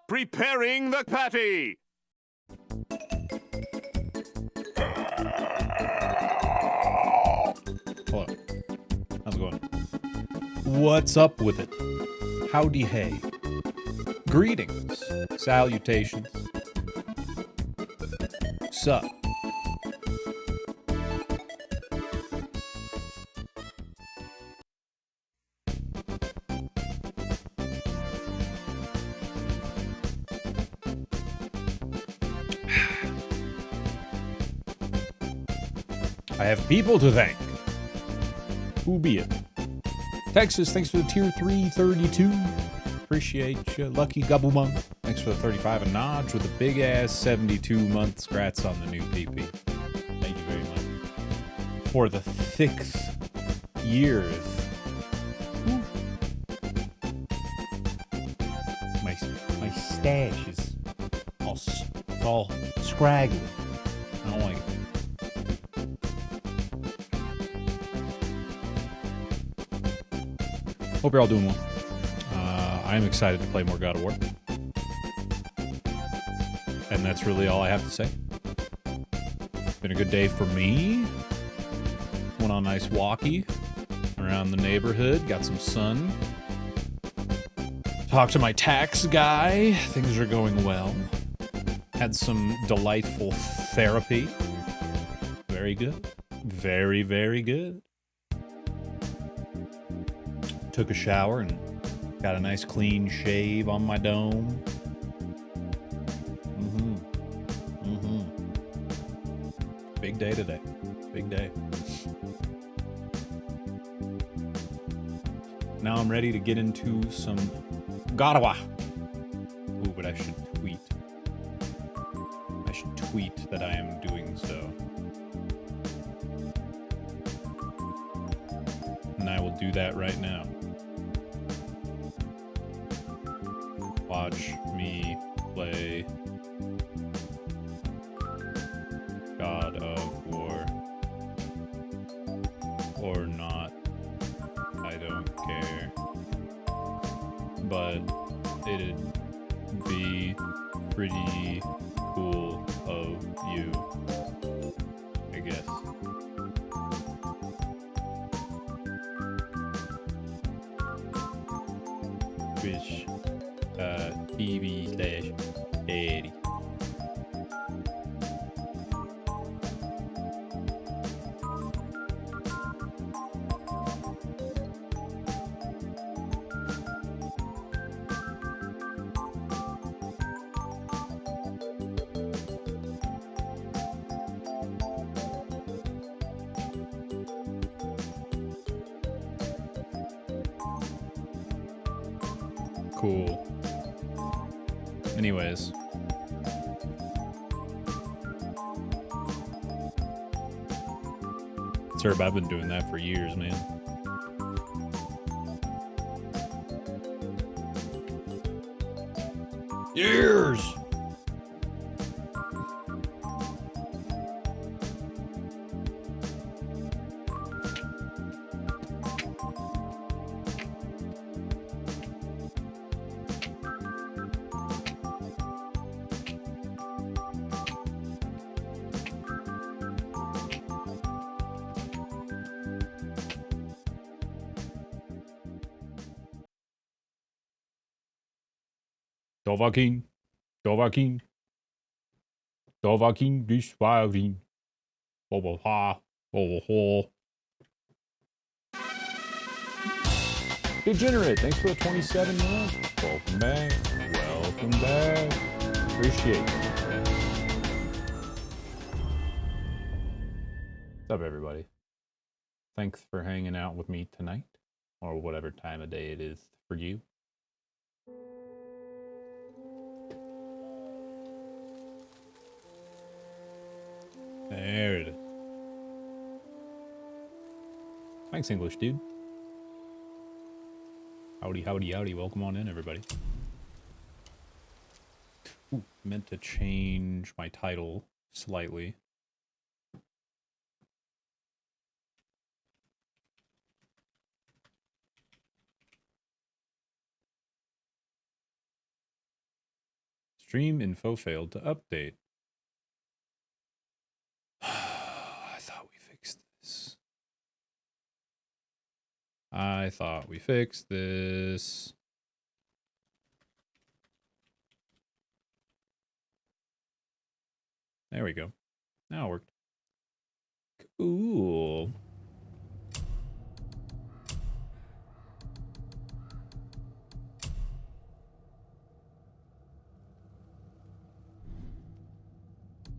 Preparing the patty. Hello. How's it going? What's up with it? Howdy hey. Greetings. Salutations. Sup. I have people to thank. Who be it? Texas, thanks for the tier 332. Appreciate you. Lucky Gubblebum, thanks for the 35. And Nodge with a big ass 72 months. Congrats on the new PP. Thank you very much. For the 6 years. Woo. My stash is all scraggly. I don't like it. Hope you're all doing well. I'm excited to play more God of War. And that's really all I have to say. Been a good day for me. Went on a nice walkie around the neighborhood. Got some sun. Talked to my tax guy. Things are going well. Had some delightful therapy. Very good. Very, very good. Took a shower and got a nice clean shave on my dome. Big day today. Big day. Now I'm ready to get into some God of War. Ooh, but I should tweet. I should tweet that I am doing so. And I will do that right now. Watch me play God of War. Or not. I don't care. But it'd be pretty cool of you, I guess. Twitch TV/Eddie. Cool. Anyways. Sir, I've been doing that for years, man. Years! Dovahkiin, Dishwarin, Degenerate, thanks for the 27 months. Welcome back. Welcome back. Appreciate it. What's up, everybody? Thanks for hanging out with me tonight, or whatever time of day it is for you. There it is. Thanks, English dude. Howdy, howdy, howdy. Welcome on in, everybody. Ooh, meant to change my title slightly. Stream info failed to update. I thought we fixed this. There we go. Now it worked. Cool.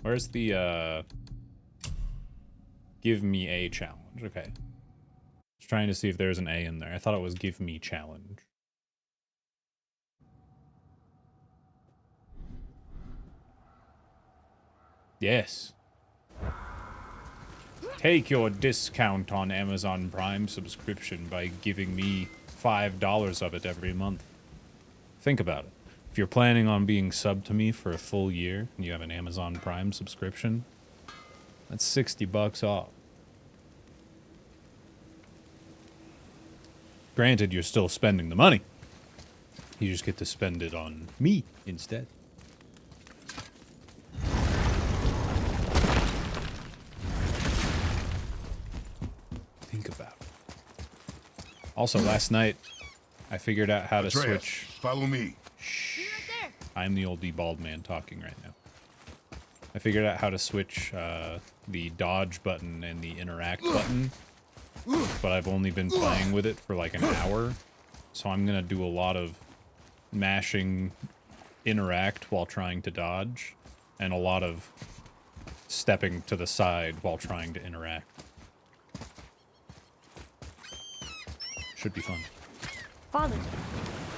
Where's the, give me a challenge? Okay. Just trying to see if there's an A in there. I thought it was give me challenge. Yes. Take your discount on Amazon Prime subscription by giving me $5 of it every month. Think about it. If you're planning on being subbed to me for a full year and you have an Amazon Prime subscription, that's $60 off. Granted, you're still spending the money. You just get to spend it on me instead. Think about it. Also, last night, I figured out how to switch. Follow me. I'm the old bald man talking right now. I figured out how to switch the dodge button and the interact button, but I've only been playing with it for like an hour, so I'm gonna do a lot of mashing interact while trying to dodge, and a lot of stepping to the side while trying to interact. Should be fun. Father,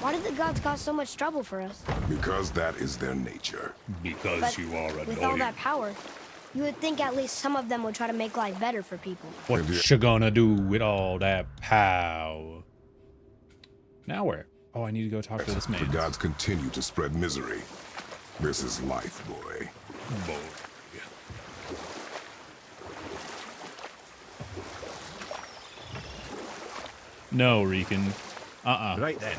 why did the gods cause so much trouble for us? Because that is their nature. Because But you are annoying. with all that power, you would think at least some of them would try to make life better for people. What you gonna do with all that power? Now where? Oh, I need to go talk to this man. The gods continue to spread misery. This is life, boy. Boy. No, Rican. Right then.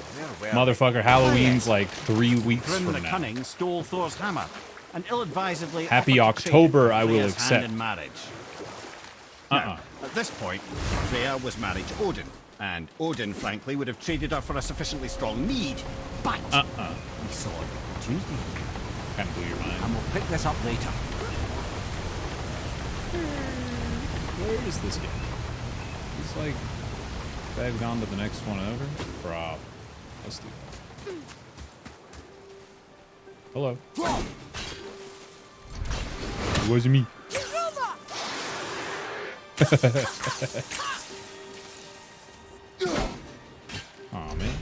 Motherfucker, Halloween's like 3 weeks Thrym from the now. Cunning stole Thor's hammer, and ill-advisedly Happy offered to trade October, it for I will Freya's accept. hand in marriage. Now, at this point, Freya was married to Odin, and Odin, frankly, would have traded her for a sufficiently strong need, but he saw an opportunity, Kind of blew your mind. and we'll pick this up later. Where is this guy? He's like, they've gone to the next one over? Bro. Let's do that. Hello. It wasn't me. Aw, man.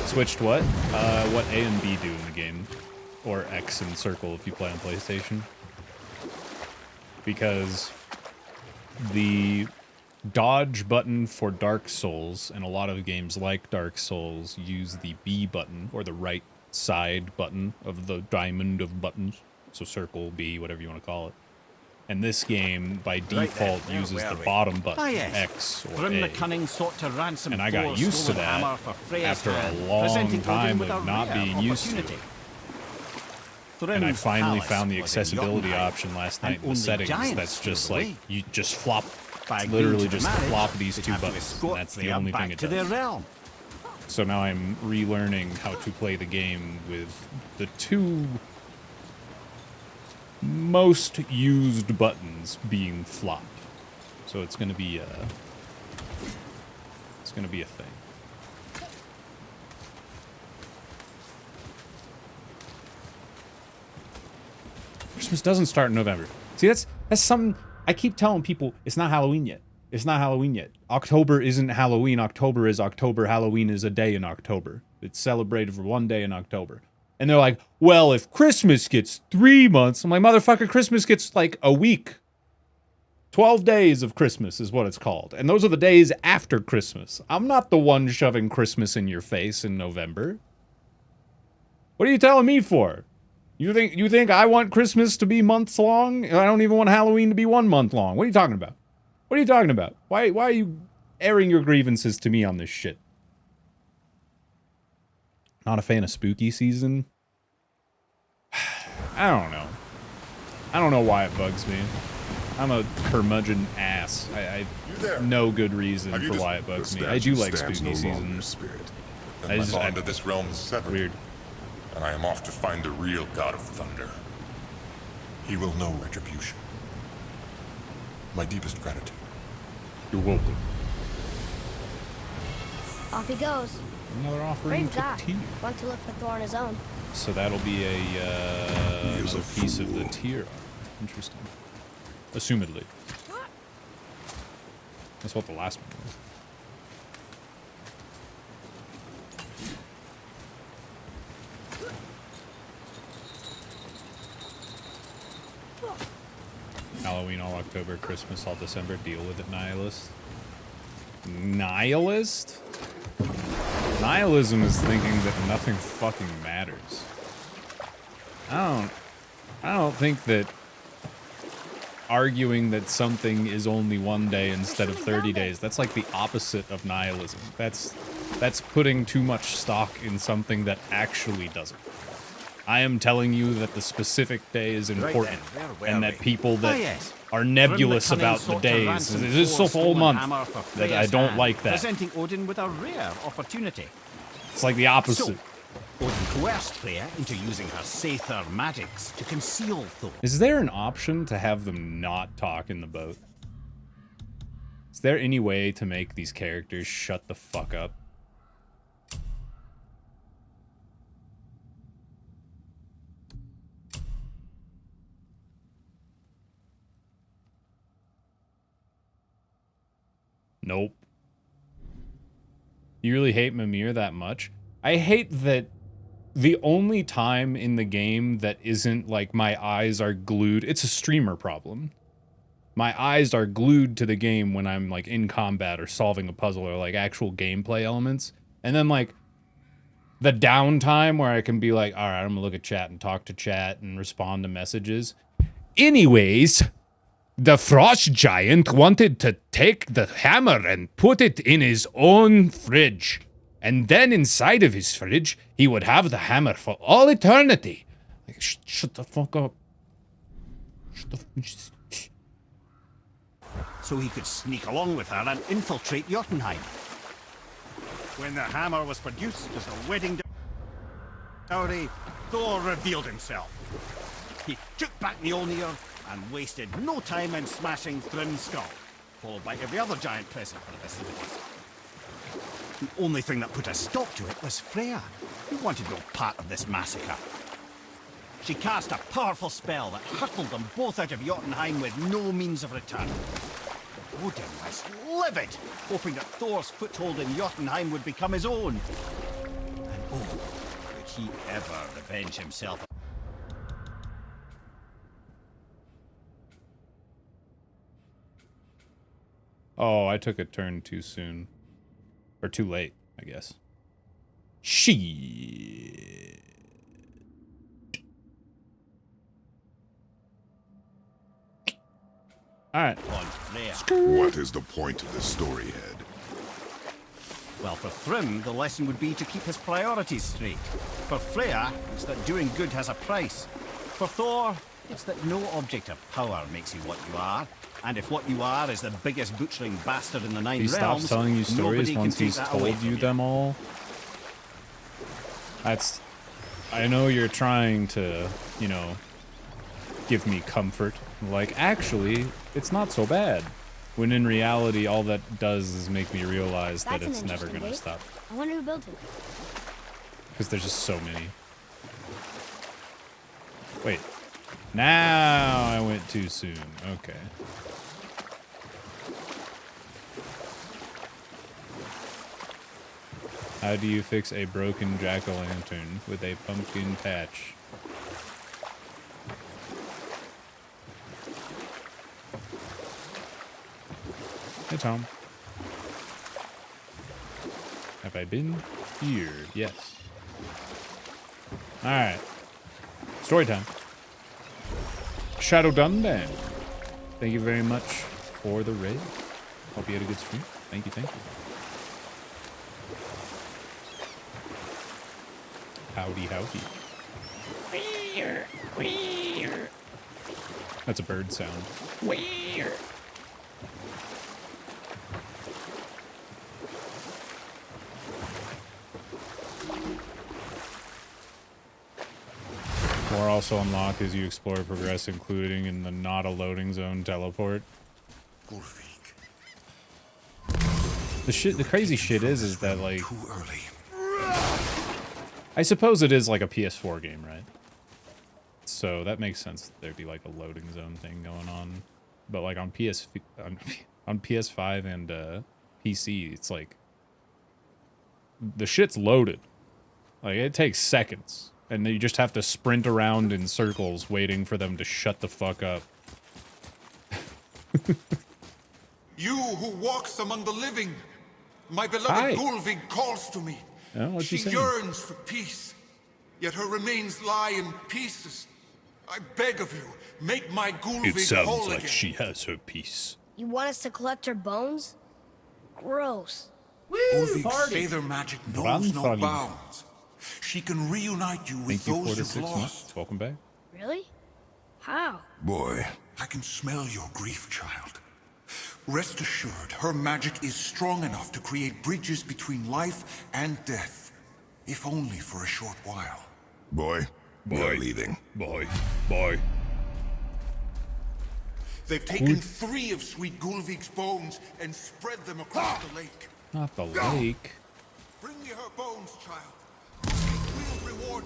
Switched what? What A and B do in the game. Or X and circle if you play on PlayStation. Because the dodge button for Dark Souls, and a lot of games like Dark Souls use the B button, or the right side button of the diamond of buttons. So circle, B, whatever you want to call it. And this game, by default, Where uses were the we? bottom button, Ah, yes. X or Thrym A. the Cunning sought to ransom And I got Thor's used to stolen that hammer for Freya's after a hand, long presenting time Odin with of a not rare being used to it. opportunity. And I Thrym's finally palace found the was in accessibility Jotunheim, option last and night in the only settings. giants That's just knew the like, way. you just flop, By it's agreeing literally to the just marriage, flop these they'd two have to buttons. And escort that's the Freya only back thing it to their does. realm. So now I'm relearning how to play the game with the two most used buttons being flopped. So it's gonna be a thing. Christmas doesn't start in November. See, that's something I keep telling people. It's not Halloween yet. It's not Halloween yet. October isn't Halloween. October is October. Halloween is a day in October. It's celebrated for one day in October. And they're like, well, if Christmas gets 3 months, I'm like, motherfucker, Christmas gets like a week. 12 days of Christmas is what it's called. And those are the days after Christmas. I'm not the one shoving Christmas in your face in November. What are you telling me for? You think I want Christmas to be months long? I don't even want Halloween to be 1 month long. What are you talking about? What are you talking about? Why are you airing your grievances to me on this shit? Not a fan of spooky season? I don't know. I don't know why it bugs me. I'm a curmudgeon ass. I have no good reason for why it bugs me. I do like spooky season. And my bond of this realm is severed. Weird. And I am off to find the real God of Thunder. He will know retribution. My deepest gratitude. You're welcome. Off he goes. Another offering Brave to guy. Tyr. Went to look for Thor on his own. So that'll be a is a another piece of the fool. tier. Interesting. Assumedly. That's what the last one was. Halloween all October, Christmas all December. Deal with it, nihilist. Nihilist? Nihilism is thinking that nothing fucking matters. I don't think that arguing that something is only 1 day instead of 30 days, that's like the opposite of nihilism. That's putting too much stock in something that actually doesn't. I am telling you that the specific day is important, and that people that are nebulous about the days, this is a full month, that I don't like that. Presenting Odin with a rare opportunity. It's like the opposite. So, Odin coerced Freya into using her Sather magics to conceal Thor. Is there an option to have them not talk in the boat? Is there any way to make these characters shut the fuck up? Nope. You really hate Mimir that much? I hate that the only time in the game that isn't like my eyes are glued, it's a streamer problem. My eyes are glued to the game when I'm like in combat or solving a puzzle or like actual gameplay elements. And then like the downtime where I can be like, all right, I'm gonna look at chat and talk to chat and respond to messages. Anyways, the frost giant wanted to take the hammer and put it in his own fridge. And then inside of his fridge, he would have the hammer for all eternity. Like, shut the fuck up. So he could sneak along with her and infiltrate Jotunheim. When the hammer was produced as a wedding dowry, Thor revealed himself. He took back Mjolnir and wasted no time in smashing Thrym's skull, followed by every other giant present for the festivities. The only thing that put a stop to it was Freya, who wanted no part of this massacre. She cast a powerful spell that hurtled them both out of Jotunheim with no means of return. Odin was livid, hoping that Thor's foothold in Jotunheim would become his own. And oh, could he ever revenge himself? Oh, I took a turn too soon. Or too late, I guess. Shit. Alright. On Freya. What is the point of this story, Head? Well, for Thrym, the lesson would be to keep his priorities straight. For Freya, it's that doing good has a price. For Thor, it's that no object of power makes you what you are. And if what you are is the biggest butchering bastard in the Nine He Realms, stops telling you stories nobody can once take he's that away told from you them all. That's... I know you're trying to, you know, give me comfort. Like, actually, it's not so bad. When in reality, all that does is make me realize that That's it's an never interesting gonna gate. stop. I wonder who built it. Because there's just so many. Wait. Now I went too soon. Okay. How do you fix a broken jack-o'-lantern with a pumpkin patch? Hey, Tom. Have I been here? Yes. Alright. Story time. Shadow Dunban. Thank you very much for the raid. Hope you had a good stream. Thank you, thank you. Howdy, howdy. That's a bird sound. More also unlock as you explore and progress, including in the not a loading zone teleport. The crazy shit is that like, Too early. I suppose it is like a PS4 game, right? So that makes sense. There'd be like a loading zone thing going on, but like on on PS5 and PC, it's like the shit's loaded. Like it takes seconds, and you just have to sprint around in circles waiting for them to shut the fuck up. You who walks among the living, my beloved Hi. Gulvig calls to me. Oh, what's She he saying? yearns for peace, yet her remains lie in pieces. I beg of you, make my Gulvig whole again. has her piece. You want us to collect her bones? Gross. Gulvig's Aether magic knows no Grandfather. bounds. She can reunite you with Thank you for those the you've 6 lost. months. Welcome back. Really? How? Boy, I can smell your grief, child. Rest assured, her magic is strong enough to create bridges between life and death, if only for a short while. boy, we're leaving. Boy. They've taken 3 of Sweet Gulvig's bones and spread them across the lake. Not the lake. Bring me her bones, child. We'll reward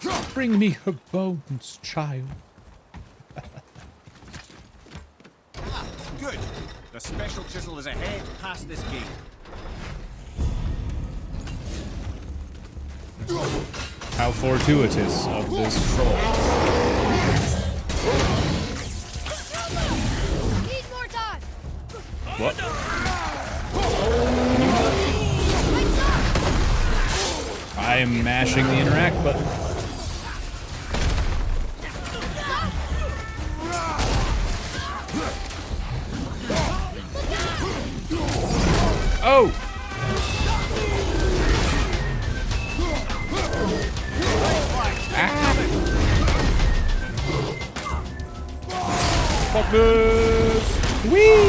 you. Bring me her bones, child. Good. The special chisel is ahead past this gate. How fortuitous of this troll. Need more time! What? I am mashing the interact button. Oh! Fuck this! Whee!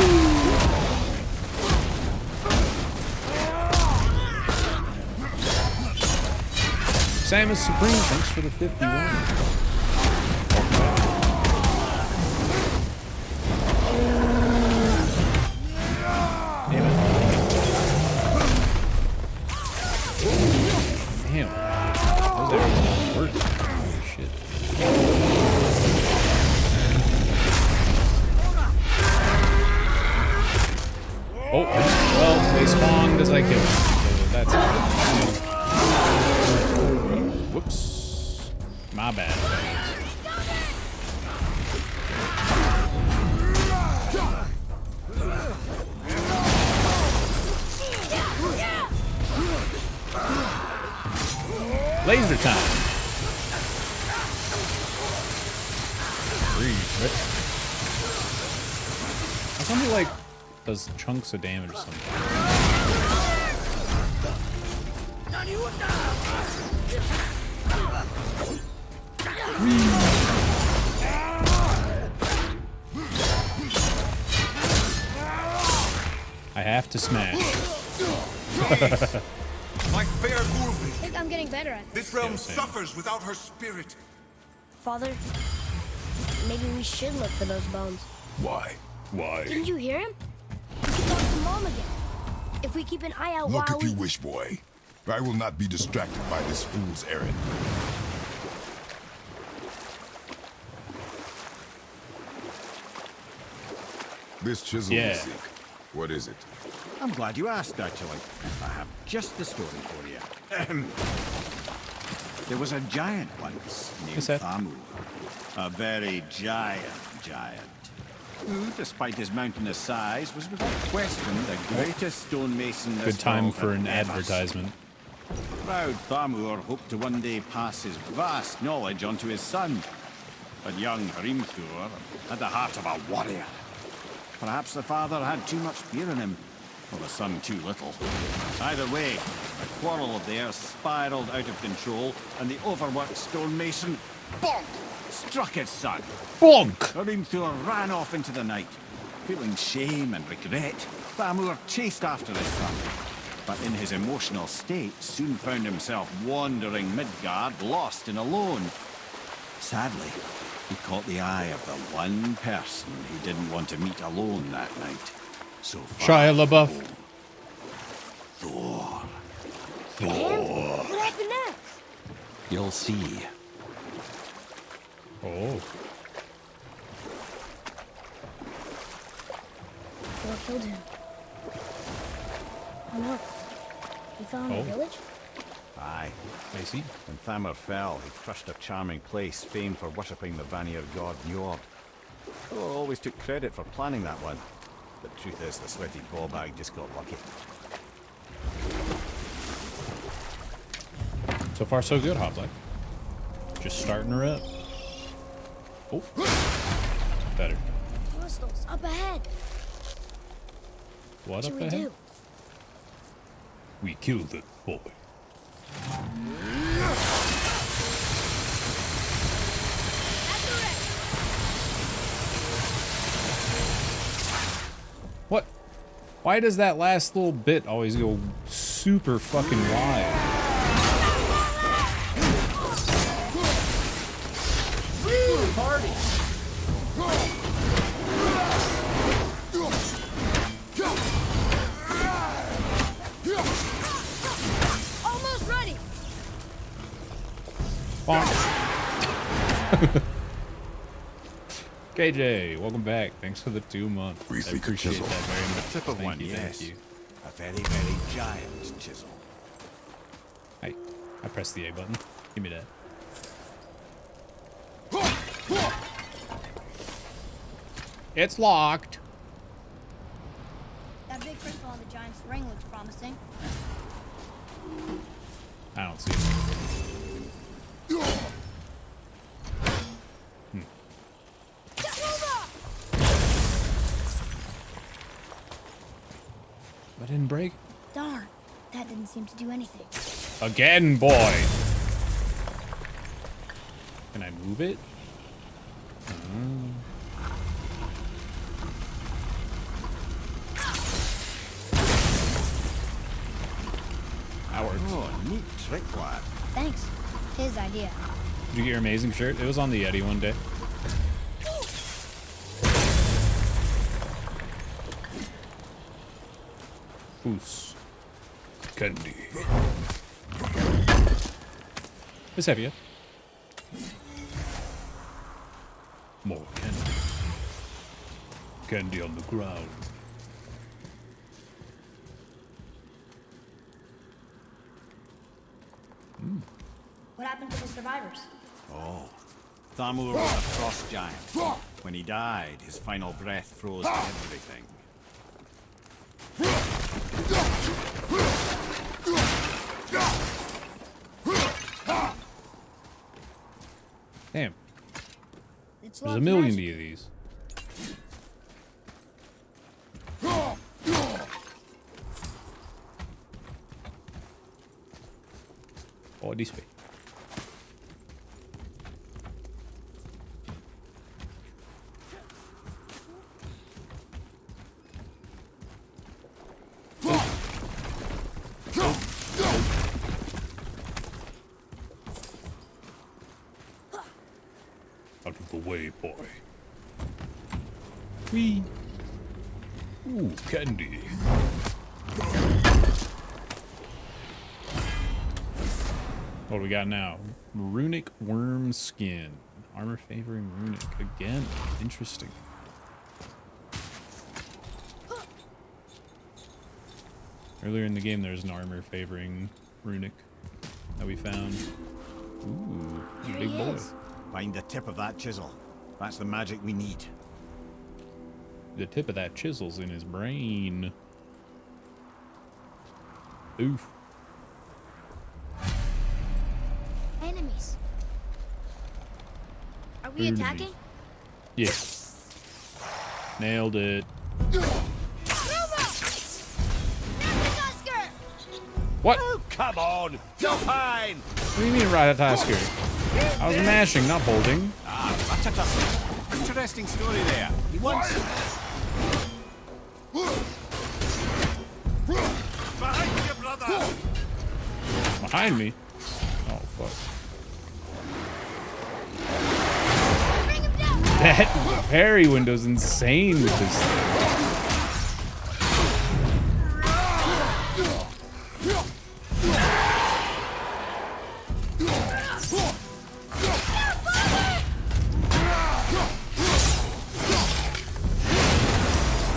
Samus Supreme, thanks for the 51. Damn it. Damn. Those arrows don't work. Holy shit. Oh, well, they spawned as I killed them, so that's it. Whoops. My bad, fellas. Laser time. Freeze, right? Something like does chunks of damage or something. I have to smash. My fair I Gulvig, think I'm getting better at this. this realm Yeah, same. suffers without her spirit. Father, maybe we should look for those bones. Why? Didn't you hear him? We can talk to Mom again. If we keep an eye out Look while if you we... wish, boy. I will not be distracted by this fool's errand. This chisel Yeah. you seek, what is it? I'm glad you asked, actually. I have just the story for you. There was a giant once named Is that- Thamur. A very giant, who, despite his mountainous size, was without question the greatest stonemason this Good time world for had an ever advertisement. seen. Proud Thamur hoped to one day pass his vast knowledge on to his son. But young Hrimthur had the heart of a warrior. Perhaps the father had too much fear in him, or the son too little. Either way, a quarrel of theirs spiraled out of control, and the overworked stonemason, bonk, struck his son. Bonk! Hrimthur ran off into the night. Feeling shame and regret, Thamur chased after his son. But in his emotional state, soon found himself wandering Midgard, lost and alone. Sadly, he caught the eye of the one person he didn't want to meet alone that night. So far Shia LaBeouf. from home. Thor. And what happened next? You'll see. Oh. Thor killed him. Oh no. He fell in Oh. the village? Aye. I see. When Thamur fell, he crushed a charming place famed for worshipping the Vanir god Njord. Thor always took credit for planning that one. The truth is, the sweaty ballbag just got lucky. So far, so good, Hoplite. Just starting her up. Oh. Better. Crystals up ahead. What What up should we ahead? do? We killed it, boy. What? Why does that last little bit always go super fucking wild? Almost ready. Bonk. KJ, welcome back. Thanks for the 2 months. I Greasy appreciate chisel. that very much. Tip of Thank one, you, yes. thank you. A very, very giant chisel. Hey, I pressed the A button. Give me that. It's locked. That big crystal on the giant's ring looks promising. I don't see it. Get over! I didn't break. Darn, that didn't seem to do anything. Again, boy. Can I move it? That works. Oh, neat trick, lad. Thanks. His idea. Did you get your amazing shirt? It was on the Yeti one day. Foos. Candy. It's heavier. More candy. Candy on the ground. What happened to the survivors? Oh. Thamur was a frost giant. When he died, his final breath froze everything. Damn. It's There's a locked million magic. of these. Body space. Out of the way, boy. Whee! Ooh, candy. What do we got now? Runic worm skin. Armor favoring runic. Again. Interesting. Earlier in the game, there's an armor favoring Runic that we found. Ooh, Here big he boy. is. Find the tip of that chisel. That's the magic we need. The tip of that chisel's in his brain. Oof. Enemies. Are we Enemies. attacking? Yeah. Nailed it. What? Oh, come on! Delphine! What do you mean, Ratatasker? I was mashing, not holding. Ah, Ratatasker. Interesting story there. He once... Behind you, brother! Behind me? Oh, fuck. Bring him down. That parry window's insane with this thing.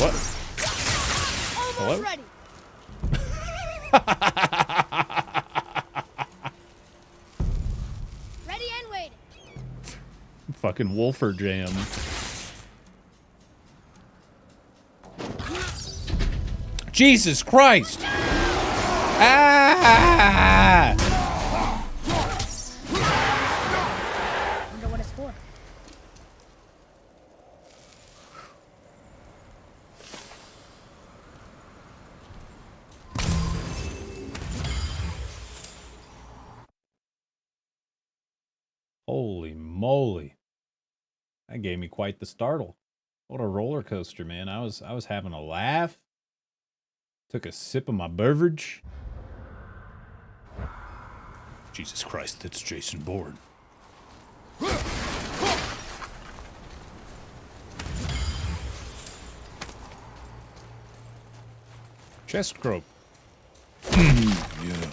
What? Almost Hello? ready. Ready and waiting. Fucking Wolfer Jam. Jesus Christ! Ah! Wonder what it's for. Holy moly. That gave me quite the startle. What a roller coaster, man. I was having a laugh. Took a sip of my beverage. Jesus Christ, that's Jason Bourne. Chest grope. Yeah.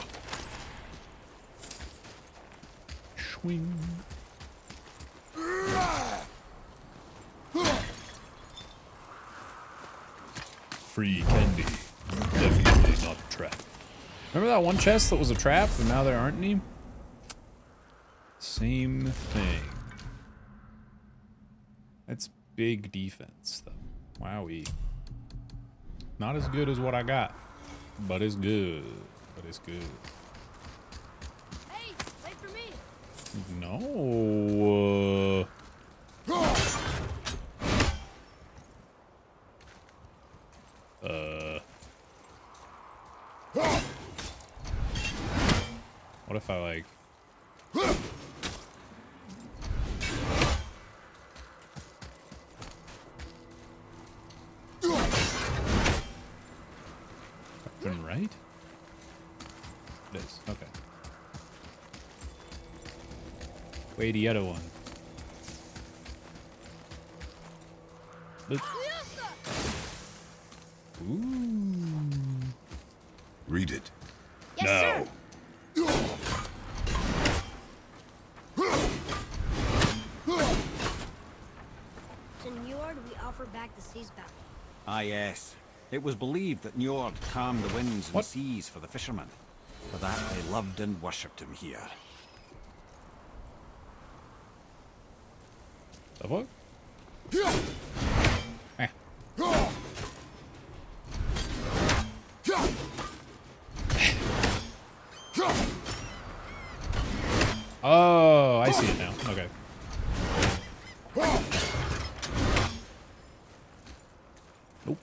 Swing. Free candy. Definitely not a trap. Remember that one chest that was a trap and now there aren't any? Same thing. That's big defense, though. Wowee. Not as good as what I got, but it's good. But it's good. Hey, wait for me. No. What if I like... Been right? It is. Okay. Wait, the other one. Look. Ooh. Read it. Yes, No. sir. To Njord, we offer back the sea's bounty. Ah, yes. It was believed that Njord calmed the winds and What? seas for the fishermen. For that, they loved and worshipped him here. The fuck? Eh. Oh, I see it now. Okay. Nope.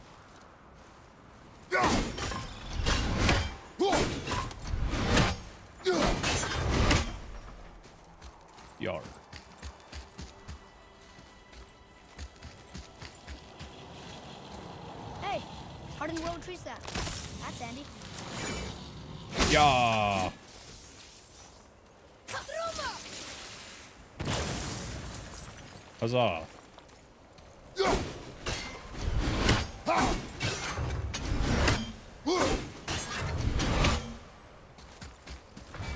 Yar. Hey, hardened world tree sap. That's handy. Yeah. Huzzah.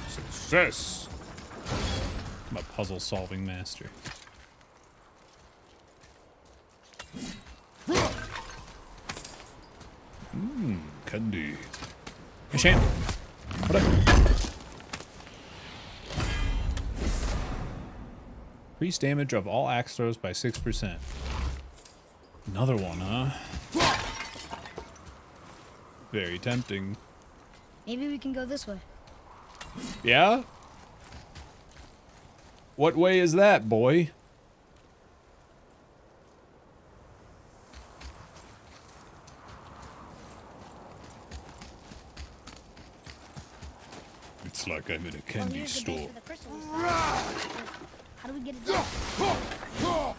Success. I'm a puzzle solving master. Candy. Hey, Shane. What up? Increase damage of all axe throws by 6%. Another one, huh? Very tempting. Maybe we can go this way. Yeah? What way is that, boy? It's like I'm in a candy Here's the base store. for the crystal we found. How do we get it down?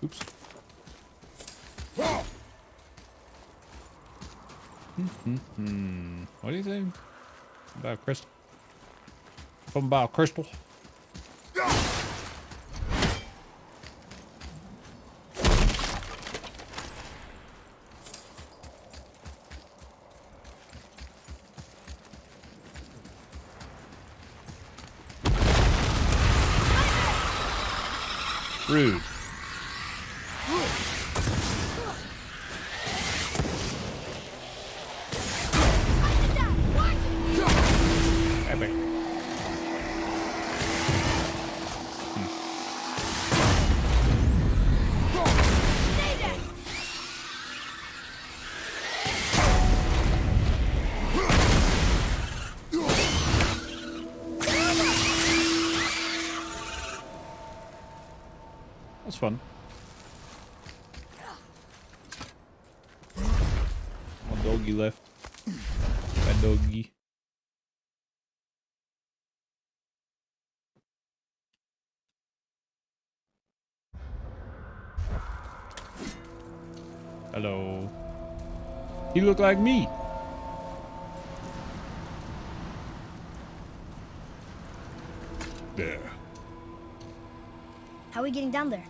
Oops. What do you think about crystal? Something about crystal? Rude. Epic. That's fun. One doggy left. Bad doggy. Hello. He look like me. There. How are we getting down there?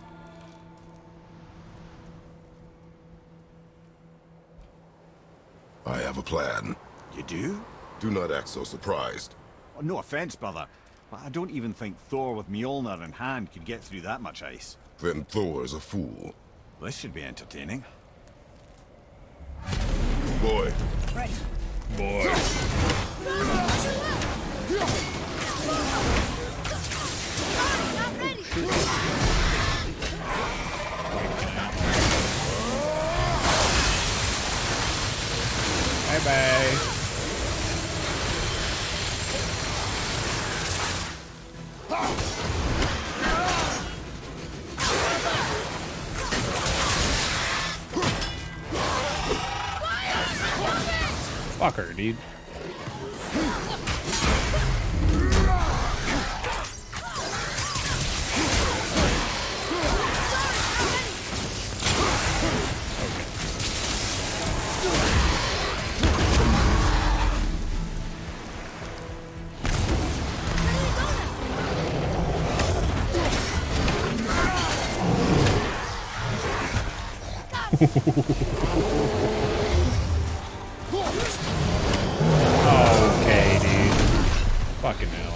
I have a plan. You do? Do not act so surprised. Oh, no offense, brother, but I don't even think Thor with Mjolnir in hand could get through that much ice. Then Thor's a fool. This should be entertaining. Boy, Right. Boy. Not ready. Bye bye. Fuck her, dude. Okay, dude. Fucking hell.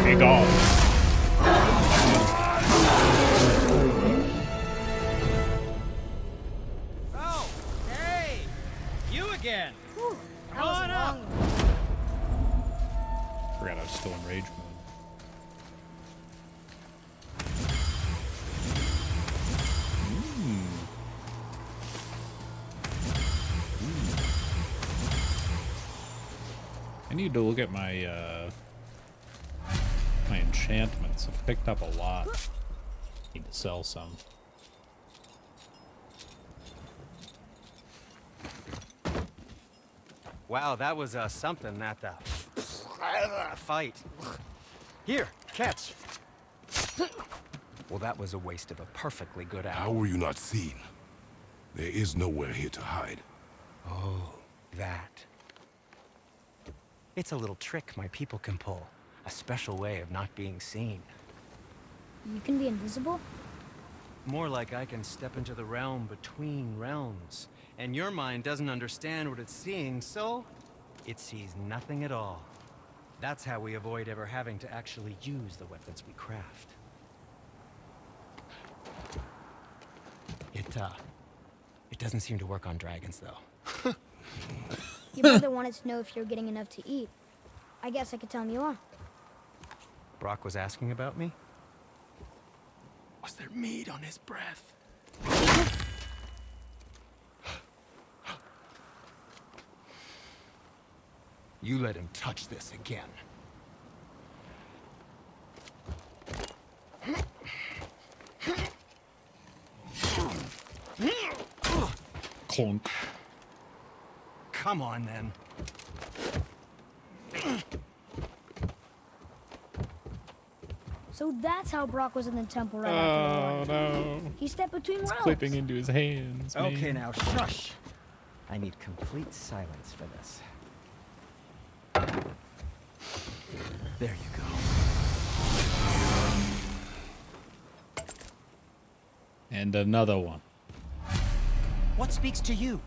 Big off. Oh, hey! You again! That was a long one. Forgot I was still in rage mode. I need to look at my my enchantments. I've picked up a lot. Need to sell some. Wow, that was something at the fight. Here, catch. Well, that was a waste of a perfectly good How hour. were you not seen? There is nowhere here to hide. Oh, that. It's a little trick my people can pull. A special way of not being seen. You can be invisible? More like I can step into the realm between realms. And your mind doesn't understand what it's seeing, so it sees nothing at all. That's how we avoid ever having to actually use the weapons we craft. It doesn't seem to work on dragons, though. Your brother wanted to know if you're getting enough to eat. I guess I could tell him you are. Brock was asking about me? Was there meat on his breath? You let him touch this again. Clunk. Come on, then. So that's how Brock was in the temple right after the war. no. He stepped between realms. Clipping into his hands. Man. Okay, now shush. I need complete silence for this. There you go. And another one. What speaks to you?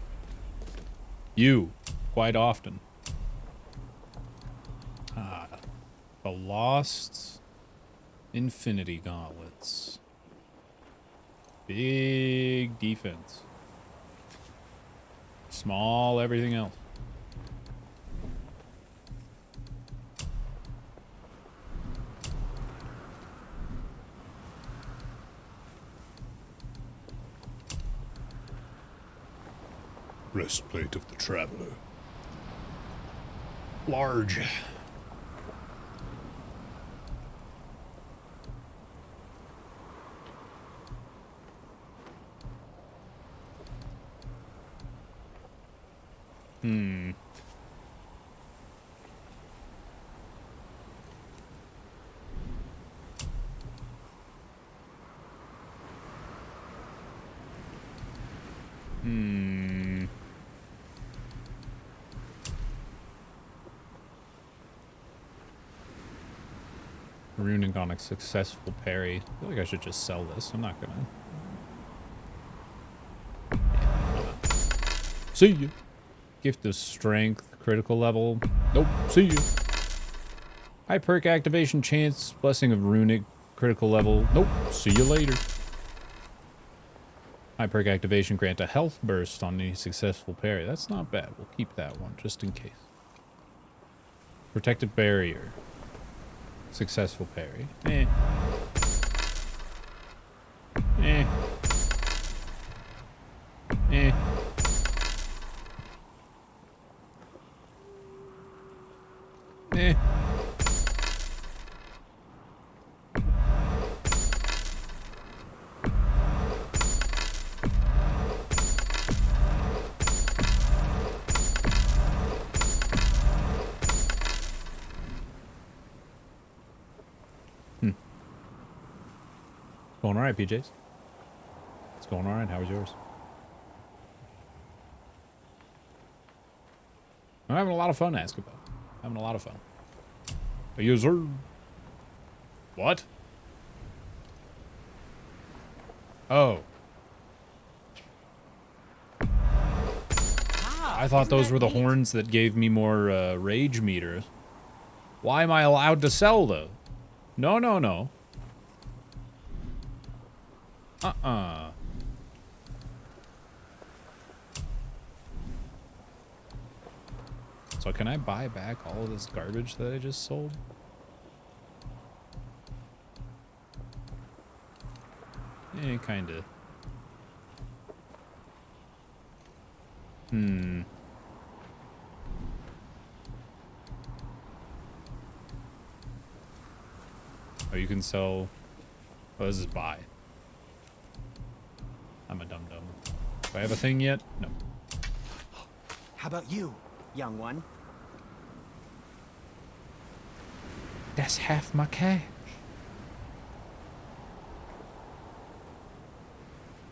You, quite often. The Lost Infinity Gauntlets. Big defense. Small everything else. Breastplate of the Traveler. Large. Runic on a successful parry. I feel like I should just sell this. I'm not gonna. See you. Gift of Strength, critical level. Nope. See you. High perk activation chance, Blessing of Runic, critical level. Nope. See you later. High perk activation, grant a health burst on any successful parry. That's not bad. We'll keep that one just in case. Protected barrier. Successful parry. Eh. Eh. Eh. Eh. Going all right, PJs. It's going all right. How was yours? I'm having a lot of fun, Ask about. Having a lot of fun. A user. What? Oh. I thought those were the horns that gave me more rage meters. Why am I allowed to sell those? No, no, no. So can I buy back all of this garbage that I just sold? Eh, kinda. Oh, you can sell. Oh, this is buy. I'm a dum-dum. Do I have a thing yet? No. How about you, young one? That's half my cash.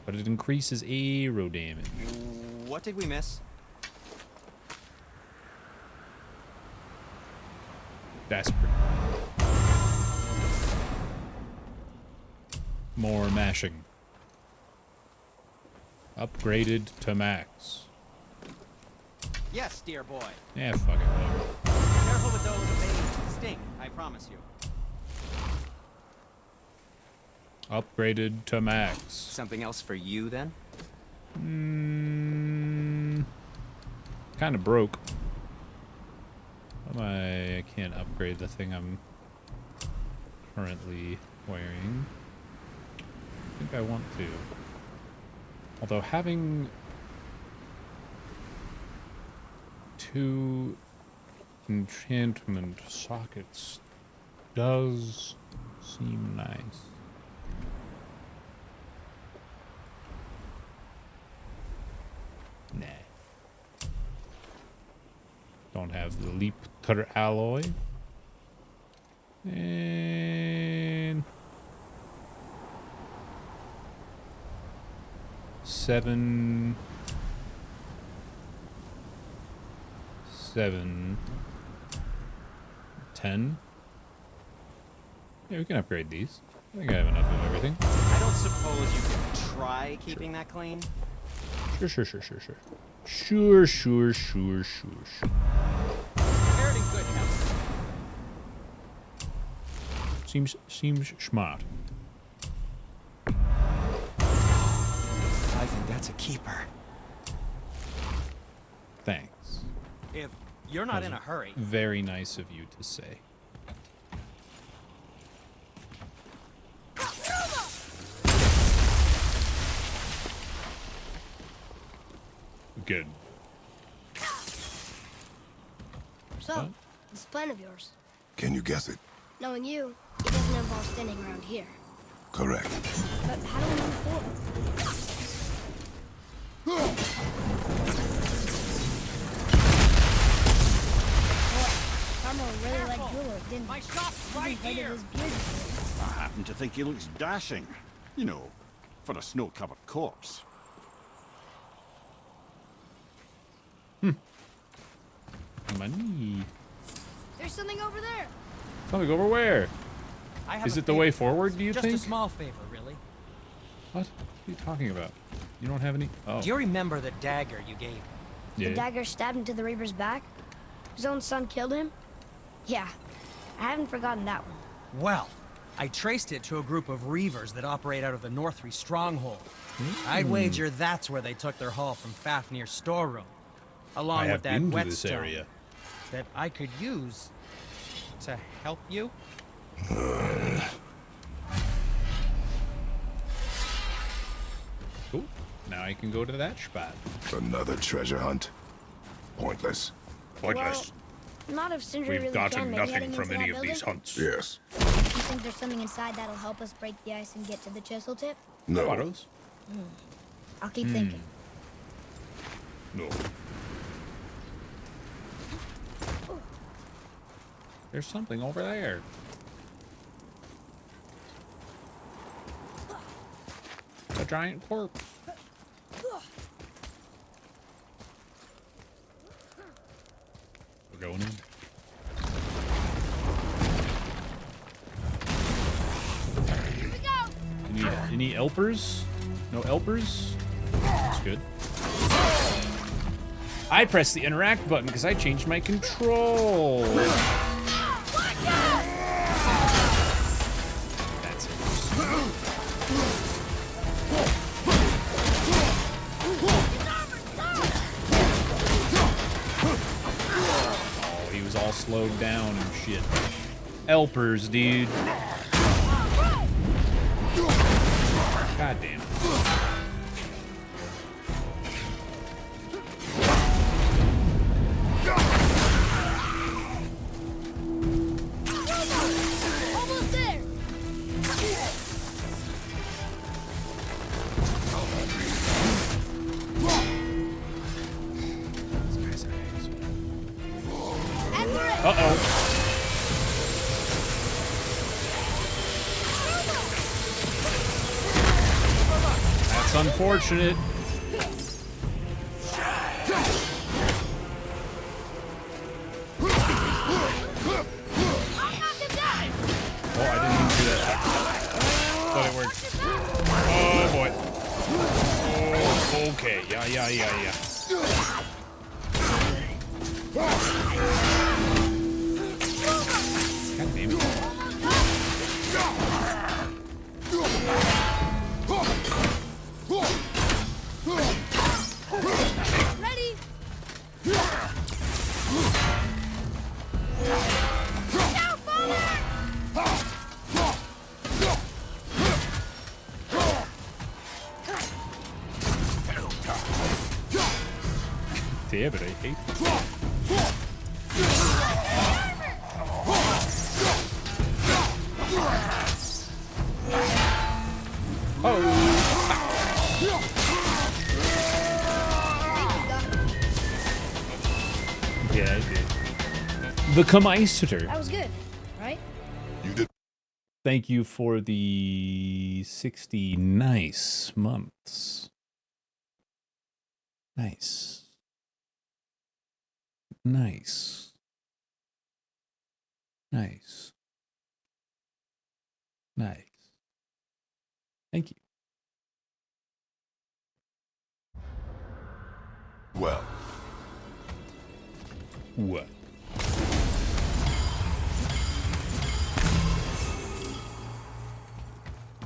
But it increases arrow damage. What did we miss? Desperate. More mashing. Upgraded to max. Yes, dear boy. Yeah, fuck it, whatever. Careful with those babes. Stink, I promise you. Upgraded to max. Something else for you, then? Kind of broke. I can't upgrade the thing I'm currently wearing. I think I want to. Although having 2 enchantment sockets does seem nice. Nah. Don't have the Leapter alloy. And 7, 10. Yeah, we can upgrade these. I think I have enough of everything. I don't suppose you could try keeping that clean? Sure. Sure. Wear it in good health. Seems smart. I think that's a keeper. Thanks. If you're not in a hurry. Very nice of you to say. Good. So, this plan of yours. Can you guess it? Knowing you, it doesn't involve standing around here. Correct. But how do we move forward? Boy, Carmel really liked Jeweler, didn't My he? shop's Even right painted here. his beard green. I happen to think he looks dashing. You know, for a snow-covered corpse. Money. There's something over there. Something over where? I have Is a it the way favor. forward, do you Just think? a small favor, really. What? What are you talking about? You don't have any? Oh. Do you remember the dagger you gave me? Yeah. The dagger stabbed into the Reaver's back? His own son killed him? Yeah, I haven't forgotten that one. Well, I traced it to a group of Reavers that operate out of the Northree stronghold. I'd wager that's where they took their haul from Fafnir's storeroom, along I with have that been to whetstone this area. that I could use to help you. Cool. Now I can go to that spot. Another treasure hunt. Pointless. Pointless. Well, not if Sindri We've really gotten can. Maybe nothing heading from into any that of these building? hunts. Yes. You think there's something inside that'll help us break the ice and get to the chisel tip? No. Autos? I'll keep thinking. No. There's something over there. A giant corpse. We're going in. Here we go! Any elpers? No elpers? That's good. I pressed the interact button because I changed my control. That's it. Oh, he was all slowed down and shit. Elpers, dude. God damn it. Almost there! Uh-oh. That's unfortunate. Oh, I didn't even do that. But it worked. Oh, boy. Oh, okay. Yeah. God damn it. Ready? Damn it, I hate this. Oh. Yeah, I did. The Kameister. That was good, right? You did. Thank you for the 60 nice months. Nice. Nice. Nice. Nice. Thank you. Well, What?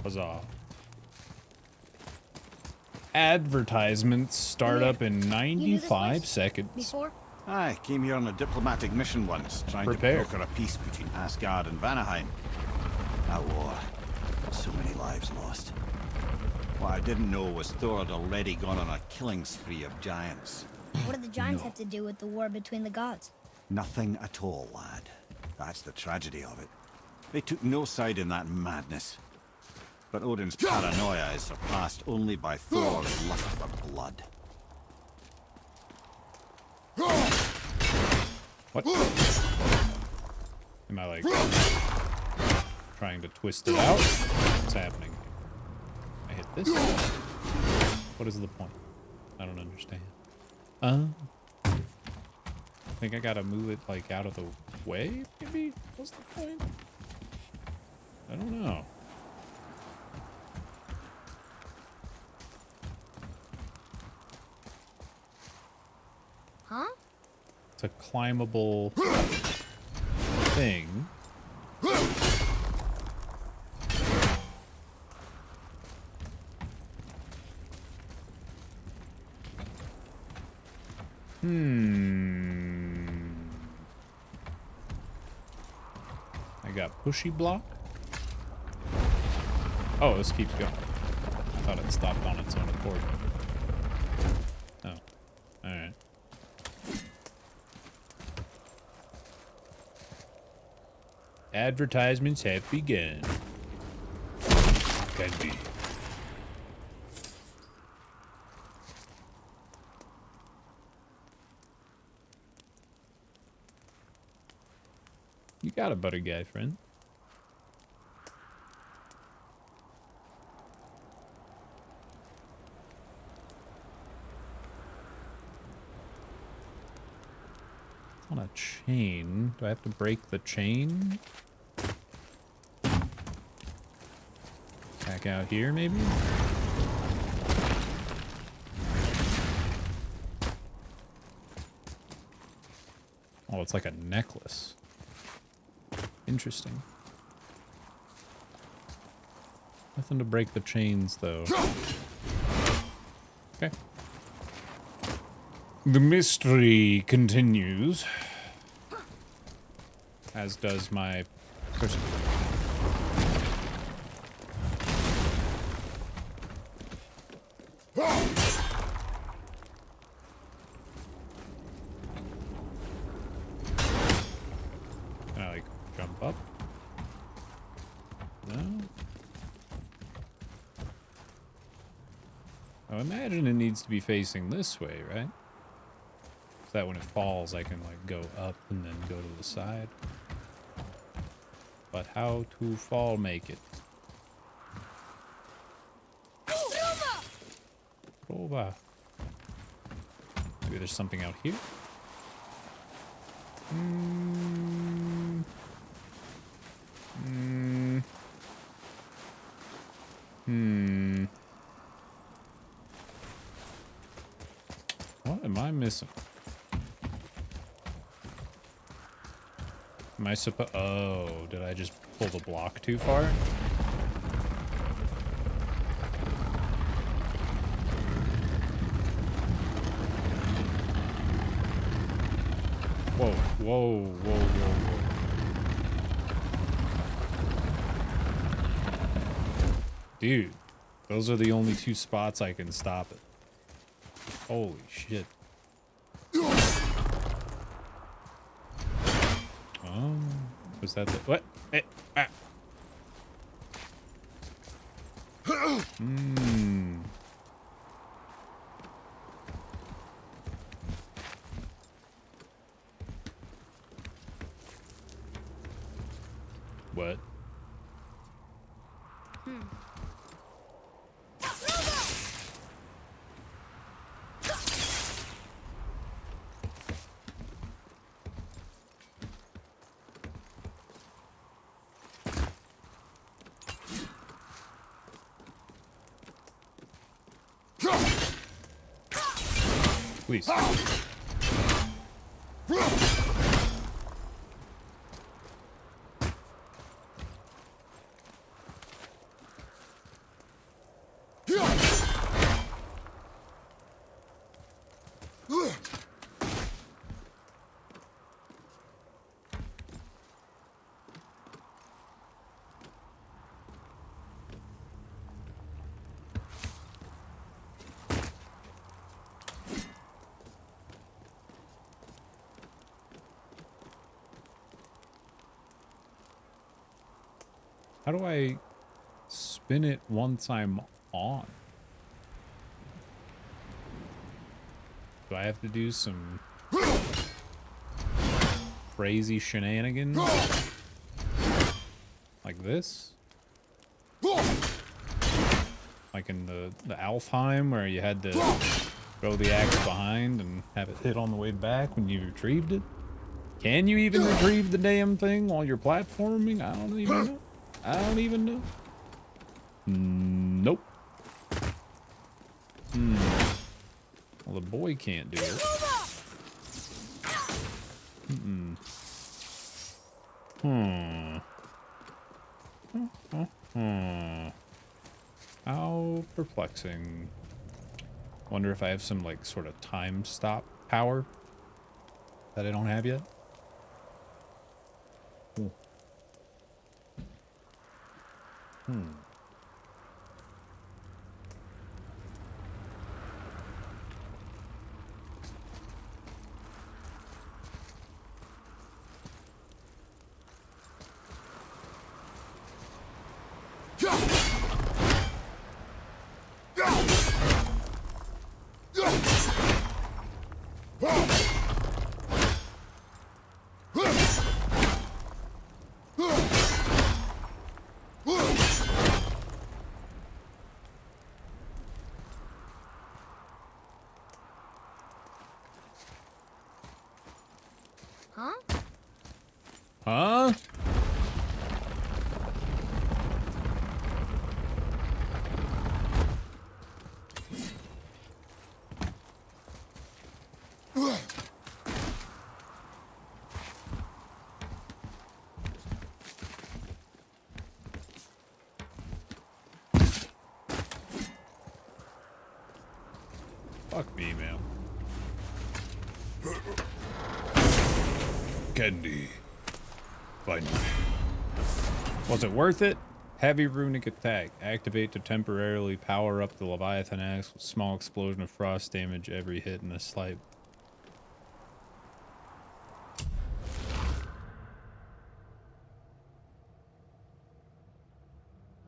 Huzzah. Advertisements start up in You knew this 95 place seconds. Before? I came here on a diplomatic mission once, trying Prepare. to broker a peace between Asgard and Vanaheim. That war. So many lives lost. What I didn't know was Thor had already gone on a killing spree of giants. What did the giants have to do with the war between the gods? Nothing at all, lad. That's the tragedy of it. They took no side in that madness. But Odin's paranoia is surpassed only by Thor's lust for blood. What? Am I like trying to twist it out? What's happening? I hit this? What is the point? I don't understand. I think I gotta move it like out of the way, maybe? What's the point? I don't know. Huh? It's a climbable thing. I got pushy block. Oh, this keeps going. I thought it stopped on its own accord. Oh. Alright. Advertisements have begun. Candy. You got a buddy guy friend. It's on a chain. Do I have to break the chain? Back out here, maybe? Oh, it's like a necklace. Interesting. Nothing to break the chains, though. Okay. The mystery continues. As does my person. Can I, like, jump up? No? I imagine it needs to be facing this way, right? So that when it falls, I can like go up and then go to the side. But how to fall make it? Prova. Maybe there's something out here. What am I missing? Am I supposed? Oh, did I just pull the block too far? Whoa, whoa, whoa, whoa, whoa. Dude, those are the only two spots I can stop it. Holy shit. Oh, was that the, what? Ah. What? Please. How do I spin it once I'm on? Do I have to do some crazy shenanigans? Like this? Like in the Alfheim where you had to throw the axe behind and have it hit on the way back when you retrieved it? Can you even retrieve the damn thing while you're platforming? I don't even know. I don't even know. Nope. Well, the boy can't do it. How perplexing. Wonder if I have some, like, sort of time stop power that I don't have yet. Cool. Huh? Huh? Fuck me, man. Candy. Finally. Was it worth it? Heavy runic attack. Activate to temporarily power up the Leviathan axe with small explosion of frost damage every hit in a slight.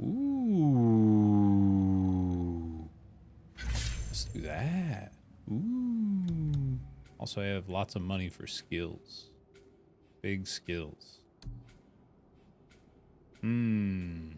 Ooh. Let's do that. Ooh. Also, I have lots of money for skills. Big skills. Hmm.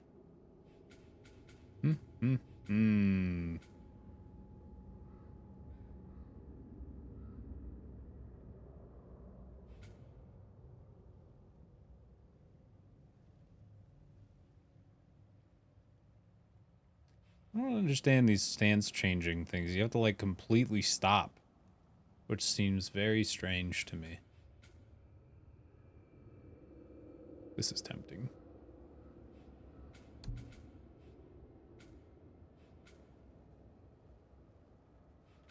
I don't understand these stance changing things. You have to like completely stop, which seems very strange to me. This is tempting.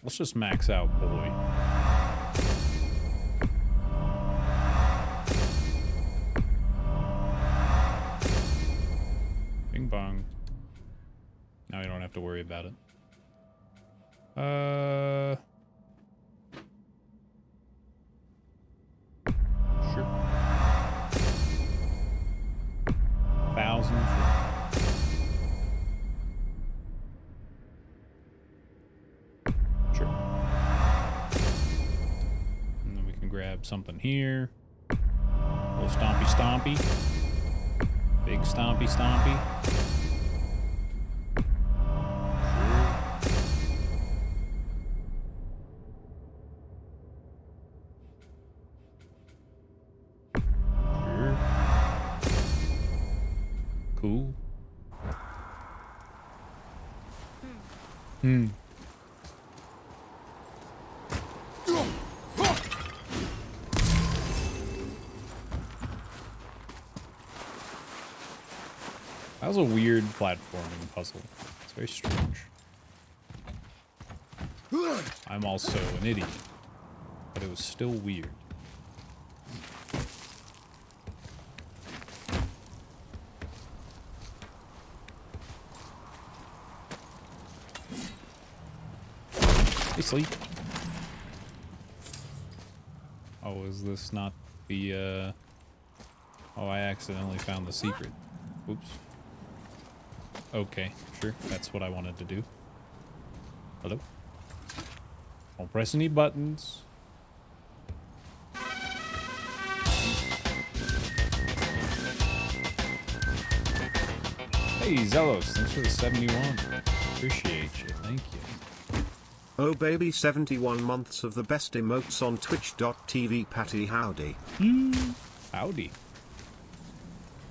Let's just max out, boy. Bing bong. Now you don't have to worry about it. Sure. 1,000. Sure. And then we can grab something here. Little stompy stompy. Big stompy stompy. Cool. That was a weird platforming puzzle. It's very strange. I'm also an idiot, but it was still weird. Hey, sleep. Oh, is this not the, Oh, I accidentally found the secret. Oops. Okay, sure. That's what I wanted to do. Hello? Don't press any buttons. Hey, Zelos, thanks for the 71. Appreciate you. Thank you. Oh baby, 71 months of the best emotes on twitch.tv. Patty howdy. Howdy.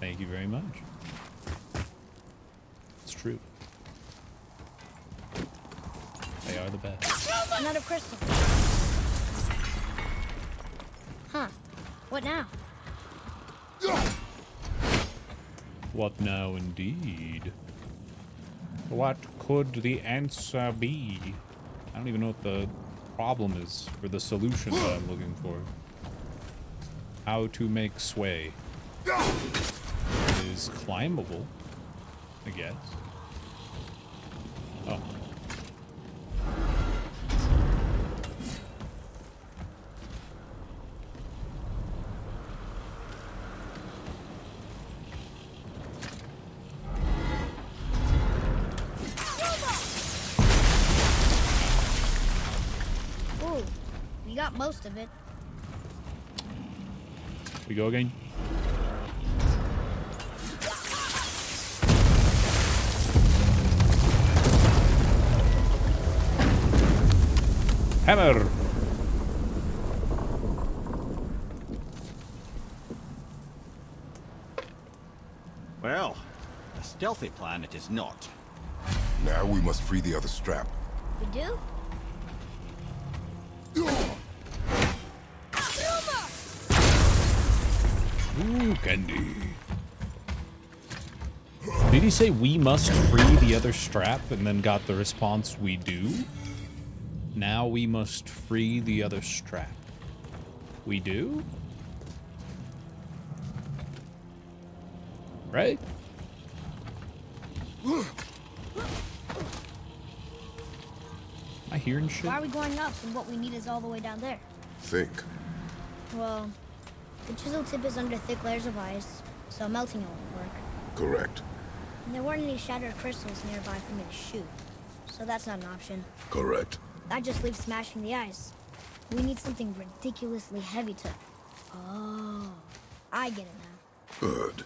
Thank you very much. It's true. They are the best. Another crystal. Huh. What now? What now, indeed? What could the answer be? I don't even know what the problem is for the solution that I'm looking for. How to make sway. It is climbable, I guess. Oh. Ooh, we got most of it. We go again. Hammer. Well, a stealthy plan it is not. Now we must free the other strap. We do? Ooh, candy. Did he say we must free the other strap and then got the response we do? Now we must free the other strap. We do? Right? Am I hearing shit? Why are we going up when what we need is all the way down there? Think. Well, the chisel tip is under thick layers of ice, so melting it won't work. Correct. And there weren't any shattered crystals nearby for me to shoot, so that's not an option. Correct. That just leaves smashing the ice. We need something ridiculously heavy to... Oh, I get it now. Good.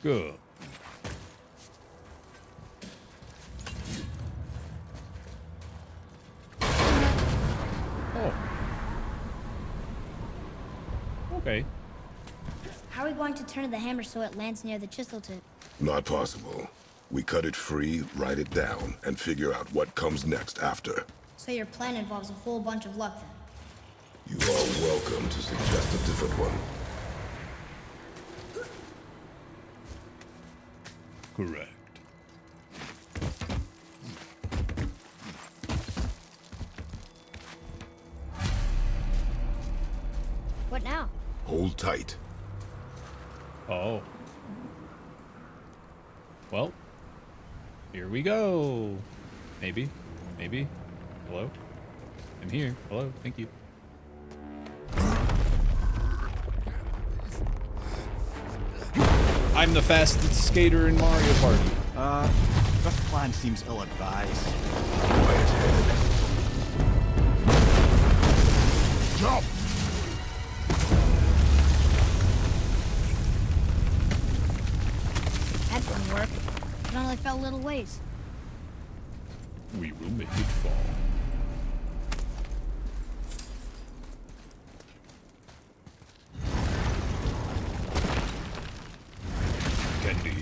Good. Oh. Okay. How are we going to turn the hammer so it lands near the chisel tip? Not possible. We cut it free, write it down, and figure out what comes next after. So your plan involves a whole bunch of luck then? You are welcome to suggest a different one. Correct. What now? Hold tight. Oh. Well, here we go. Maybe. Maybe. Hello? I'm here. Hello. Thank you. I'm the fastest skater in Mario Party. This plan seems ill-advised. Quiet head. Jump! That didn't work. It only fell a little ways. We will make it fall. Candy.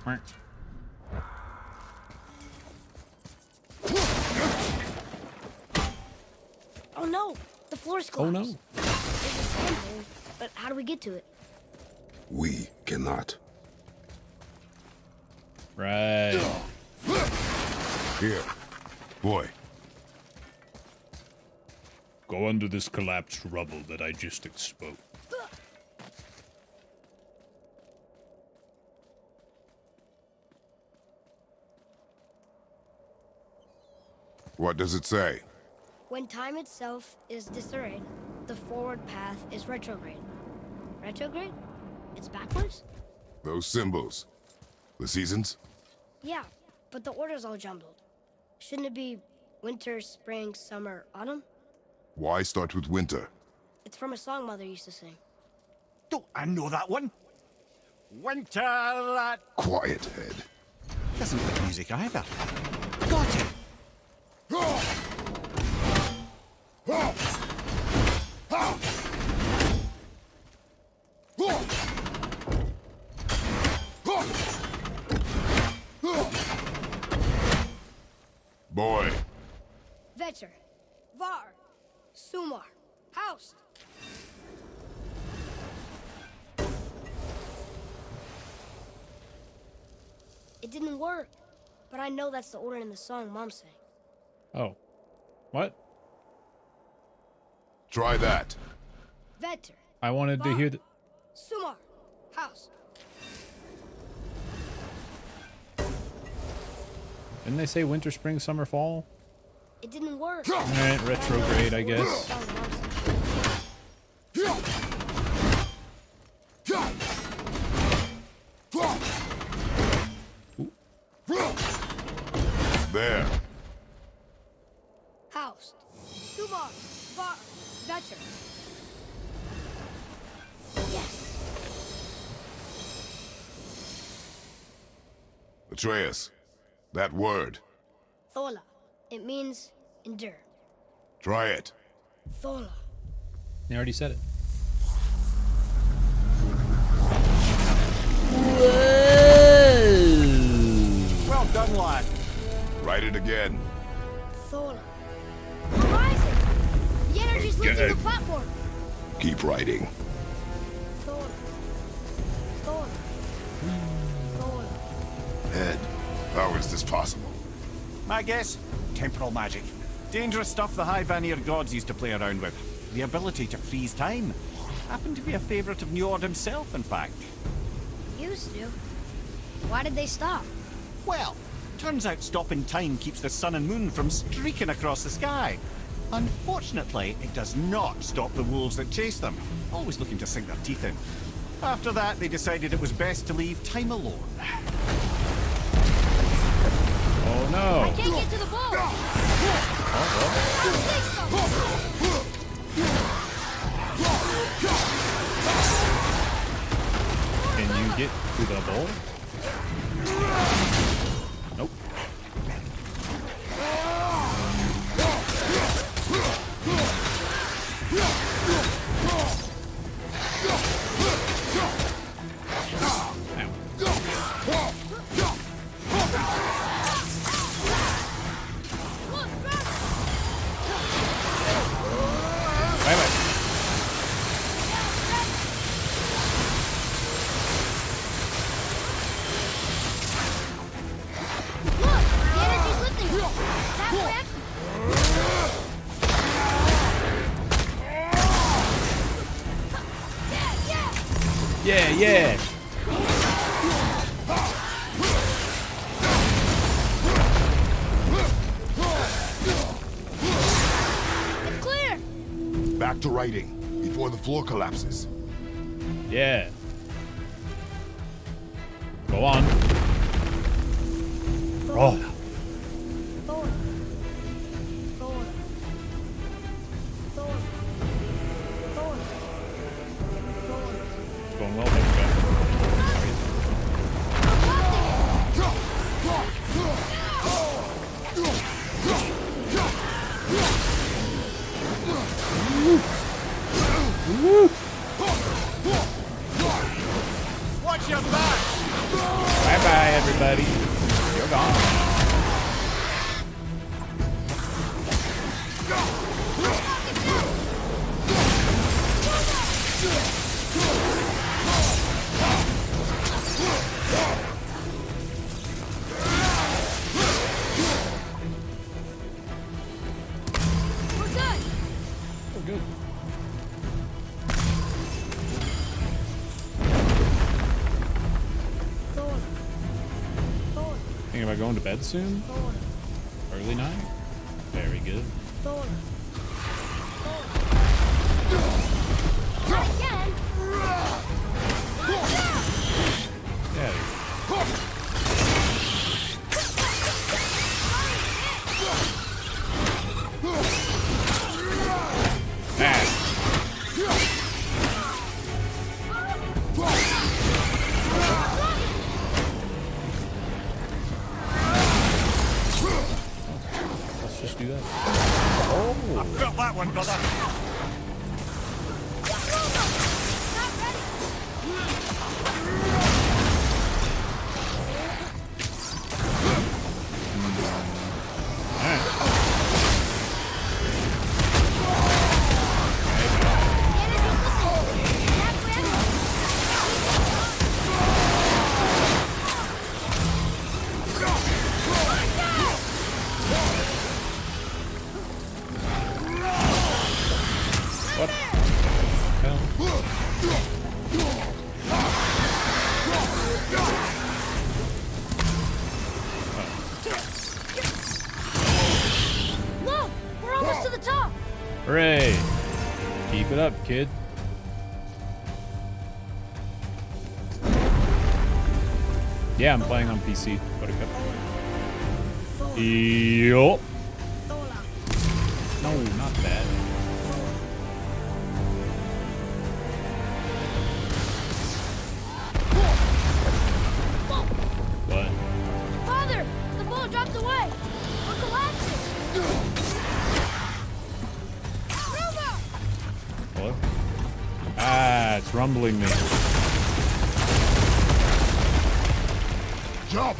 Quack. Oh no! The floor's Oh collapsed. no. There's a sand hole, but how do we get to it? We cannot. Right. Here. Boy. Go under this collapsed rubble that I just exposed. What does it say? When time itself is disarrayed, the forward path is retrograde. Retrograde? It's backwards? Those symbols. The seasons? Yeah, but the order's all jumbled. Shouldn't it be winter, spring, summer, autumn? Why start with winter? It's from a song Mother used to sing. Don't I know that one? Winter that Quiet head. isn't the music either. Got it. Boy. Vetter, Var, Sumar, Haust. It didn't work, but I know that's the order in the song Mom sang. Oh. What? Try that. Vetter, I wanted to hear the... Sumar, Haust. Didn't they say winter, spring, summer, fall? It didn't work. Alright, retrograde, I guess. Song Mom sang. There. Haust, Sumar, Var, Vetter. Yes. Atreus. That word. Thola. It means endure. Try it. Thola. They already said it. Well done, lad. Write it again. Thola. Horizon! The energy's lifting the platform. Keep writing. Thola. Thola. Thola. Head. How is this possible? My guess? Temporal magic. Dangerous stuff the High Vanir gods used to play around with. The ability to freeze time. Happened to be a favorite of Njord himself, in fact. Used to. Why did they stop? Well, turns out stopping time keeps the sun and moon from streaking across the sky. Unfortunately, it does not stop the wolves that chase them, always looking to sink their teeth in. After that, they decided it was best to leave time alone. Oh no. I can't get to the ball. Can you get to the bowl? Nope. Bye bye. Look, the energy's lifting. Tap reactor. Yeah, yeah. It's clear. Back to writing before the floor collapses. Yeah. Go on. Oh, Forward. Forward. Forward. Forward. Forward. it's going well, baby. Watch your back! Bye bye, everybody. You're gone. We're good. Oh, good. Forward. Forward. Thinking about going to bed soon? Forward. Early night? Very good. Forward. Not again. Yeah. Ah. Let's just do that. Oh. Got that one, brother. What? Hell? Look, we're almost to the top. Hooray! Keep it up, kid. Yeah, I'm playing on PC. Buttercup. Yup. No, not that. What? Father, the ball dropped away. We're collapsing. Roma! What? Ah, it's rumbling me. Jump!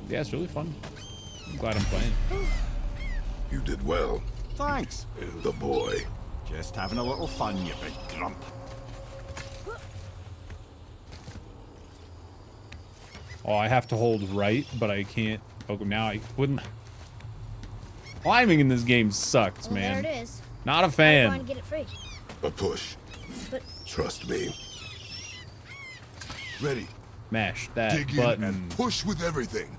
Yeah, it's really fun. I'm glad I'm playing. You did well. Thanks. The boy. Just having a little fun, you big grump. Oh, I have to hold right, but I can't poke him now. I wouldn't. Climbing in this game sucks, Well, man. there it is. Not a Go and fan. get it free. A push. But Trust me. Ready. Mash that Dig in button. and push with everything.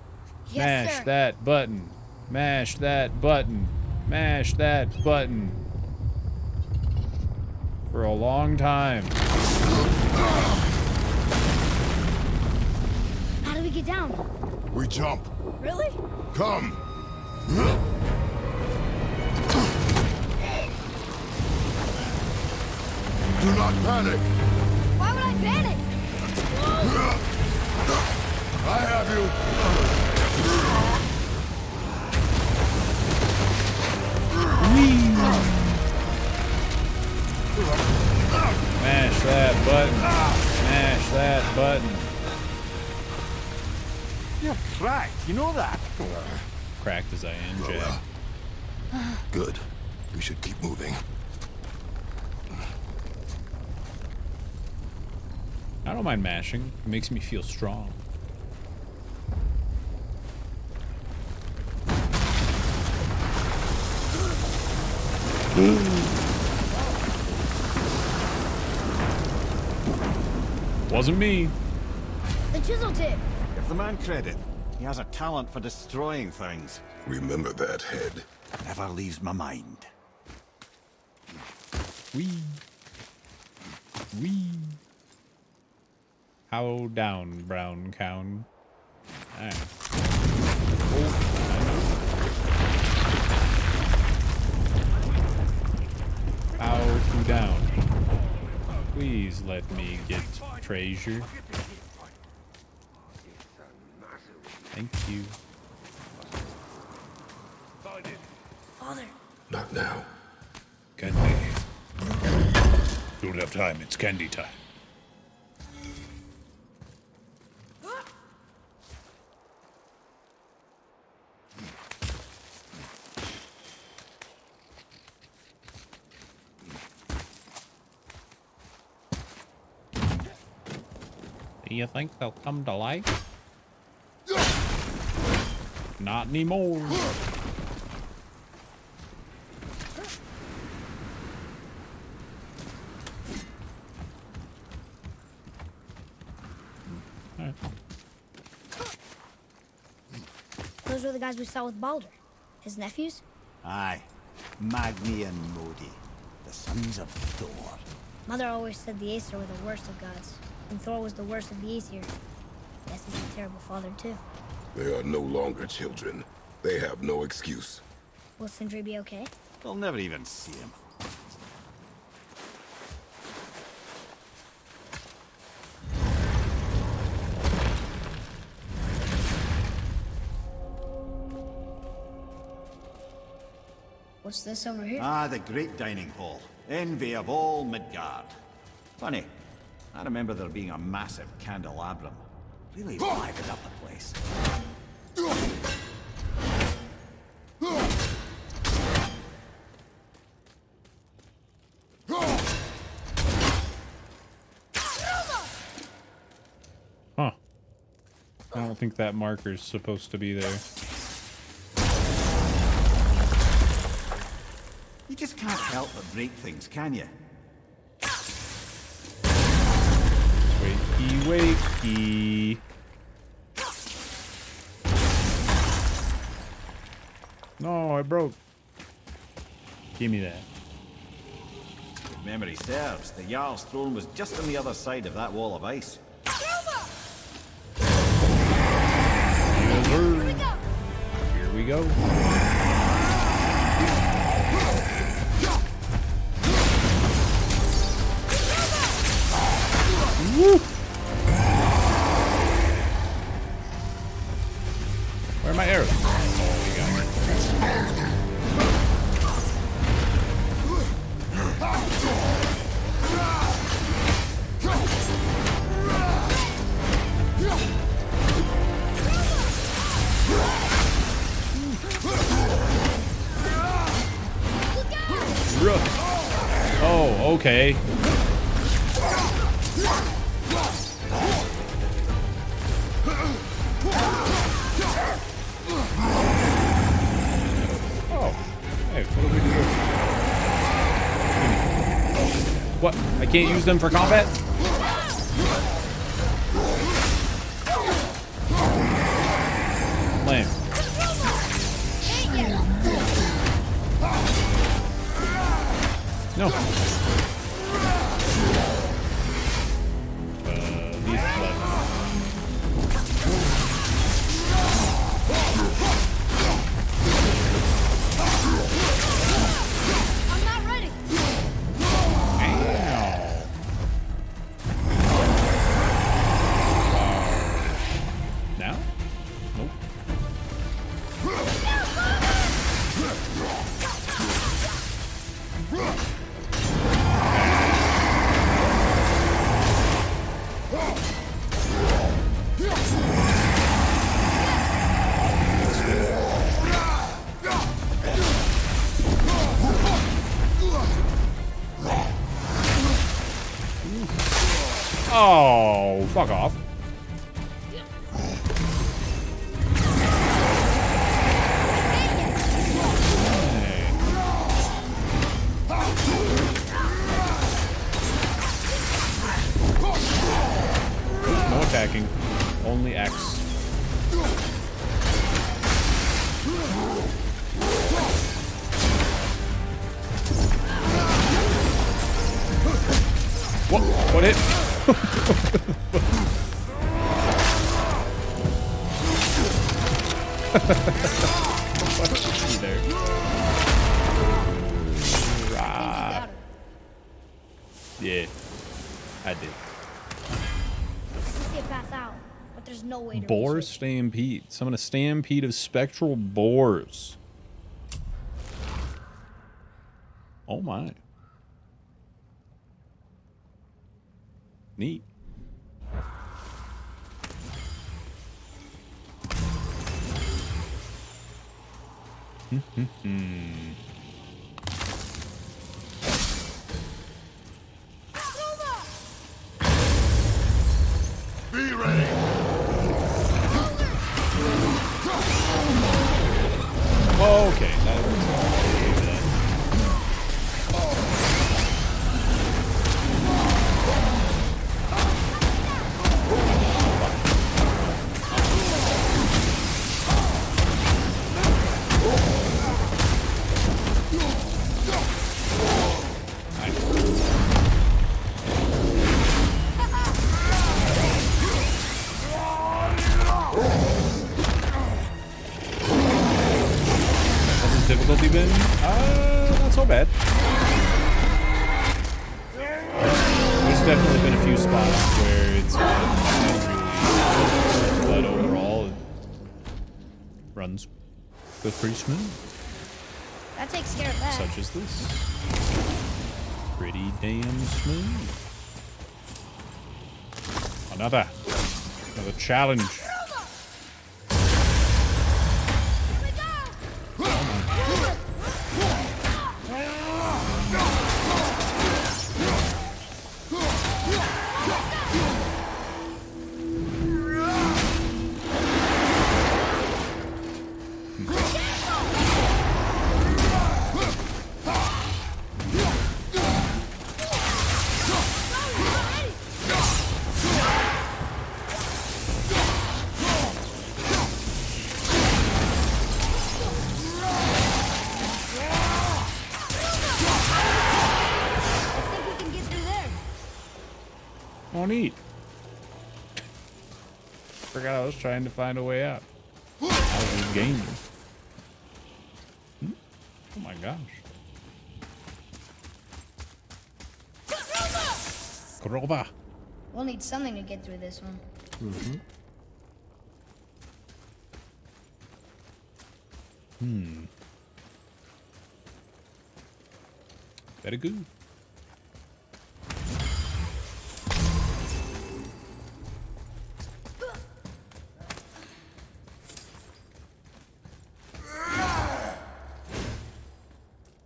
yes, Mash sir. that button. Mash that button. Mash that button. For a long time. How do we get down? We jump. Really? Come. Do not panic. Why would I panic? I have you. Mash that button. Mash that button. You're cracked, you know that? Cracked as I am, Jack. Good. We should keep moving. I don't mind mashing. It makes me feel strong. Wasn't me. The chisel tip. Give the man credit. He has a talent for destroying things. Remember that, Head. Never leaves my mind. Wee. Wee. How down, brown cow? Alright. How to down? Please let me get treasure. Thank you. Father. Not now. Candy. Don't have time. It's candy time. Do you think they'll come to life? Not anymore. Alright. Those were the guys we saw with Baldur. His nephews? Aye. Magni and Modi. The sons of Thor. Mother always said the Aesir were the worst of gods, and Thor was the worst of the Aesir. Guess he's a terrible father, too. They are no longer children. They have no excuse. Will Sindri be okay? They'll never even see him. What's this over here? Ah, the great dining hall. Envy of all Midgard. Funny, I remember there being a massive candelabrum. Really livened up the place. Huh. I don't think that marker's supposed to be there. You just can't help but break things, can you? Wakey, wakey. No, I broke. Give me that. If memory serves, the Jarl's throne was just on the other side of that wall of ice. Yes, sir. Here we go. Woo! Where are my arrows? Oh, we got it. Oh, okay. Oh, hey, what do we do? What? I can't use them for combat? Lame. No. These 11. I'm not ready. Now? Nope. Oh, fuck off. No attacking, only X. What hit? There. Rah. Yeah, I did. I see a path out, but there's no way to Boar reach it. stampede. Summon a stampede of spectral boars. Oh my. Neat. Be ready. Okay, that was that. What's his difficulty been? Not so bad. There's definitely been a few spots where it's really, but overall it runs pretty smooth. That takes care of that. Such as this. Pretty damn smooth. Another challenge. Oh, neat. Forgot I was trying to find a way out. I was just gaming. Oh my gosh. Kroba. We'll need something to get through this one. Very good.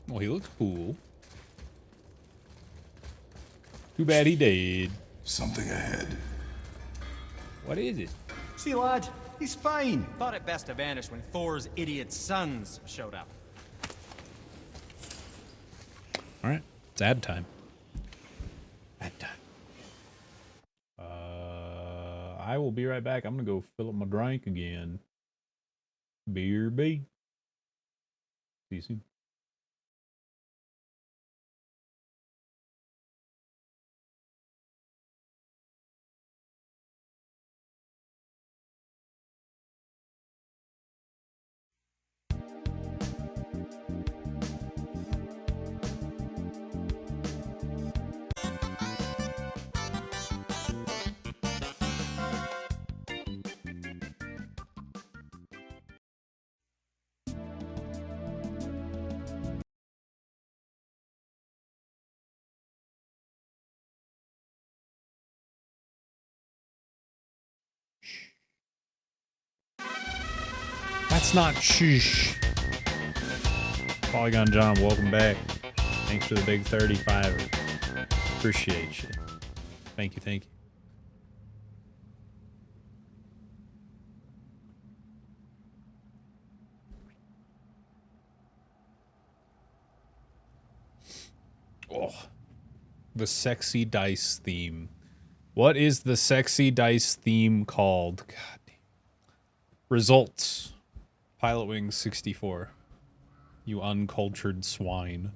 Well, he looks cool. Too bad he dead. Something ahead. What is it? See, lad, he's fine. Thought it best to vanish when Thor's idiot sons showed up. All right, it's ad time. Ad time. I will be right back. I'm gonna go fill up my drink again. BRB. See you soon. That's not shush. Polygon John, welcome back. Thanks for the big 35. Appreciate you. Thank you, thank you. Oh, the sexy dice theme. What is the sexy dice theme called? God damn. Results. Pilot Wings 64. You uncultured swine.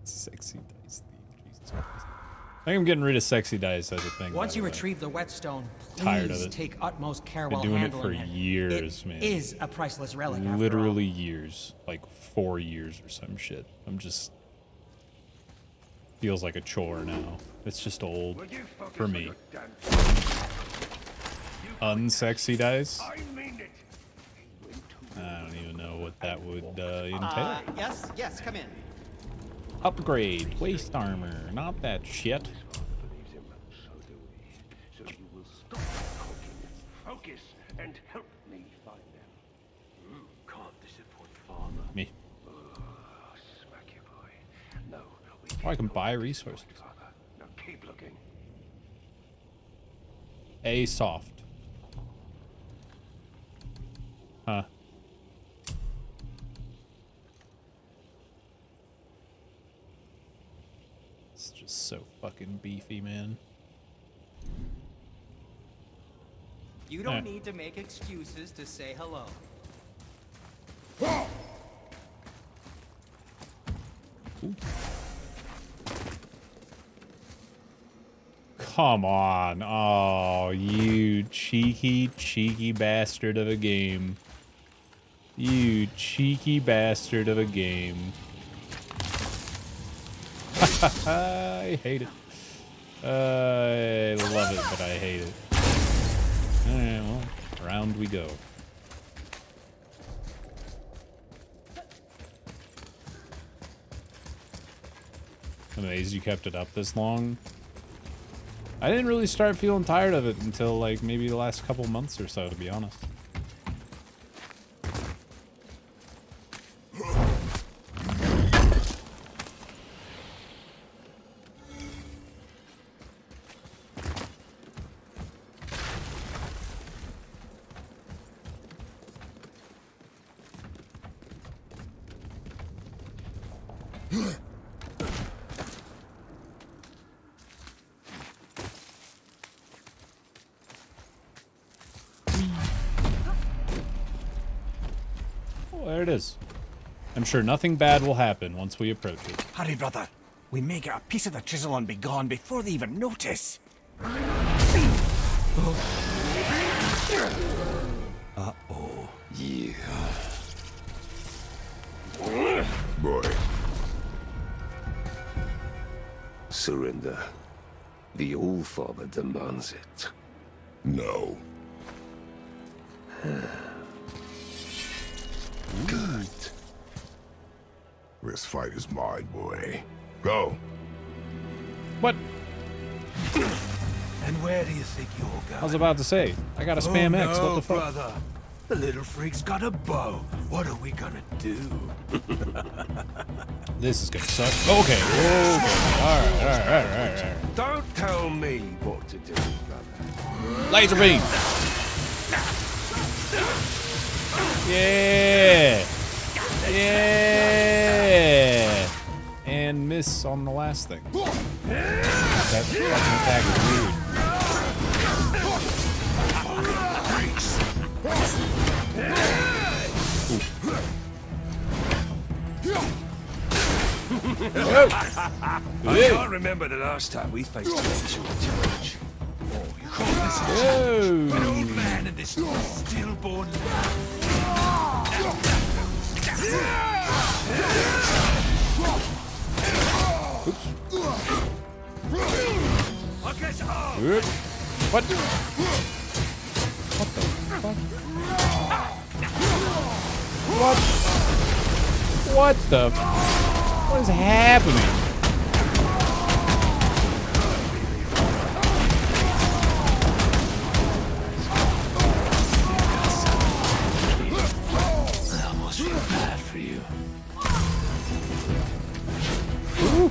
Sexy dice theme. Jesus Christ. I think I'm getting rid of sexy dice as a thing. Once you retrieve the whetstone, Tired of please it. take utmost care Been while doing it for handling years, it man. is a priceless relic, after all. Literally years. Like 4 years or some shit. I'm just... Feels like a chore now. It's just old for me. Unsexy dice? I don't even know what that would entail. Yes, come in. Upgrade, waist armor, not that shit. Focus and help me find them. You can't disappoint Father. Me. Smack you, boy. No. Oh, I can buy resources. Now keep looking. A soft. Huh. It's just so fucking beefy, man. You don't need to make excuses to say hello. Ooh. Come on. Oh, you cheeky bastard of a game. You cheeky bastard of a game. I hate it. I love it, but I hate it. Alright, well, round we go. I'm amazed you kept it up this long. I didn't really start feeling tired of it until like maybe the last couple months or so, to be honest. There it is. I'm sure nothing bad will happen once we approach it. Hurry, brother. We may get a piece of the chisel and be gone before they even notice. Uh-oh. Yeah. Boy. Surrender. The All-Father demands it. No. Good. This fight is mine, boy. Go. What? And where do you think you're going? I was about to say, I got a spam X. What the fuck? Brother. The little freak's got a bow. What are we gonna do? This is gonna suck. Okay. Alright. Don't tell me what to do, brother. Laser beam. Yeah. Yeah. And miss on the last thing. That fucking attack is weird. I can't remember the last time we faced an actual challenge. Oh, you call this a challenge? An old man and this stillborn What? What the fuck? What the? What is happening? Ooh.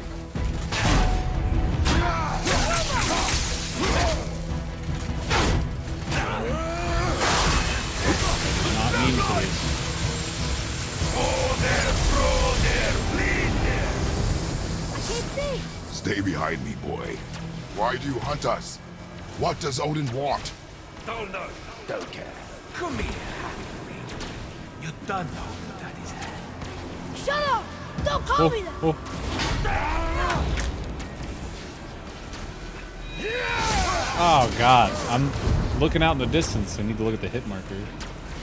Not mean to this. I can't see. Stay behind me, boy. Why do you hunt us? What does Odin want? Don't know. Don't care. Come here, Harry. You don't know who that is. Shut up! Don't call me that! Oh. Oh god, I'm looking out in the distance. I need to look at the hit marker.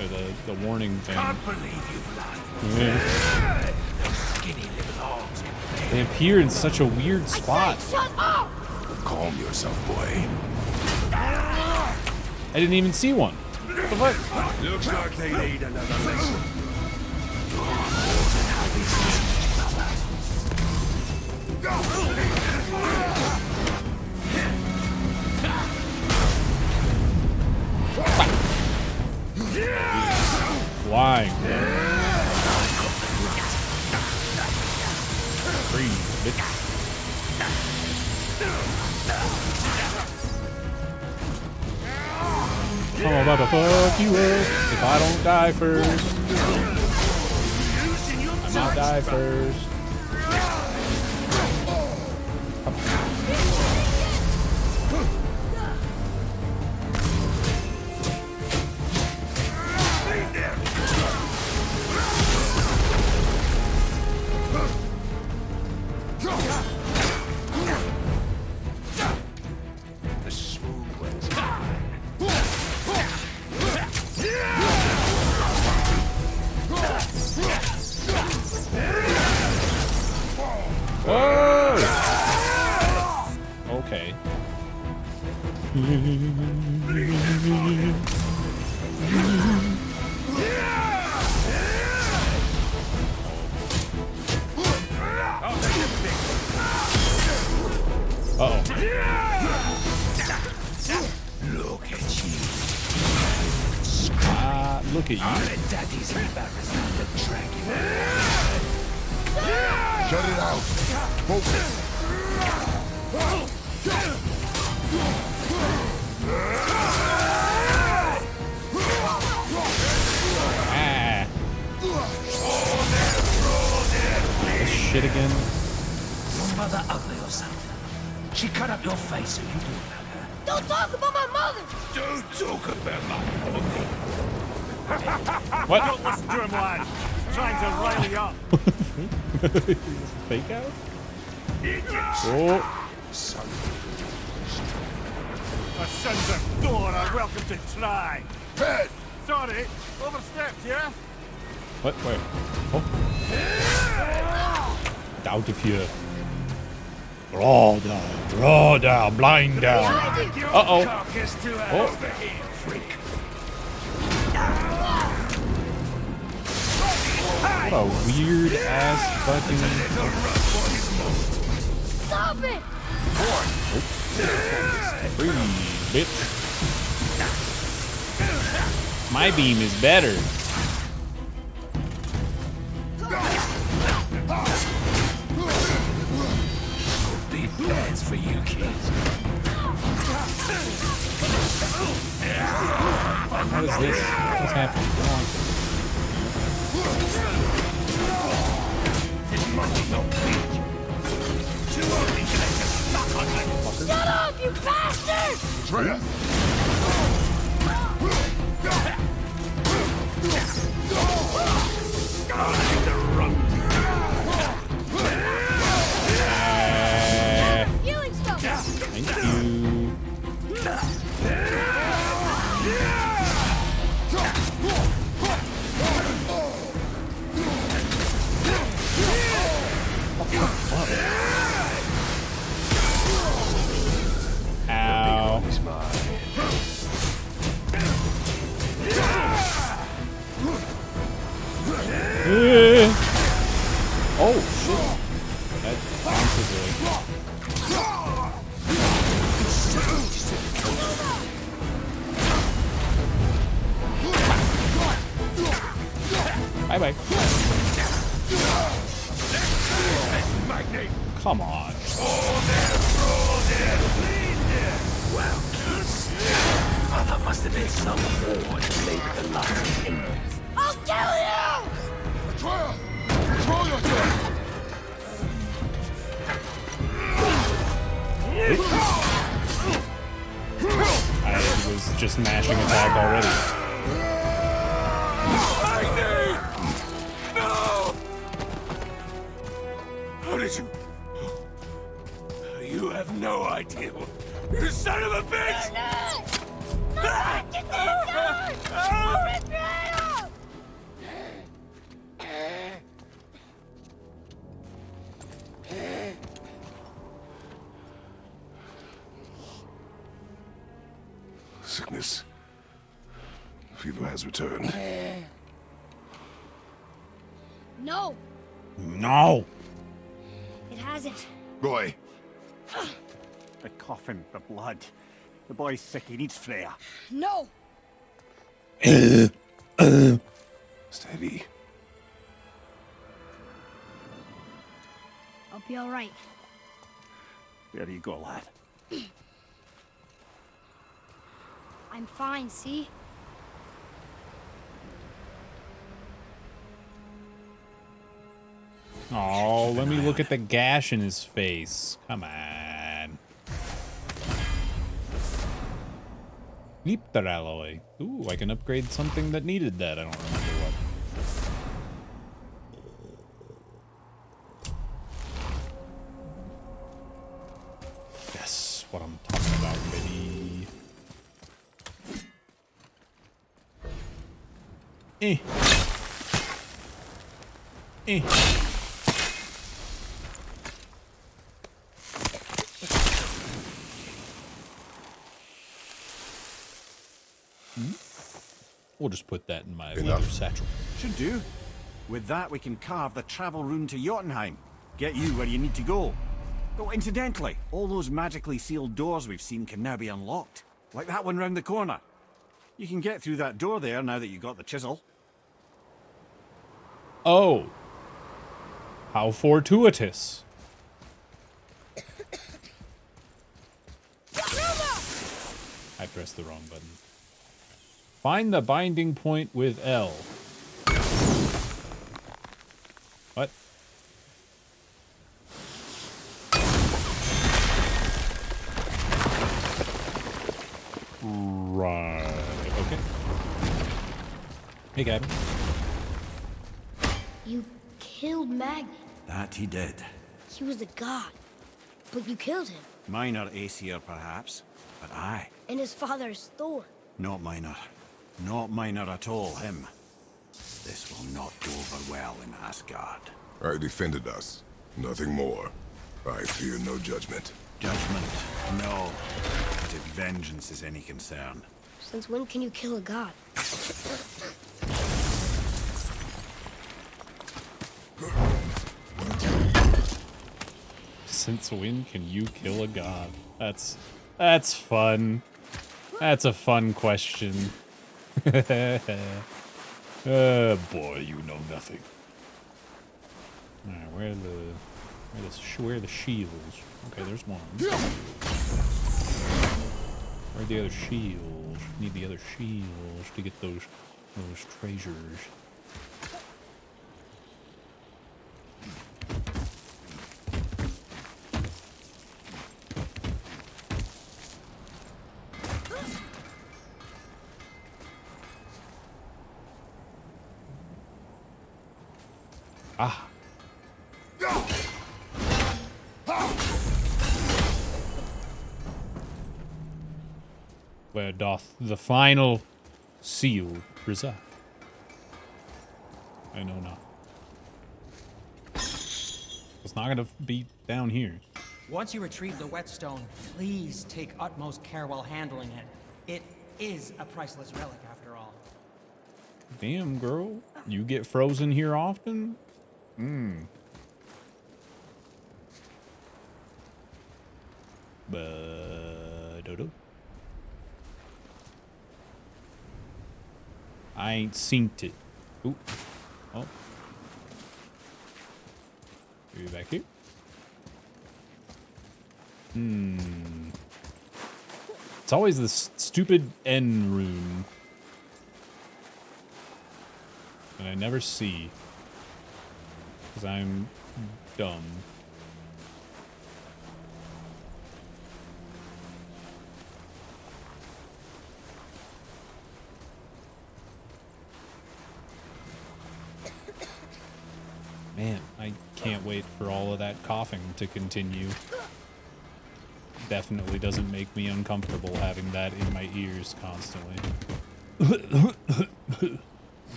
Or the warning thing. Can't believe you've lied. Yeah. Those skinny little arms. They appear in such a weird spot. Shut up! Calm yourself, boy. I didn't even see one. What the fuck? Looks like they need another lesson. Flying. Freeze, bitch. I'm about to fuck you up if I don't die first. I might die first. The smooth ones. Whoa! Okay. Uh-oh. Look at you. Look at you. Let Daddy's embarrassed to drag you. Shut it out. Focus. Ah. This shit again. Your mother ugly or something? She cut up your face so you do know her. Don't talk about my mother! Don't talk about my mother. What? Don't listen to him, lad. He's trying to rile you up. Fake out? Oh. The sons of Thor are welcome to try. Head. Sorry, overstepped, yeah? What? Where? Oh. Doubt if you. Raw down, blind down. Uh-oh. Carcass to her Oh. over here, freak. What a weird ass fucking. Stop it! Freeze, bitch. My beam is better. Big plans for you kids. What is this? What's happening? Come on. Shut up, you bastard! Treya. Healing stuff! Thank you. Ow. Oh shit. That bounces really. Bye bye. Come on. Well, there must have been some horde laid with the last embers. I'll kill you! Atreya! Control yourself! I was just mashing attack already. No! How did you... You have no idea. You son of a bitch! Sickness. Fever has returned. No, No. it hasn't. Roy, The coffin, the blood. The boy's sick, he needs Freya. No, steady. I'll be all right. There you go, lad. I'm fine, see? Oh, let me look at the gash in his face. Come on. Leapter alloy. Ooh, I can upgrade something that needed that. I don't remember what. Yes, what I'm talking about, baby. We'll just put that in my leather satchel. Should do. With that, we can carve the travel rune to Jotunheim. Get you where you need to go. Oh, incidentally, all those magically sealed doors we've seen can now be unlocked. Like that one round the corner. You can get through that door there now that you got the chisel. Oh. How fortuitous. I pressed the wrong button. Find the binding point with L. What? Right. Okay. Hey, Gavin. You killed Magni. That he did. He was a god. But you killed him. Minor Aesir, perhaps. But I. And his father's Thor. Not minor. Not minor at all, him. This will not go over well in Asgard. I defended us. Nothing more. I fear no judgment. Judgment, no. But if vengeance is any concern. Since when can you kill a god? Since when can you kill a god? That's fun. That's a fun question. Boy, you know nothing. Alright, where are the shields? Okay, there's one. Where are the other shields? Need the other shields to get those treasures. Ah. Where doth the final seal reside? I know not. It's not gonna be down here. Once you retrieve the whetstone, please take utmost care while handling it. It is a priceless relic, after all. Damn, girl. You get frozen here often? Dodo. I ain't seen it. Ooh. Oh. Maybe back here. It's always this stupid N rune that I never see. Because I'm dumb. Man, I can't wait for all of that coughing to continue. Definitely doesn't make me uncomfortable having that in my ears constantly.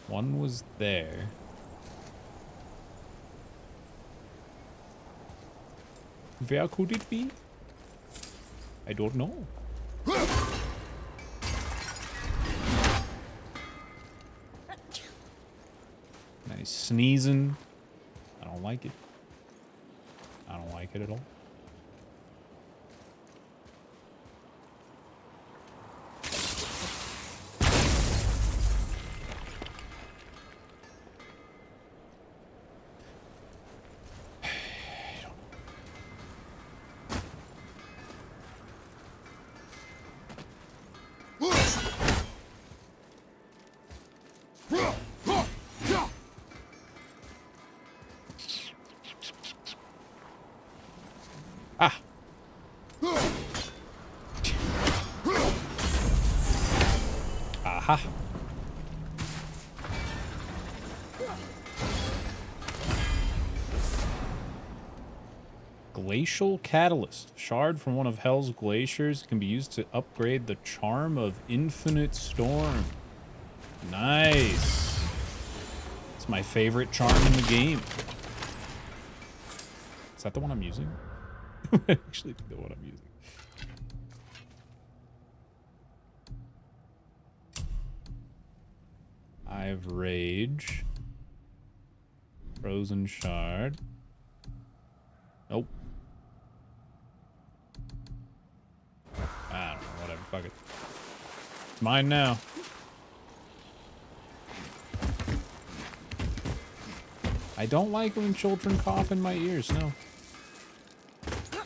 One was there. Where could it be? I don't know. Nice sneezing. I don't like it. I don't like it at all. Ah. Aha. Glacial Catalyst. Shard from one of Hell's glaciers can be used to upgrade the Charm of Infinite Storm. Nice. It's my favorite charm in the game. Is that the one I'm using? Actually, the one I'm using. I have Rage. Frozen Shard. Nope. I don't know, whatever, fuck it. It's mine now. I don't like when children cough in my ears, no.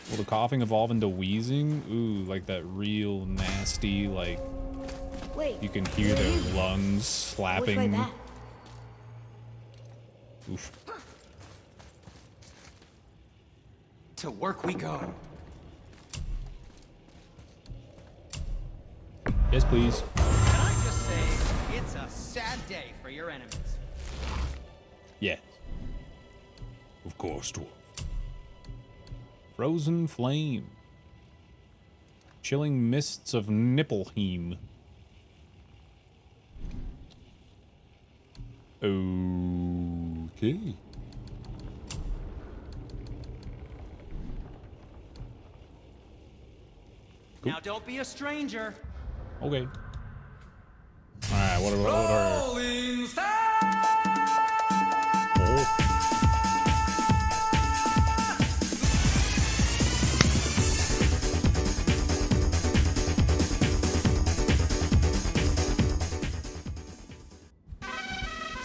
Will the coughing evolve into wheezing? Ooh, like that real nasty, like... Wait. You can hear their lungs slapping. Which way back? Oof. To work we go. Yes, please. Can I just say, it's a sad day for your enemies. Yes. Of course, dwarf. Frozen Flame. Chilling Mists of Nipplheim. Okay. Cool. Now don't be a stranger. Okay. Alright, what are... Rolling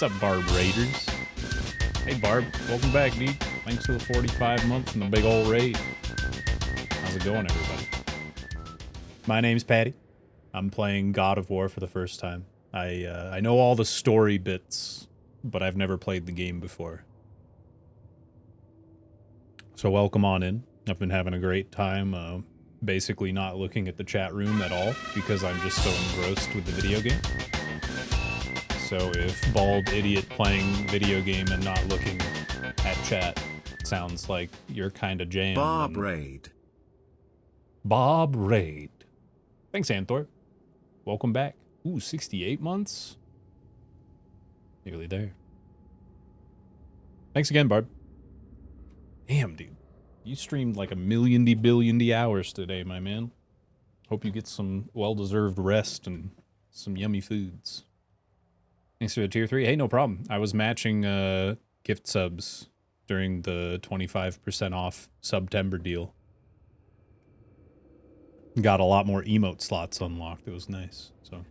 What's up, Barb Raiders? Hey, Barb. Welcome back, dude. Thanks for the 45 months and the big old raid. How's it going, everybody? My name's Patty. I'm playing God of War for the first time. I know all the story bits, but I've never played the game before. So welcome on in. I've been having a great time, basically not looking at the chat room at all, because I'm just so engrossed with the video game. So if bald idiot playing video game and not looking at chat sounds like you're kind of jammed. Bob Raid. Bob Raid. Thanks, Anthor. Welcome back. Ooh, 68 months? Nearly there. Thanks again, Barb. Damn, dude. You streamed like a billion hours today, my man. Hope you get some well-deserved rest and some yummy foods. Thanks for the tier 3. Hey, no problem. I was matching gift subs during the 25% off September deal. Got a lot more emote slots unlocked. It was nice. So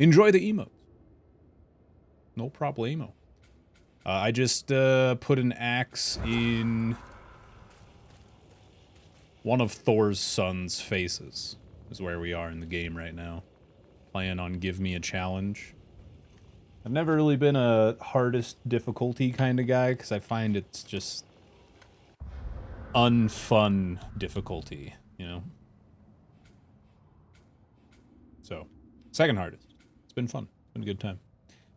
enjoy the emotes. No problemo. I just put an axe in one of Thor's sons' faces. Is where we are in the game right now. Playing on Give Me a Challenge. I've never really been a hardest difficulty kind of guy, because I find it's just unfun difficulty, you know? So, second hardest. It's been fun. It's been a good time.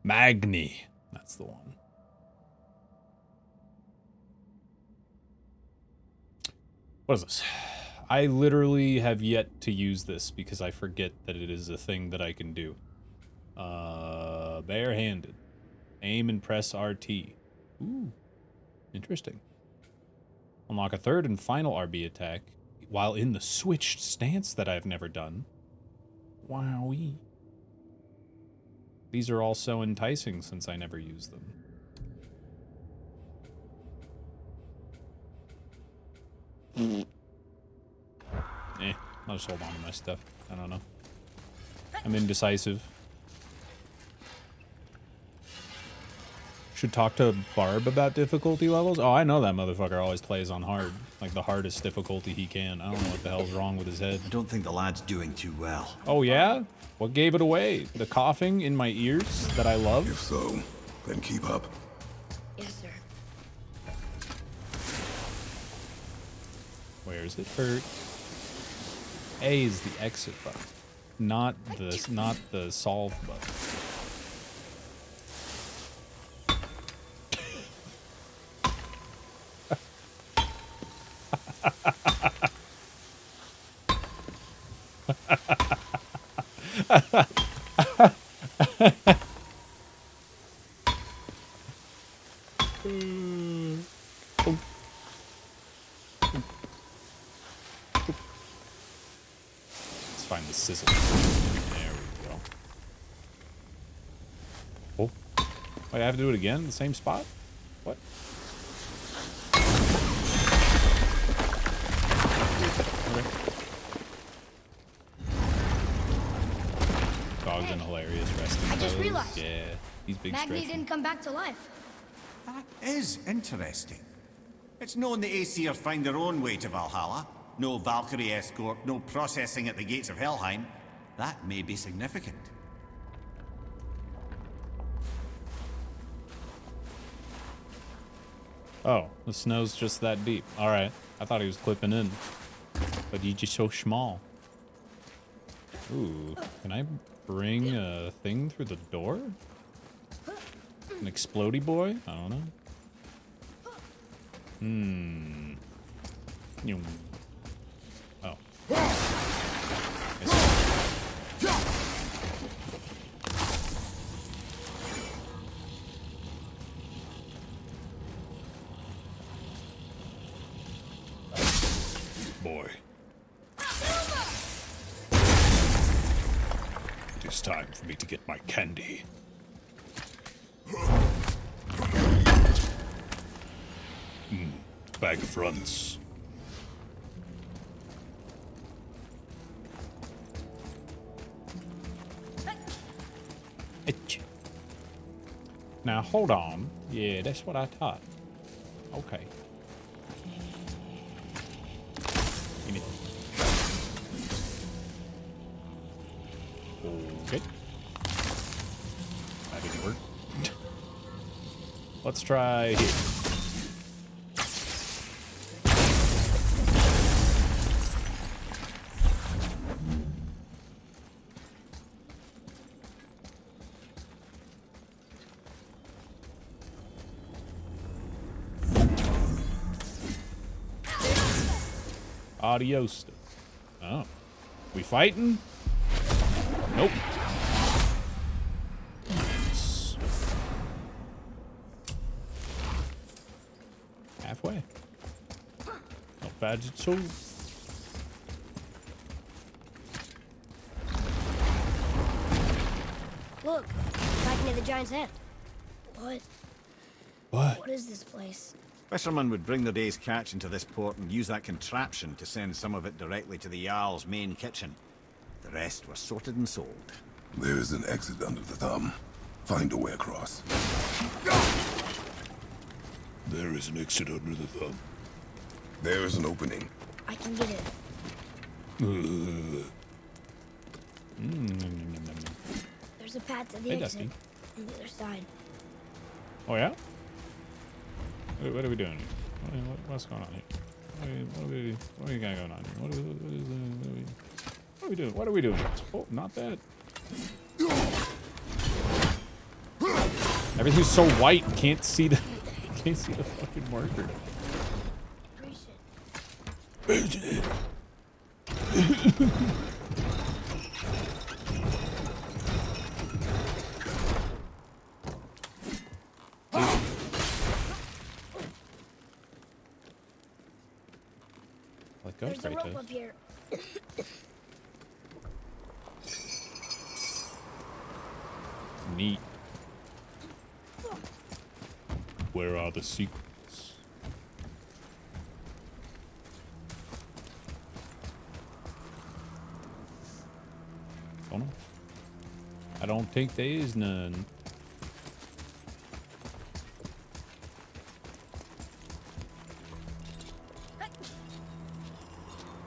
Magni. That's the one. What is this? I literally have yet to use this because I forget that it is a thing that I can do. Barehanded. Aim and press RT. Ooh. Interesting. Unlock a third and final RB attack while in the switched stance that I've never done. Wowee. These are all so enticing since I never use them. I'll just hold on to my stuff. I don't know. I'm indecisive. Should talk to Barb about difficulty levels? Oh, I know that motherfucker always plays on hard. Like the hardest difficulty he can. I don't know what the hell's wrong with his head. I don't think the lad's doing too well. Oh, yeah? What gave it away? The coughing in my ears that I love? If so, then keep up. Yes, sir. Where's it hurt? A is the exit button, not the solve button. Let's find the sizzle. There we go. Oh. Wait, I have to do it again? The same spot? What? Okay. Dog's in hilarious resting I just pose. realized. Yeah, he's big Magni stretching. didn't come back to life. That is interesting. It's known the Aesir find their own way to Valhalla. No Valkyrie escort, no processing at the gates of Helheim. That may be significant. Oh, the snow's just that deep. Alright. I thought he was clipping in. But he's just so small. Ooh. Can I bring a thing through the door? An explodey boy? I don't know. Oh. Boy. It is time for me to get my candy. Bag of runs. Now, hold on. Yeah, that's what I thought. Okay. Give me okay. That didn't work. Let's try here. Adios. Oh. We fighting? Nope. Nice. Halfway. Not bad at all. Look, back near the giant's head. What? What? What is this place? Fishermen would bring their day's catch into this port and use that contraption to send some of it directly to the Jarl's main kitchen. The rest were sorted and sold. There's an exit under the thumb. Find a way across. is an exit under the thumb. There is an opening. I can get it. There's a path to the Hey, exit Dusty. on the other side. Oh, yeah? What are we doing here? What's going on here? What are we got going on here? What are we doing? What are we doing? Oh, not that. Everything's so white, can't see the fucking marker. Let go, There's a rope Kratos. up here. Neat. Where are the secrets? Don't know. I don't think there is none.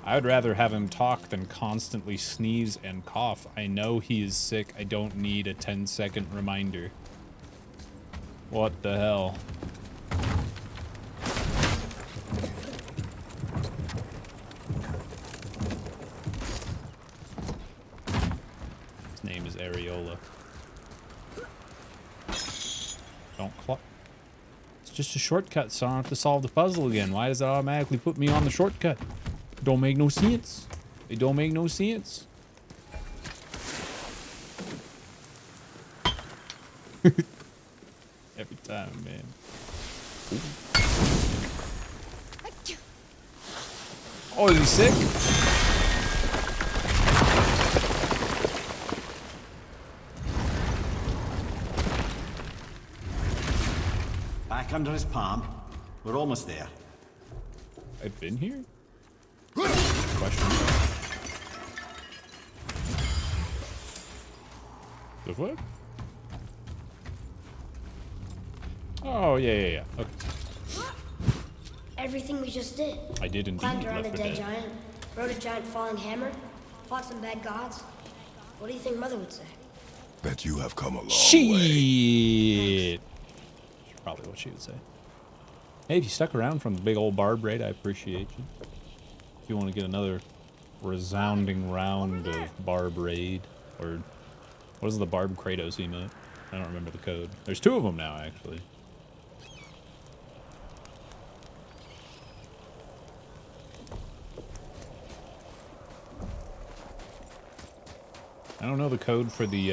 I would rather have him talk than constantly sneeze and cough. I know he is sick. I don't need a 10-second reminder. What the hell? His name is Areola. Don't clock. It's just a shortcut, so I don't have to solve the puzzle again. Why does it automatically put me on the shortcut? It don't make no sense. It don't make no sense. Every time, man. Ooh. Oh, is he sick? Back under his palm. We're almost there. I've been here? Question. The what? Oh, yeah. Okay. Everything we just did. I did indeed. Climbed around a Left 4 dead Dead. giant, rode a giant falling hammer, fought some bad gods. What do you think Mother would say? That you have come a long way. Shit. That's probably what she would say. Hey, if you stuck around from the big old barb raid, I appreciate you. If you want to get another resounding round of barb raid, or what is the barb Kratos emote? I don't remember the code. There's 2 of them now, actually. I don't know the code for the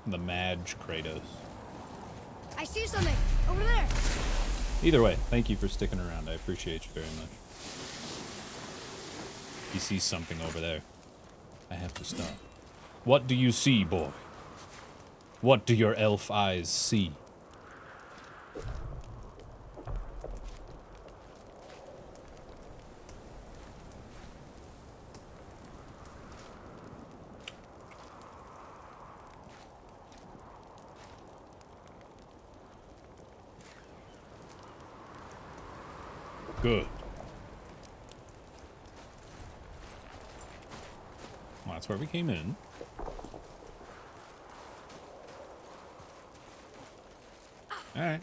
Madge Kratos. I see something over there. Either way, thank you for sticking around. I appreciate you very much. He sees something over there. I have to stop. What do you see, boy? What do your elf eyes see? Good. Well, that's where we came in. Alright.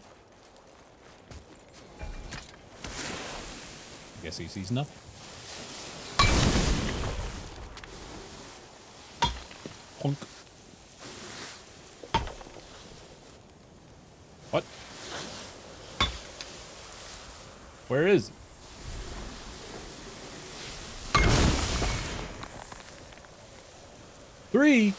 I guess he sees nothing. Honk. What? Where is it? Three.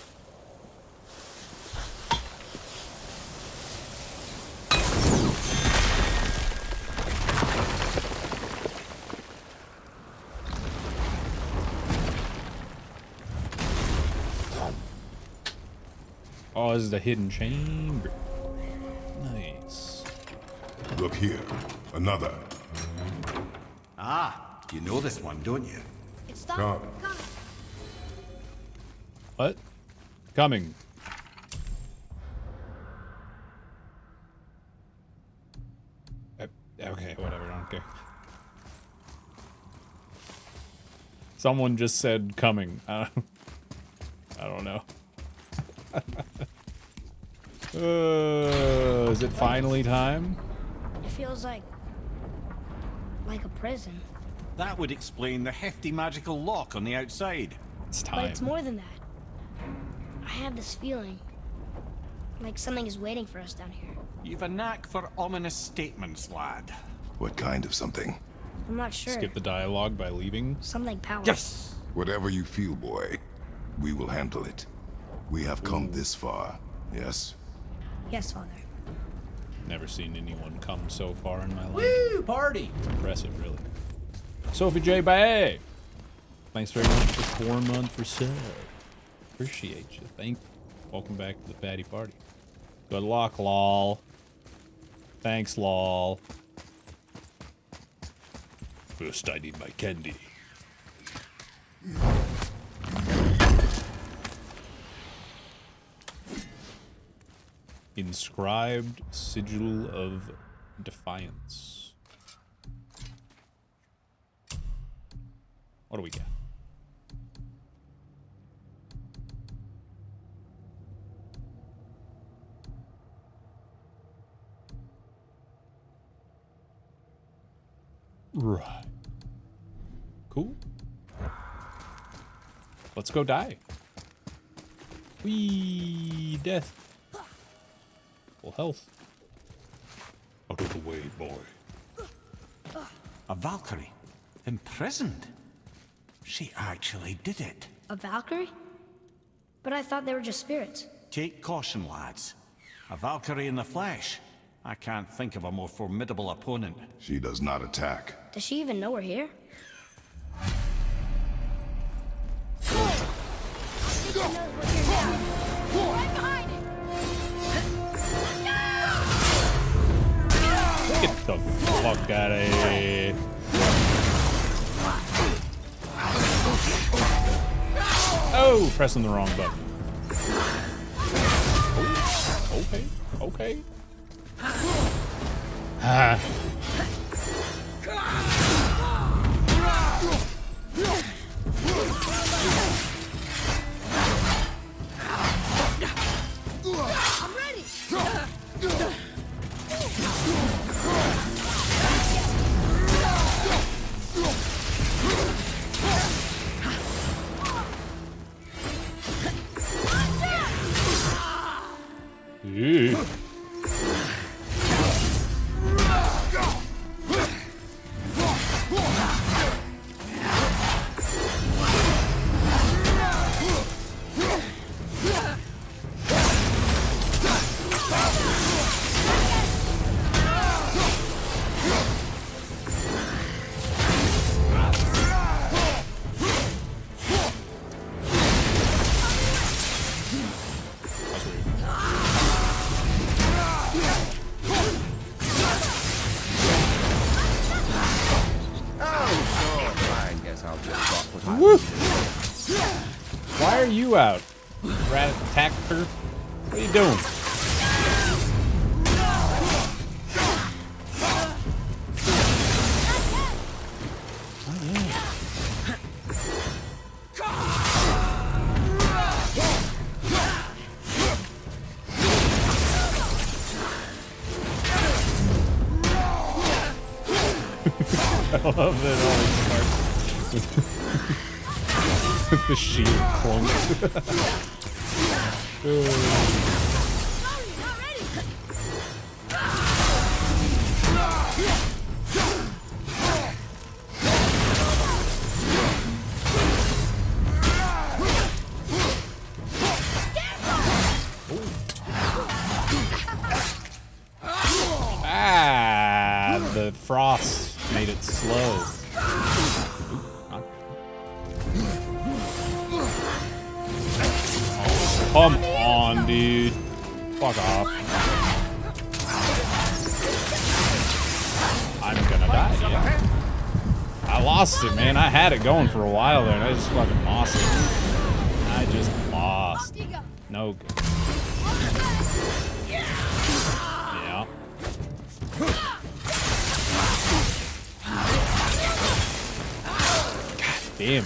Oh, this is the hidden chamber. Nice. Look here. Another. Ah, you know this one, don't you? It's stopped. Come. Coming. What? Coming. Okay, whatever, I don't care. Someone just said coming. I don't know. Is it finally time? It feels like a prison. That would explain the hefty magical lock on the outside. It's But time. it's more than that. I have this feeling like something is waiting for us down here. You've a knack for ominous statements, lad. What kind of something? I'm not sure. Skip the dialogue by leaving. Something powerful. Yes! Whatever you feel, boy, we will handle it. We have come this far, yes? Yes, Father. Never seen anyone come so far in my life. Woo! Party! It's impressive, really. Sophie J. Bae! Thanks very much for 4 months for sub. Appreciate you. Thank you. Welcome back to the Patty Party. Good luck, lol. Thanks, lol. First, I need my candy. Inscribed Sigil of Defiance. What do we got? Right. Cool. Let's go die. Whee! Death. Full health. Out of the way, boy. A Valkyrie? Imprisoned? She actually did it. A Valkyrie? But I thought they were just spirits. Take caution, lads. A Valkyrie in the flesh. I can't think of a more formidable opponent. She does not attack. Does she even know we're here? Get the fuck out of here. Oh, pressing the wrong button. Oh, okay, okay. Ah. I'm ready! Yeah. Woo! Why are you out? Rat attacked her? What are you doing? I love that all these parts. The shield clunk. Ah, the frost made it slow. Come on, dude. Fuck off. I'm gonna die, yeah. I lost it, man. I had it going for a while there, and I just fucking lost it. I just lost. No good. Yeah. Damn.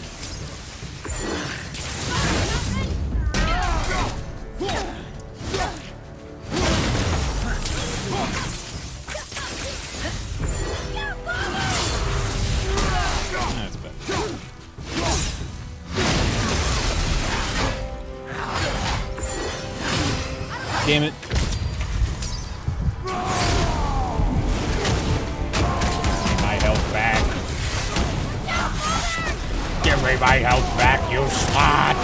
That's better. Damn it. My health back. Give me my health back, you slut!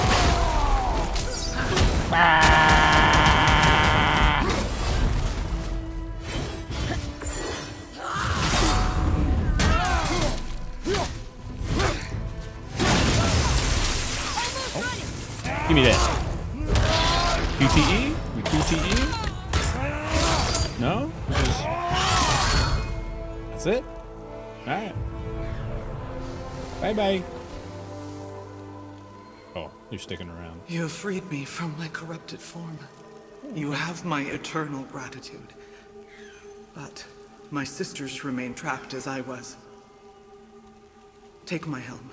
Ah! Oh. Give me that. QTE? We QTE? No? That's it? Alright. Bye-bye. Oh, you're sticking around. You have freed me from my corrupted form. You have my eternal gratitude. But my sisters remain trapped as I was. Take my helm.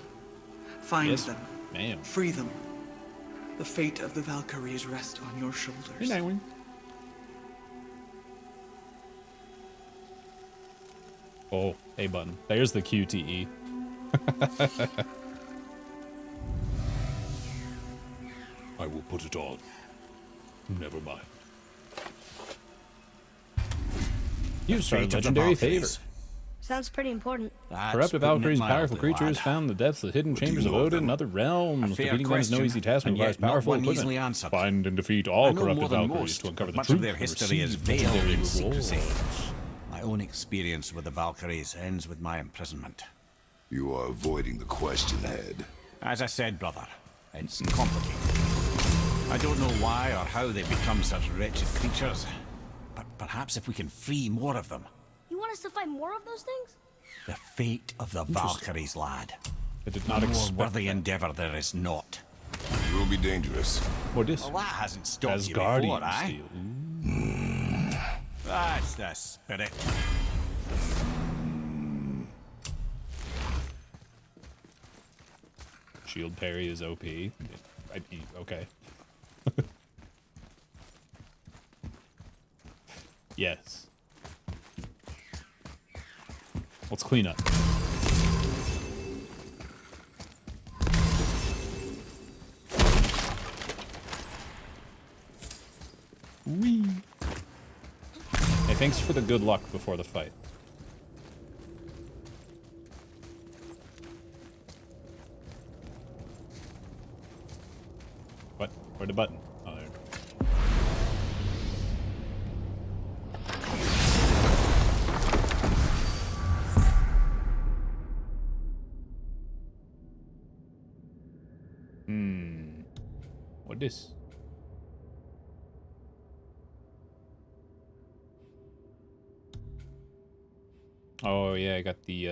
Find them. Ma'am. Free them. The fate of the Valkyries rests on your shoulders. Hey, Nightwing. Oh, A button. There's the QTE. I will put it on. Never mind. You've started legendary favor. Sounds pretty important. Corrupted Valkyries, powerful creatures found in the depths of the hidden chambers of Odin and other realms. Defeating them is no easy task and requires powerful equipment. Find and defeat all corrupted Valkyries to uncover the much truth of their and history is receive veiled legendary in secrecy. rewards. My own experience with the Valkyries ends with my imprisonment. You are avoiding the question, Head. As I said, brother, it's complicated. I don't know why or how they become such wretched creatures, but perhaps if we can free more of them. You want us to fight more of those things? The fate of the Valkyries, lad. I did not more expect worthy that. endeavor there is not. It will be dangerous. What is? Well, that hasn't stopped you Asgardian before, eh? steel. That's the spirit. Shield parry is OP. Okay. Yes. Let's clean up. Whee! Hey, thanks for the good luck before the fight. What? Where'd the button? Oh, there. What this? Oh yeah, I got the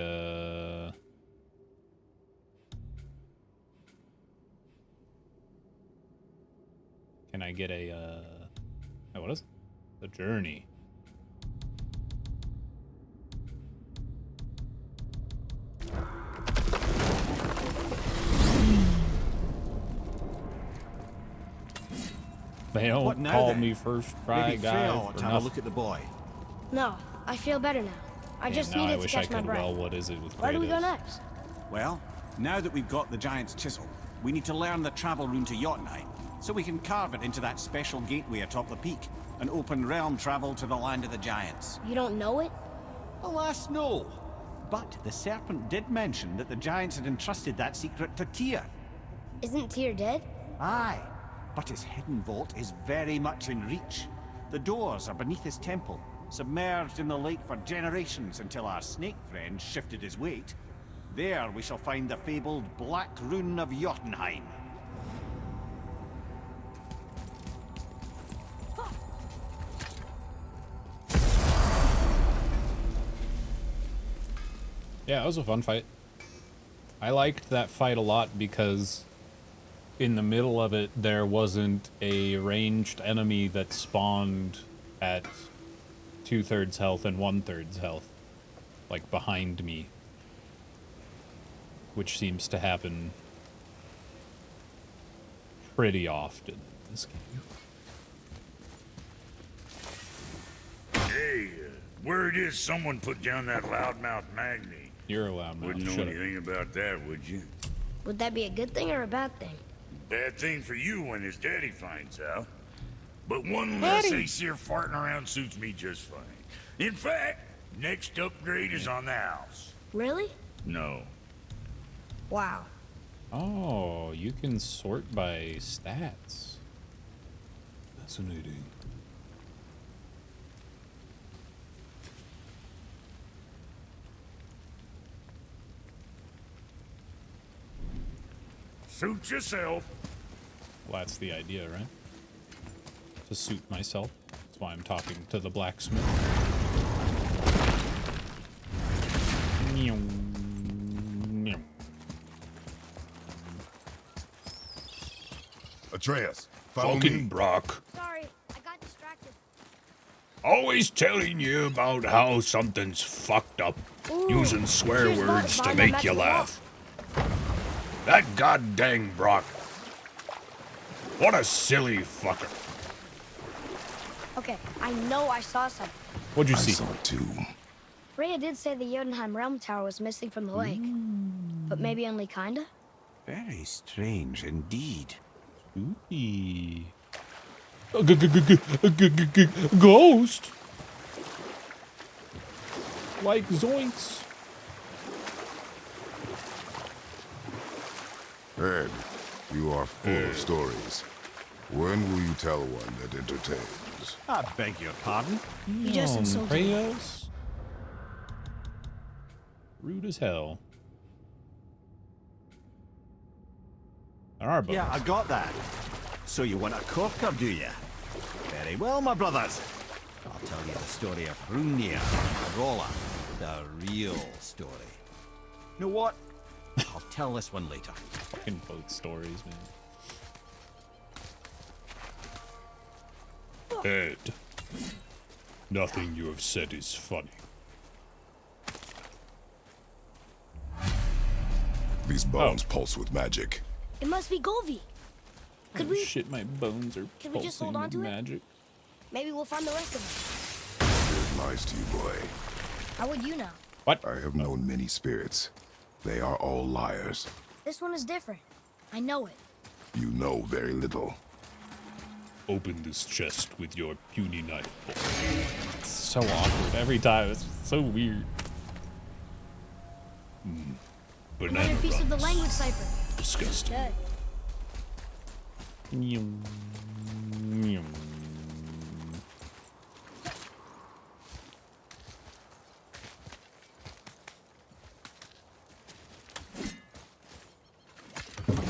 Can I get a oh, what is it? The journey. They don't What now, call then? me first try Maybe guy Freya for ought to have a nothing. look at the boy. No, I feel better now. I just now I needed to wish I catch my could. breath. Well, what is it with Where do we go Kratos? next? Well, now that we've got the Giant's Chisel, we need to learn the travel rune to Jotunheim, so we can carve it into that special gateway atop the peak, and open realm travel to the land of the Giants. You don't know it? Alas, no. But the serpent did mention that the Giants had entrusted that secret to Tyr. Isn't Tyr dead? Aye, but his hidden vault is very much in reach. The doors are beneath his temple, submerged in the lake for generations until our snake friend shifted his weight. There we shall find the fabled Black Rune of Jotunheim. Yeah, it was a fun fight. I liked that fight a lot because in the middle of it, there wasn't a ranged enemy that spawned at 2/3 health and 1/3 health, like behind me. which seems to happen pretty often in this game. Hey, word is someone put down that loudmouth Magni. You're a loudmouth. Wouldn't know Shut up. anything about that, would you? Would that be a good thing or a bad thing? Bad thing for you when his daddy finds out. But one less Aesir farting around suits me just fine. In fact, next upgrade is on the house. Really? No. Wow. Oh, you can sort by stats. Fascinating. Suit yourself. Well, that's the idea, right? To suit myself. That's why I'm talking to the blacksmith. Atreus, follow Fucking me. Brock. Sorry, I got distracted. Always telling you about how something's fucked up. Ooh, Using swear here's words to Vaughn, make that's you a laugh. That goddamn Brock. What a silly fucker. Okay, I know I saw something. What'd you I see? saw it too. Freya did say the Jotunheim Realm Tower was missing from the lake. But maybe only kinda? Very strange indeed. Spooky. Ghost. Like zoinks. Ed, you are full of stories. When will you tell one that entertains? I beg your pardon? You just insulted me. Kratos. Rude as hell. There are boats. Yeah, I got that. So you want a corker, do you? Very well, my brothers. I'll tell you the story of Hrungnir and Rolla. The real story. You know what? I'll tell this one later. Fucking boat stories, man. Ed, nothing you have said is funny. These bones pulse with magic. It must be Golvi. Could we? Shit, my bones are Can we just hold pulsing on to with it? magic. Maybe we'll find the rest of them. Good lies to you, boy. How would you know? What? I have known many spirits. They are all liars. This one is different. I know it. You know very little. Open this chest with your puny knife. It's so awkward every time. It's so weird. Banana Another piece of the runs. language cipher. Disgusting. Good. Nyum, nyum.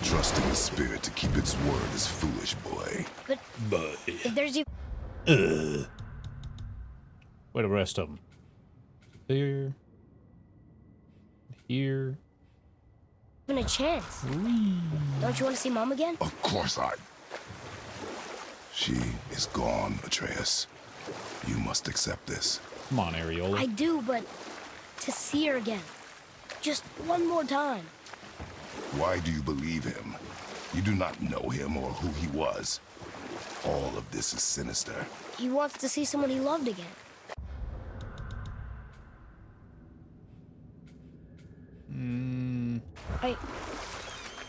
Trusting the spirit to keep its word is foolish, boy. But But if there's even Where the rest of them? There. Here. a chance, don't you want to see Mom again? Of course I. She is gone, Atreus. You must accept this. Come on, Ariola. I do, but to see her again. Just one more time. Why do you believe him? You do not know him or who he was. All of this is sinister. He wants to see someone he loved again.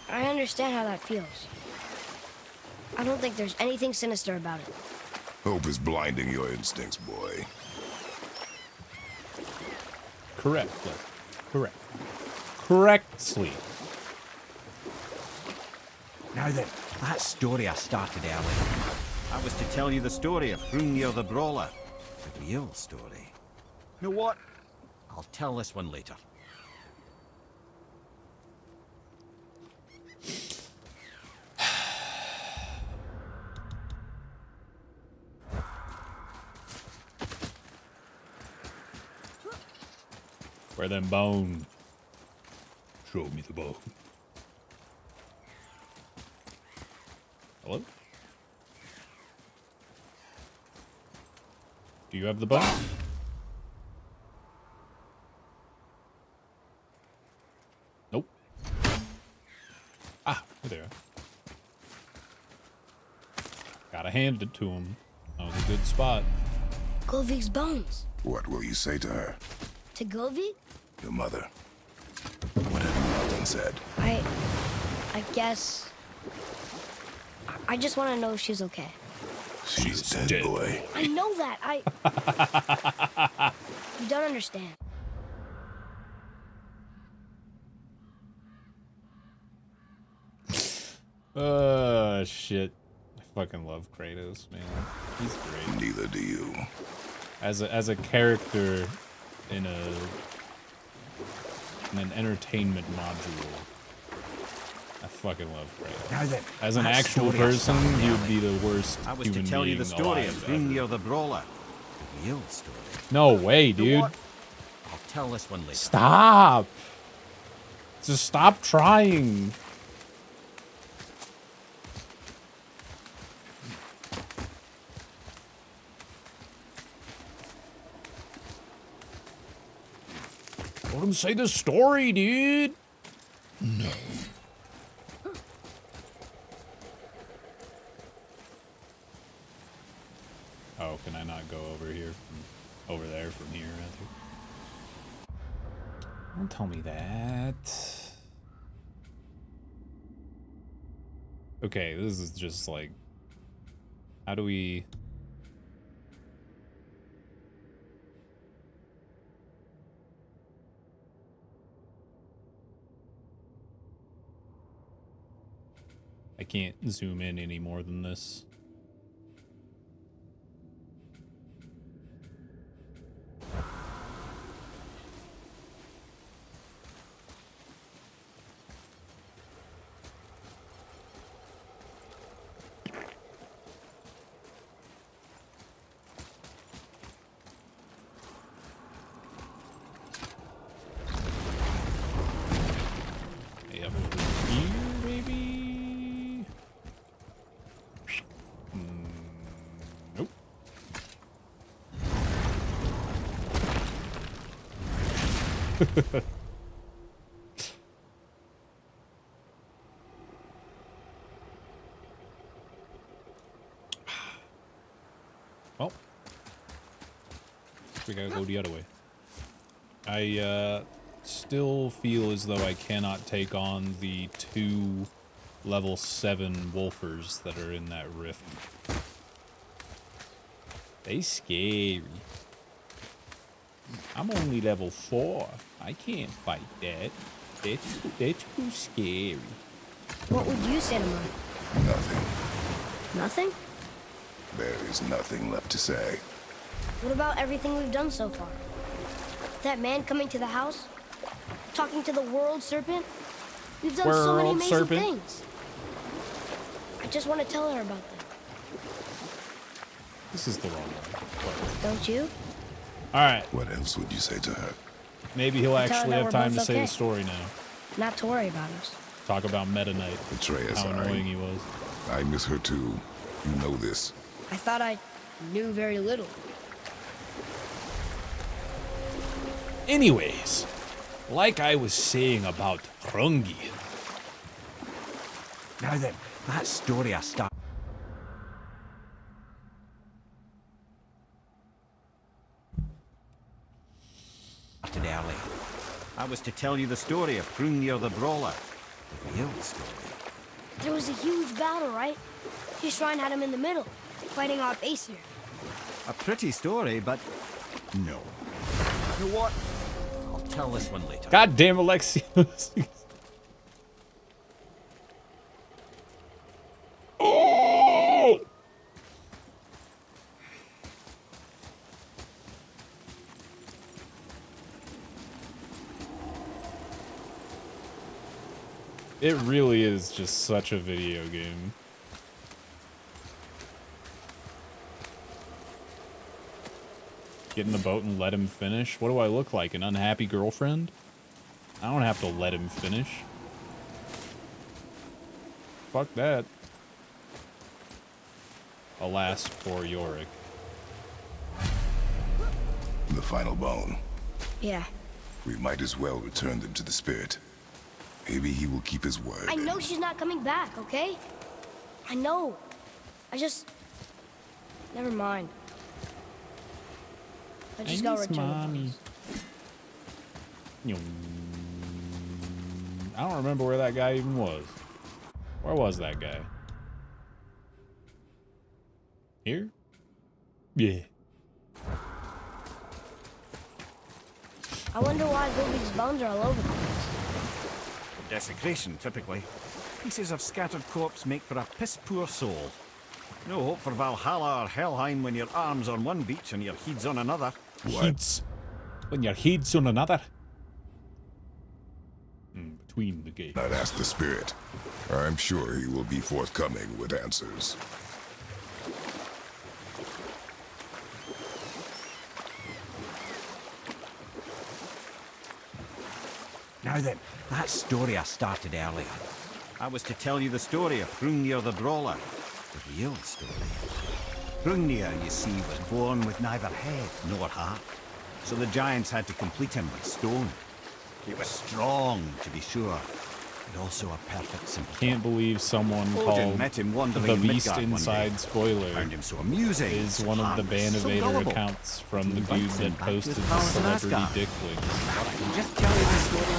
I understand how that feels. I don't think there's anything sinister about it. Hope is blinding your instincts, boy. Correct. Correct. Correctly. Now then, that story I started earlier. That was to tell you the story of Hrungnir the Brawler. The real story. You know what? I'll tell this one later. Where them bone? show me the bone. Hello? Do you have the bone? Nope. Ah, there. Gotta hand it to him. That was a good spot. Govig's bones. What will you say to her? To Govig? Your mother. What have you not done said? I guess... I just want to know if she's okay. She's dead, boy. I know that. You don't understand. Shit. I fucking love Kratos, man. He's great. Neither do you. As a character in an entertainment module, I fucking love Kratos. Now then, As an that actual story I person, found he the would other be night. the worst I was to human tell you the being story alive of ever. Hrungnir the Brawler. The real story. No way, dude. You know what? I'll tell this one later. Stop. Just stop trying. Let him say the story, dude. No. Oh, can I not go over here over there from here, rather? Don't tell me that. Okay, this is just like... How do we... I can't zoom in any more than this. Yep, over here, maybe? Nope. Well, we gotta go the other way. I still feel as though I cannot take on the 2 level 7 wolfers that are in that rift. They scary. I'm only level 4. I can't fight that. They're too scary. What would you say to mine? Nothing. Nothing? There is nothing left to say. What about everything we've done so far? That man coming to the house? Talking to the world serpent? We've done so many World amazing serpent? things. I just want to tell her about them. This is the wrong one. Don't you? Alright. What else would you say to her? Maybe he'll Tell her actually that have we're time to both say okay. the story now. Not to worry about us. Talk about Meta Knight. Atreus, How annoying he was. I miss her too. You know this. I thought I knew very little. Anyways, like I was saying about Hrungnir. Now then, that story I started early. I was to tell you the story of Hrungnir the Brawler. The real story. There was a huge battle, right? His shrine had him in the middle, fighting off Aesir. A pretty story, but no. You know what? I'll tell this one later. God damn, Alexios. Oh! It really is just such a video game. Get in the boat and let him finish? What do I look like, an unhappy girlfriend? I don't have to let him finish. Fuck that. Alas, poor Yorick. The final bone. Yeah. We might as well return them to the spirit. Maybe he will keep his word. I know she's not coming back, okay? I know. I just... Never mind. I just gotta return mommy. I don't remember where that guy even was. Where was that guy? Here? Yeah. I wonder why Goldie's bones are all over the place. Desecration, typically. Pieces of scattered corpse make for a piss-poor soul. No hope for Valhalla or Helheim when your arm's on one beach and your head's on another. Heads. When your head's on another. Between the gates. I'd ask the spirit. I'm sure he will be forthcoming with answers. Now then, that story I started earlier. I was to tell you the story of Hrungnir the Brawler. The real story. Hrungnir, you see, was born with neither head nor heart. So the giants had to complete him with stone. He was strong, to be sure, but also a perfect simpleton. Can't believe someone Odin called met him wandering the in Beast Midgard one Inside day. spoiler Found him so amusing, is one of the harmless, so Banivator gullible. accounts from the Invites dude him that back to his posted the palace in celebrity Asgard. dick pics. But I can just tell you the story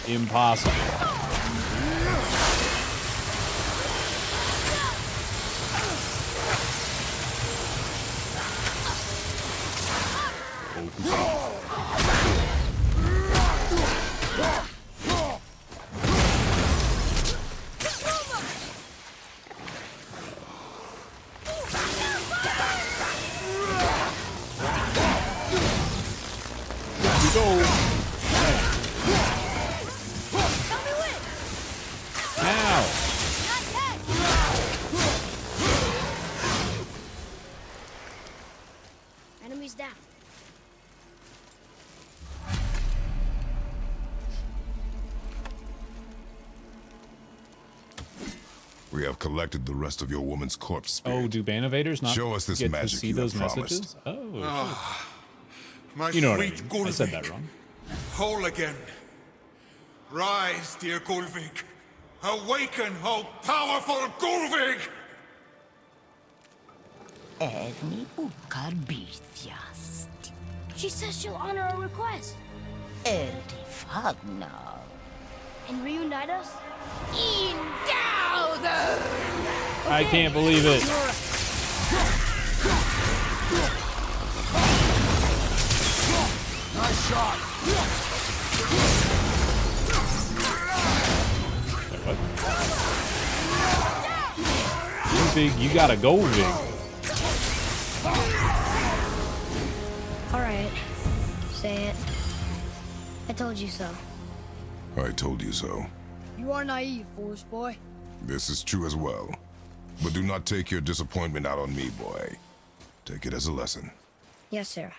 later. Impossible. Enemies down. We have collected the rest of your woman's corpse spirit. Oh, do Banivaders not Show us this get to magic see you those have messages? promised. Oh, My you know what I sweet mean. I said Gullveig. that wrong. Whole again. Rise, dear Gullveig. Awaken, oh powerful Gullveig! Evni bukar bitjast. She says she'll honor our request. Eldi fagna. And reunite us? I can't believe it. Nice shot. Big, you gotta go, Big. All right. Say it. I told you so. I told you so. You are naive, Forest Boy. This is true as well. But do not take your disappointment out on me, boy. Take it as a lesson. Yes, sir.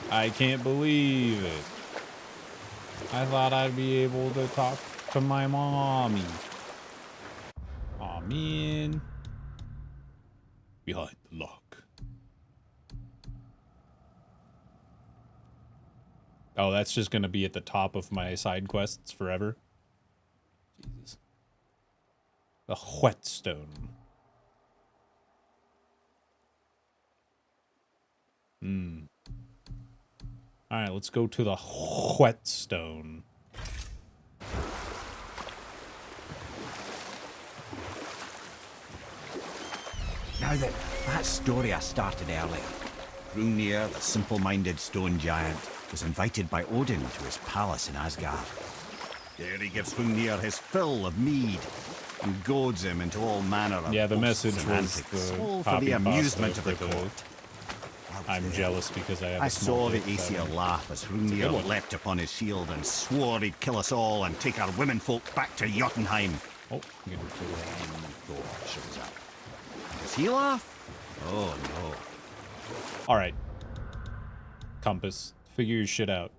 I can't believe it. I thought I'd be able to talk to my mommy. Aw, man. Behind the lock. Oh, that's just gonna be at the top of my side quests forever. Jesus. The whetstone. Alright, let's go to the whetstone. Now then, that story I started earlier. Hrungnir, the simple-minded stone giant, was invited by Odin to his palace in Asgard. There he gives Hrungnir his fill of mead and goads him into all manner of Yeah, the boasts message and was antics, the all for copy the pasta amusement of the for the- court. I'm jealous because I have I a small saw the dick, Aesir but- laugh as It's a good Hrungnir one. leapt upon his shield and swore he'd kill us all and take our womenfolk back to Jotunheim. Oh, And Thor shows up. Does he laugh? Oh no. Alright. Compass, figure your shit out.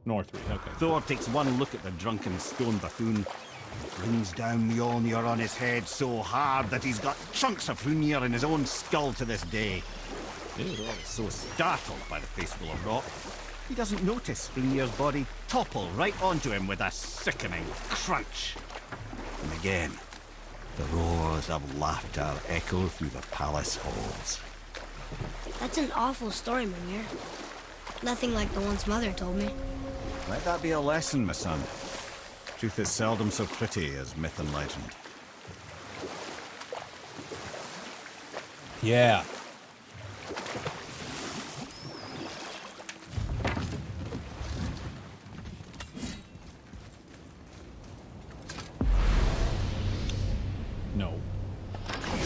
Northry, okay. Thor takes one look at the drunken stone buffoon, Brings down Mjolnir on his head so hard that he's got chunks of Hrungnir in his own skull to this day. So startled by the faceful of rock, he doesn't notice Hrungnir's body topple right onto him with a sickening crunch. And again, the roars of laughter echo through the palace halls. That's an awful story, Mimir. Nothing like the ones Mother told me. Let that be a lesson, my son. Truth is seldom so pretty as myth and legend. Yeah. No.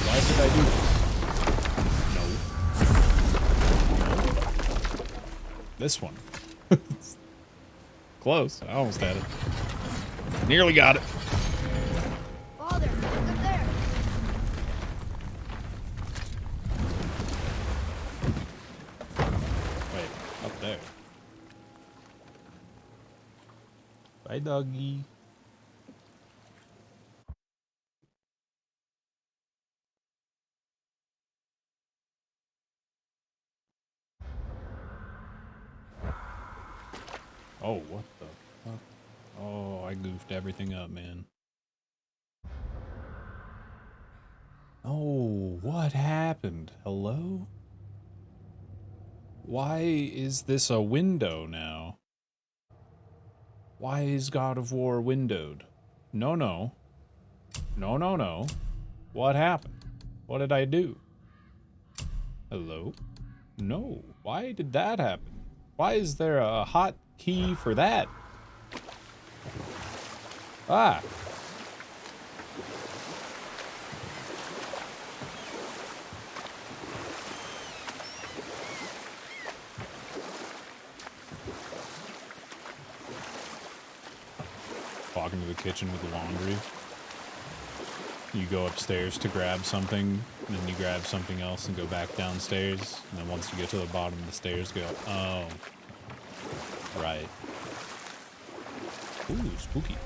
Why did I do this? No. This one. Close. I almost had it. Nearly got it. Father, look up there. Wait, up there. Bye, doggy. Oh, what the fuck? Oh, I goofed everything up, man. Oh, what happened? Hello? Why is this a window now? Why is God of War windowed? No, no. No, no, no. What happened? What did I do? Hello? No. Why did that happen? Why is there a hot key for that? Ah. Walk into the kitchen with the laundry. You go upstairs to grab something, and then you grab something else and go back downstairs. And then once you get to the bottom of the stairs, go, oh. Right. Ooh, spooky.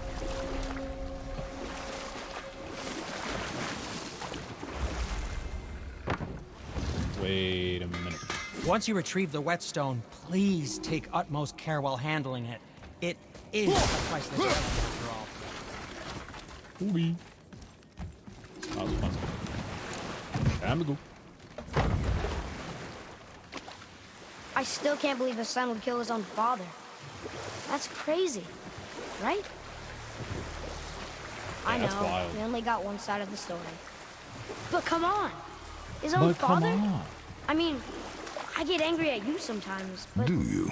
Wait a minute. Once you retrieve the whetstone, please take utmost care while handling it. It is a priceless relic after all. Ooh. That was fun. Time to go. I still can't believe his son would kill his own father. That's crazy, right? I know, that's wild. we only got one side of the story. But come on! His own But come father? on. I mean, I get angry at you sometimes, but... Do you?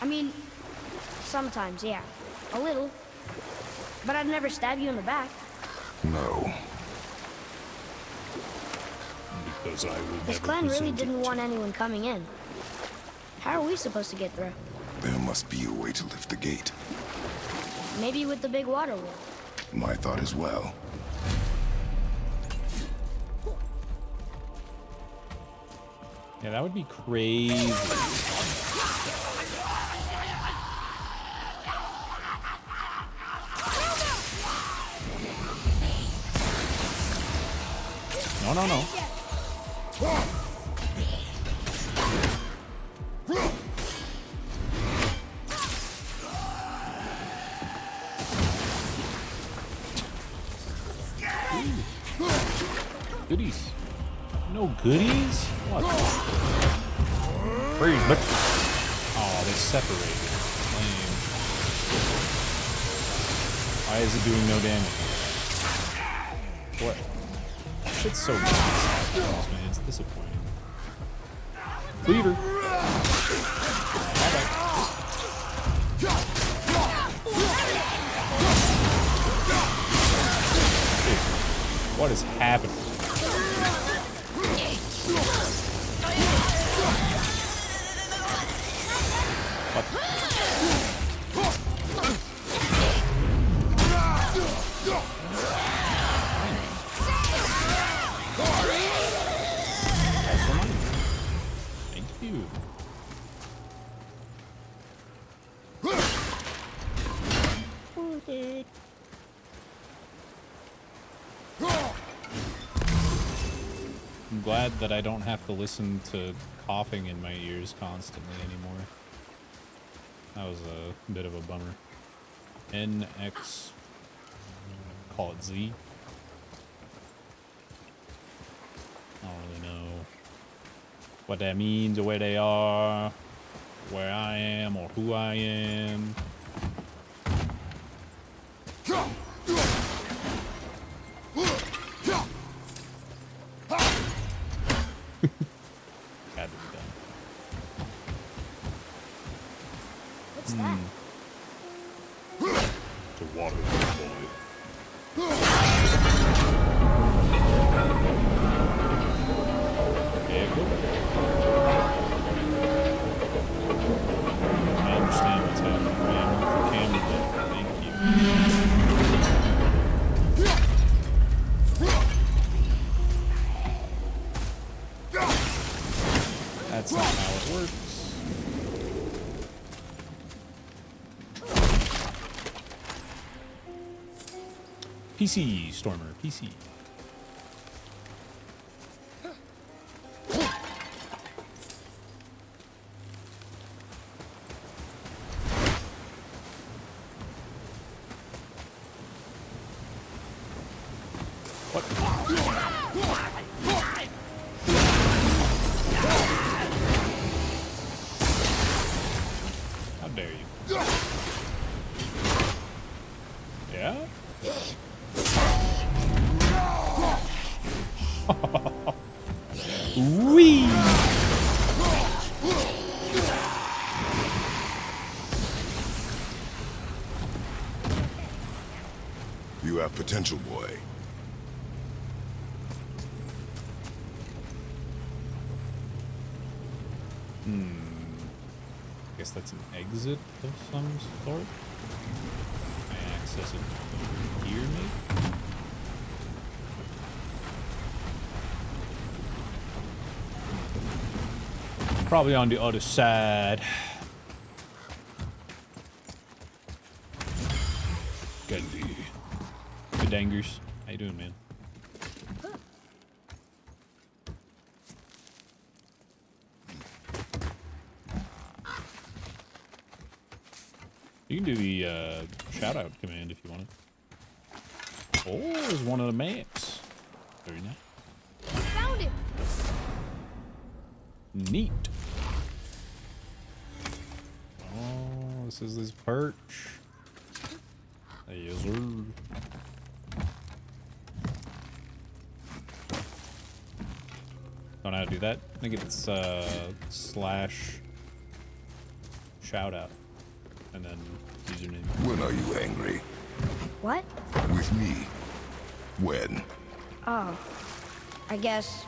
I mean, sometimes, yeah. A little. But I'd never stab you in the back. No. Because I will This never clan really present didn't it. want anyone coming in. How are we supposed to get through? There must be a way to lift the gate. Maybe with the big water wheel. My thought as well. Yeah, that would be crazy. No, no, no. Goodies. No goodies? What? Freeze, bitch. Oh, they separated. Lame. Why is it doing no damage? What? Shit's so bad, man. It's disappointing. Cleaver. What is happening? Thank you. I'm glad that I don't have to listen to coughing in my ears constantly anymore. That was a bit of a bummer. NX, call it Z. I don't really know what that means or where they are, where I am or who I am. Had to be done. What's that? To water the boy. Yeah, cool. I understand what's happening. Ram for camera. Thank you. That's not how it works. PC, Stormer, PC. What? How dare you? Yeah? Wee! You have potential, boy. Guess that's an exit of some sort. Can I access it from here, maybe? Probably on the other side. Good. Good dangers. How you doing, man? You can do the shout out command if you want it. Oh, there's one of the maps. Very nice. Found it. Neat. Oh, this is his perch. Yes, sir. Don't know how to do that. I think it's slash shout out and then username. When are you angry? What? With me. When? Oh. I guess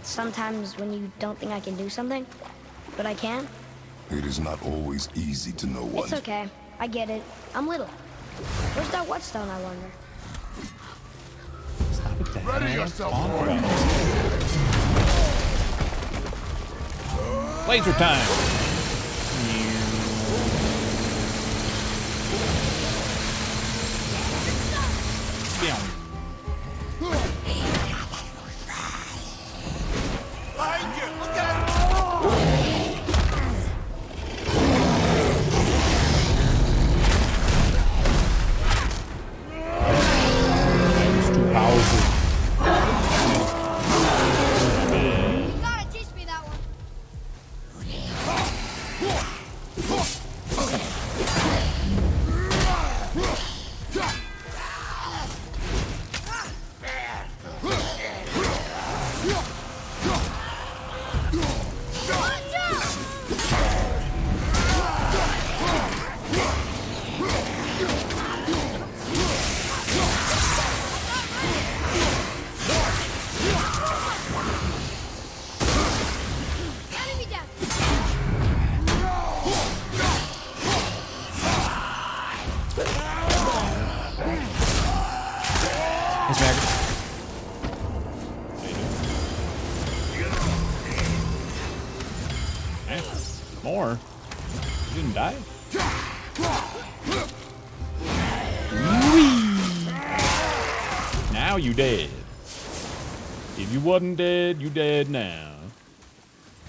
sometimes when you don't think I can do something, but I can. It is not always easy to know what. It's okay. I get it. I'm little. Where's that whetstone, I wonder? Stop it, Dad. Ready yourself, boy. Laser time. More? You didn't die? Whee! Now you dead. If you wasn't dead, you dead now.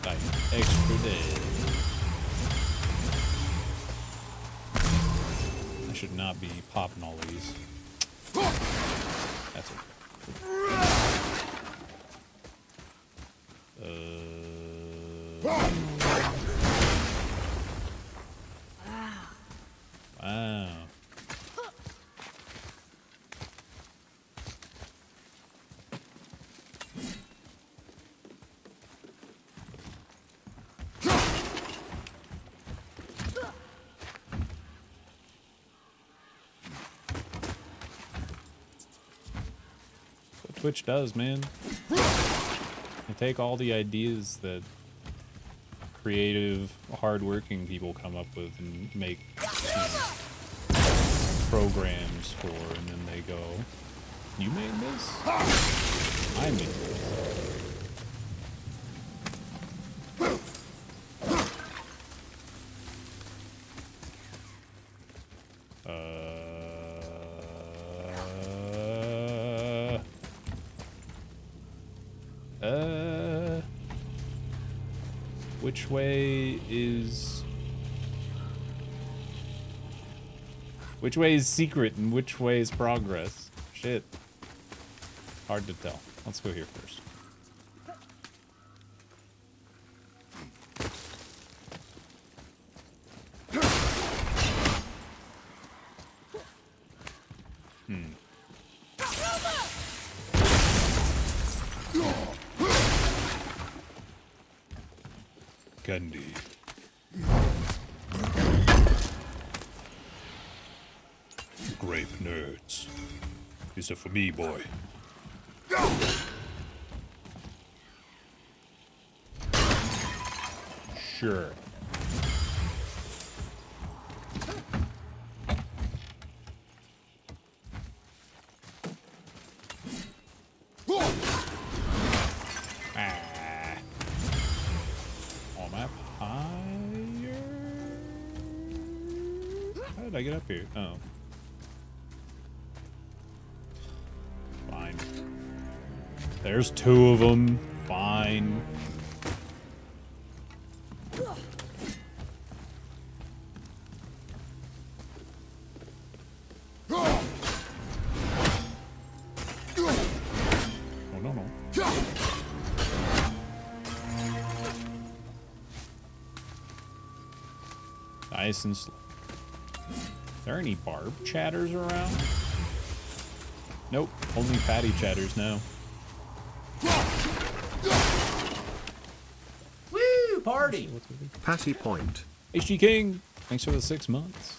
Like, extra dead. I should not be popping all these. That's okay. Wow. What Twitch does, man. They take all the ideas that creative, hardworking people come up with and make programs for, and then they go, "You made this? I made this." Which way is secret and which way is progress? Shit. Hard to tell. Let's go here first. Candy. Grape nerds. These are for me, boy. Sure. How did I get up here? Oh. Fine. There's two of them. Fine. Oh, no, no. Nice and slow. Are there any barb chatters around? Nope, only patty chatters now. Woo! Party! Patty Point. HG King, thanks for the 6 months.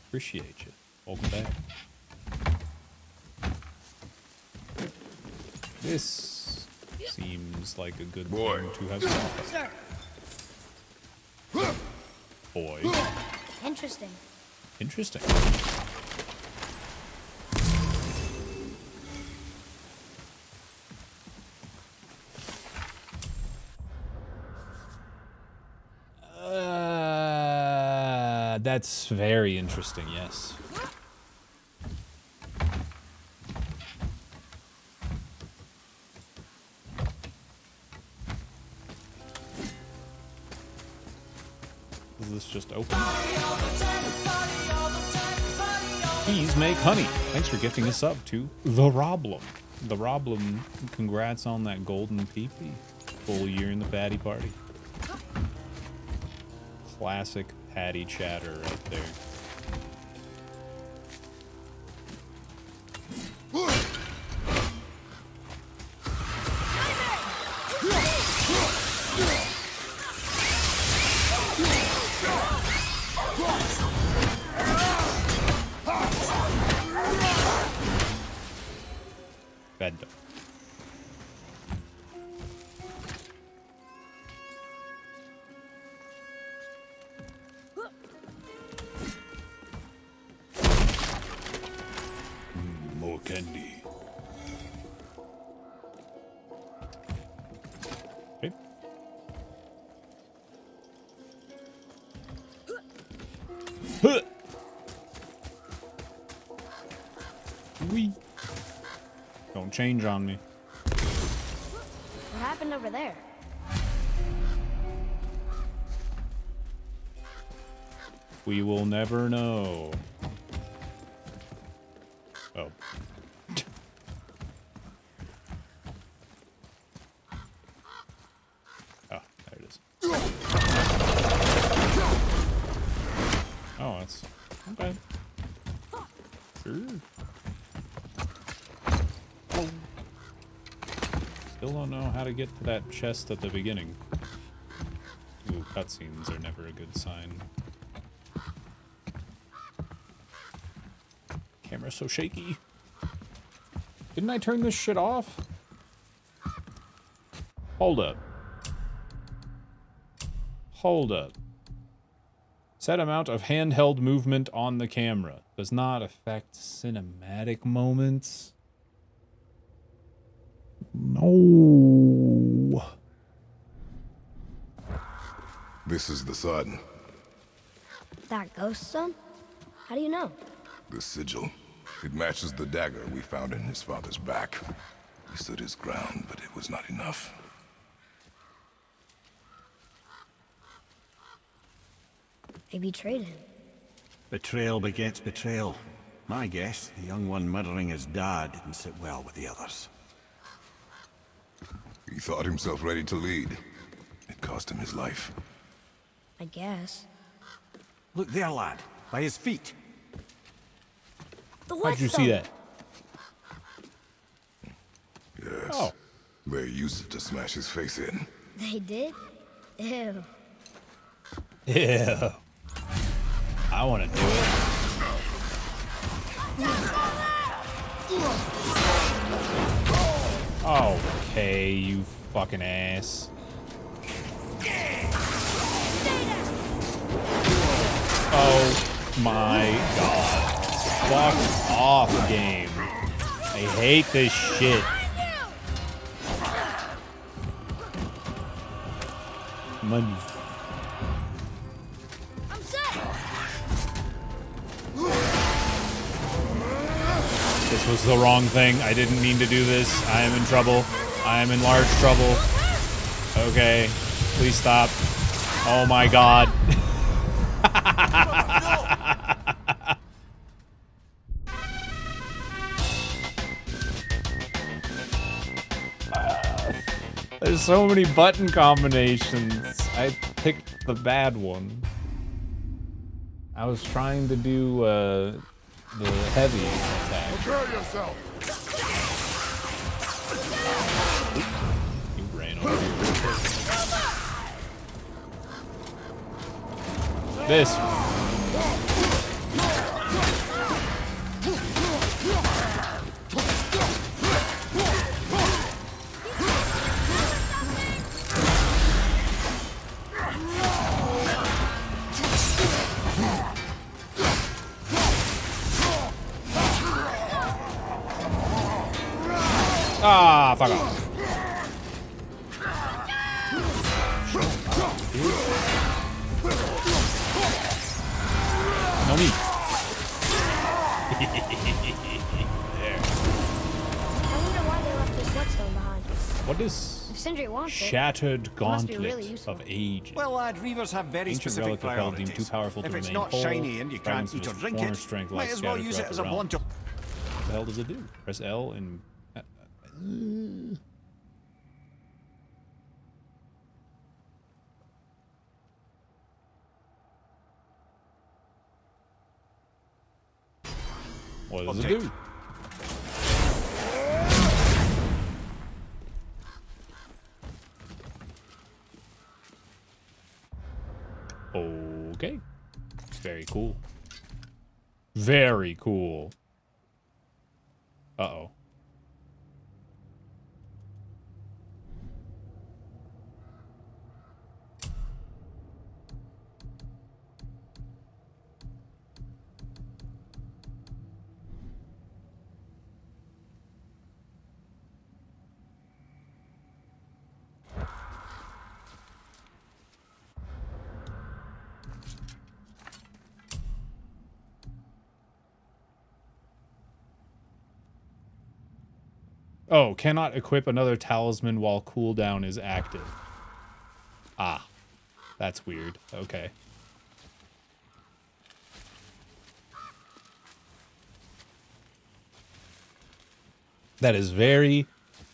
Appreciate you. Welcome back. This seems like a good thing to have Sir. Boy. Interesting. Interesting. That's very interesting, yes. Is this just open? Bees make honey. Thanks for gifting us up to The Roblem. The Roblem, congrats on that golden PP. Full year in the Patty Party. Classic Patty chatter right there. Bad dog. More candy. Okay. Huh. Wee. Don't change on me. happened over there? We will never know. Oh. Oh, there it is. Oh, that's okay. Sure. Still don't know how to get to that chest at the beginning. Ooh, cutscenes are never a good sign. Camera's so shaky. Didn't I turn this shit off? Hold up. Hold up. Set amount of handheld movement on the camera. Does not affect cinematic moments. No. This is the sun. That ghost son? How do you know? The sigil. It matches the dagger we found in his father's back. He stood his ground, but it was not enough. They betrayed him. Betrayal begets betrayal. My guess, the young one murdering his dad didn't sit well with the others. He thought himself ready to lead. It cost him his life. I guess. Look there, lad. By his feet. The How'd you see that? Yes. Oh. They used it to smash his face in. They did? Ew. Yeah. I want to do it. Okay, you fucking ass. Oh my god. Fuck off, game. I hate this shit. Money. I'm set. This was the wrong thing. I didn't mean to do this. I am in trouble. I am in large trouble. Okay. Please stop. Oh my god. There's so many button combinations. I picked the bad one. I was trying to do the heavy attack. Prepare yourself. You ran over here. This. Ah, fuck off. No me. There. I wonder why they left this whetstone behind. What is If Sindri wants it, Shattered it must be Gauntlet really useful. of Age? Well, lad, reavers have very Ancient specific relic of hell priorities. deemed too powerful to if it's remain not whole. shiny and you can't Fragments eat or of its drink former it, strength might lies as well scattered use it throughout as the a realm. blunt. What the hell does it do? Press L and... What does it do? Okay. Very cool. Very cool. Uh-oh. Oh, cannot equip another talisman while cooldown is active. Ah, that's weird. Okay. That is very,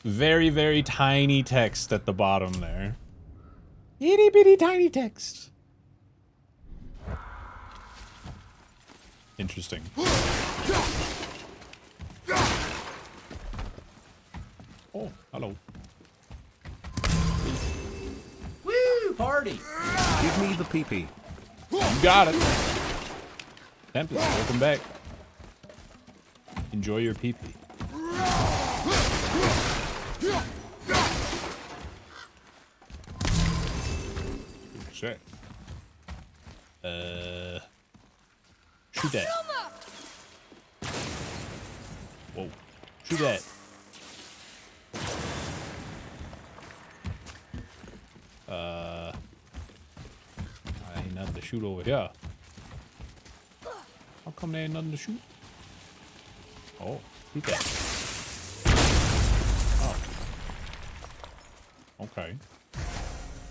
very, very tiny text at the bottom there. Itty bitty tiny text. Interesting. Oh, hello. Woo, party! Give me the PP. You got it. Tempest, welcome back. Enjoy your PP. Shit. Shoot that. Whoa. Shoot that. Ain't nothing to shoot over here. How come there ain't nothing to shoot? Oh, shoot that. Oh. Okay.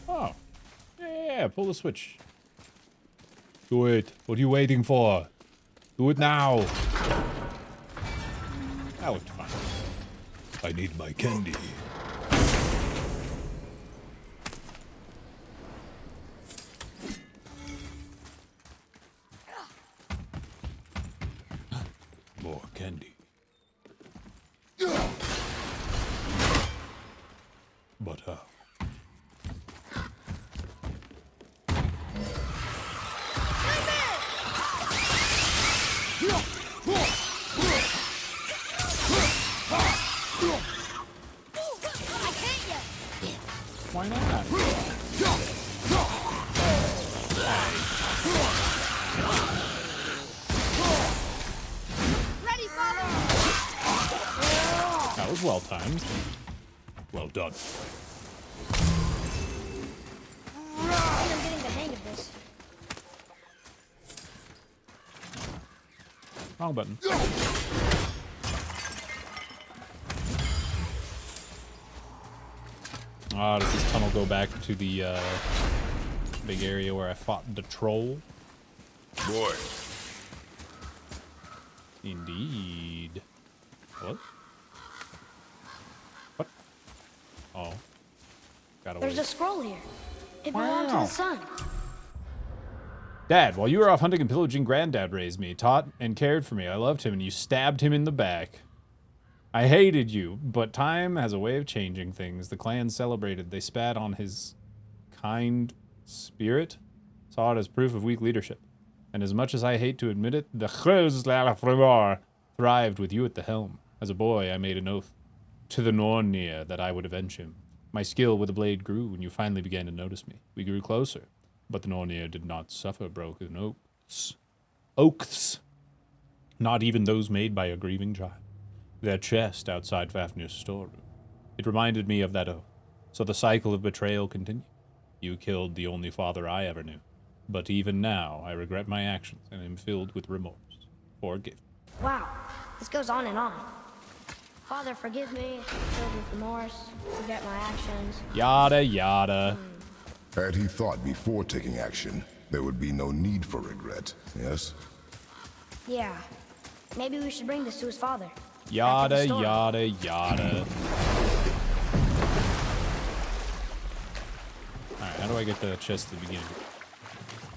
Oh. Yeah, pull the switch. Do it. What are you waiting for? Do it now. That looked fine. I need my candy. More candy. But how? Why not? Ready, Father! That was well timed. Well done. I think I'm getting the hang of this. Wrong button. Does this tunnel go back to the big area where I fought the troll? Boy. Indeed. What? What? Oh. Gotta There's wait. a scroll here. It belonged to Wow. the sun. Dad, while you were off hunting and pillaging, Granddad raised me, taught and cared for me. I loved him, and you stabbed him in the back. I hated you, but time has a way of changing things. The clan celebrated. They spat on his kind spirit, saw it as proof of weak leadership. And as much as I hate to admit it, the Chuzlalafrimar thrived with you at the helm. As a boy, I made an oath to the Nornir that I would avenge him. My skill with the blade grew when you finally began to notice me. We grew closer, but the Nornir did not suffer broken oaths. Oaths. Not even those made by a grieving child. Their chest outside Fafnir's storeroom. It reminded me of that oath. So the cycle of betrayal continued. You killed the only father I ever knew. But even now, I regret my actions and am filled with remorse. Forgive. Wow, this goes on and on. Father, forgive me. Filled with remorse. Forget my actions. Yada, yada. Had he thought before taking action, there would be no need for regret, yes? Yeah. Maybe we should bring this to his father. Yada, yada, yada. Alright, how do I get the chest at the beginning?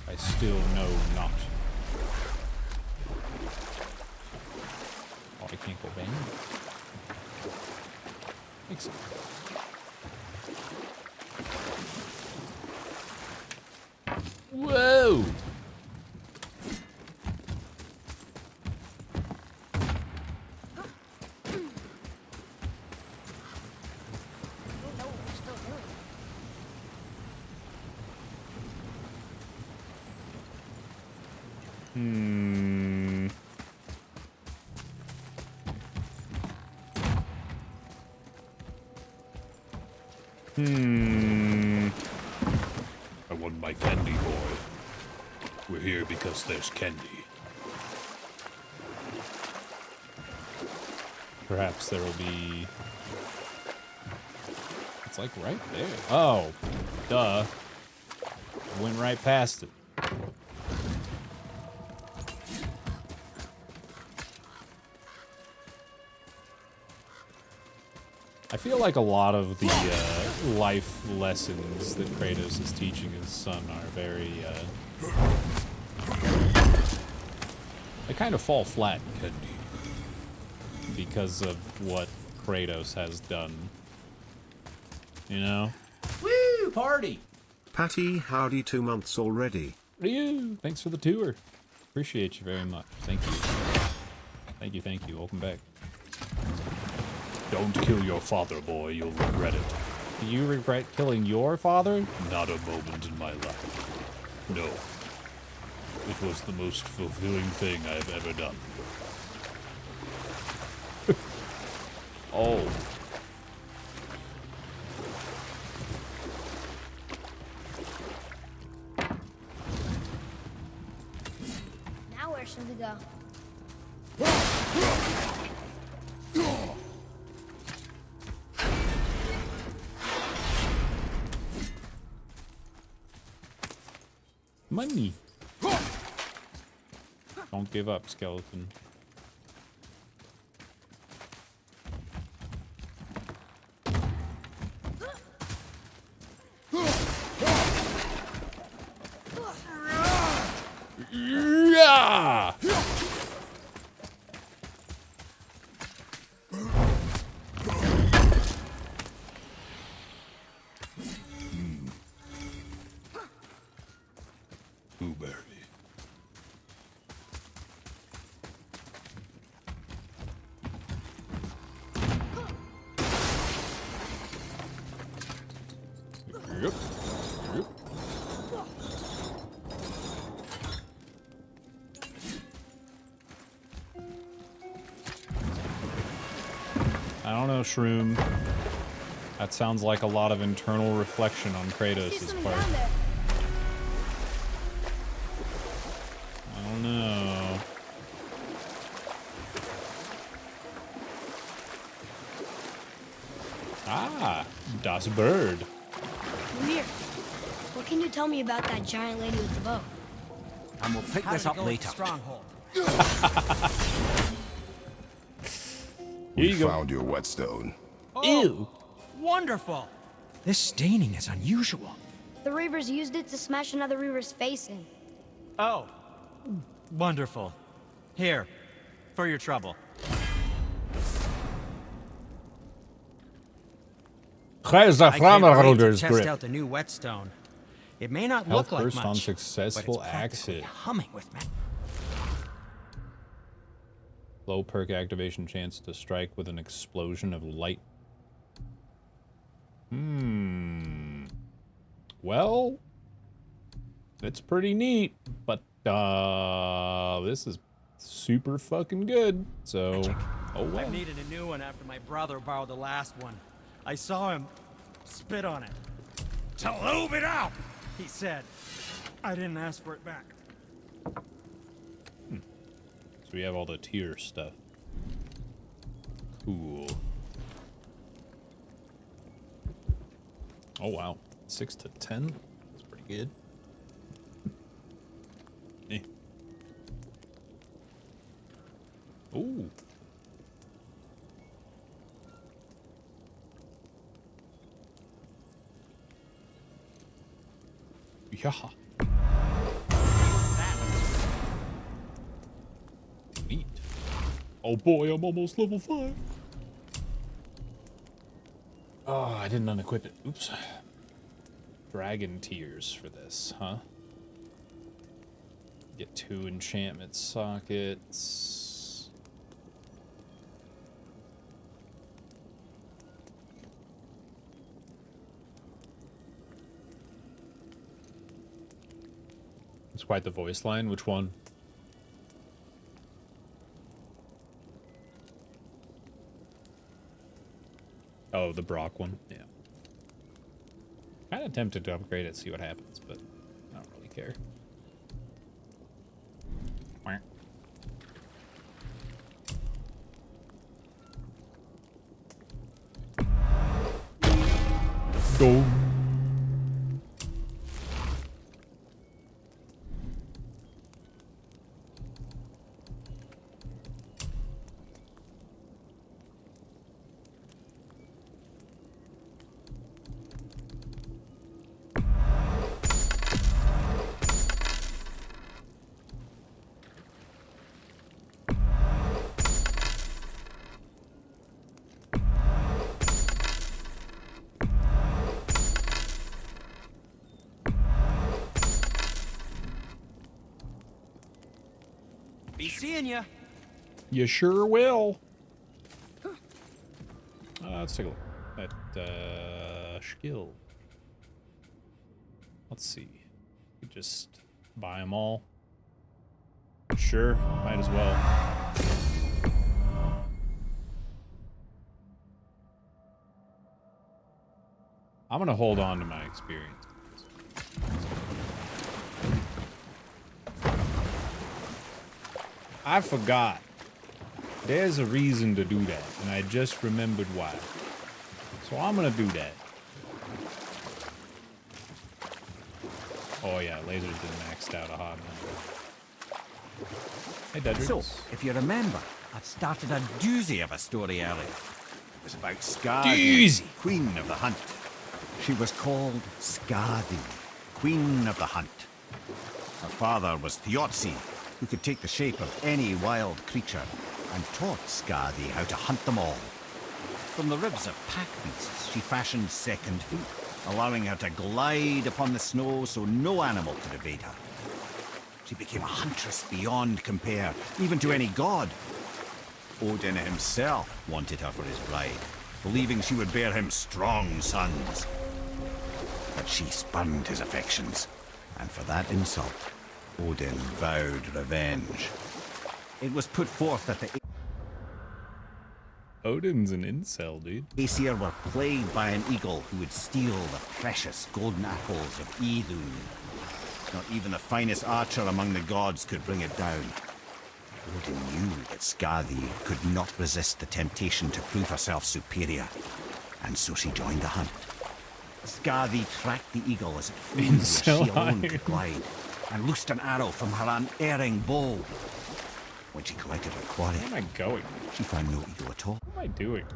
I still know not. Oh, I can't go bang. Makes sense. Whoa! I want my candy, boy. We're here because there's candy. Perhaps there will be like right there. Oh, duh. Went right past it. I feel like a lot of the life lessons that Kratos is teaching his son are very, they kind of fall flat because of what Kratos has done. You know? Woo! Party! Patty, howdy, 2 months already. Ryu, thanks for the tour. Appreciate you very much. Thank you. Thank you, thank you. Welcome back. Don't kill your father, boy. You'll regret it. Do you regret killing your father? Not a moment in my life. No. It was the most fulfilling thing I have ever done. Oh. Now where should we go? Money. Don't give up, skeleton. Yeah! Blueberry. Yep. Yep. I don't know, Shroom. That sounds like a lot of internal reflection on Kratos' part. I don't know. Ah, Das Bird. Mimir, what can you tell me about that giant lady with the bow? And we'll pick How this did it up go with later. the stronghold? Here you go. Found your whetstone. Ew. Wonderful. This staining is unusual. The Reavers used it to smash another Reaver's face in. Oh. Wonderful. Here. For your trouble. Where's the I can't wait to Flammerholder's test grip? out the new whetstone. It may not Health look like burst much, on but successful it's practically exit. humming with me. Low perk activation chance to strike with an explosion of light. Well, it's pretty neat, but this is super fucking good. So, oh well. I've needed a new one after my brother borrowed the last one. I saw him spit on it. To lube it up! He said, I didn't ask for it back. So we have all the tier stuff. Cool. Oh wow, 6 to 10. That's pretty good. Eh. Ooh. Yeah. Neat. Oh boy, I'm almost level 5. Oh, I didn't unequip it. Oops. Dragon tears for this, huh? Get 2 enchantment sockets. It's quite the voice line. Which one? Oh, the Brock one? Yeah. Kind of tempted to upgrade it, see what happens, but I don't really care. Quack. go. Be seeing ya. You sure will. Let's take a look at skill. Let's see. We just buy them all. Sure, might as well. I'm gonna hold on to my experience. I forgot. There's a reason to do that, and I just remembered why. So I'm gonna do that. Oh yeah, lasers been maxed out a hot minute. Hey, Dedrick. So, if you remember, I'd started a doozy of a story earlier. It was about Skadi, Doozy. Queen of the Hunt. She was called Skadi, Queen of the Hunt. Her father was Thiotzi, who could take the shape of any wild creature, and taught Skadi how to hunt them all. From the ribs of pack beasts, she fashioned second feet, allowing her to glide upon the snow so no animal could evade her. She became a huntress beyond compare, even to any god. Odin himself wanted her for his bride, believing she would bear him strong sons. But she spurned his affections, and for that insult, Odin vowed revenge. It was put forth that the Odin's an incel, dude. Aesir were plagued by an eagle who would steal the precious golden apples of Idun. Not even the finest archer among the gods could bring it down. Odin knew that Skadi could not resist the temptation to prove herself superior, and so she joined the hunt. Skadi tracked the eagle as it flew as she alone could glide, and loosed an arrow from her unerring bow. When she collected her quarry, where am I going? She found no eagle at all. What am I doing?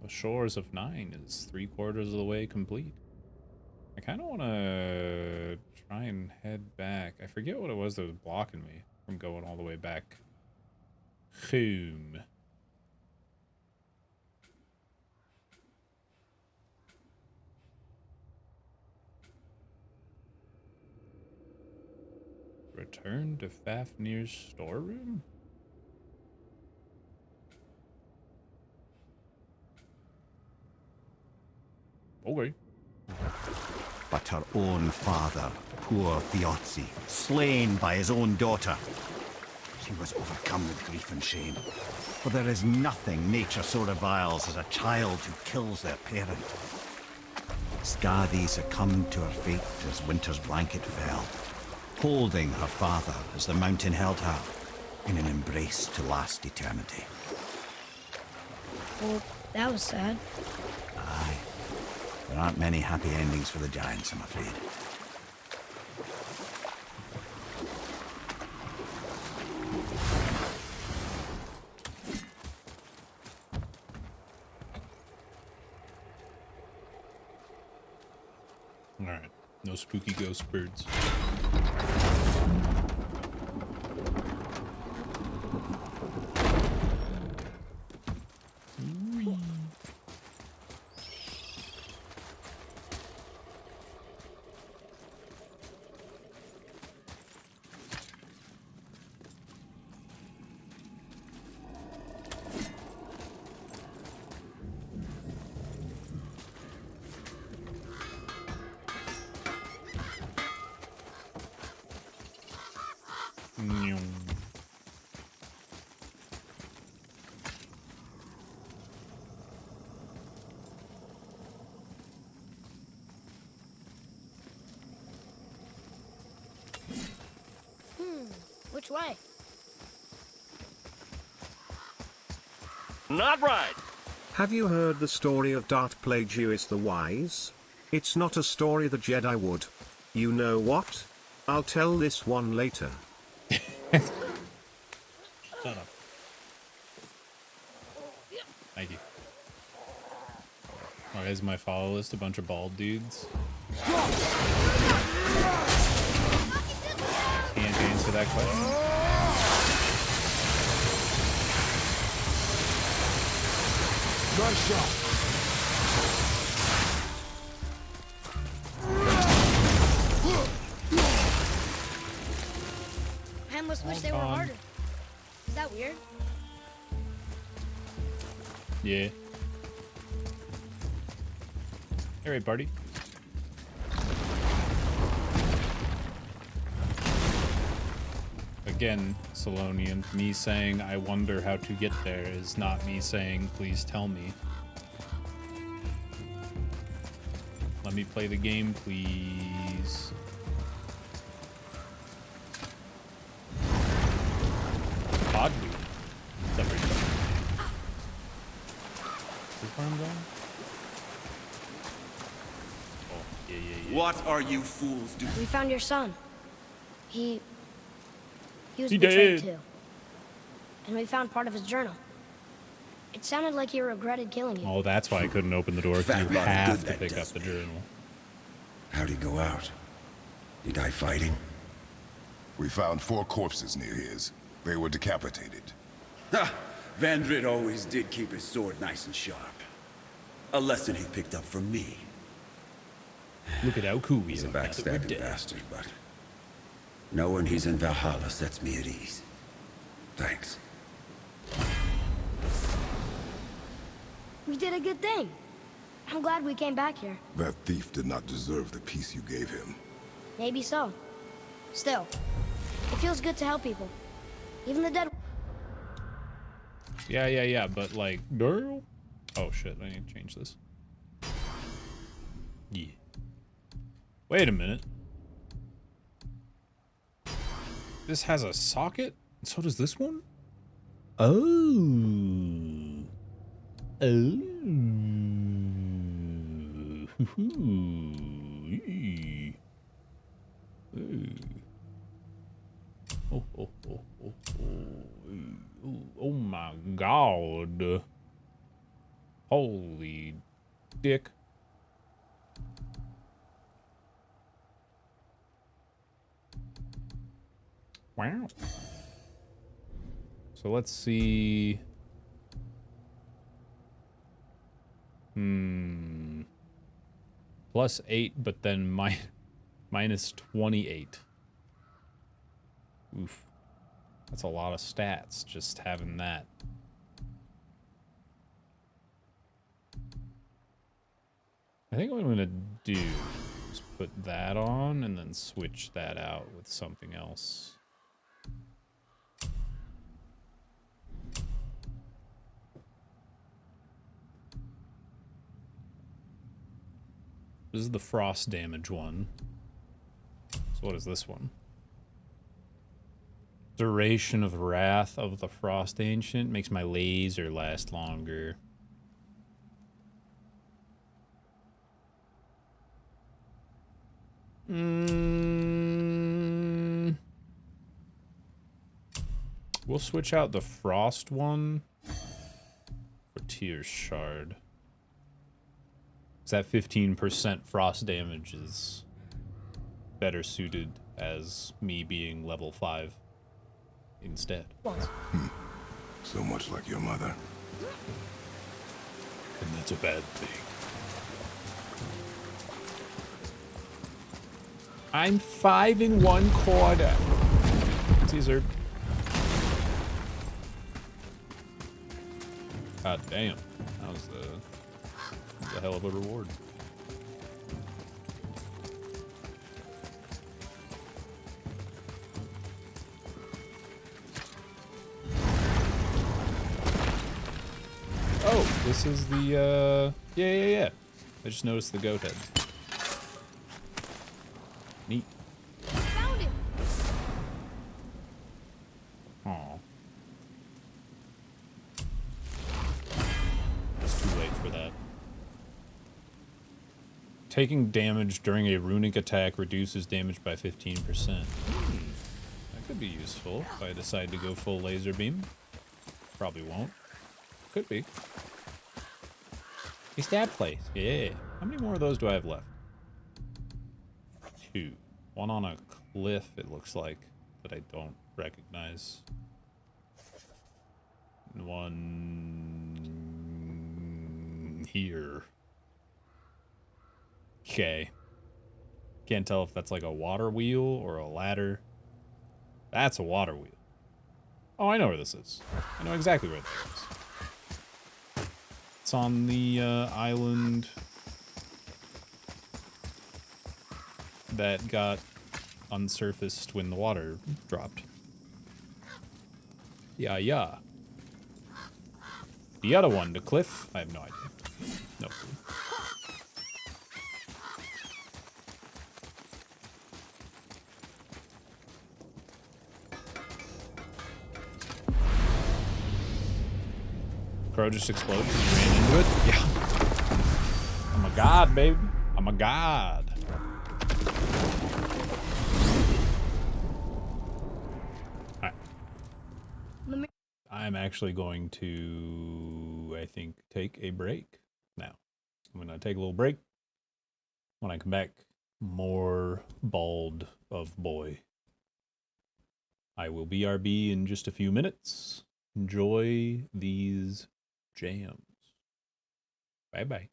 The Shores of Nine is 3/4 of the way complete. I kind of want to try and head back. I forget what it was that was blocking me from going all the way back home. Return to Fafnir's storeroom? Okay. But her own father, poor Thiotzi, slain by his own daughter. She was overcome with grief and shame. For there is nothing nature so reviles as a child who kills their parent. Skadi succumbed to her fate as winter's blanket fell, holding her father as the mountain held her in an embrace to last eternity. Well, that was sad. Aye. There aren't many happy endings for the giants, I'm afraid. Alright. No spooky ghost birds. Which way? Not right. Have you heard the story of Darth Plagueis the Wise? It's not a story the Jedi would. You know what? I'll tell this one later. Shut up. Thank you. Oh, here's my follow list, a bunch of bald dudes. Can't answer that question. Nice shot. I almost wish they were harder. Is that weird? Yeah. Alright, buddy. Again, Salonian, me saying I wonder how to get there is not me saying please tell me. Let me play the game, please. Oddly. Is that where you're going? Is this where I'm going? Oh, yeah. What are you fools doing? We found your son. He was He betrayed did. too. And we found part of his journal. It sounded like he regretted killing you. Oh, that's why I couldn't open the door. 'Cause Fat you lot of have good to that pick up does the journal. How'd he go out? He die fighting? We found 4 corpses near his. They were decapitated. Ha! Vandrid always did keep his sword nice and sharp. A lesson he picked up from me. Look at how cool he He's is. a backstabbing bastard, but knowing he's in Valhalla sets me at ease. Thanks. We did a good thing. I'm glad we came back here. That thief did not deserve the peace you gave him. Maybe so. Still, it feels good to help people. Even the dead. Yeah, but like, girl. Oh shit, I need to change this. Yeah. Wait a minute. This has a socket? So does this one? Oh. Oh. Oh my god. Holy dick. Wow. So let's see. +8, but then minus 28. Oof. That's a lot of stats, just having that. I think what I'm gonna do is put that on and then switch that out with something else. This is the frost damage one. So what is this one? Duration of Wrath of the Frost Ancient makes my laser last longer. We'll switch out the frost one for Tears Shard. That 15% frost damage is better suited as me being level 5 instead. So much like your mother. And that's a bad thing. I'm 5 1/4. Caesar. God damn. That was a hell of a reward. Oh, this is the, yeah. I just noticed the goat head. Neat. Found him. Aw. Taking damage during a runic attack reduces damage by 15%. That could be useful if I decide to go full laser beam. Probably won't. Could be. A stab place. Yeah. How many more of those do I have left? 2. One on a cliff, it looks like, that I don't recognize. One here. Okay. Can't tell if that's like a water wheel or a ladder. That's a water wheel. Oh, I know where this is. I know exactly where that is. It's on the island that got unsurfaced when the water dropped. Yeah, yeah. The other one, the cliff, I have no idea. No clue. Crow just exploded and ran into it? Yeah. I'm a god, baby. I'm a god. Alright. I'm actually going to, I think, take a break now. I'm going to take a little break. When I come back, more Bald of Boy. I will BRB in just a few minutes. Enjoy these jams. Bye-bye.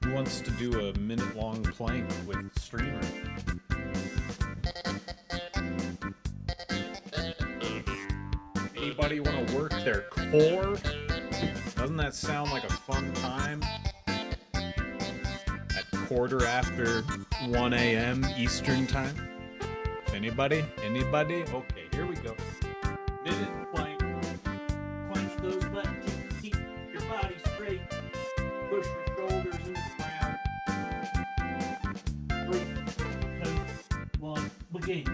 Who wants to do a minute-long plank with streamer? Anybody want to work their core? Doesn't that sound like a fun time? At 1:15 a.m. Eastern time? Anybody? Anybody? Okay, here we go. Minute plank. Clench those buttons. Keep your body straight. Push your shoulders into the ground. 3, 2, 1, begin.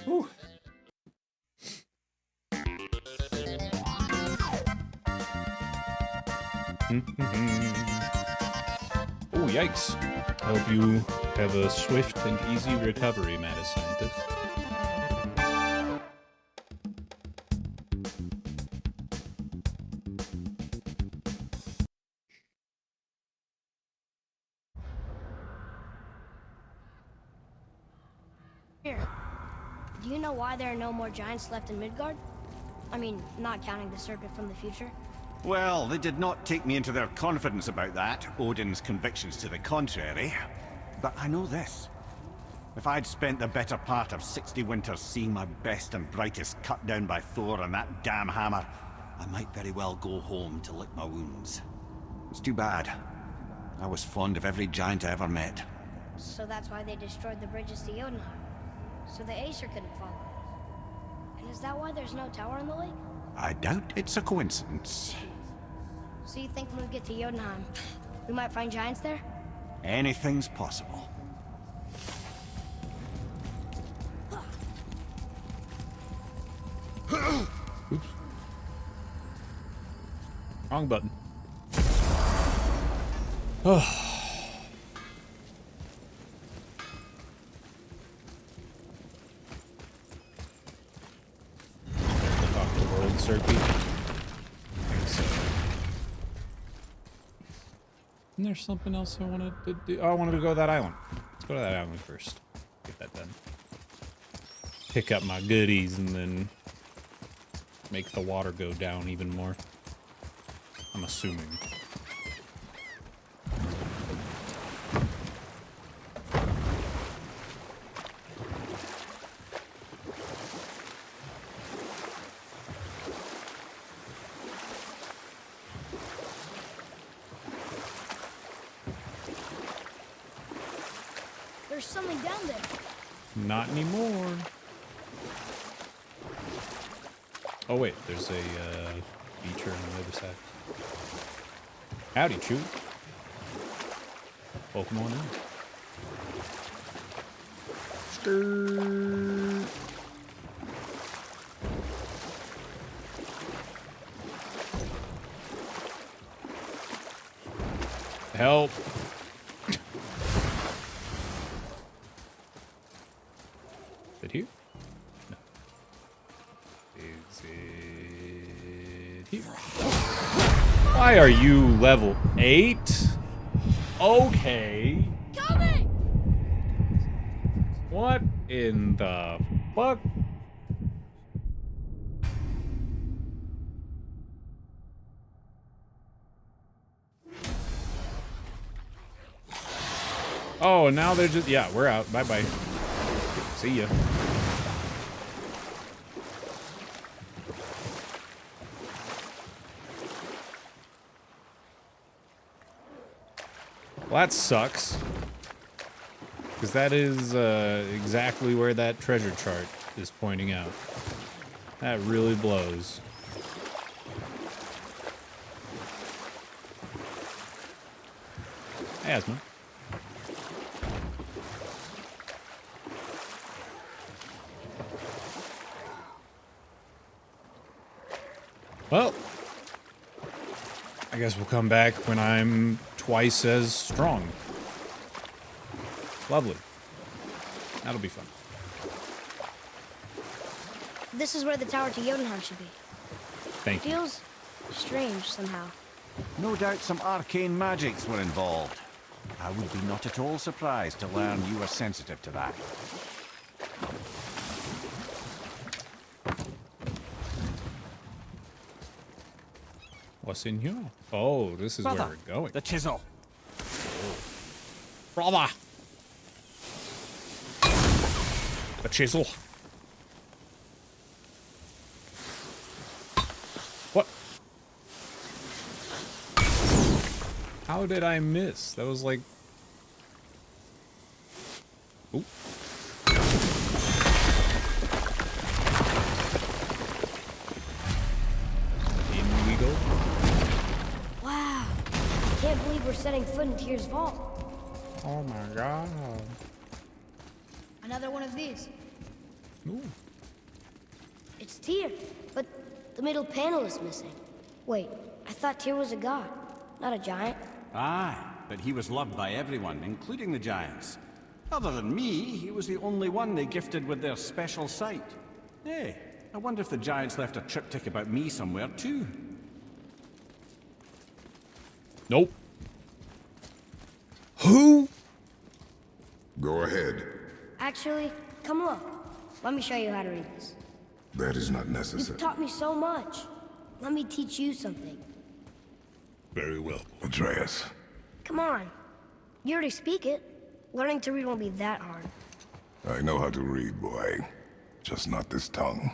Whew. Oh, yikes. I hope you have a swift and easy recovery, Mad Scientist. Here. Do you know why there are no more giants left in Midgard? I mean, not counting the serpent from the future. Well, they did not take me into their confidence about that, Odin's convictions to the contrary. But I know this. If I'd spent the better part of 60 winters seeing my best and brightest cut down by Thor and that damn hammer, I might very well go home to lick my wounds. It's too bad. I was fond of every giant I ever met. So that's why they destroyed the bridges to Jotunheim. So the Aesir couldn't follow us. And is that why there's no tower in the lake? I doubt it's a coincidence. So you think when we get to Jotunheim, we might find giants there? Anything's possible. Wrong button. Oh. Talk to World Serpy. Isn't there something else I wanted to do? Oh, I wanted to go to that island. Let's go to that island first. Get that done. Pick up my goodies and then make the water go down even more. I'm assuming. There's something down there. Not anymore. Oh wait, there's a beacher on the other side. Howdy, Chew. Welcome on in. Stir. Help. Is it here? No. Is it here? Why are you level 8? Okay. Coming! What in the fuck? Oh, now they're just... Yeah, we're out. Bye-bye. See ya. Well, that sucks. Because that is exactly where that treasure chart is pointing out. That really blows. Hey, Asma. Well, I guess we'll come back when I'm twice as strong. Lovely. That'll be fun. This is where the tower to Jotunheim should be. Thank you. Feels strange somehow. No doubt some arcane magics were involved. I would be not at all surprised to learn you were sensitive to that. What's in here? Oh, this is Brother, where we're going. The chisel. Oh. Brother! The chisel. What? How did I miss? That was like... Oop. In we go. Wow. I can't believe we're setting foot in Tyr's vault. Oh my god. Another one of these. Ooh. It's Tyr, but the middle panel is missing. Wait, I thought Tyr was a god, not a giant. Aye, but he was loved by everyone, including the giants. Other than me, he was the only one they gifted with their special sight. Hey, I wonder if the giants left a triptych about me somewhere too. Nope. Who? Go ahead. Actually, come look. Let me show you how to read this. That is not You've necessary. taught me so much. Let me teach you something. Very well. Atreus. Come on. You already speak it. Learning to read won't be that hard. I know how to read, boy. Just not this tongue.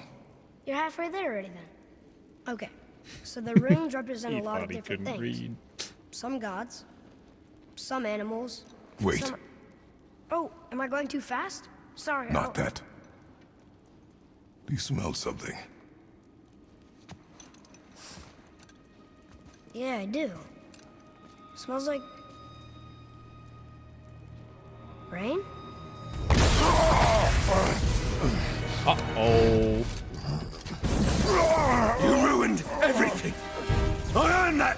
You're halfway there already then. Okay. So the runes represent a lot of different things. Read. Some gods. Some animals. Wait. Some... Oh, am I going too fast? Sorry. Not that. Do you smell something? Yeah, I do. Smells like... rain? Uh-oh. You ruined everything. I earned that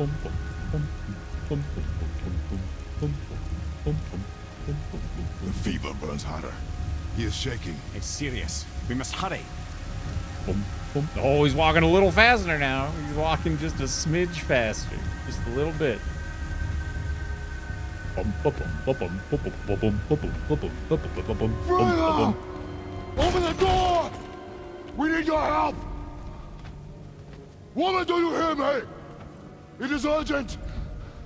The fever burns hotter. He is shaking. It's serious. We must hurry. Oh, he's walking a little faster now. He's walking just a smidge faster. Just a little bit. Freya! Open the door! We need your help! Woman, do you hear me? It is urgent!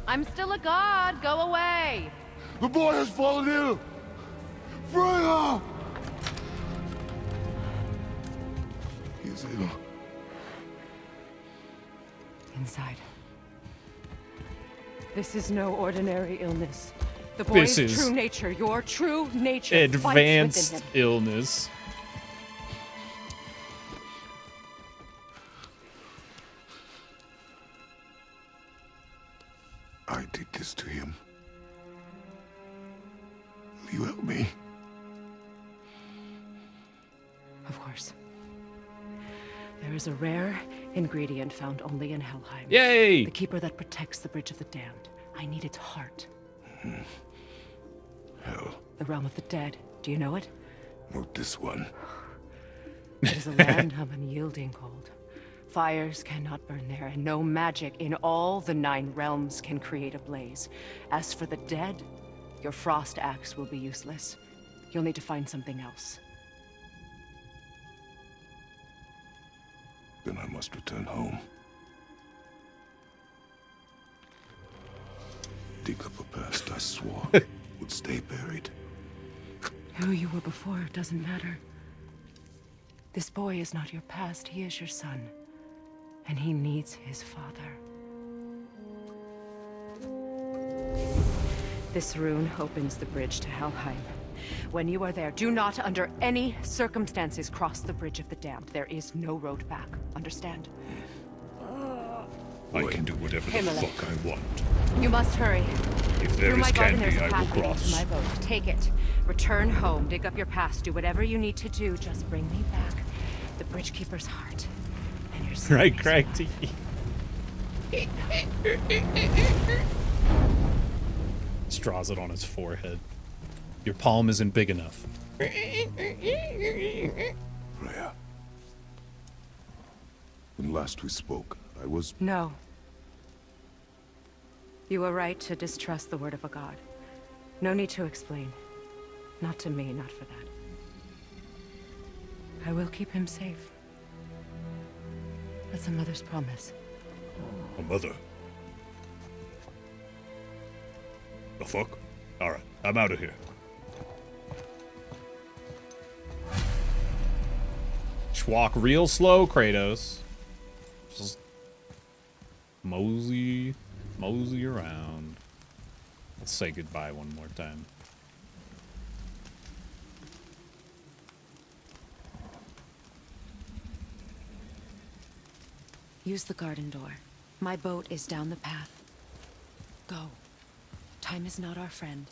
I'm still a god. Go away. The boy has fallen ill! Freya! He is ill. Inside. This is no ordinary illness. The boy's This is true nature, your true nature, fights advanced within him. illness. I did this to him. Will you help me? Of course. There is a rare ingredient found only in Helheim. Yay! The keeper that protects the Bridge of the Damned. I need its heart. Hell. The realm of the dead. Do you know it? Not this one. It is a land of unyielding cold. Fires cannot burn there, and no magic in all the 9 realms can create a blaze. As for the dead, your frost axe will be useless. You'll need to find something else. Then I must return home. Dig up a past I swore would stay buried. Who you were before doesn't matter. This boy is not your past, he is your son. And he needs his father. This rune opens the bridge to Helheim. When you are there, do not under any circumstances cross the Bridge of the Damned. There is no road back. Understand? I can do whatever the Himmler. fuck I want. You must hurry. If there Through my is garden, candy, there's a I will path leading to cross. my boat. Take it. Return home. Dig up your past. Do whatever you need to do. Just bring me back the Bridge Keeper's heart. And your son. Right, Craig T. Straws it on his forehead. Your palm isn't big enough. Freya. When last we spoke, I was... No. You were right to distrust the word of a god. No need to explain. Not to me, not for that. I will keep him safe. That's a mother's promise. A mother? The fuck? Alright, I'm out of here. Just walk real slow, Kratos. Just mosey around. Let's say goodbye one more time. Use the garden door. My boat is down the path. Go. Time is not our friend.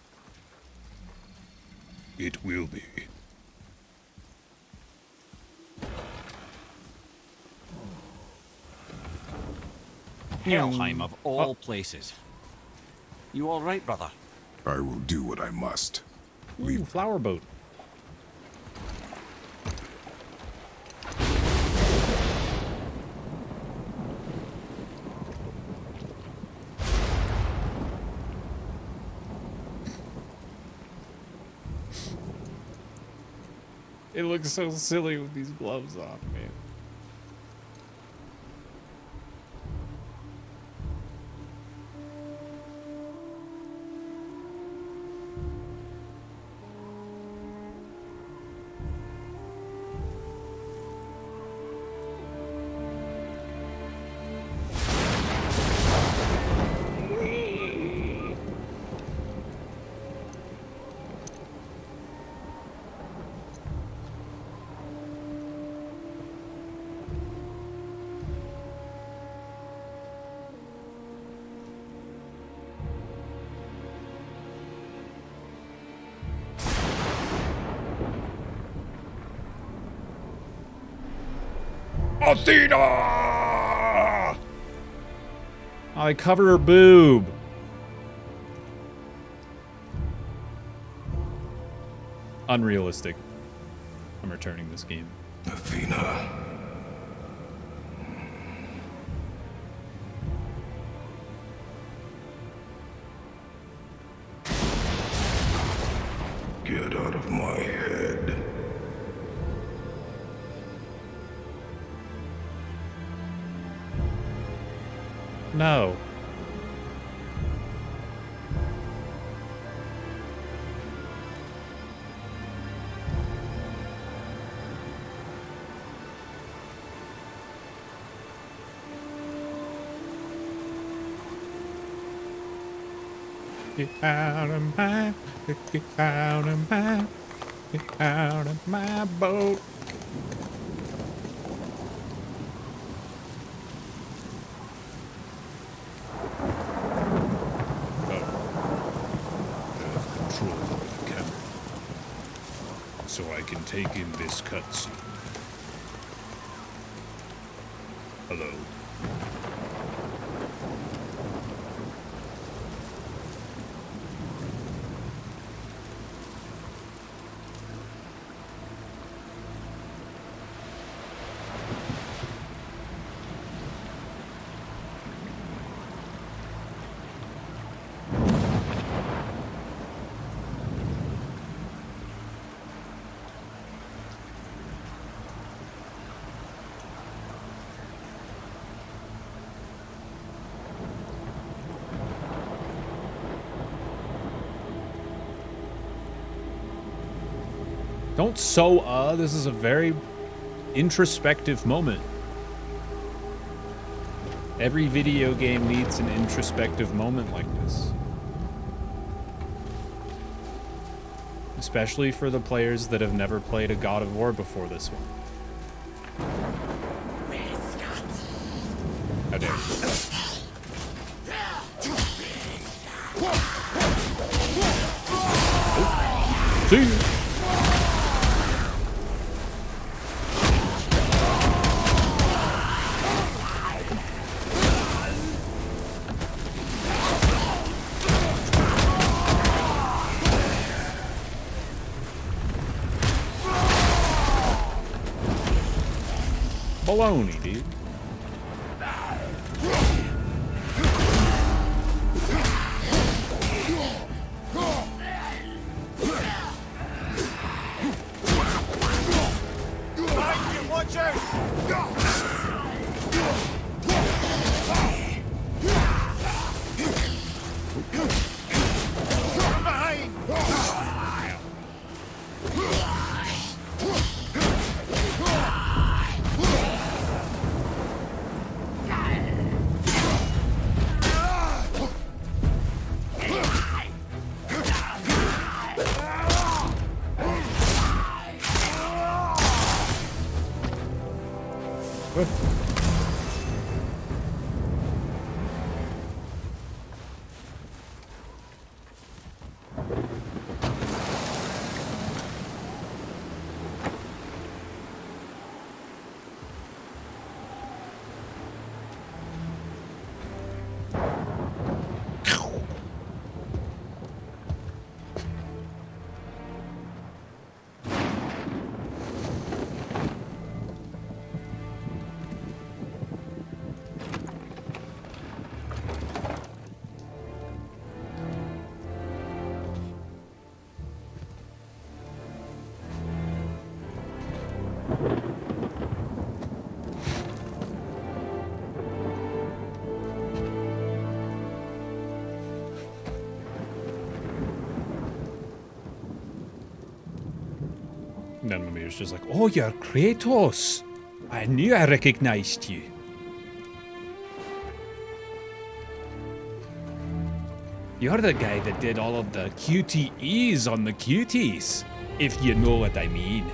It will be. Helheim of all places. You all right, brother? I will do what I must. Ooh, flower boat. It looks so silly with these gloves on, man. Athena! Oh, I cover her boob. Unrealistic. I'm returning this game. Athena. Get out of my head. No. Get out of my, get out of my, get out of my boat. Control over the camera, so I can take in this cutscene. Hello. Don't this is a very introspective moment. Every video game needs an introspective moment like this. Especially for the players that have never played a God of War before this one. How dare you. See you. Baloney, dude. Watch out! Then Mimir's just like, oh, you're Kratos. I knew I recognized you. You're the guy that did all of the QTEs on the cuties, if you know what I mean.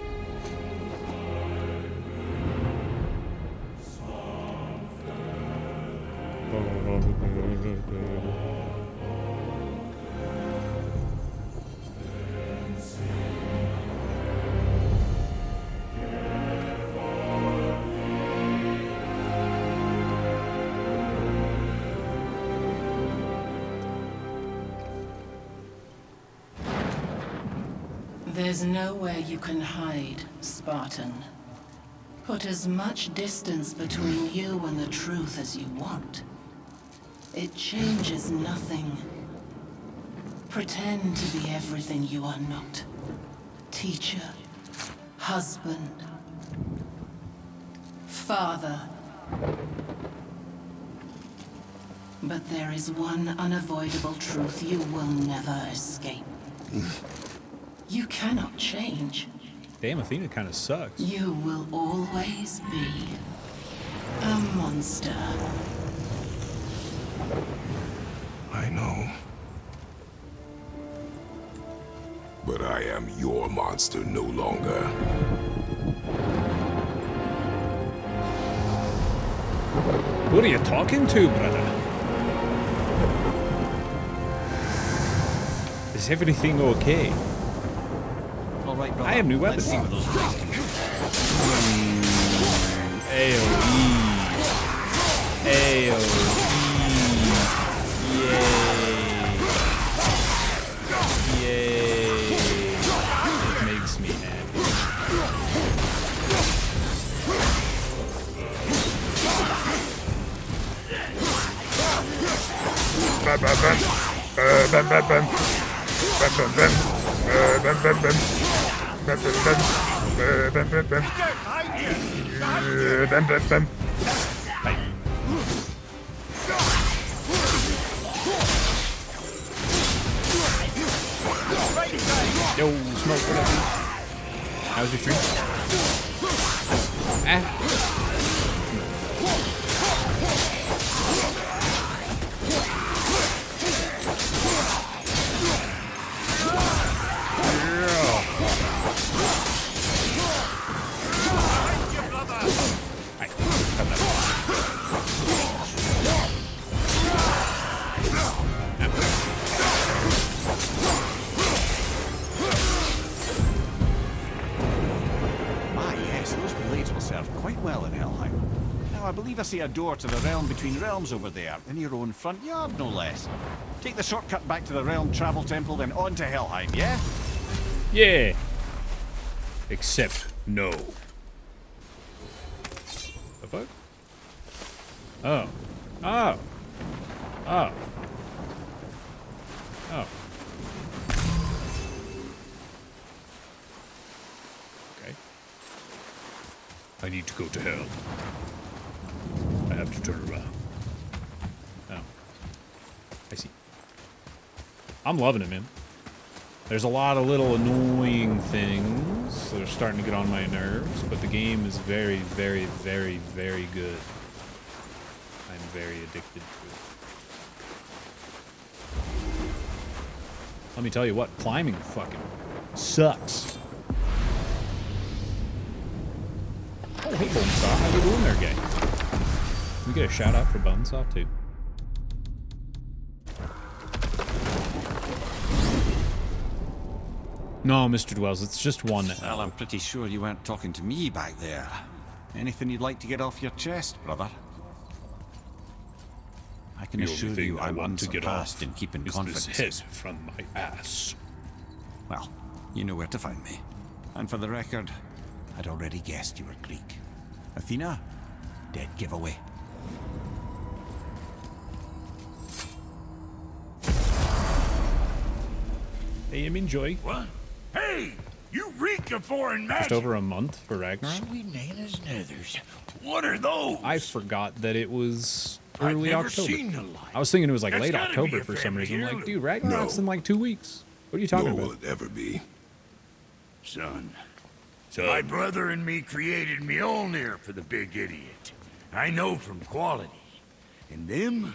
There's nowhere you can hide, Spartan. Put as much distance between you and the truth as you want. It changes nothing. Pretend to be everything you are not. Teacher, husband, father. But there is one unavoidable truth you will never escape. You cannot change. Damn, Athena kind of sucks. You will always be a monster. I know. But I am your monster no longer. What are you talking to, brother? Is everything okay? All right, brother. I have new weapons. Let's see what those AoE. AoE. Yay. Yay. It makes me happy. Bam, bam, bam. Bam, bam, bam. Bam, bam, bam. Bam, bam, bam. Bam, bam, bam. Bam, bam, bam. Bam, bam, bam. Yo, smoke, what up? How's your stream? I believe I see a door to the realm between realms over there, in your own front yard, no less. Take the shortcut back to the realm travel temple, then on to Helheim, yeah? Yeah. Except no. The fuck? Oh. Oh. Oh. Oh. Okay. I need to go to hell. I have to turn around. Oh. I see. I'm loving it, man. There's a lot of little annoying things that are starting to get on my nerves, but the game is very, very, very, very good. I'm very addicted to it. Let me tell you what, climbing fucking sucks. Oh, hey, Bonesaw. How you doing there, guy? Can we get a shout out for Bonesaw, too? No, Mr. Dwells, it's just one. Well, I'm pretty sure you weren't talking to me back there. Anything you'd like to get off your chest, brother? I can assure you I'm unsurpassed in keeping confidences. This head from my ass. Well, you know where to find me. And for the record, I'd already guessed you were Greek. Athena? Dead giveaway. Hey, enjoy. What? Hey! You reek of foreign magic! Just over a month for Ragnarok? Sweet Nana's nethers. What are those? I forgot that it was I've early never October. seen the like. I was thinking it was like That's late gotta be October a for some family reason. I'm like, heirloom. dude, Ragnarok's No. in like 2 weeks. What are you talking Nor about? will it ever be. Son, my brother and me created Mjolnir for the big idiot. I know from quality. And them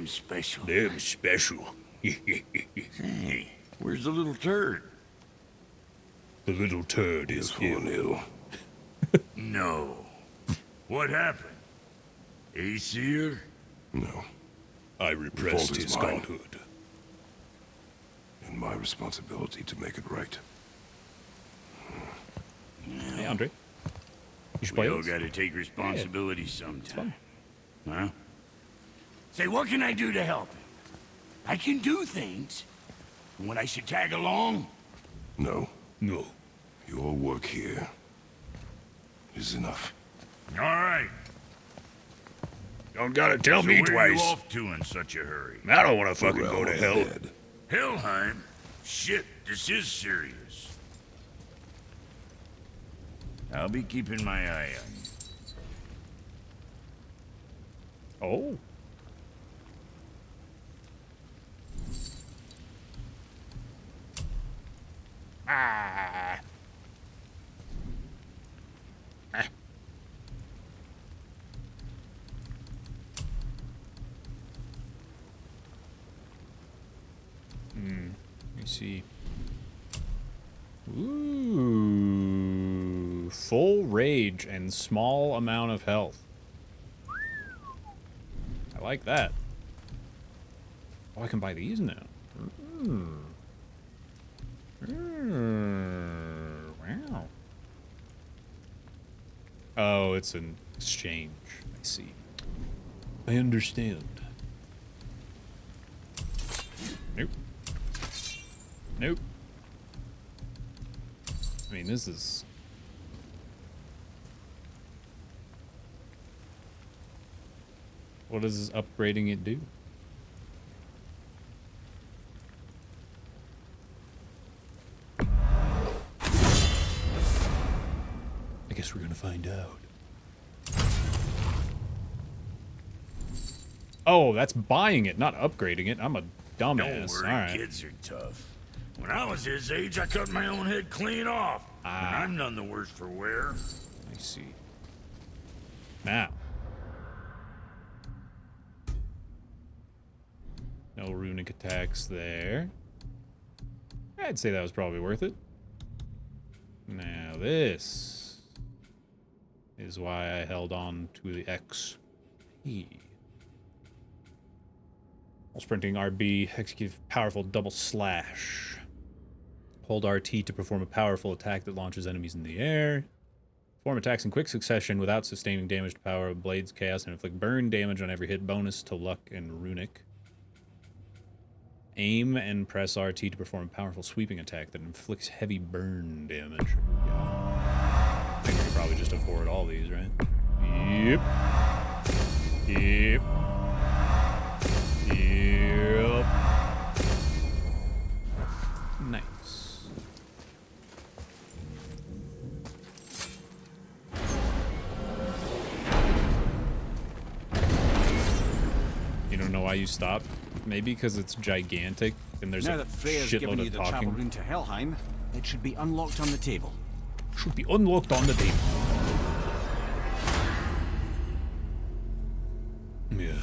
special. Them special. Hey, where's the little turd? The little turd is ill. No. What happened? Aesir? No. I The repressed fault is his mine. godhood. And my responsibility to make it right. Hey, Andre. You should We play all this. gotta take responsibility sometime. fun. Huh? Say, what can I do to help him? I can do things. And when I should tag along, No. No. Your work here is enough. All right. Don't gotta tell me Where you twice. off to in such a hurry? I don't want to fucking go to hell. Helheim? Shit, this is serious. I'll be keeping my eye on you. Oh. Ah. Let me see. Ooh. Full rage and small amount of health. I like that. Oh, I can buy these now. Wow. Oh, it's an exchange. I see. I understand. Nope. Nope. I mean, this is... What does this upgrading it do? I guess we're gonna find out. Oh, that's buying it, not upgrading it. I'm a dumbass. Don't worry, All right. kids are tough. When I was his age, I cut my own head clean off. And I'm none the worse for wear. I see. Now. No runic attacks there. I'd say that was probably worth it. Now this is why I held on to the XP. While sprinting RB, execute powerful double slash. Hold RT to perform a powerful attack that launches enemies in the air. Perform attacks in quick succession without sustaining damage to power of Blades Chaos and inflict burn damage on every hit, bonus to luck and runic. Aim and press RT to perform a powerful sweeping attack that inflicts heavy burn damage. Yeah. I think we could probably just afford all these, right? Yep. Yep. Yep. Nice. You don't know why you stopped? Maybe because it's gigantic and there's now a that Freya's given shitload you of the travel talking. rune to Helheim, it should be unlocked on the table. Should be unlocked on the table. Yeah.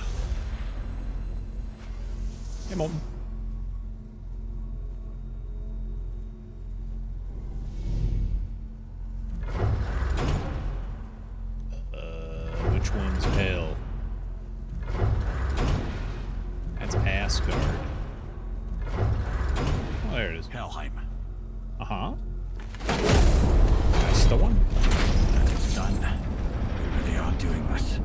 Hey, Mom. Which one's hell? That's Asgard. Oh, there it is. Helheim. Uh-huh. That's the one. It's done. They really are doing this.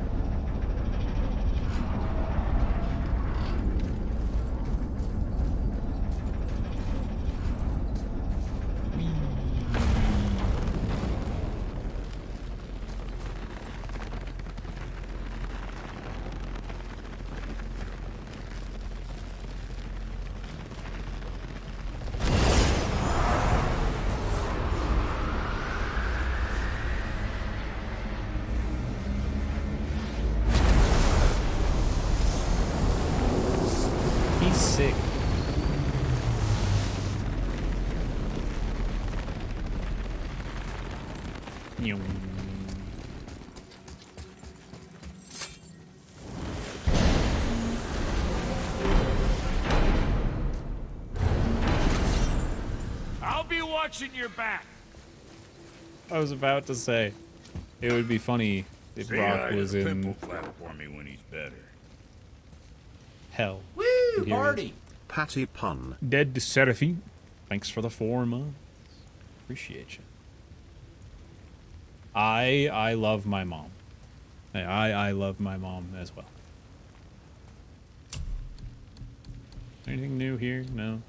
He's sick. Nyum. I'll be watching your back. I was about to say, it would be funny if Say Brock hi to was the in pimple flap for me when he's better. hell. Woo, And here he is. party. Patty pun. Dead to Seraphine. Thanks for the 4 months. Appreciate you. I love my mom. I love my mom as well. Anything new here? No.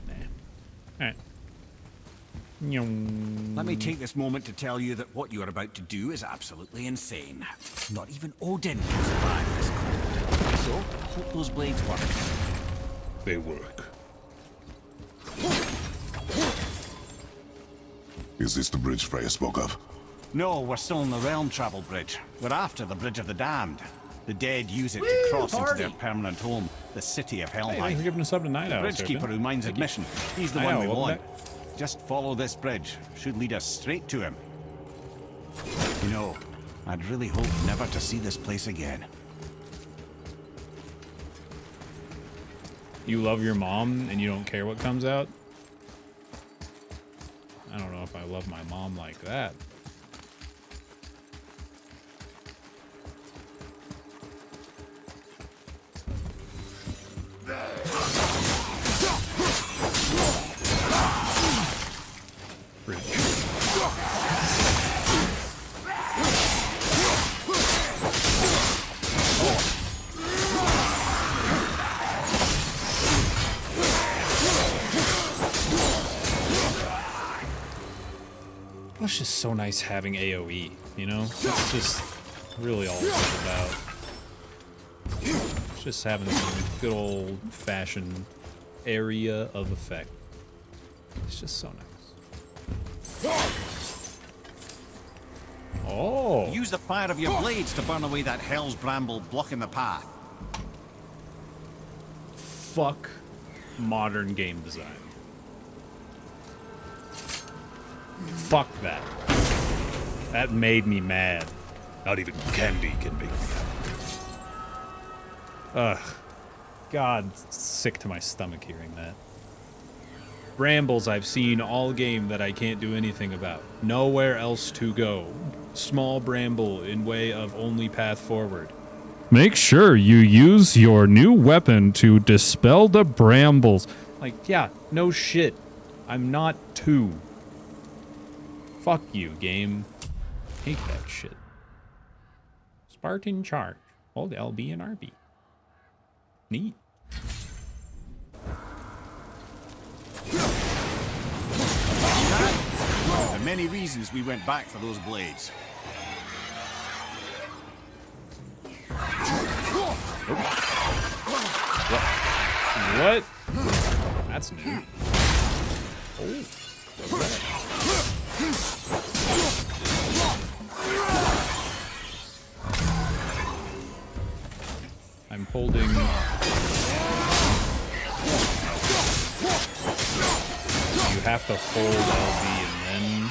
Nah. Alright. Let me take this moment to tell you that what you are about to do is absolutely insane. Not even Odin can survive this cold. So, I hope those blades work. They work. Is this the bridge Freya spoke of? No, we're still on the Realm Travel Bridge. We're after the Bridge of the Damned. The dead use it to cross into their permanent home, the city of Helheim. Hey, thanks for giving us up to Night The Owl, Bridgekeeper Serpent. who minds Thank you. admission. He's the I one know, we welcome want. Just follow this bridge. Should lead us straight to him. You know, I'd really hope never to see this place again. You love your mom and you don't care what comes out? I don't know if I love my mom like that. It's just so nice having AoE, you know? It's just really all it's about. It's just having some good old-fashioned area of effect. It's just so nice. Oh! Use the fire of your blades to burn away that hell's bramble blocking the path. Fuck modern game design. Fuck that. That made me mad. Not even candy can make me happy. Ugh. God, sick to my stomach hearing that. Brambles I've seen all game that I can't do anything about. Nowhere else to go. Small bramble in way of only path forward. Make sure you use your new weapon to dispel the brambles. Like, yeah, no shit. I'm not 2. Fuck you, game. Hate that shit. Spartan charge. Hold LB and RB. Neat. There are many reasons we went back for those blades. What? That's new. Oh. I'm holding. You have to hold LB and then.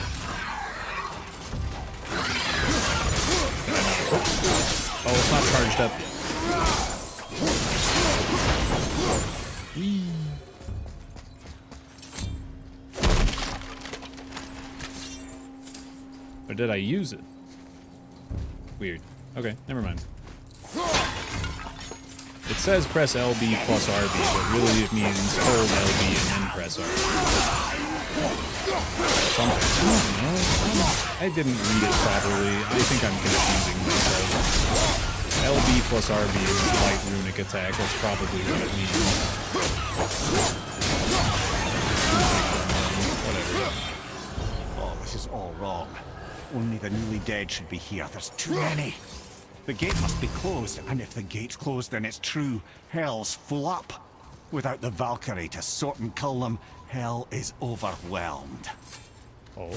Oh, it's not charged up yet. Whee. Or did I use it? Weird. Okay, never mind. It says press LB plus RB, but really it means hold LB and then press RB. Something. I don't know. I didn't read it properly. I think I'm confusing myself. LB plus RB is light runic attack. That's probably what it means. Whatever. Oh, this is all wrong. Only the newly dead should be here. There's too many. The gate must be closed, and if the gate's closed, then it's true. Hell's full up. Without the Valkyrie to sort and kill them, hell is overwhelmed. Oh.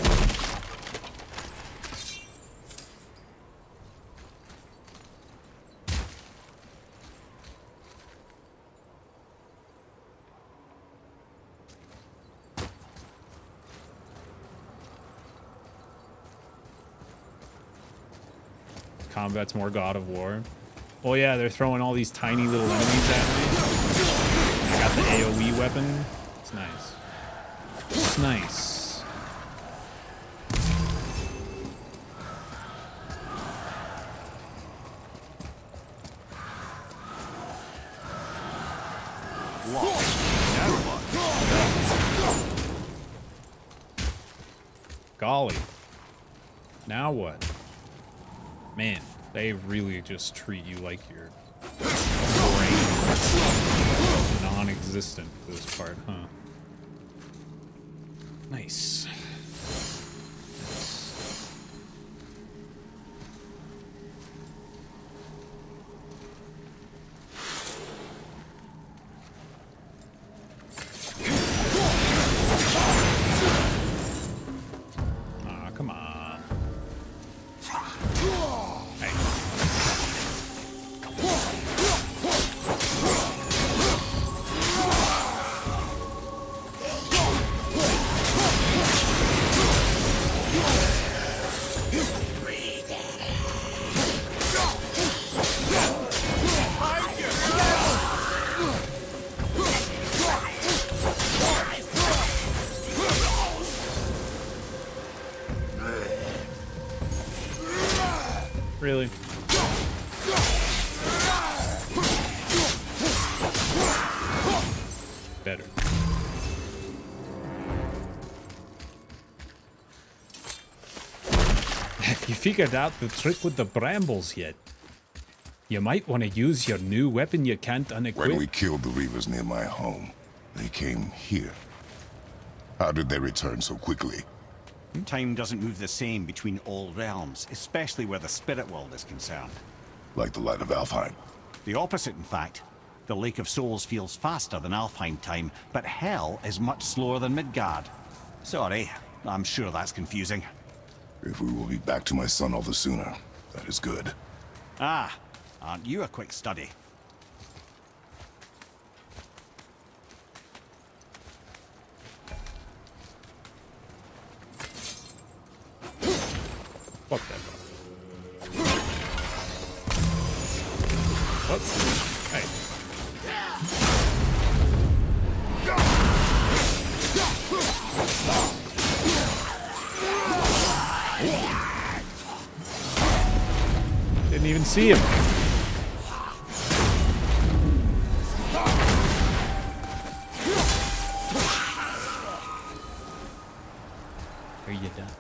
Combat's more God of War. Oh yeah, they're throwing all these tiny little enemies at me. I got the AoE weapon. It's nice. It's nice. Golly. Now what? Man, they really just treat you like your brain non-existent for this part, huh? Nice. Really? Better. Have you figured out the trick with the brambles yet? You might want to use your new weapon you can't unequip. When we killed the Reavers near my home, they came here. How did they return so quickly? Time doesn't move the same between all realms, especially where the spirit world is concerned. Like the light of Alfheim. The opposite, in fact. The Lake of Souls feels faster than Alfheim time, but Hell is much slower than Midgard. Sorry, I'm sure that's confusing. If we will be back to my son all the sooner, that is good. Ah, aren't you a quick study? Fuck that. What? Hey. Didn't even see him. Are you done?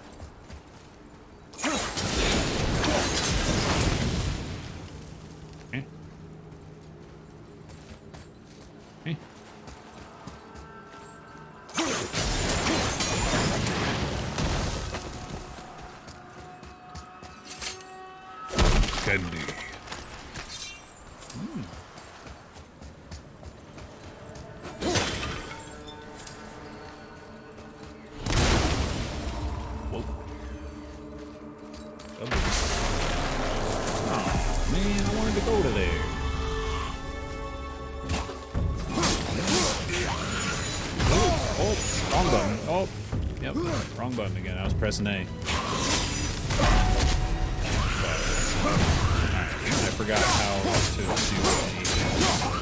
Candy. Whoa. Oh man, I wanted to go to there. Oh, wrong button. Oh, yep, wrong button again. I was pressing A. I forgot how to do anything.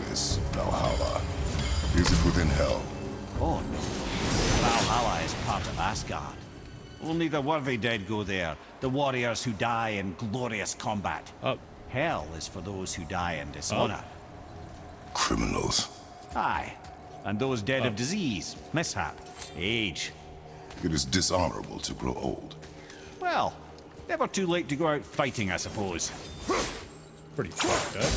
This Valhalla, is it within Hell? Oh no. Valhalla is part of Asgard. Only the worthy dead go there, the warriors who die in glorious combat. Hell is for those who die in dishonor. Criminals. Aye. And those dead of disease, mishap, age. It is dishonorable to grow old. Well, never too late to go out fighting, I suppose. Pretty fucked up.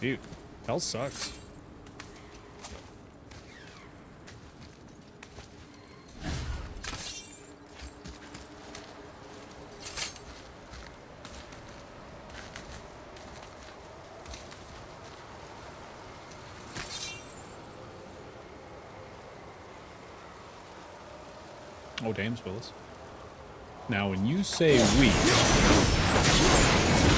Dude, hell sucks. Oh, damn, Willis. Now, when you say we...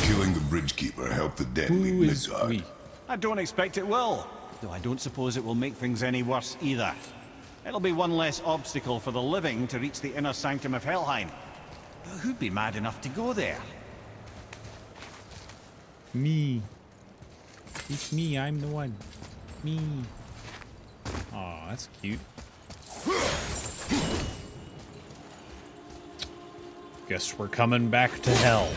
Killing the Bridgekeeper helped the dead leave Who is Midgard. we? I don't expect it will, though I don't suppose it will make things any worse either. It'll be one less obstacle for the living to reach the inner sanctum of Helheim. But who'd be mad enough to go there? Me. It's me, I'm the one. Me. Aw, that's cute. Guess we're coming back to hell.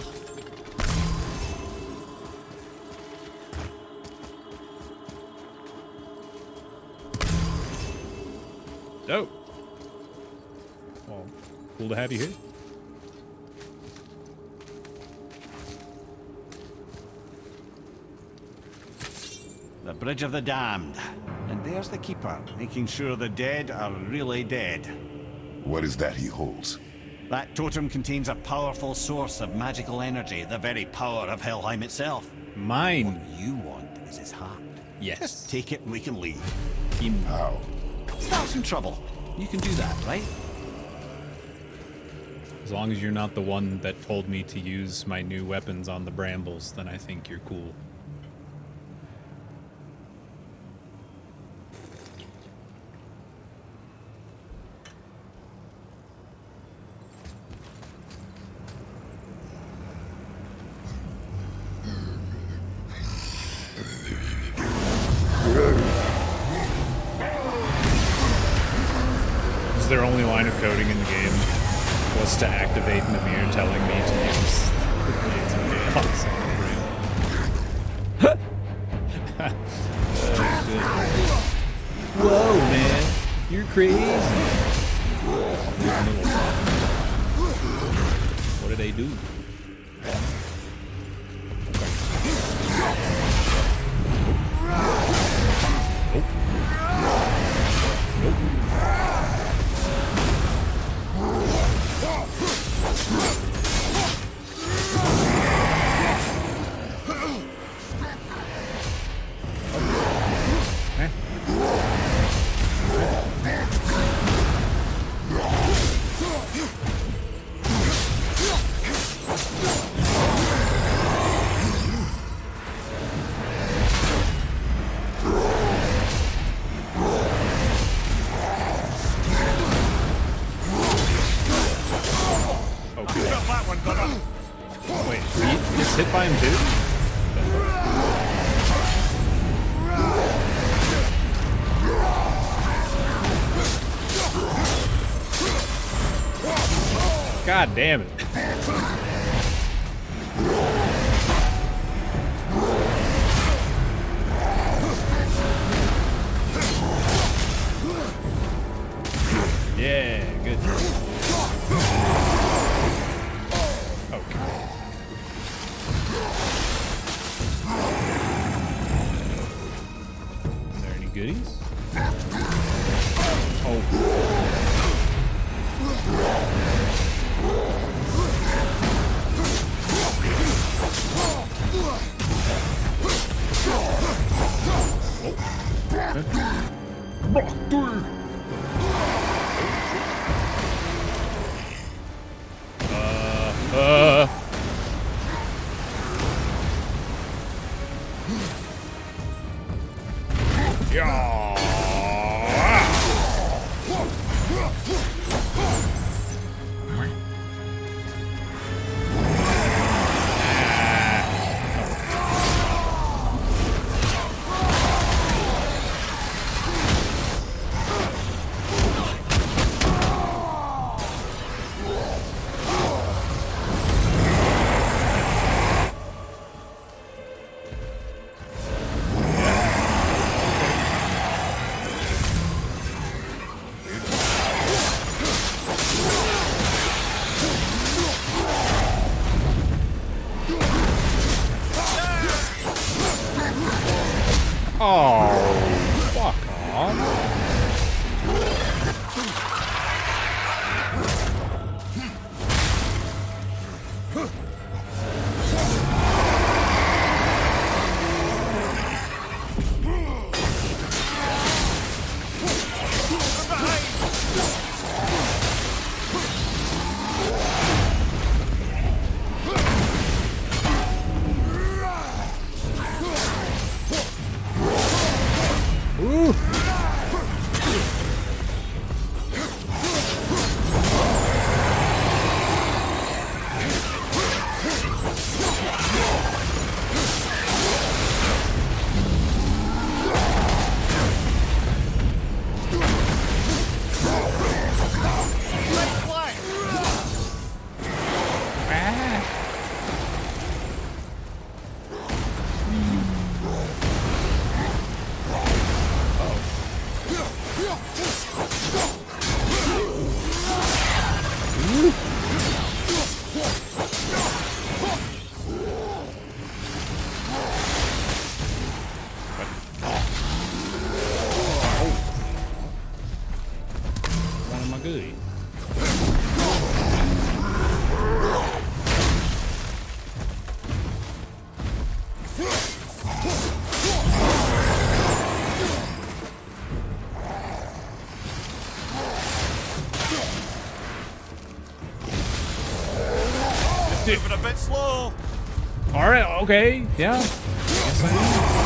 Dope. Well, cool to have you here. The Bridge of the Damned. And there's the Keeper, making sure the dead are really dead. What is that he holds? That totem contains a powerful source of magical energy, the very power of Helheim itself. Mine. What you want is his heart. Yes. Just take it and we can leave. How? Start some trouble. You can do that, right? As long as you're not the one that told me to use my new weapons on the brambles, then I think you're cool. This is their only line of coding in the game. Was to activate Namir telling me to use the Blades of Chaos. Whoa, man. You're crazy. What did they do? Wait, he gets hit by him too? God damn it. Yeah, good. Okay. Are there any goodies? Oh. Oh, fuck off. bit slow. All right, okay, yeah. Guess I am.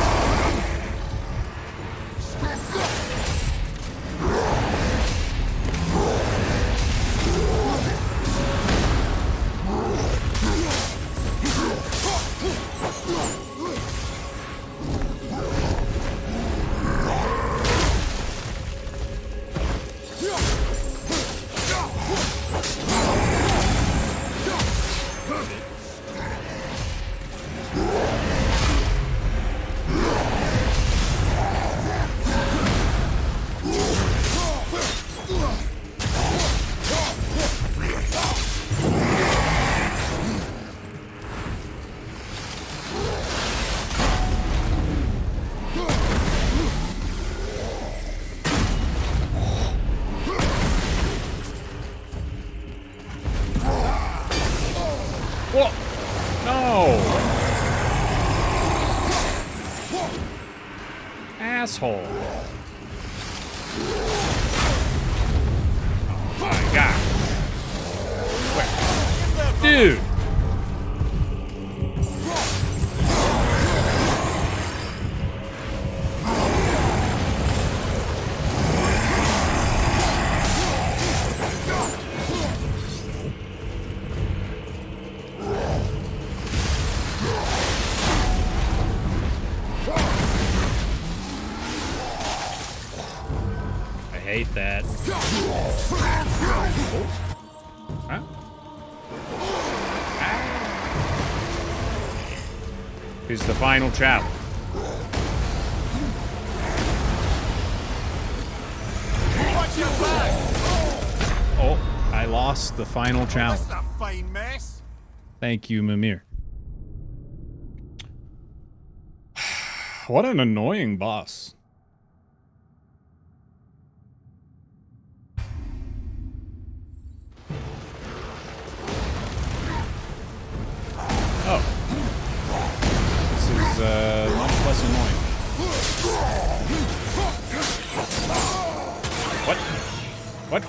Whoa! No! Asshole. Oh my god. Where? Dude! I hate that. Oh. Huh? Here's the final challenge. Oh, I lost the final challenge. That's a fine mess. Thank you, Mimir. What an annoying boss. Oh. This is much less annoying. What? What?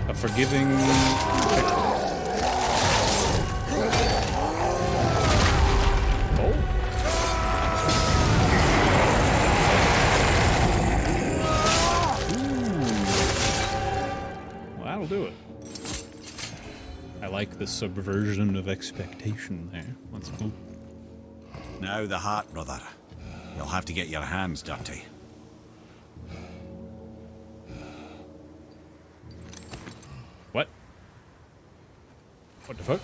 A forgiving... That'll do it. I like the subversion of expectation there. That's cool. Now the heart, brother. You'll have to get your hands dirty. What? What the fuck?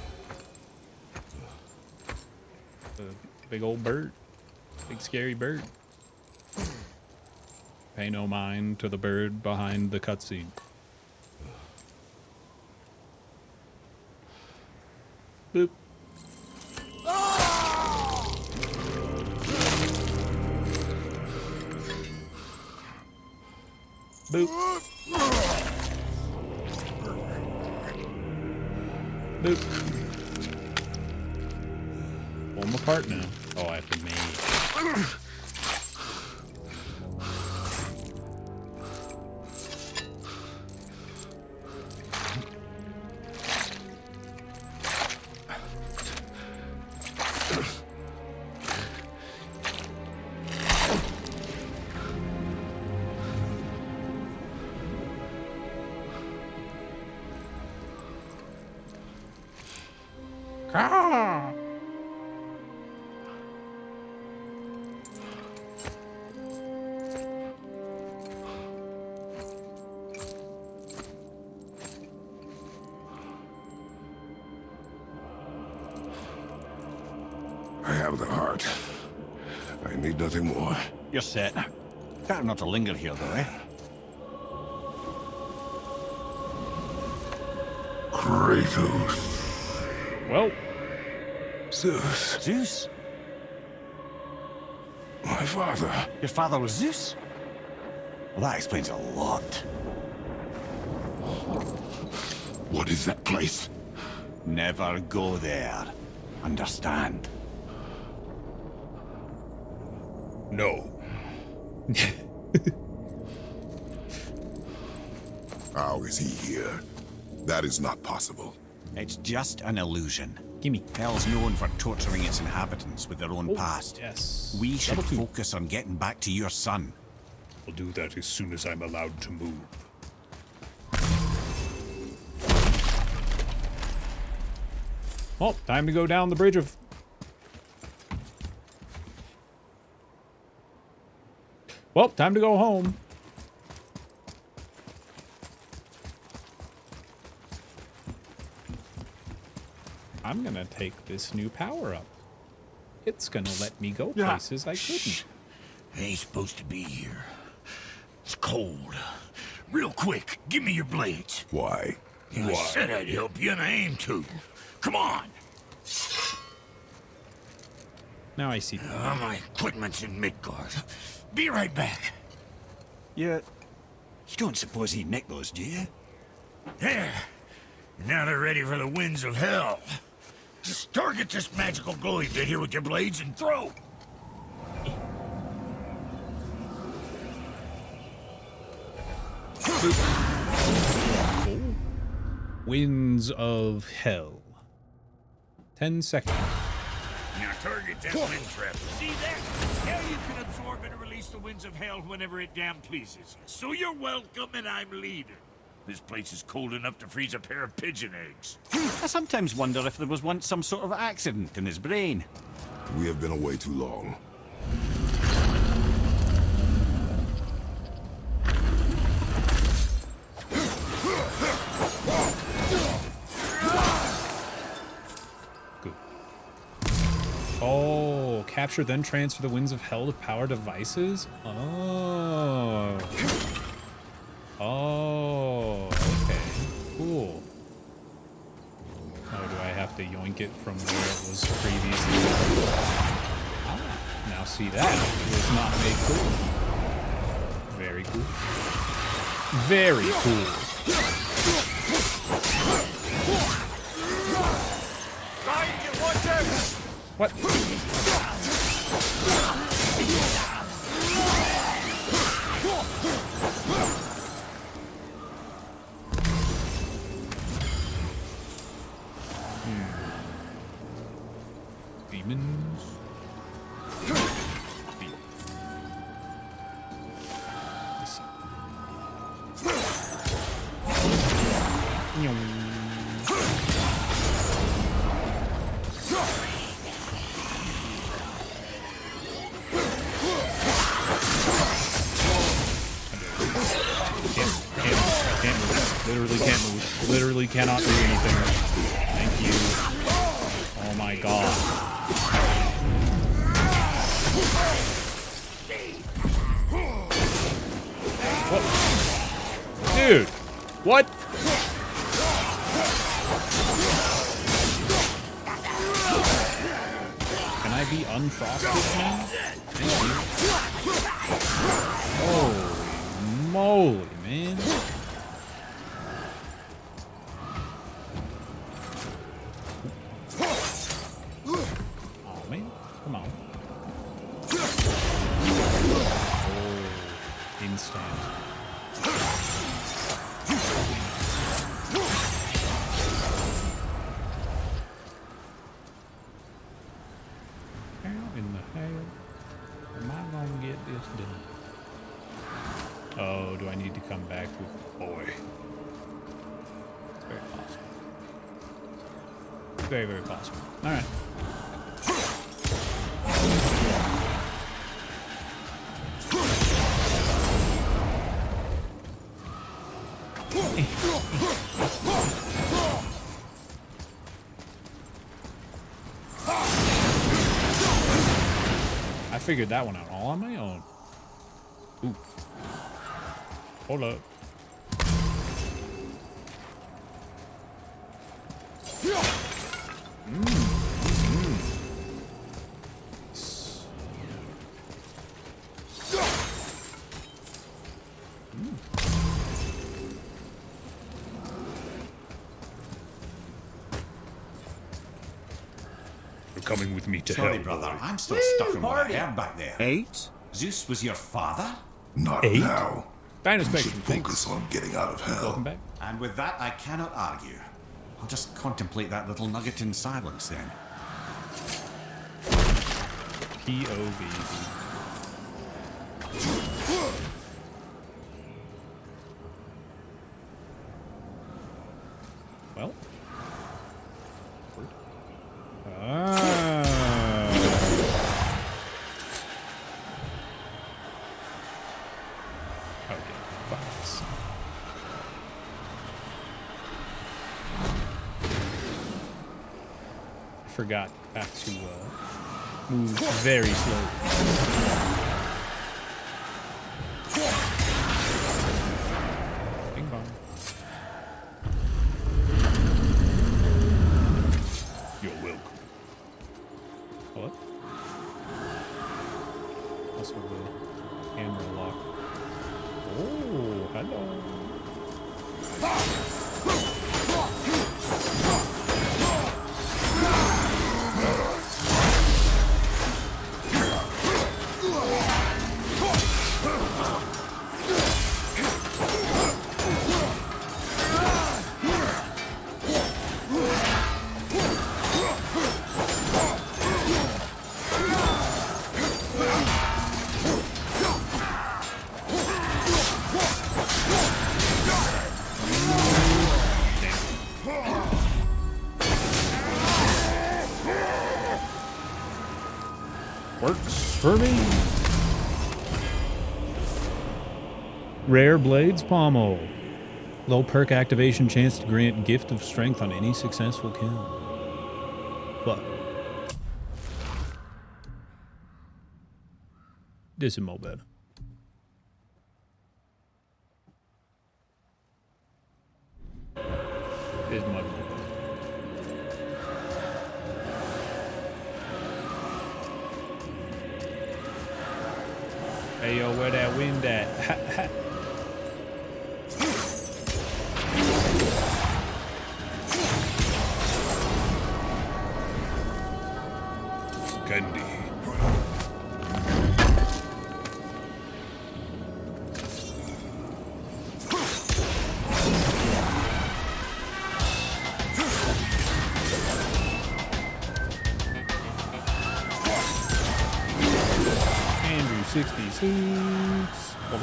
The big old bird. Big scary bird. Pay no mind to the bird behind the cutscene. Boop. Boop. Boop. Pull them apart now. Oh, I have to make. I have the heart. I need nothing more. You're set. Better not to linger here, though, eh? Kratos. Well. Zeus. Zeus? My father. Your father was Zeus? Well, that explains a lot. What is that place? Never go there. Understand? No. How is he here? That is not possible. It's just an illusion. Gimme. Hell's known for torturing its inhabitants with their own past. Yes. We should focus on getting back to your son. I'll do that as soon as I'm allowed to move. Well, time to go down the bridge of... Well, time to go home. I'm gonna take this new power up. It's gonna let me go places I couldn't. I ain't supposed to be here. It's cold. Real quick, give me your blades. Why? I said I'd help you, and I aim to. Come on. Now I see. My equipment's in Midgard. Be right back. You don't suppose he nicked those, do you? There. Now they're ready for the winds of hell. Just target this magical glowy bit here with your blades and throw. Winds of Hell. 10 seconds. Now target that wind trap. See that? Now you can absorb and release the winds of hell whenever it damn pleases you. So you're welcome and I'm leaving. This place is cold enough to freeze a pair of pigeon eggs. I sometimes wonder if there was once some sort of accident in his brain. We have been away too long. Oh, capture then transfer the winds of hell to power devices? Oh. Oh, okay. Cool. Oh, do I have to yoink it from where it was previously? Ah, now see, that was not made cool. Very cool. Very cool. What? Demons. Literally can't move. Literally cannot do anything. Thank you. Oh my god. What? Dude! What? Can I be unfrosted now? Thank you. Holy moly, man. Oh, man. Come on. Oh, instant. How in the hell am I gonna get this done? Oh, do I need to come back with boy? It's very possible. Very, very possible. Alright. I figured that one out all on my own. Ooh. Hold up. You're coming with me to Sorry, hell, brother. boy. I'm still stuck in what I heard back there. 8, Zeus was your father? Not 8? now. Dino You should Spectrum, focus on getting out of hell. Welcome back. And with that, I cannot argue. I'll just contemplate that little nugget in silence then. POV. Well. Okay, files. I forgot I have to move very slowly. Bing bong. You're welcome. What? Also the camera lock. Oh, hello. Works for me. Rare Blades Pommel. Low perk activation chance to grant Gift of Strength on any successful kill. But this is more better. This is much more better. Hey yo, where that wind at? Ha, ha. Candy. Andrew 66.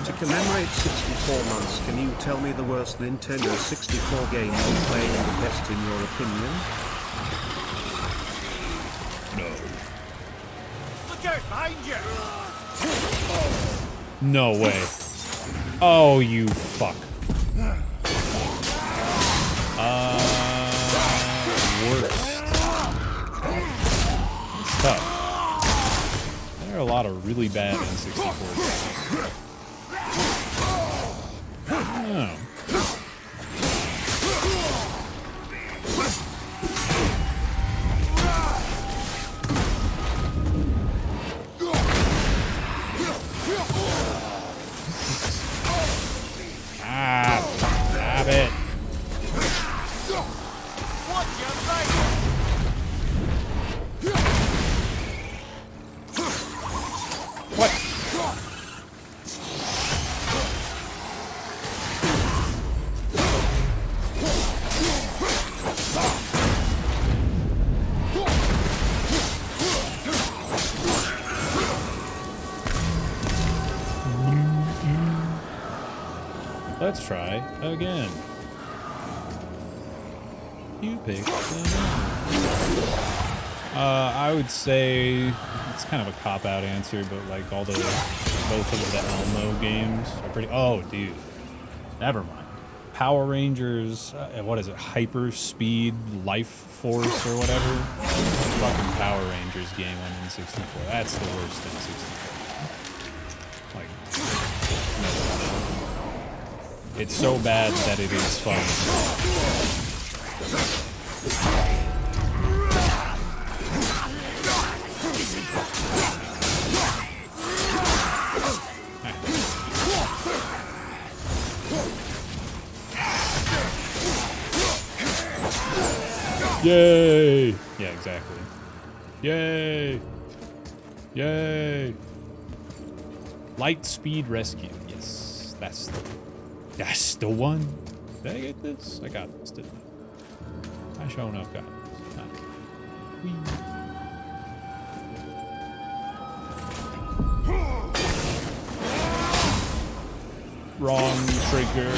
To commemorate 64 months, can you tell me the worst Nintendo 64 game you played and the best in your opinion? No. Look out behind you! No way. Oh, you fuck. Worst. It's tough. There are a lot of really bad N64 games. Oh. Ah, stop it. What? Let's try again. You pick. I would say it's kind of a cop-out answer, but like both of the Elmo games are pretty. Oh, dude, never mind. Power Rangers, what is it? Hyper Speed Life Force or whatever. Fucking Power Rangers game on N64. That's the worst N64. Like, no. It's so bad that it is fun. Yay! Yeah, exactly. Yay! Yay! Lightspeed Rescue. Yes, that's the one. Did I get this? I got this, didn't I? I sure enough got this. Nice. Whee. Wrong trigger.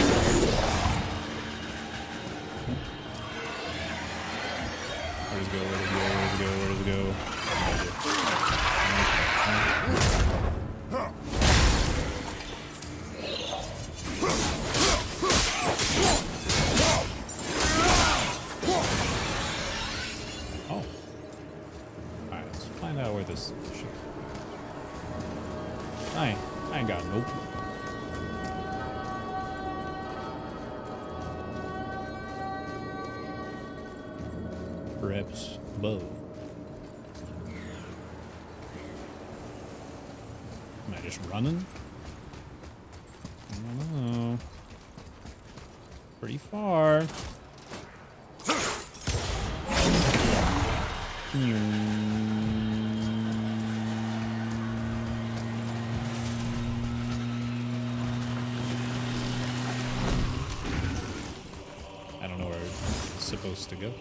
Where does it go? Where does it go? Where does it go? Where does it go? Oh. Alright, let's find out where this shit. I ain't got no clue. Perhaps bow. Am I just running? I don't know. Pretty far. I don't know where it's supposed to go.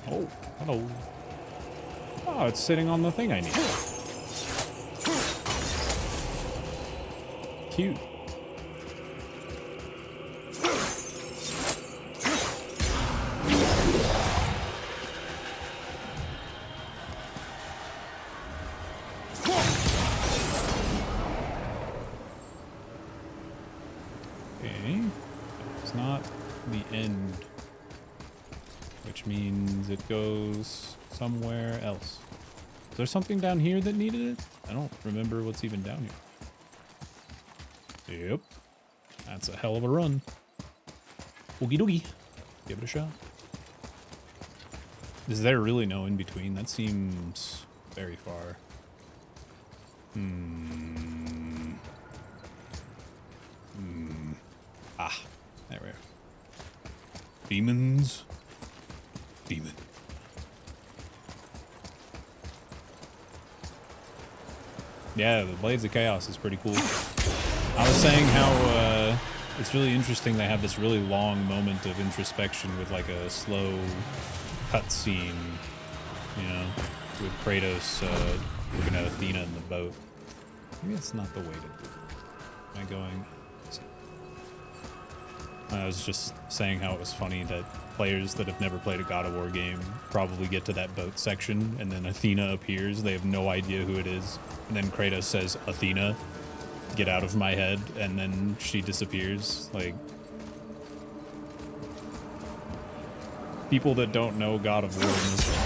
Oh, hello. Oh, it's sitting on the thing I need. Cute. Okay. It's not the end. Which means it goes somewhere else. Is there something down here that needed it? I don't remember what's even down here. Yep. That's a hell of a run. Oogie doogie. Give it a shot. Is there really no in between? That seems very far. Ah, there we are. Demons. Demon. Yeah, the Blades of Chaos is pretty cool. I was saying how it's really interesting they have this really long moment of introspection with like a slow cutscene, you know, with Kratos looking at Athena in the boat. Maybe it's not the way to do it. Am I going? I was just saying how it was funny that players that have never played a God of War game probably get to that boat section and then Athena appears. They have no idea who it is. And then Kratos says, "Athena, get out of my head," and then she disappears. Like, people that don't know God of War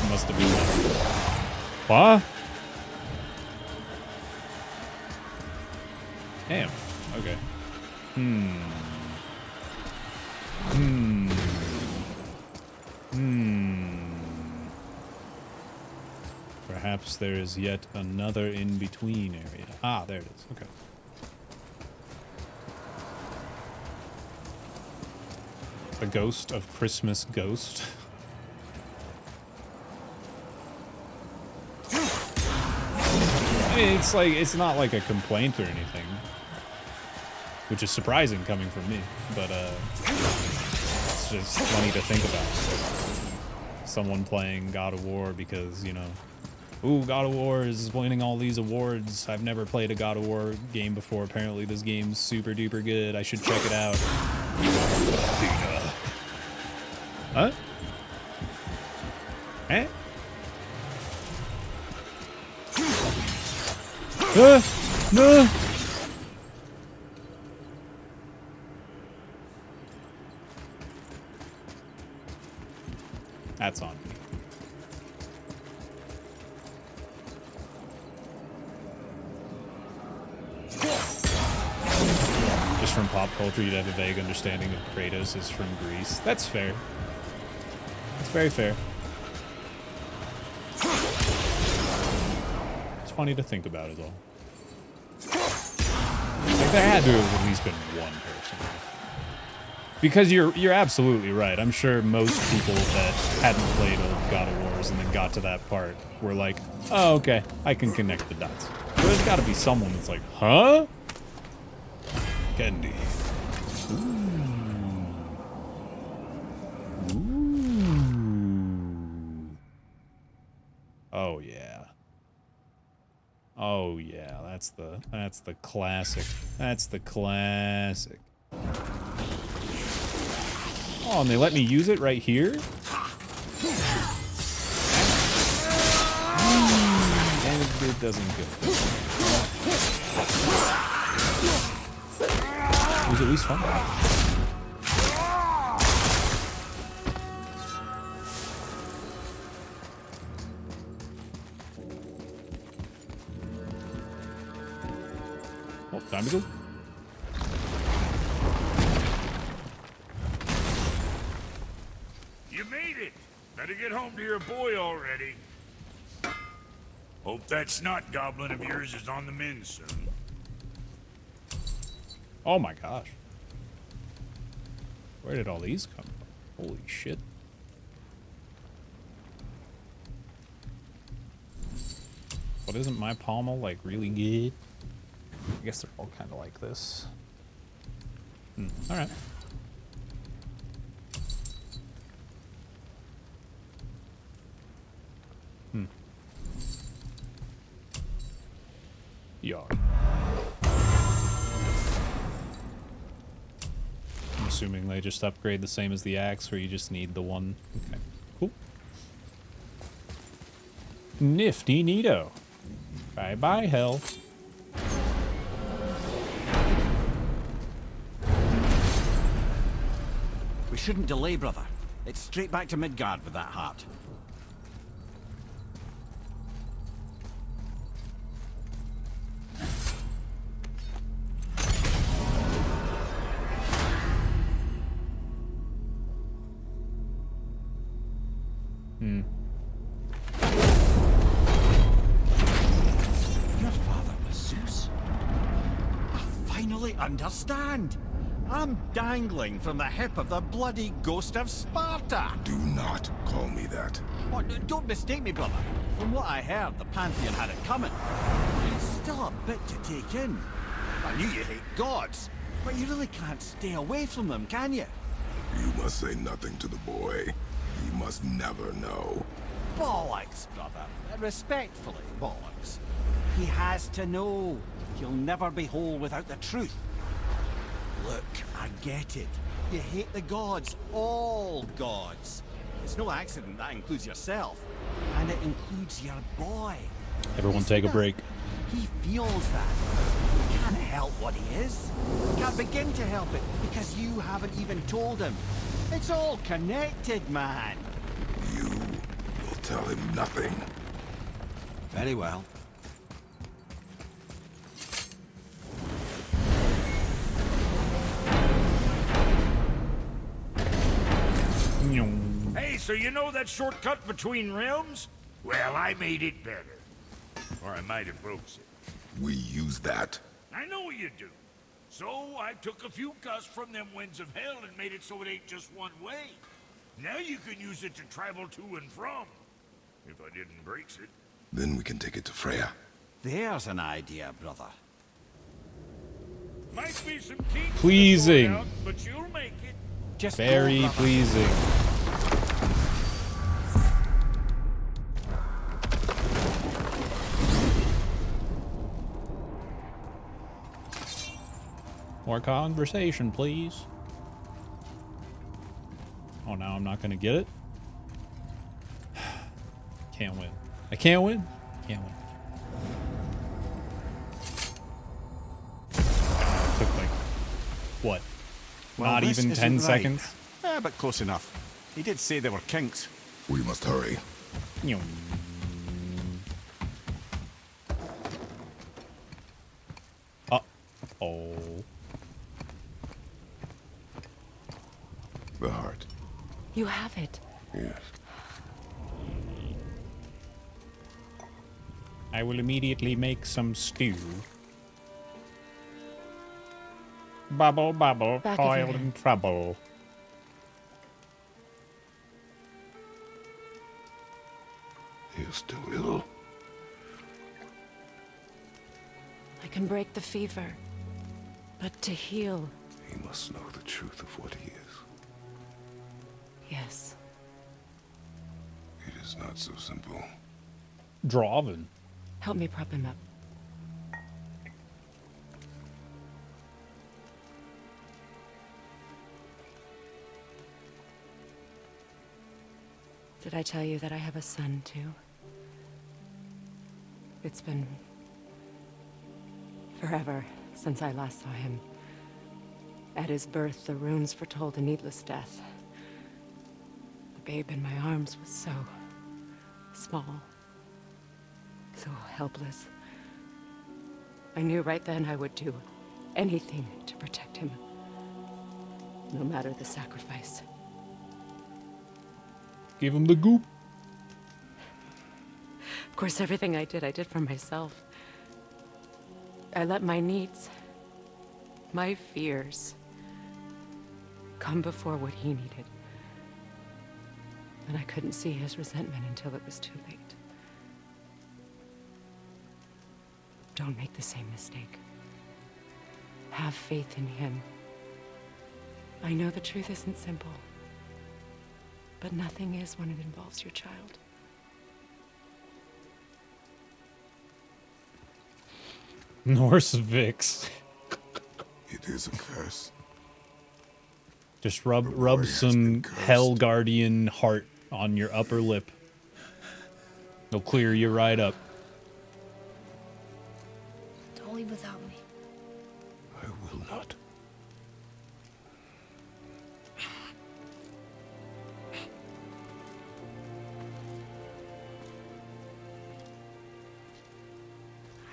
must have been like, what? Damn. Okay. Perhaps there is yet another in-between area. Ah, there it is. Okay. The Ghost of Christmas Ghost. I mean, it's like, it's not like a complaint or anything, which is surprising coming from me, but it's just funny to think about. Someone playing God of War because, you know, ooh, God of War is winning all these awards. I've never played a God of War game before. Apparently this game's super duper good. I should check it out. Huh? Eh? No! That's on me. just from pop culture, you'd have a vague understanding of Kratos is from Greece. That's fair. That's very fair. It's funny to think about it all. Like, there had to have at least been one person. Because you're absolutely right. I'm sure most people that hadn't played old God of Wars and then got to that part were like, oh, okay, I can connect the dots. But there's got to be someone that's like, huh? Candy. Oh yeah. Oh yeah, that's the classic. That's the classic. Oh, and they let me use it right here? And it doesn't go. It was at least fun. Oh, time to go. You made it! Better get home to your boy already. Hope that snot goblin of yours is on the mend soon. Oh my gosh. Where did all these come from? Holy shit. But isn't my pommel like really good? I guess they're all kind of like this. Alright. Yeah. I'm assuming they just upgrade the same as the axe, where you just need the one. Okay, cool. Nifty neato. Bye bye, hell. We shouldn't delay, brother. It's straight back to Midgard with that heart. Your father was Zeus? I finally understand. I'm dangling from the hip of the bloody ghost of Sparta. Do not call me that. Oh, don't mistake me, brother. From what I heard, the Pantheon had it coming. It's still a bit to take in. I knew you hate gods, but you really can't stay away from them, can you? You must say nothing to the boy. He must never know. Bollocks, brother. Respectfully, bollocks. He has to know. He'll never be whole without the truth. Look, I get it. You hate the gods. All gods. It's no accident that includes yourself. And it includes your boy. Everyone take a break. He feels that. He can't help what he is. He can't begin to help it because you haven't even told him. It's all connected, man. You will tell him nothing. Very well. Hey, so you know that shortcut between realms? Well, I made it better. Or I might have broke it. We use that. I know you do. So I took a few gusts from them winds of hell and made it so it ain't just one way. Now you can use it to travel to and from. If I didn't break it. Then we can take it to Freya. There's an idea, brother. Might be some kinks Pleasing. out, but you'll make it. Just very pleasing. More conversation, please. Oh, now I'm not gonna get it. Can't win. I can't win. Can't win. Took like what? Well, not this even 10 isn't right. seconds. But close enough. He did say there were kinks. We must hurry. Oh. You have it. Yes. I will immediately make some stew. Bubble, bubble, Back of your oil head. in trouble. He is still ill. I can break the fever. But to heal, He must know the truth of what he is. yes. It is not so simple. Draven. Help me prop him up. Did I tell you that I have a son, too? It's been forever since I last saw him. At his birth, the runes foretold a needless death. The babe in my arms was so small, so helpless. I knew right then I would do anything to protect him, no matter the sacrifice. Give him the goop. Of course, everything I did for myself. I let my needs, my fears, come before what he needed. And I couldn't see his resentment until it was too late. Don't make the same mistake. Have faith in him. I know the truth isn't simple, but nothing is when it involves your child. Norse Vix. It is a curse. Just rub some Hell Guardian heart on your upper lip. It'll clear you right up. Don't leave without me. I will not.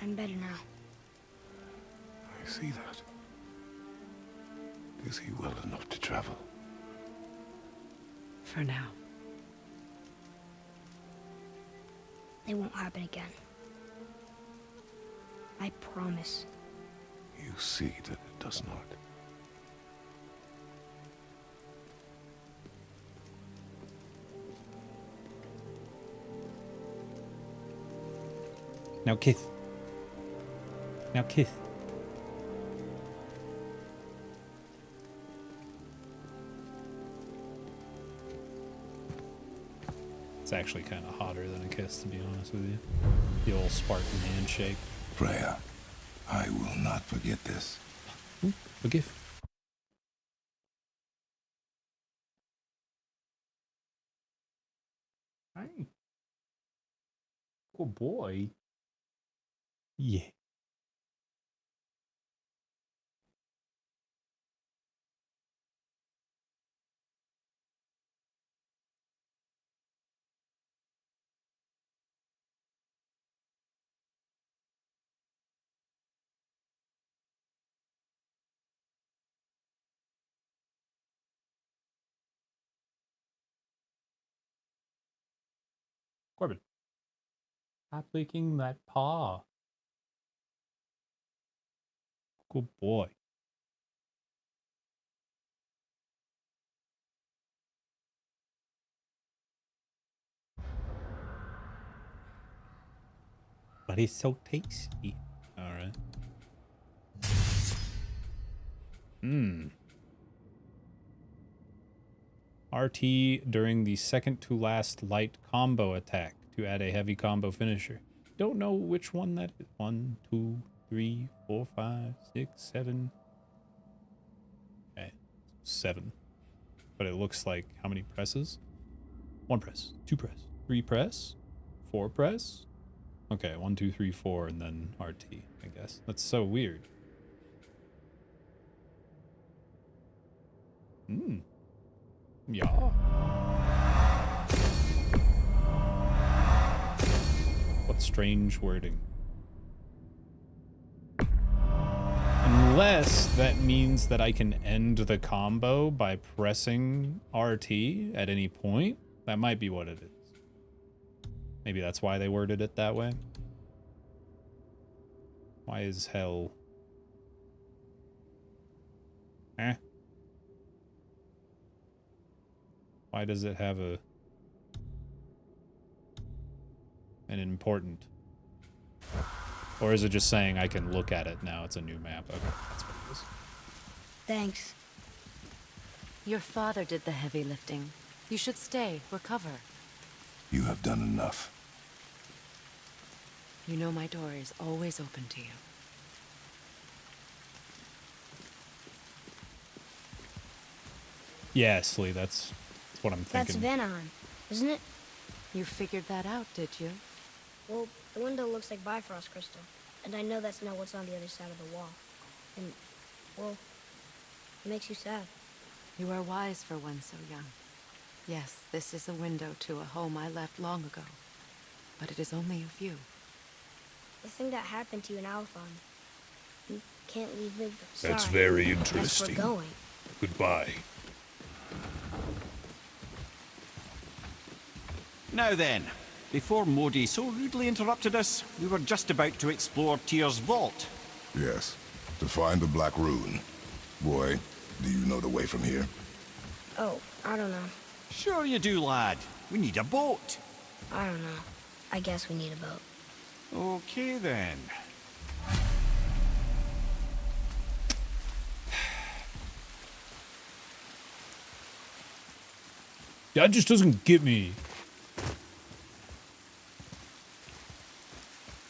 I'm better now. I see that. Is he well enough to travel? For now. It won't happen again. I promise. You see that it does not. Now, Kith. Now, Kith. It's actually kind of hotter than a kiss, to be honest with you. The old Spartan handshake. Freya, I will not forget this. Forgive. Hi. Good boy. Yeah. Corbin. Stop licking that paw. Good boy. But it's so tasty. Alright. RT during the second to last light combo attack to add a heavy combo finisher. Don't know which one that is. 1, 2, 3, 4, 5, 6, 7. Okay, 7. But it looks like how many presses? 1 press, 2 press, 3 press, 4 press. Okay, 1, 2, 3, 4, and then RT, I guess. That's so weird. Yeah. What strange wording. Unless that means that I can end the combo by pressing RT at any point. That might be what it is. Maybe that's why they worded it that way. Why is hell... Why does it have an important? Or is it just saying I can look at it now? It's a new map. Okay, that's what it is. Thanks. Your father did the heavy lifting. You should stay, recover. You have done enough. You know my door is always open to you. Yeah, Slee, that's what I'm thinking. That's Vanaheim, isn't it? You figured that out, did you? Well, the window looks like Bifrost crystal, and I know that's not what's on the other side of the wall. And, well, it makes you sad. You are wise for one so young. Yes, this is a window to a home I left long ago, but it is only a view. The thing that happened to you in Alphon, you can't leave me. That's Sorry. very interesting. That's for going. Goodbye. Now then, before Modi so rudely interrupted us, we were just about to explore Tyr's vault. Yes, to find the Black Rune. Boy, do you know the way from here? Oh, I don't know. Sure you do, lad. We need a boat. I don't know. I guess we need a boat. Okay, then. That just doesn't get me.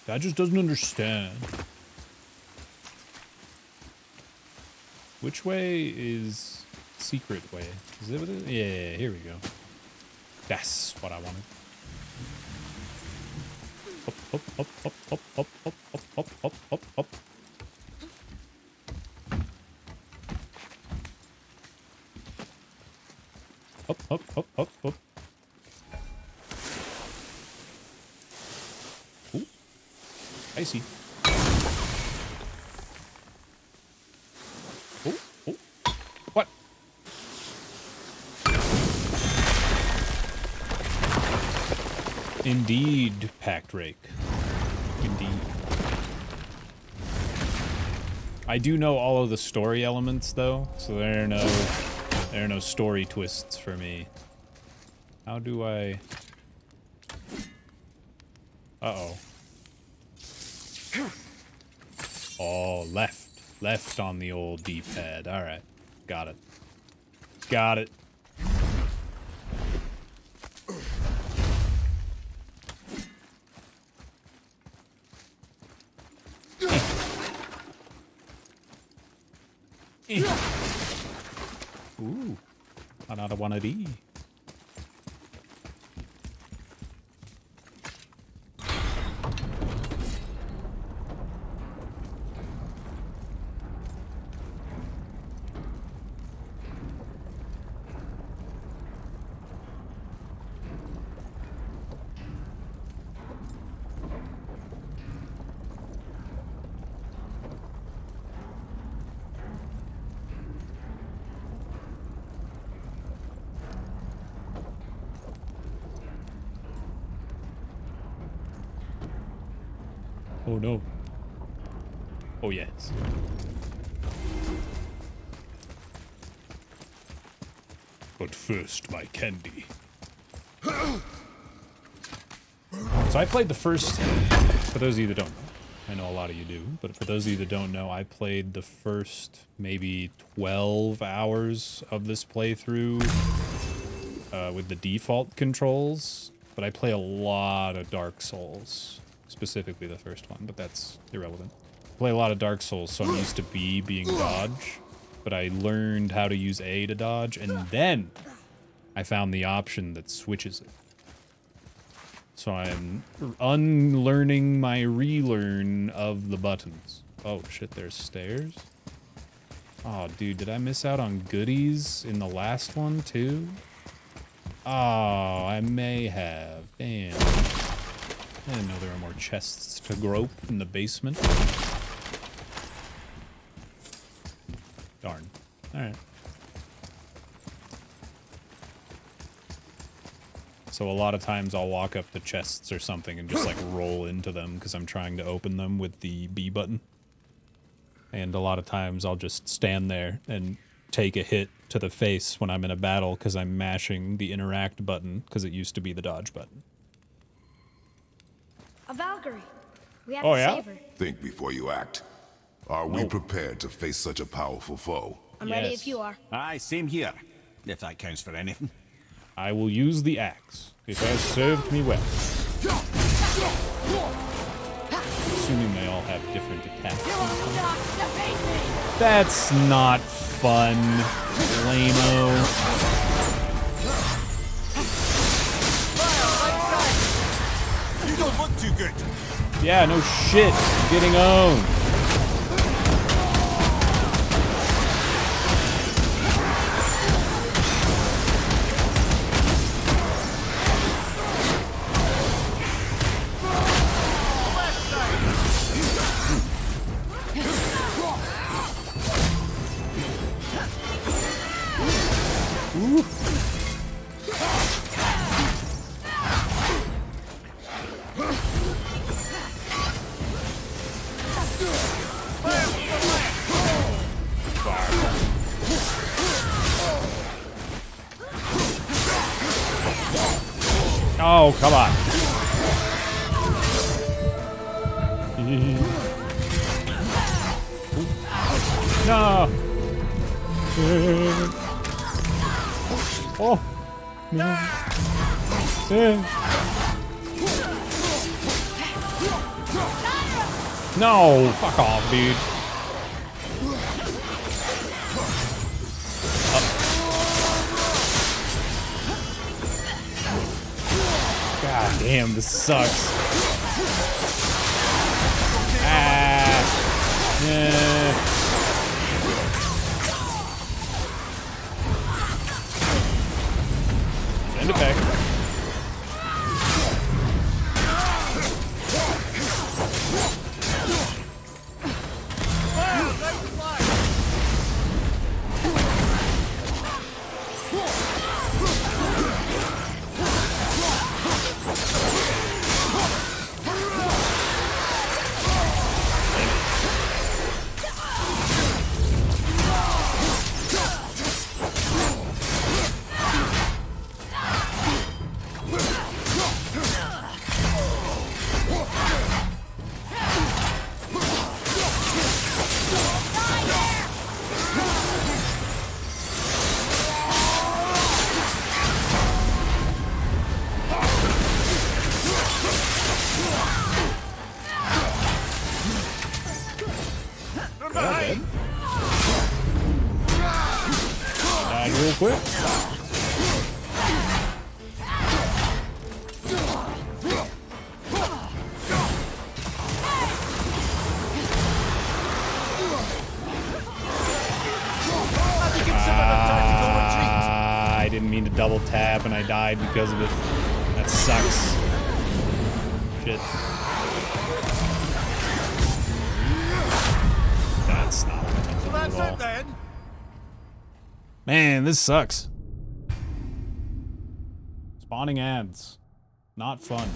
That just doesn't understand. Which way is secret way? Is it what it is? Yeah, here we go. That's what I wanted. Hop, hop, hop, hop, hop, hop, hop, hop, hop, hop, hop. Hop, hop, hop, hop, hop. Ooh. I see. Oh, oh. What? Indeed, Pact Rake. Indeed. I do know all of the story elements, though, so there are no story twists for me. How do I... Uh-oh. Oh, left. Left on the old D-pad. Alright. Got it. Got it. Ooh. Another one of these. Oh no. Oh yes. But first, my candy. So I played the first, for those of you that don't know, I know a lot of you do, but for those of you that don't know, I played the first maybe 12 hours of this playthrough with the default controls, but I play a lot of Dark Souls. Specifically the first one, but that's irrelevant. I play a lot of Dark Souls, so I'm used to B being dodge, but I learned how to use A to dodge, and then I found the option that switches it. So I'm unlearning my relearn of the buttons. Oh shit, there's stairs? Oh dude, did I miss out on goodies in the last one too? Oh, I may have. Damn. I didn't know there were more chests to grope in the basement. Darn. Alright. So a lot of times I'll walk up to chests or something and just like roll into them because I'm trying to open them with the B button. And a lot of times I'll just stand there and take a hit to the face when I'm in a battle because I'm mashing the interact button because it used to be the dodge button. A Valkyrie. We have Oh, to yeah? save her. Think before you act. Are we prepared to face such a powerful foe? I'm ready if you are. Aye, same here. If that counts for anything. I will use the axe. It has served me well. Assuming they all have different attacks. That's not fun, lame-o. You don't look too good. Yeah, no shit. Getting owned. Oh, come on. No. Oh. No, fuck off, dude. God damn, this sucks. Ah. Yeah. Send it back. Real quick. I didn't mean to double tap and I died because of it. That sucks. Shit. That's not So that's at all. it then. Man, this sucks. Spawning ads. Not fun.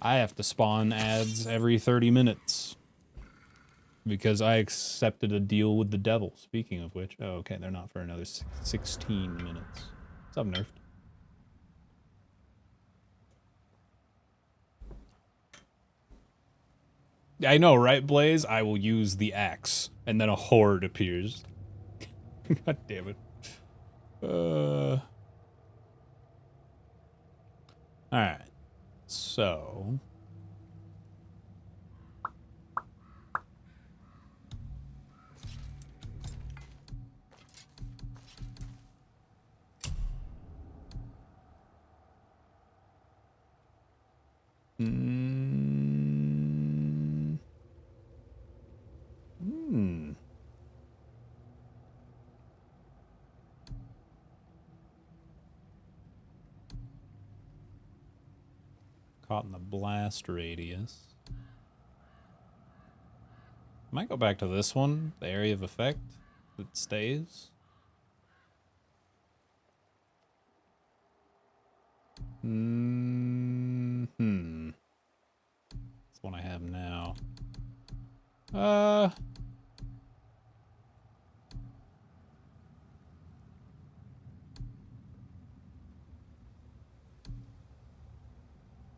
I have to spawn ads every 30 minutes. Because I accepted a deal with the devil. Speaking of which. Oh, okay, they're not for another 16 minutes. What's up, Nerf? I know, right, Blaze? I will use the axe. And then a horde appears. God damn it. Alright. So. Caught in the blast radius. might go back to this one, the area of effect that stays. That's the one I have now. Let's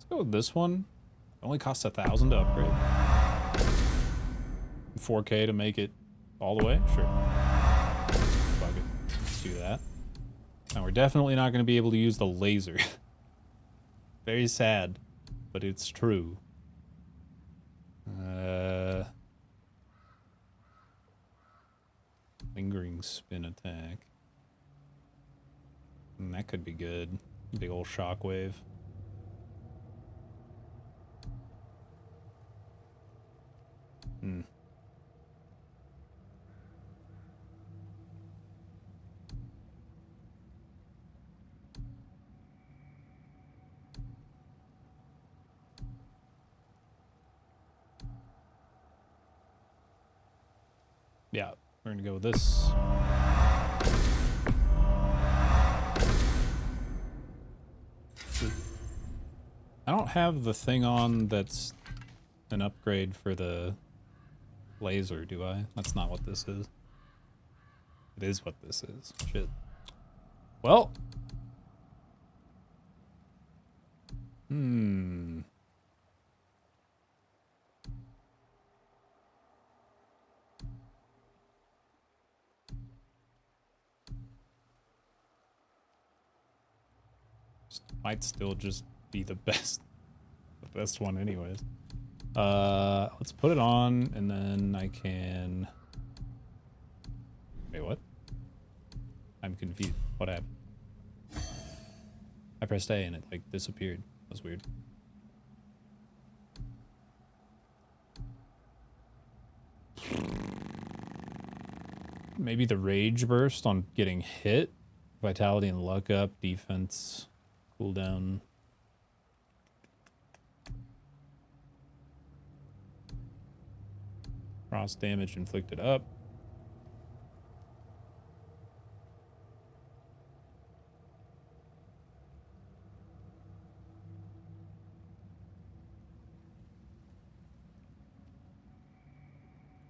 go with this one. It only costs 1,000 to upgrade. 4K to make it all the way? Sure. Fuck it. Let's do that. Now we're definitely not going to be able to use the laser. Very sad, but it's true. Lingering spin attack. That could be good. Big old shockwave. Yeah, we're gonna go with this. I don't have the thing on that's an upgrade for the laser, do I? That's not what this is. It is what this is. Shit. Well. Might still just be the best one anyways. Let's put it on and then I can... Wait, what? I'm confused. What happened? I pressed A and it like disappeared. That was weird. Maybe the rage burst on getting hit. Vitality and luck up, defense, cooldown. Cross damage inflicted up.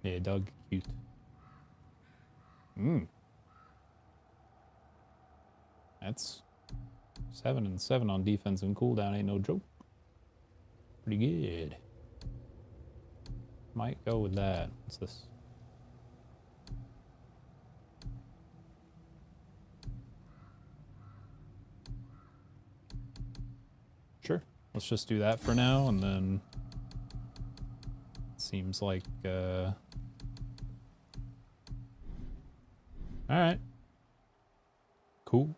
Yeah, dog cute. That's 7 and 7 on defense and cooldown ain't no joke. Pretty good. Might go with that. What's this? Sure. Let's just do that for now, and then it seems like alright. Cool.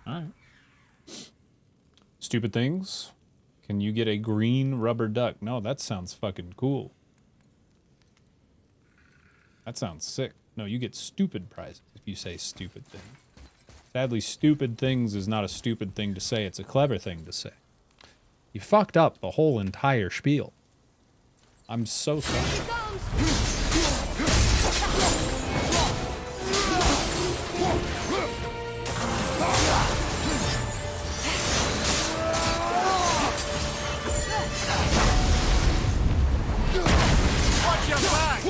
Alright. Stupid things. Can you get a green rubber duck? No, that sounds fucking cool. That sounds sick. No, you get stupid prizes if you say stupid things. Sadly, stupid things is not a stupid thing to say. It's a clever thing to say. You fucked up the whole entire spiel. I'm so sorry. Watch your back!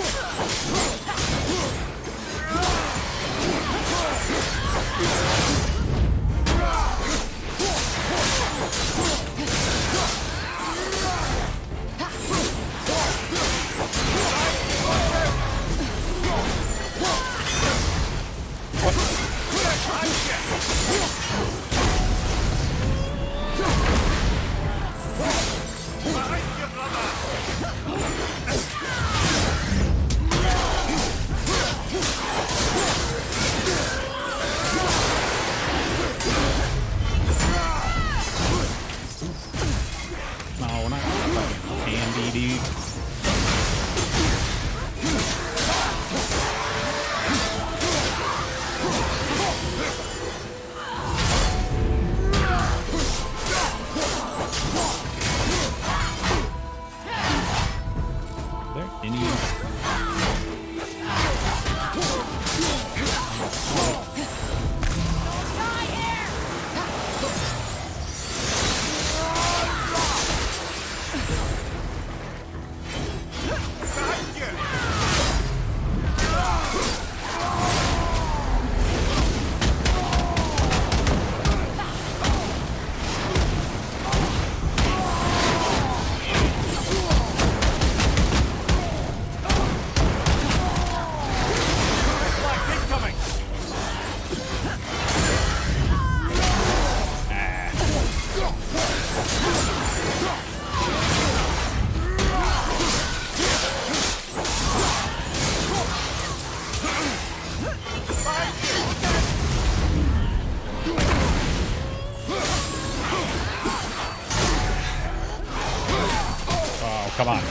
come on.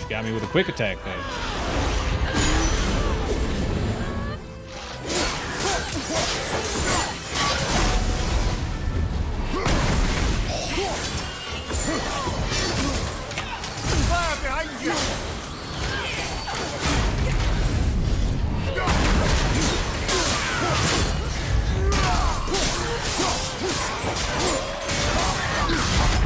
Got me with a quick attack there. Fire behind you!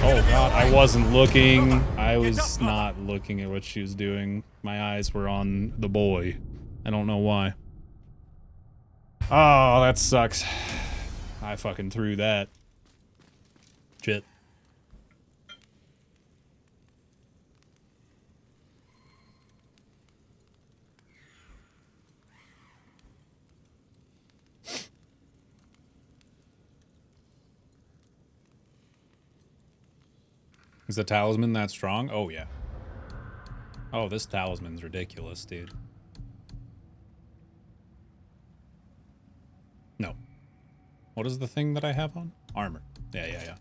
Oh god, I wasn't looking. I was not looking at what she was doing. My eyes were on the boy. I don't know why. Oh, that sucks. I fucking threw that. Shit. Is the talisman that strong? Oh, yeah. Oh, this talisman's ridiculous, dude. No. What is the thing that I have on? Armor. Yeah.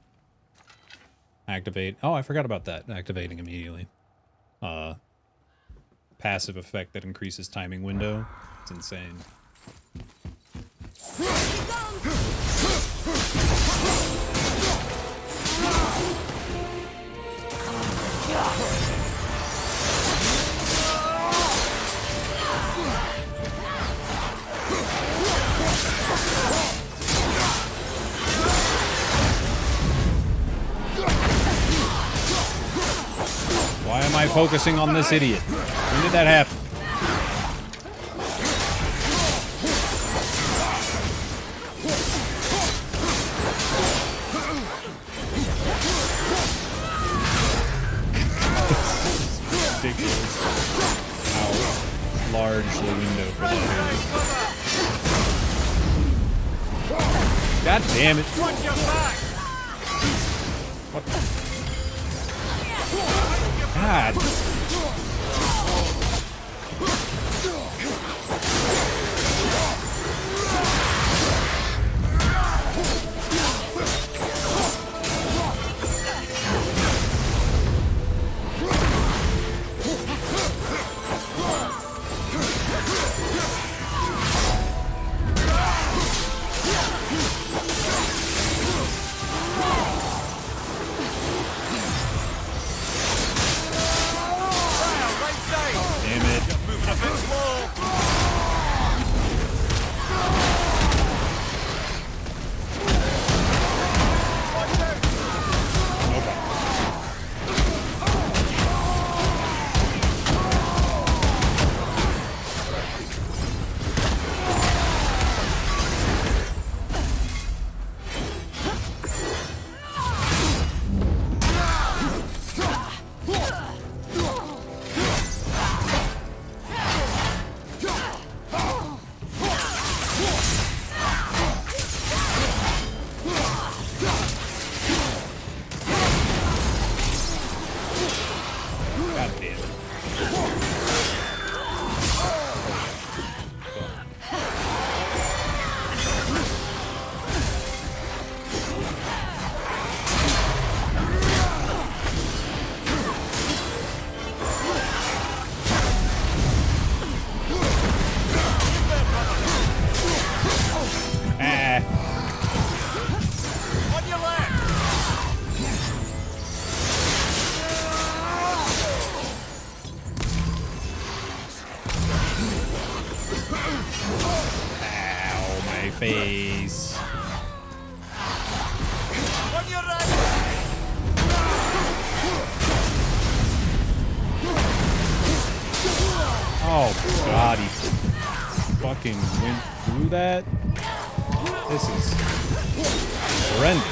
Activate. Oh, I forgot about that. Activating immediately. Passive effect that increases timing window. It's insane. Why am I focusing on this idiot? When did that happen? Ridiculous how large the window for that is. God damn it. What the? God. face. On your right. Oh god, he fucking went through that. This is horrendous.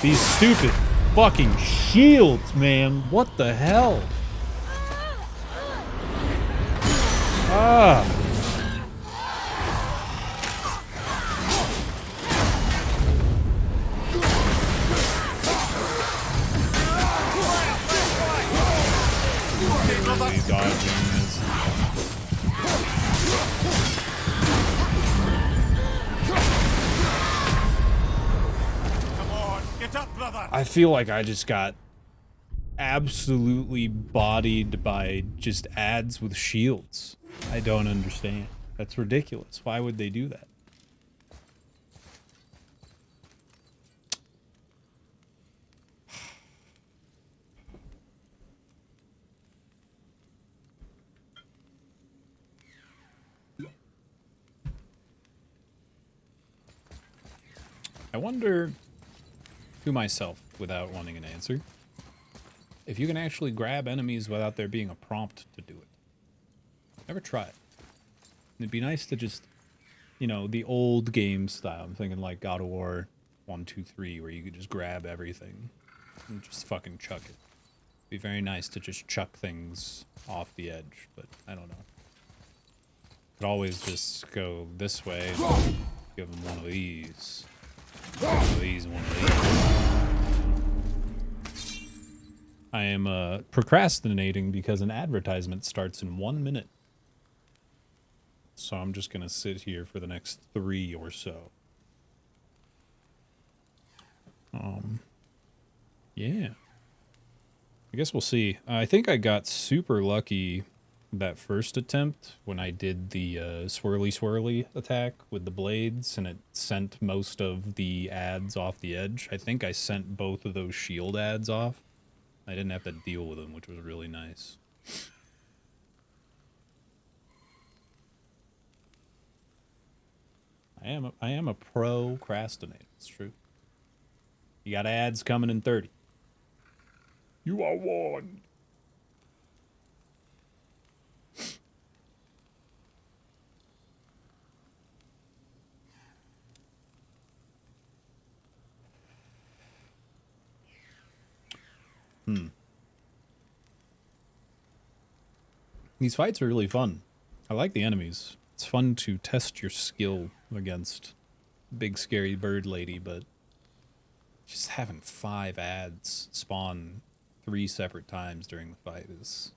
These stupid fucking shields, man. What the hell? Ah. Really dodging this. Come on, get up, brother. I feel like I just got absolutely bodied by just ads with shields. I don't understand. That's ridiculous. Why would they do that? I wonder to myself, without wanting an answer, if you can actually grab enemies without there being a prompt to do it. Never tried. It'd be nice to just, you know, the old game style. I'm thinking like God of War 1, 2, 3, where you could just grab everything and just fucking chuck it. It'd be very nice to just chuck things off the edge, but I don't know. Could always just go this way and give them one of these. One of these, one of these. I am procrastinating because an advertisement starts in 1 minute. So I'm just going to sit here for the next 3 or so. Yeah. I guess we'll see. I think I got super lucky that first attempt when I did the swirly attack with the blades and it sent most of the ads off the edge. I think I sent both of those shield ads off. I didn't have to deal with them, which was really nice. I am a procrastinator. It's true. You got ads coming in 30. You are warned. These fights are really fun. I like the enemies. It's fun to test your skill against big scary bird lady, but just having 5 ads spawn 3 separate times during the fight is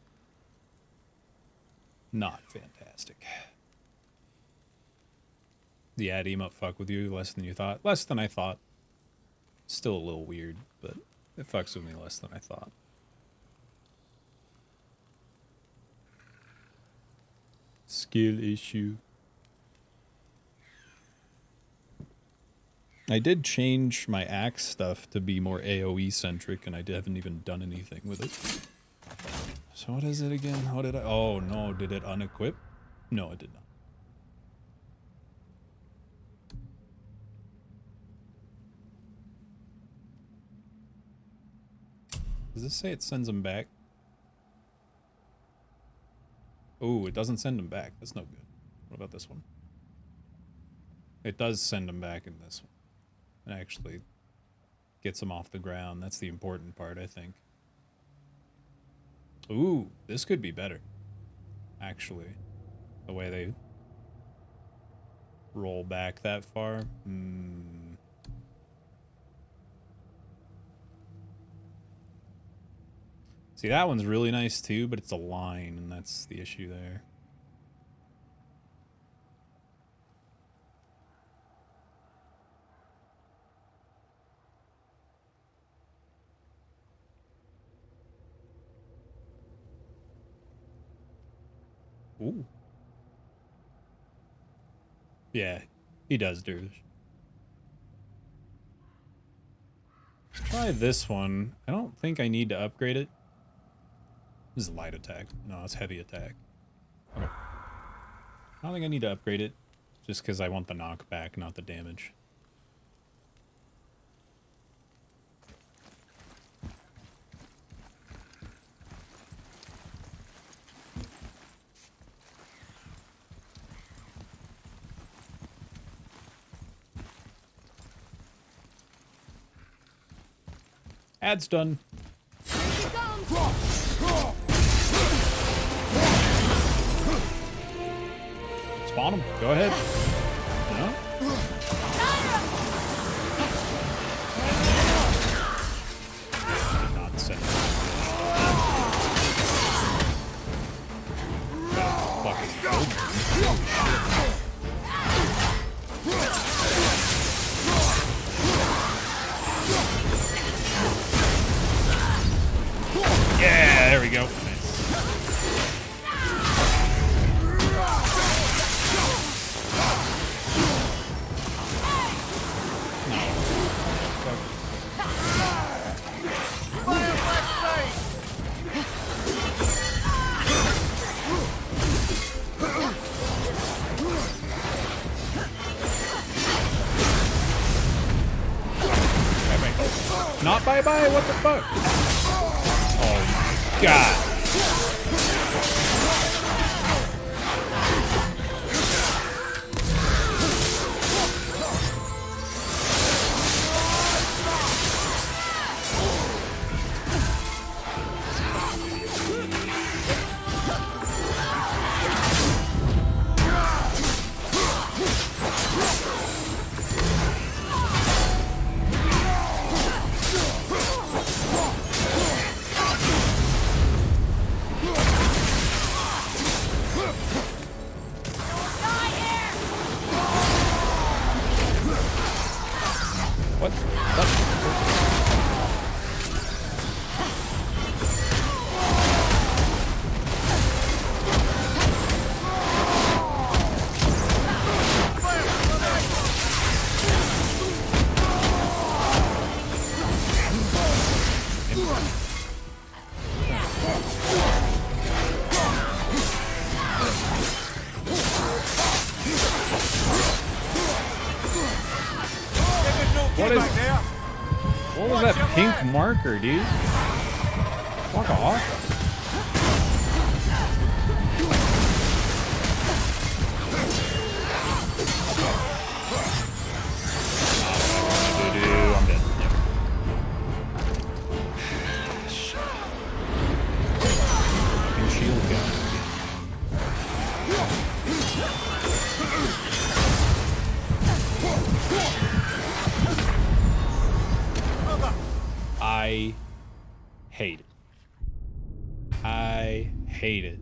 not fantastic. The ad emote fuck with you less than you thought. Less than I thought. Still a little weird, but it fucks with me less than I thought. Skill issue. I did change my axe stuff to be more AoE centric, and I haven't even done anything with it. So what is it again? How did I... Oh no, did it unequip? No, it did not. Does this say it sends them back? Oh, it doesn't send them back. That's no good. What about this one? It does send them back in this one. It actually gets them off the ground. That's the important part, I think. Ooh, this could be better. Actually, the way they roll back that far. See, that one's really nice too, but it's a line, and that's the issue there. Ooh. Yeah, he does, Dervish. Let's try this one. I don't think I need to upgrade it. This is light attack. No, it's heavy attack. I'm a I don't think I need to upgrade it, just because I want the knockback, not the damage. Ad's done. Spawn him. Go ahead. No? Did not set it. Fucking killed me. Yeah, there we go. Not bye-bye, what the fuck? Oh my god. What was that pink marker, dude? Fuck off. I'm dead. Fucking shield gun. I hate it. I hate it.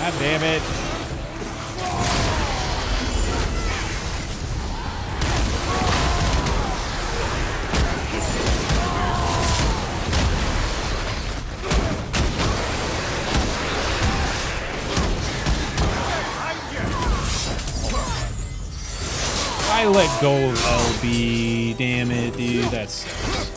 God damn it. I let go of LB. Damn it, dude. That sucks.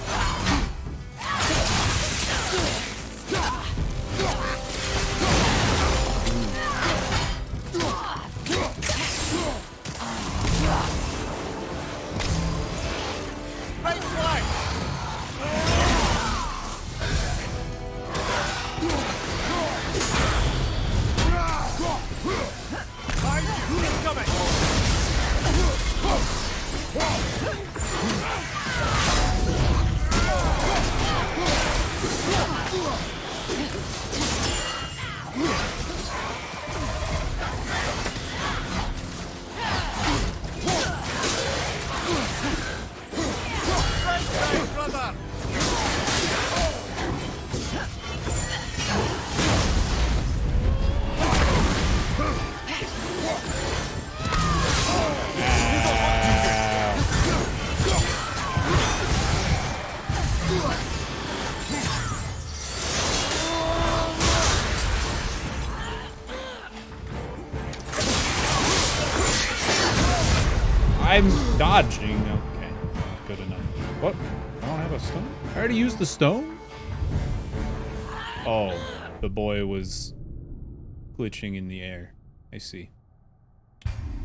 I'm dodging. Okay, good enough. What? I don't have a stone? I already used the stone? Oh, the boy was glitching in the air. I see.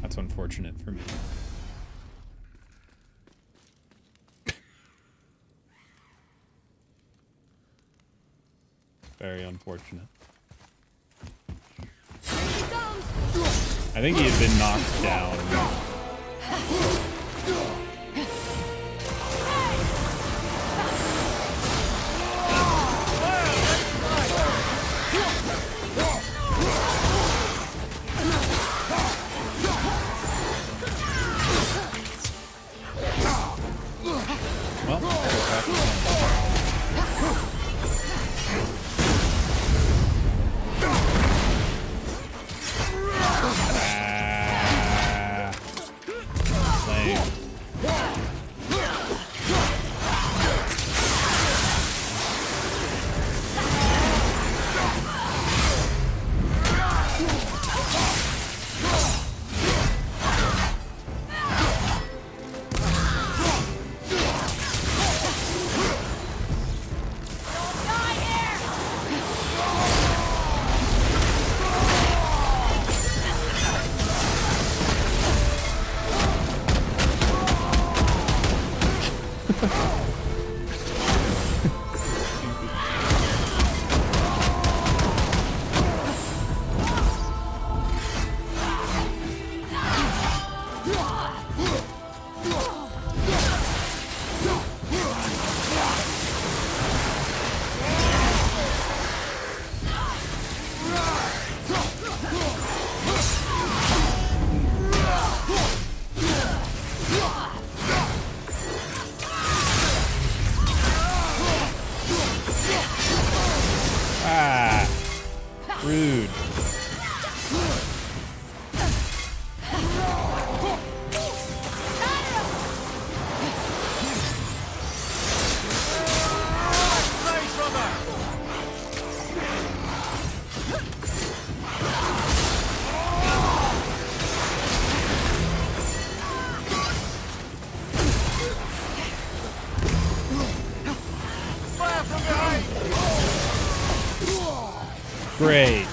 That's unfortunate for me. Very unfortunate. I think he had been knocked down. Well, rude. Great.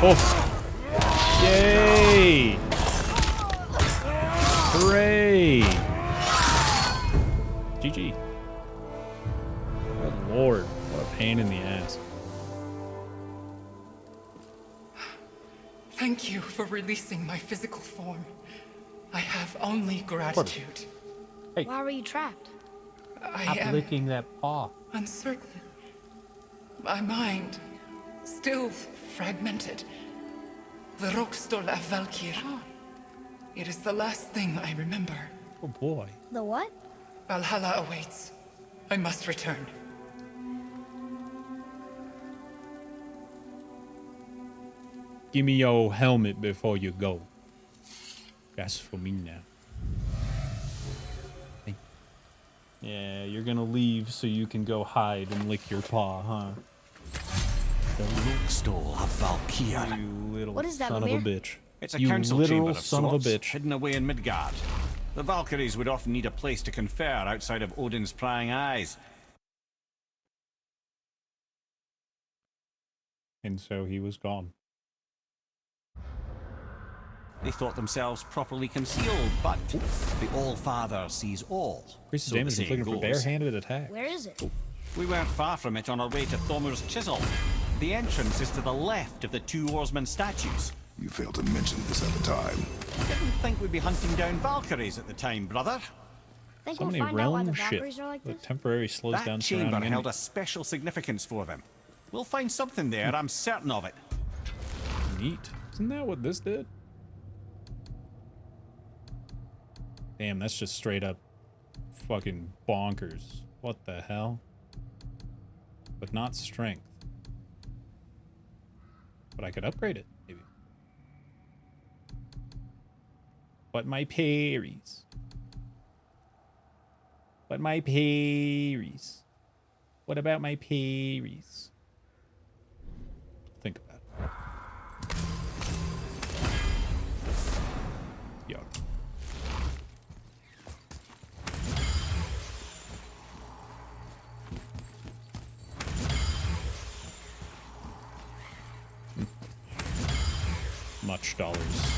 Oh. Yay! Hooray! GG. Good lord, what a pain in the ass. Thank you for releasing my physical form. I have only gratitude. Hey. Why were you trapped? I am licking that paw. uncertain. My mind still fragmented. The Rokstol of Valkyr. It is the last thing I remember. Oh boy. The what? Valhalla awaits. I must return. Give me your helmet before you go. That's for me now. Hey. Yeah, you're gonna leave so you can go hide and lick your paw, huh? The Rokstol of Valkyr. You little What is that, son of a Mimir? bitch. It's a You council literal chamber of son of a sorts, bitch. hidden away in Midgard. The Valkyries would often need a place to confer outside of Odin's prying eyes. And so he was gone. They thought themselves properly concealed, but the All-Father sees all. Increases so the damage saying inflicted for goes. barehanded attack. Where is it? We weren't far from it on our way to Thormur's Chisel. The entrance is to the left of the two oarsmen statues. You failed to mention this at the time. Didn't think we'd be hunting down Valkyries at the time, brother. Think So we'll many find out why the realm shit Valkyries are like that this? temporarily slows That down chamber surrounding held a enemies. special significance for them. We'll find something there, I'm certain of it. Neat. Isn't that what this did? Damn, that's just straight up fucking bonkers. What the hell? But not strength. But I could upgrade it, maybe. But my parries. But my parries. What about my parries? Think about it. Yo. Much dollars.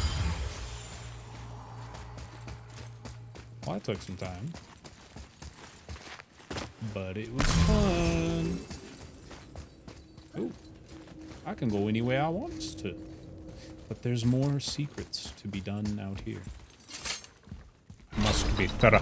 Well, that took some time. But it was fun. Oh, I can go any way I want to. But there's more secrets to be done out here. Must be thorough.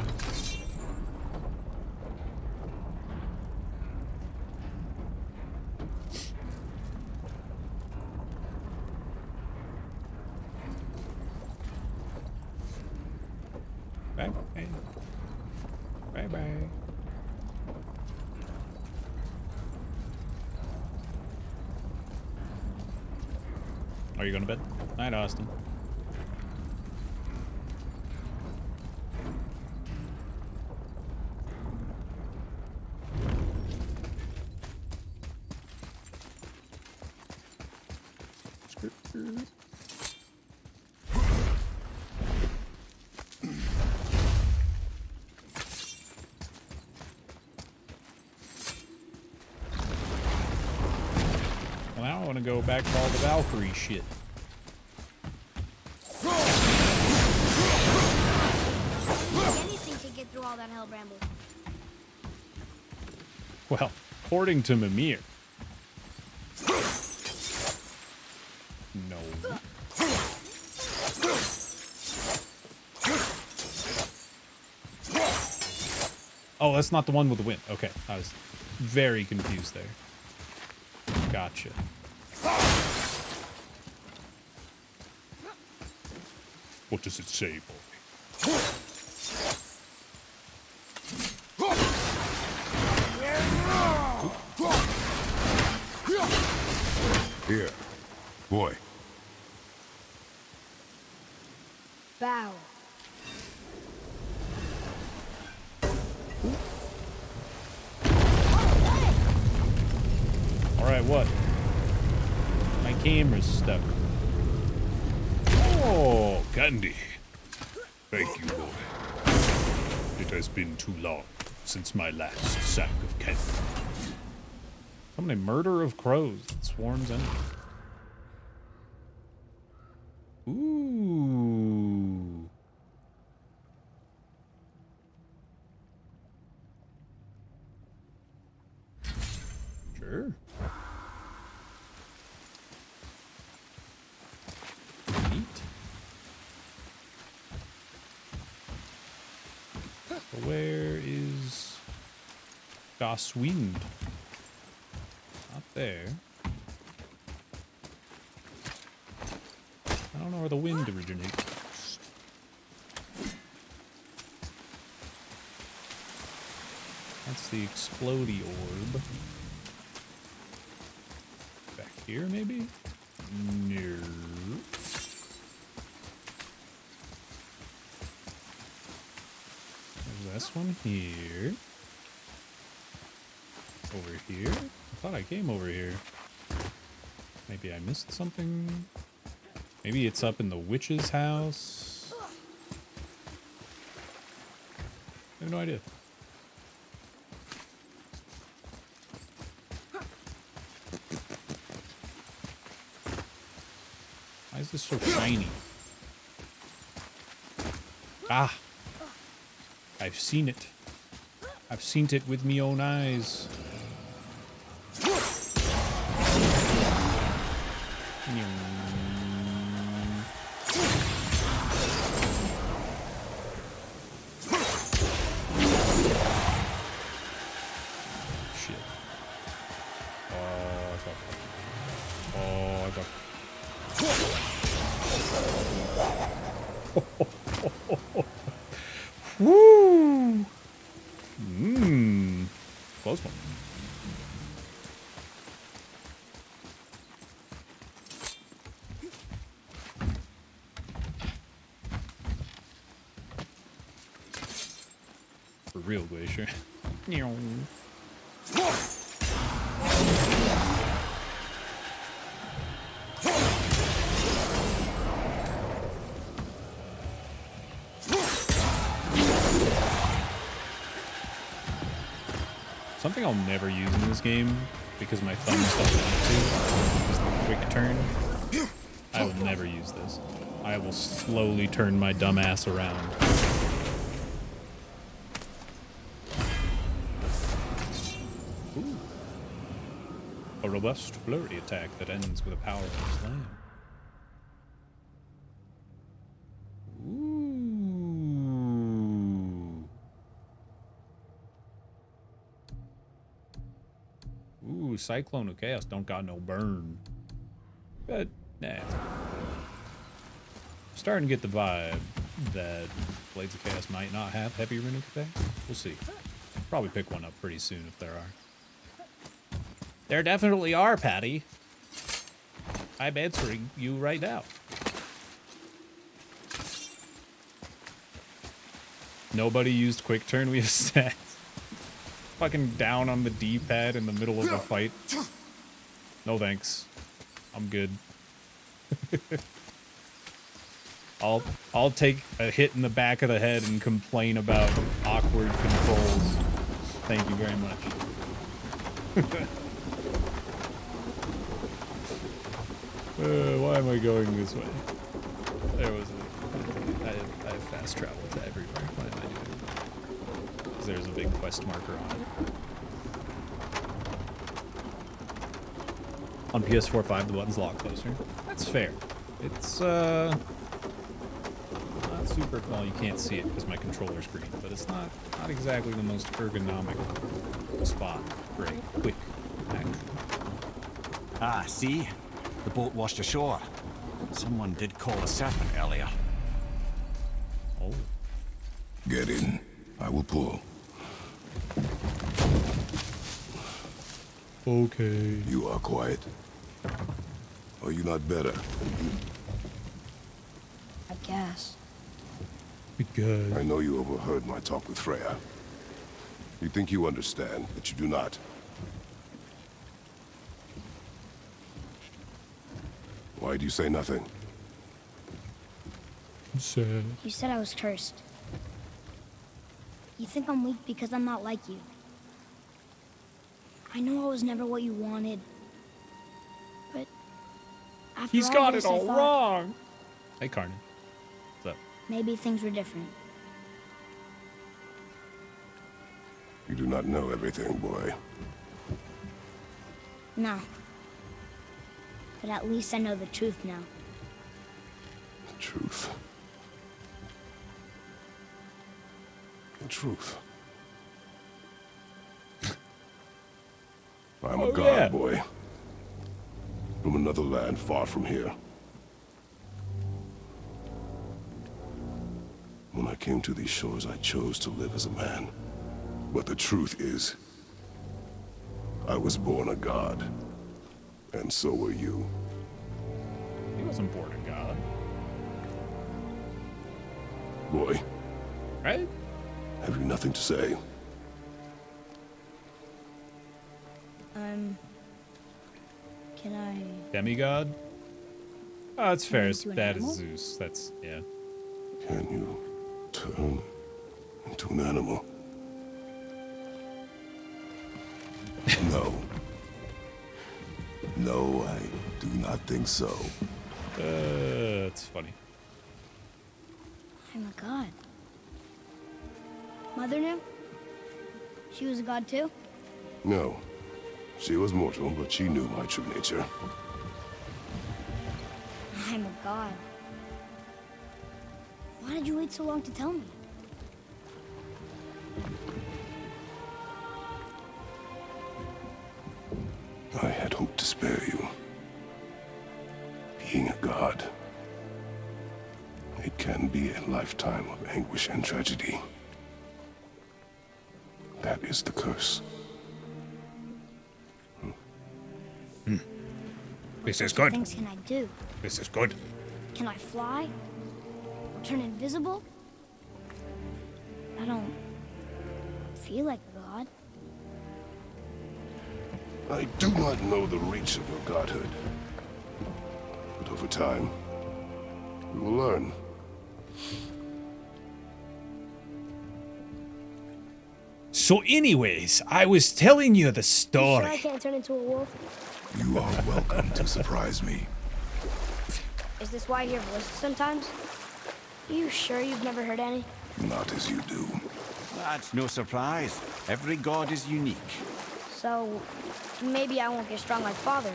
Bye bye. Bye bye. Are you going to bed? Night, Austin. Well, now I want to go back to all the Valkyrie shit. Anything to get through all that hell bramble. Well, according to Mimir. No. Oh, that's not the one with the wind. Okay, I was very confused there. Gotcha. What does it say, boy? Here, boy. Bow. Alright, what? My camera's stuck. Oh, candy. Thank you, boy. It has been too long since my last sack of candy. So many murder of crows that swarms in. Ooh. Sure. Neat. So where is Das Wind? Not there. I don't know where the wind originates. That's the explodey orb. Back here, maybe? No. There's this one here. Over here? I thought I came over here. Maybe I missed something? Maybe it's up in the witch's house? I have no idea. Why is this so shiny? Ah! I've seen it. I've seen it with me own eyes. Shit. Oh, fuck. Oh, I got... Woo! Mmm. Close one. For real, Glacier. Something I'll never use in this game, because my thumbs don't want to, is the quick turn. I will never use this. I will slowly turn my dumb ass around. Ooh. A robust flurry attack that ends with a powerful slam. Ooh, Cyclone of Chaos don't got no burn. But, nah. Starting to get the vibe that Blades of Chaos might not have heavy runic attack. We'll see. Probably pick one up pretty soon if there are. There definitely are, Patty. I'm answering you right now. Nobody used quick turn. We have stats. Fucking down on the D-pad in the middle of a fight. No thanks. I'm good. I'll take a hit in the back of the head and complain about awkward controls. Thank you very much. Why am I going this way? There was I have fast travel to everywhere. What am I doing? Because there's a big quest marker on it. On PS4 5, the button's a lot closer. That's fair. It's not super well. You can't see it because my controller's green, but it's not exactly the most ergonomic spot for a quick action. Ah, see? The boat washed ashore. Someone did call the serpent earlier. Oh. Get in. I will pull. Okay. You are quiet. Are you not better? I guess. Because I know you overheard my talk with Freya. You think you understand, but you do not. Why do you say nothing? Sad. You said I was cursed. You think I'm weak because I'm not like you. I know I was never what you wanted. But after He's all got this, it all I thought, wrong. Hey, Karnan. What's up? Maybe things were different. You do not know everything, boy. No. But at least I know the truth now. The truth. The truth. I'm a god, boy. From another land far from here. When I came to these shores, I chose to live as a man. But the truth is, I was born a god. And so were you. He wasn't born a god. Boy. Right? Have you nothing to say? Can I... Demigod? Oh, that's fair. into an That is animal? Zeus. That's, yeah. Can you turn into an animal? No. No, I do not think so. That's funny. I'm a god. Mother knew? She was a god too? No. She was mortal, but she knew my true nature. I'm a god. Why did you wait so long to tell me? I had hoped to spare you. Being a god, it can be a lifetime of anguish and tragedy. That is the curse. This is What good. things can I do? This is good. Can I fly? Or turn invisible? I don't feel like a god. I do not know the reach of your godhood. But over time, we will learn. So anyways, I was telling you the You sure I story. can't turn into a wolf? You are welcome to surprise me. Is this why I hear voices sometimes? Are you sure you've never heard any? Not as you do. That's no surprise. Every god is unique. So, maybe I won't get strong like Father,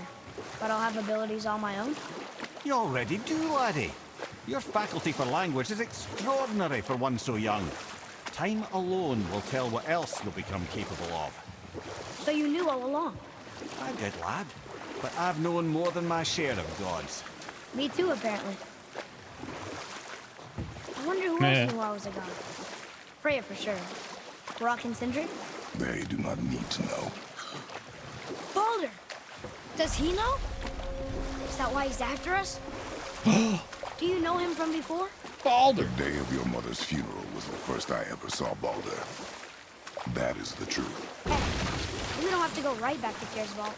but I'll have abilities all my own? You already do, laddie. Your faculty for language is extraordinary for one so young. Time alone will tell what else you'll become capable of. So you knew all along? I did, lad. But I've known more than my share of gods. Me too, apparently. I wonder who Yeah. else knew I was a god. Freya for sure. Brock and Sindri? They do not need to know. Baldur! Does he know? Is that why he's after us? Do you know him from before? Baldur! The day of your mother's funeral was the first I ever saw Baldur. That is the truth. We don't have to go right back to Kyr's vault,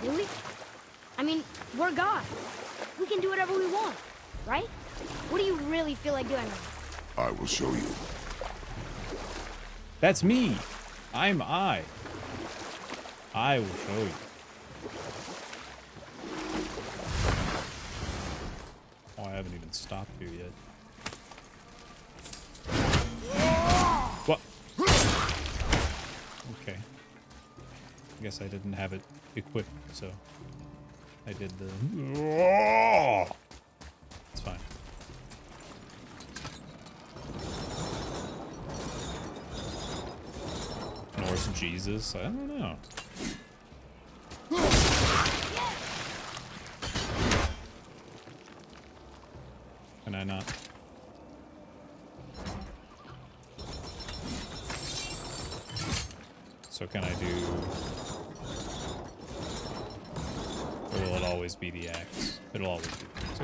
do we? I mean, we're God. We can do whatever we want, right? What do you really feel like doing? I will show you. That's me. I'm I. I will show you. Oh, I haven't even stopped here yet. What? Okay. I guess I didn't have it equipped, so I did the... It's fine. Norse Jesus? I don't know. Can I not? So can I do... Or will it always be the axe? It'll always be the axe.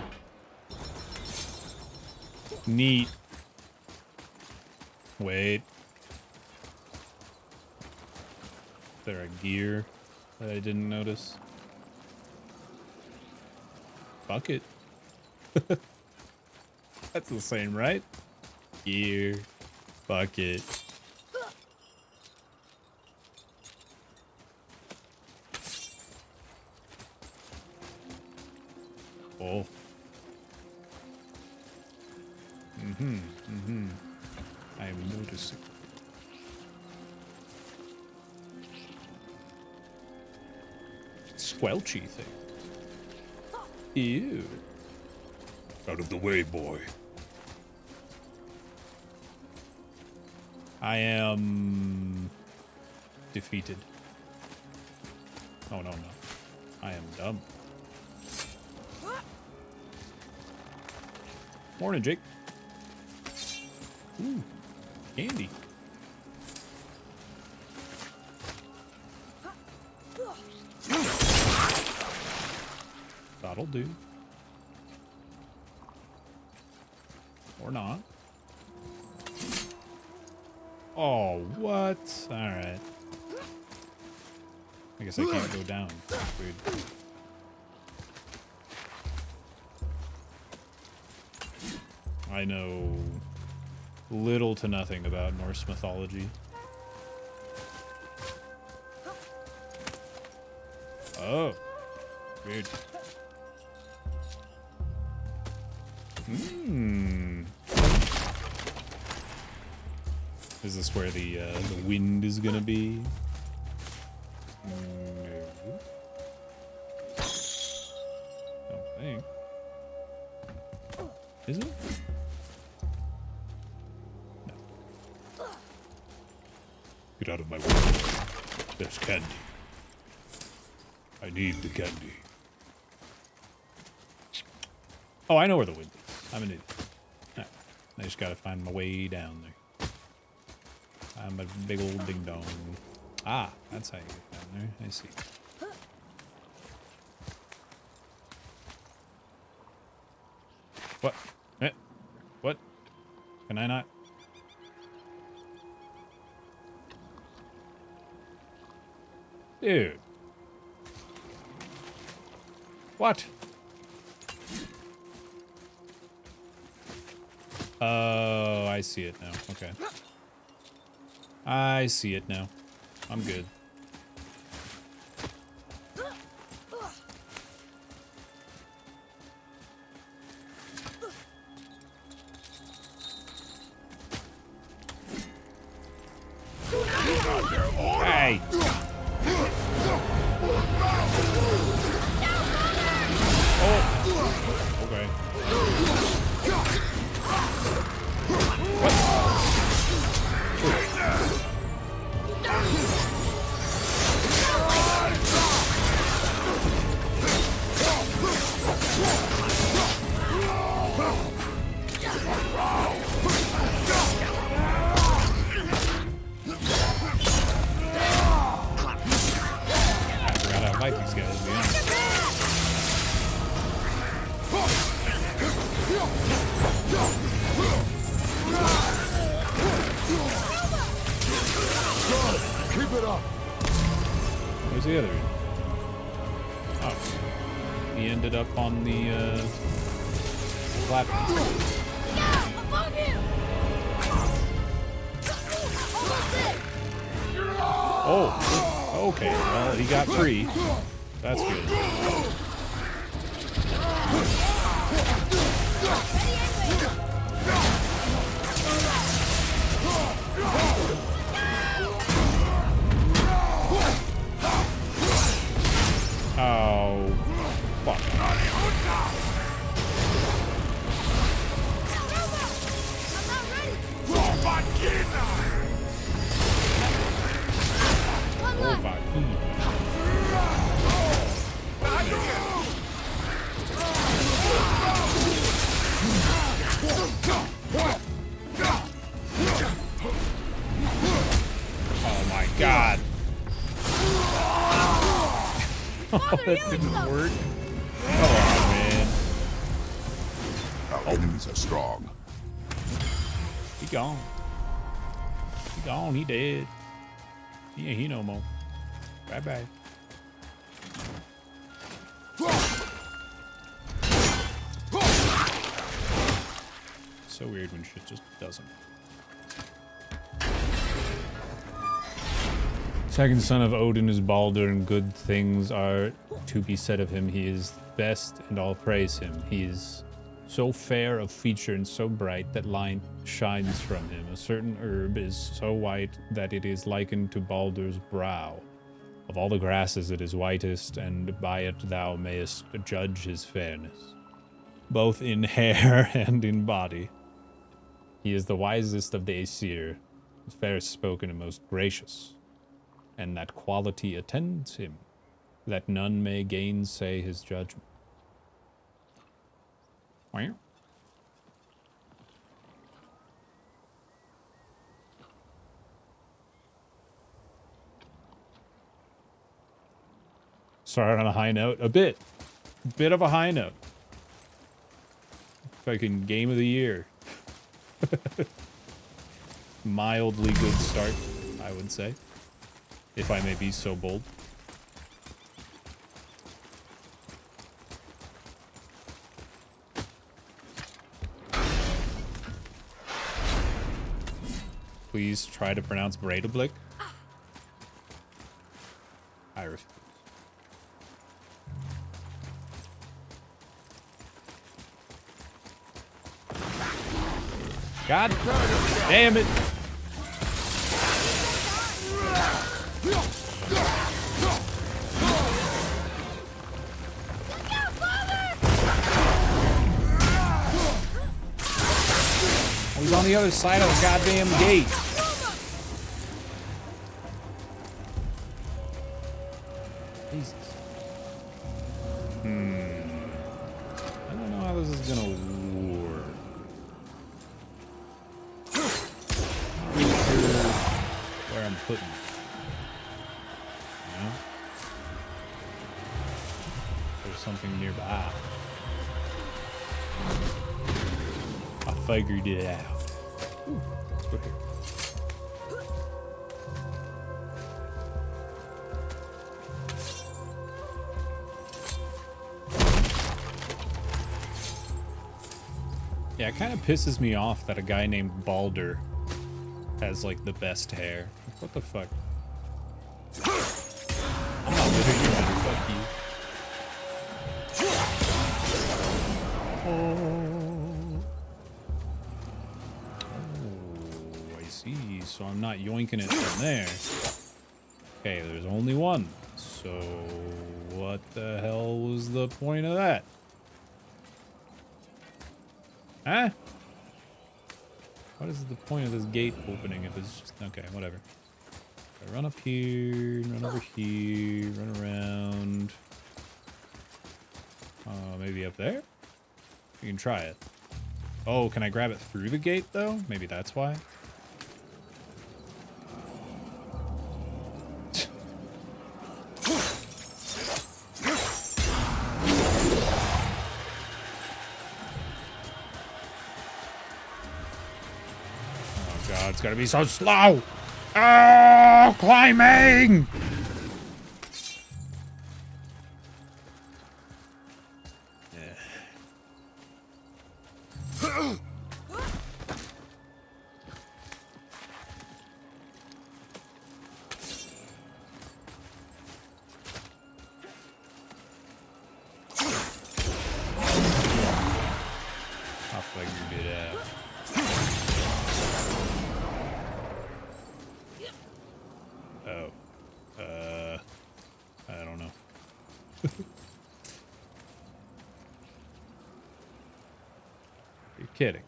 Neat. Wait. Is there a gear that I didn't notice? Bucket. That's the same, right? Gear. Bucket. Oh. I am noticing. Squelchy thing. Ew. Out of the way, boy. I am defeated. Oh, no, no. I am dumb. Morning, Jake. Ooh, candy. That'll do. Or not. Oh, what? Alright. I guess I can't go down. Weird. I know little to nothing about Norse mythology. Oh. Weird. Hmm. Is this where the wind is gonna be? No. Don't think. Is it? No. Get out of my way. There's candy. I need the candy. Oh, I know where the wind is. I'm an idiot. Right. I just gotta find my way down there. I'm a big old ding dong. Ah, that's how you get down there. I see. What? Eh? What? Can I not? Dude. What? Oh, I see it now. Okay. I see it now. I'm good. Hey! Oh! Okay. Fight these guys, to be honest. Keep it up. Where's the other one? Oh. He ended up on the platform. Yeah, above him. Oh, okay. Well, he got free. That's good. Oh, fuck. Oh my god. Oh, that didn't work. Come on, man. Our enemies are strong. He gone. He gone. He dead. He ain't he no more. Bye bye. So weird when shit just doesn't. Second son of Odin is Baldur, and good things are to be said of him. He is best, and all praise him. He is So fair of feature and so bright that light shines from him. A certain herb is so white that it is likened to Baldur's brow. Of all the grasses it is whitest, and by it thou mayest judge his fairness, both in hair and in body. He is the wisest of the Aesir, fairest spoken and most gracious, and that quality attends him, that none may gainsay his judgment. Wow. Started on a high note. A bit of a high note. Fucking game of the year. Mildly good start, I would say, if I may be so bold. Please try to pronounce Breidablik. I refuse. God damn it. He's on the other side of the goddamn gate. Jesus. I don't know how this is gonna work. Where I'm putting it. You know? There's something nearby. I figured it out. Ooh, let's go here. Yeah, it kind of pisses me off that a guy named Baldur has like the best hair. What the fuck? I'm not living here, fuck you. Oh, I see. So I'm not yoinking it from there. Okay, there's only one. So what the hell was the point of that? Huh? What is the point of this gate opening if it's just... Okay, whatever. I run up here, run over here, run around. Maybe up there? We can try it. Oh, can I grab it through the gate, though? Maybe that's why. Oh, God, it's gotta be so slow! Oh, climbing! Kidding.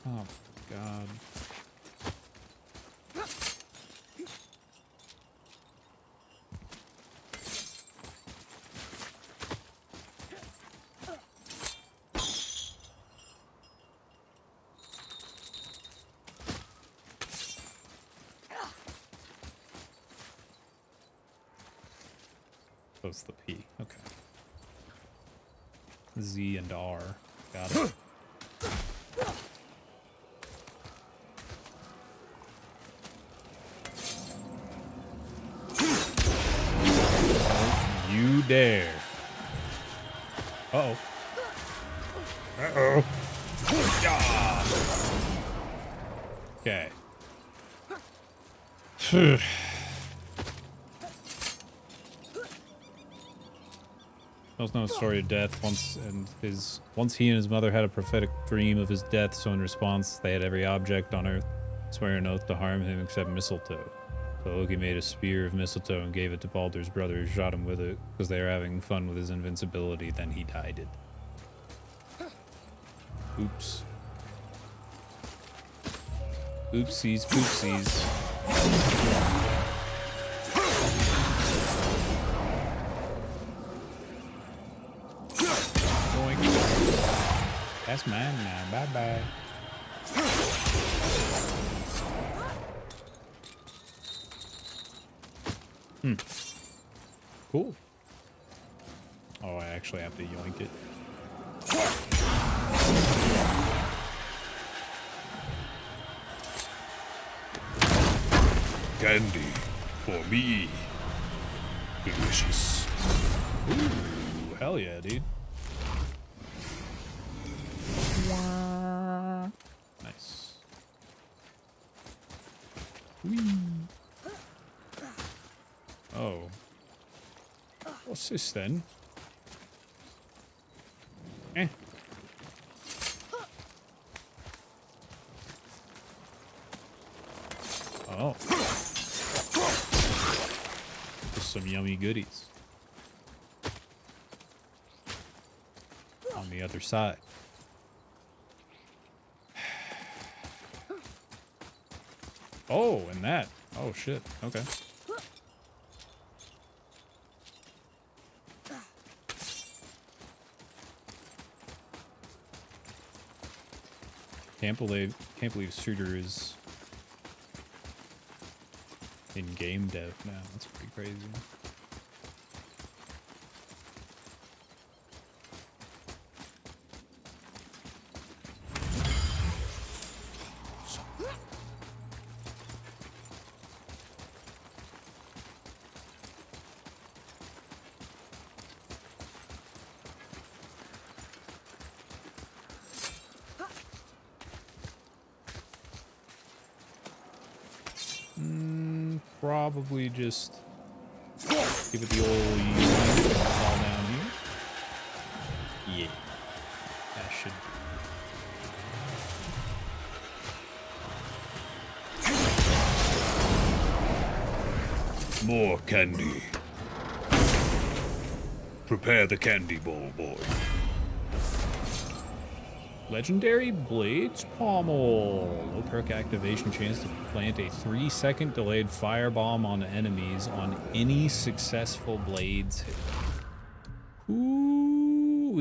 Oh, God. Close the P. Okay. Z and R. Got it. Don't you dare. Uh-oh. Uh-oh. Okay. Most known story of death. Once he and his mother had a prophetic dream of his death, so in response, they had every object on earth swear an oath to harm him except mistletoe. So Loki made a spear of mistletoe and gave it to Baldur's brother, who shot him with it because they were having fun with his invincibility. Then he died it. Oops. Oopsies, poopsies. That's mine now. Bye-bye. Cool. Oh, I actually have to yoink it. Candy for me. Delicious. Ooh, hell yeah, dude. Nice. Whee. Oh. What's this then? Eh. Oh. Just some yummy goodies. On the other side. Oh, and that. Oh, shit. Okay. Can't believe Shooter is in game dev now. That's pretty crazy. Probably just give it the old fall down here. Yeah, that should be. More candy. Prepare the candy bowl, boy. Legendary Blades Pommel. Low perk activation chance to plant a 3-second delayed firebomb on enemies on any successful Blades hit. Ooh-wee.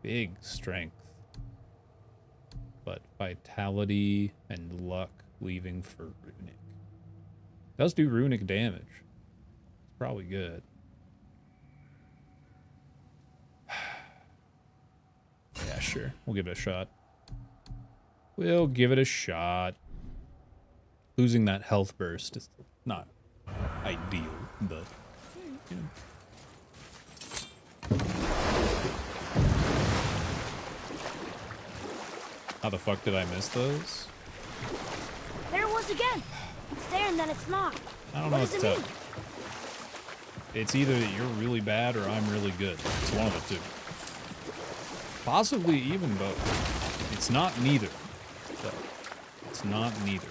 Big strength. But vitality and luck leaving for Runic. Does do Runic damage. Probably good. Yeah, sure. We'll give it a shot. We'll give it a shot. Losing that health burst is not ideal, but you know. How the fuck did I miss those? There it was again. It's there and then it's not. I don't know what to tell you. It's either that you're really bad or I'm really good. It's one of the two. Possibly even both. It's not neither. So, it's not neither.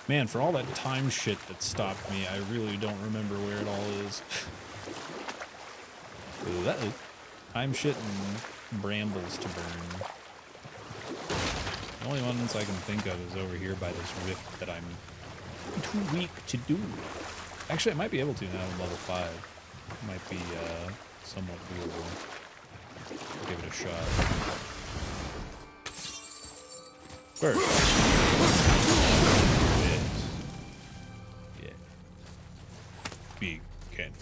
Man, for all that time shit that stopped me, I really don't remember where it all is. Ooh, time shit and brambles to burn. The only ones I can think of is over here by this rift that I'm too weak to do. Actually, I might be able to now in level 5. Might be somewhat doable. I'll give it a shot. First. Yes. Yeah. Big candy.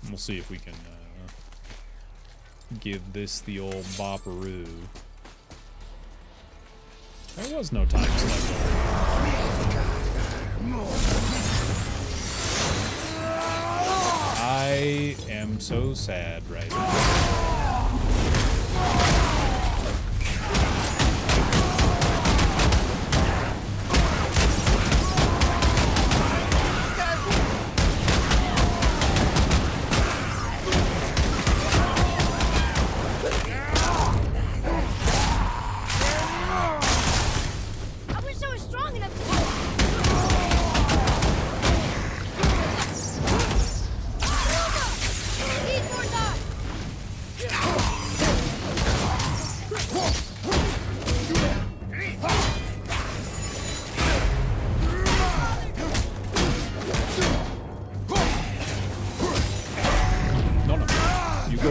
We'll see if we can give this the old bopperoo. There was no time left over here. I am so sad right now.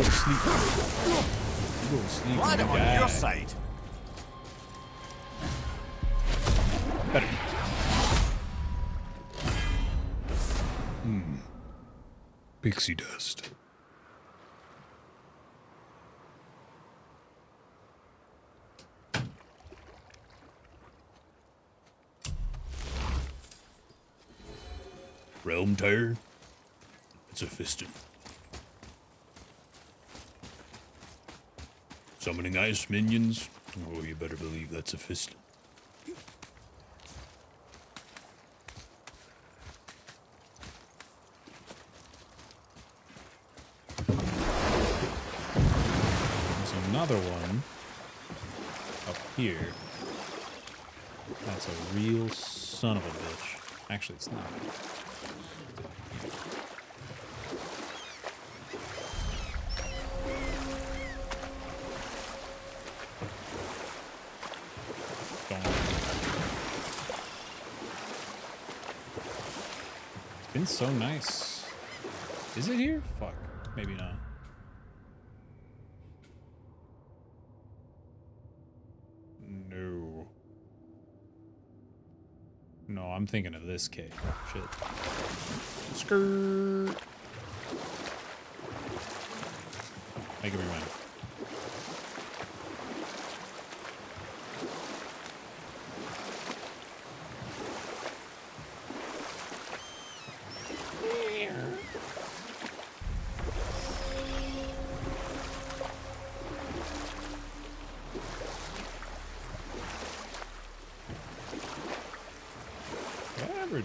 to sleep. You go to sleep. Glad I'm on your side. Better. Pixie dust. Realm tire? It's a fiston. Summoning ice minions? Oh, you better believe that's a fiston. There's another one up here. That's a real son of a bitch. Actually, it's not. It's been so nice. Is it here? Fuck. Maybe not. No. No, I'm thinking of this cave. Shit. Skirt. Make it rewind.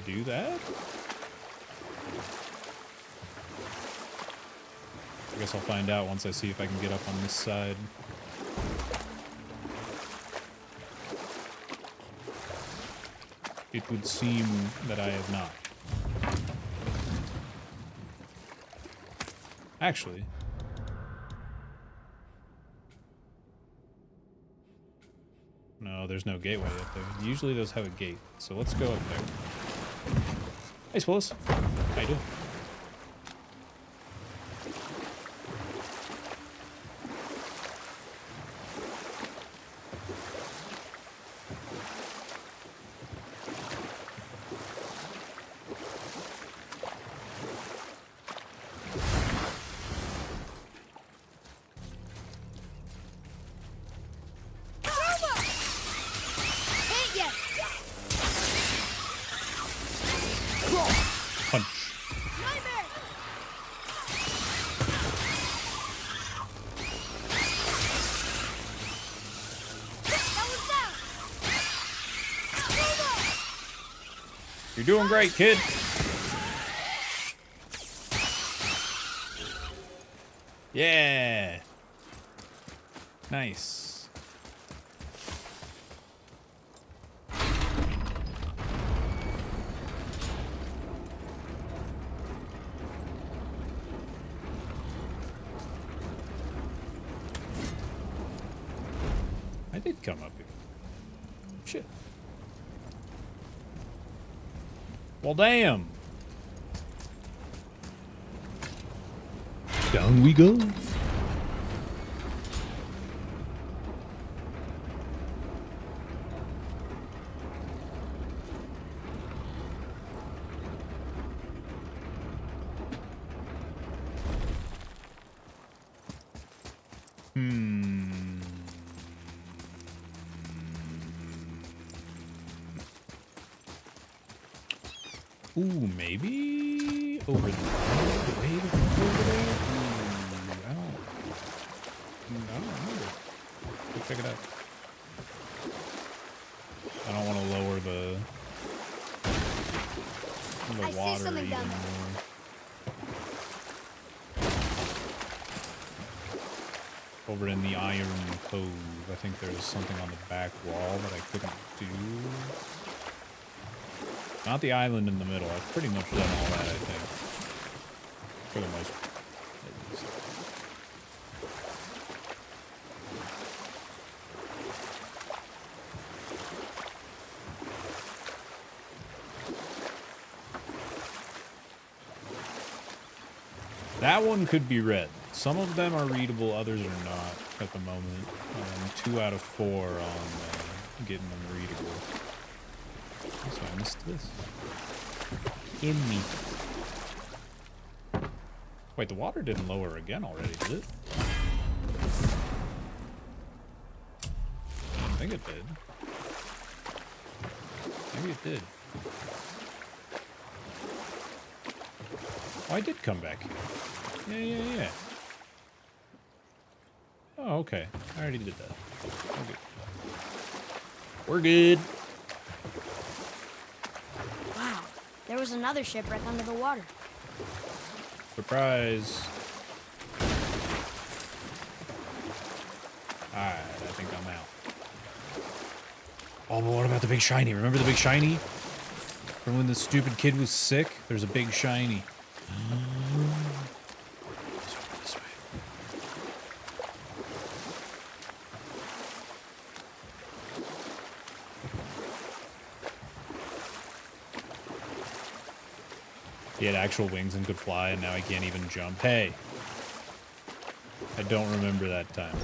Do that? I guess I'll find out once I see if I can get up on this side. It would seem that I have not. Actually. No, there's no gateway up there. Usually those have a gate, so let's go up there. Hey, Swillis. How you doing? You're doing great, kid. Yeah. Nice. I did come up here. Shit. Well, damn. Down we go. Ooh, maybe over the way over there. I don't remember. Let's go check it out. I don't want to lower the water even more. Over in the Iron Cove, I think there's something on the back wall that I couldn't do. Not the island in the middle. I've pretty much done all that, I think. For the most part, at least. That one could be red. Some of them are readable, others are not at the moment. 2 out of 4 on getting them readable. So I missed this. In me. Wait, the water didn't lower again already, did it? I think it did. Maybe it did. Oh, I did come back here. Yeah. Oh, okay. I already did that. We're good. We're good. Wow, there was another shipwreck under the water. Surprise. Alright, I think I'm out. Oh, but what about the big shiny? Remember the big shiny? From when the stupid kid was sick? There's a big shiny. This way. He had actual wings and could fly, and now he can't even jump. Hey! I don't remember that time.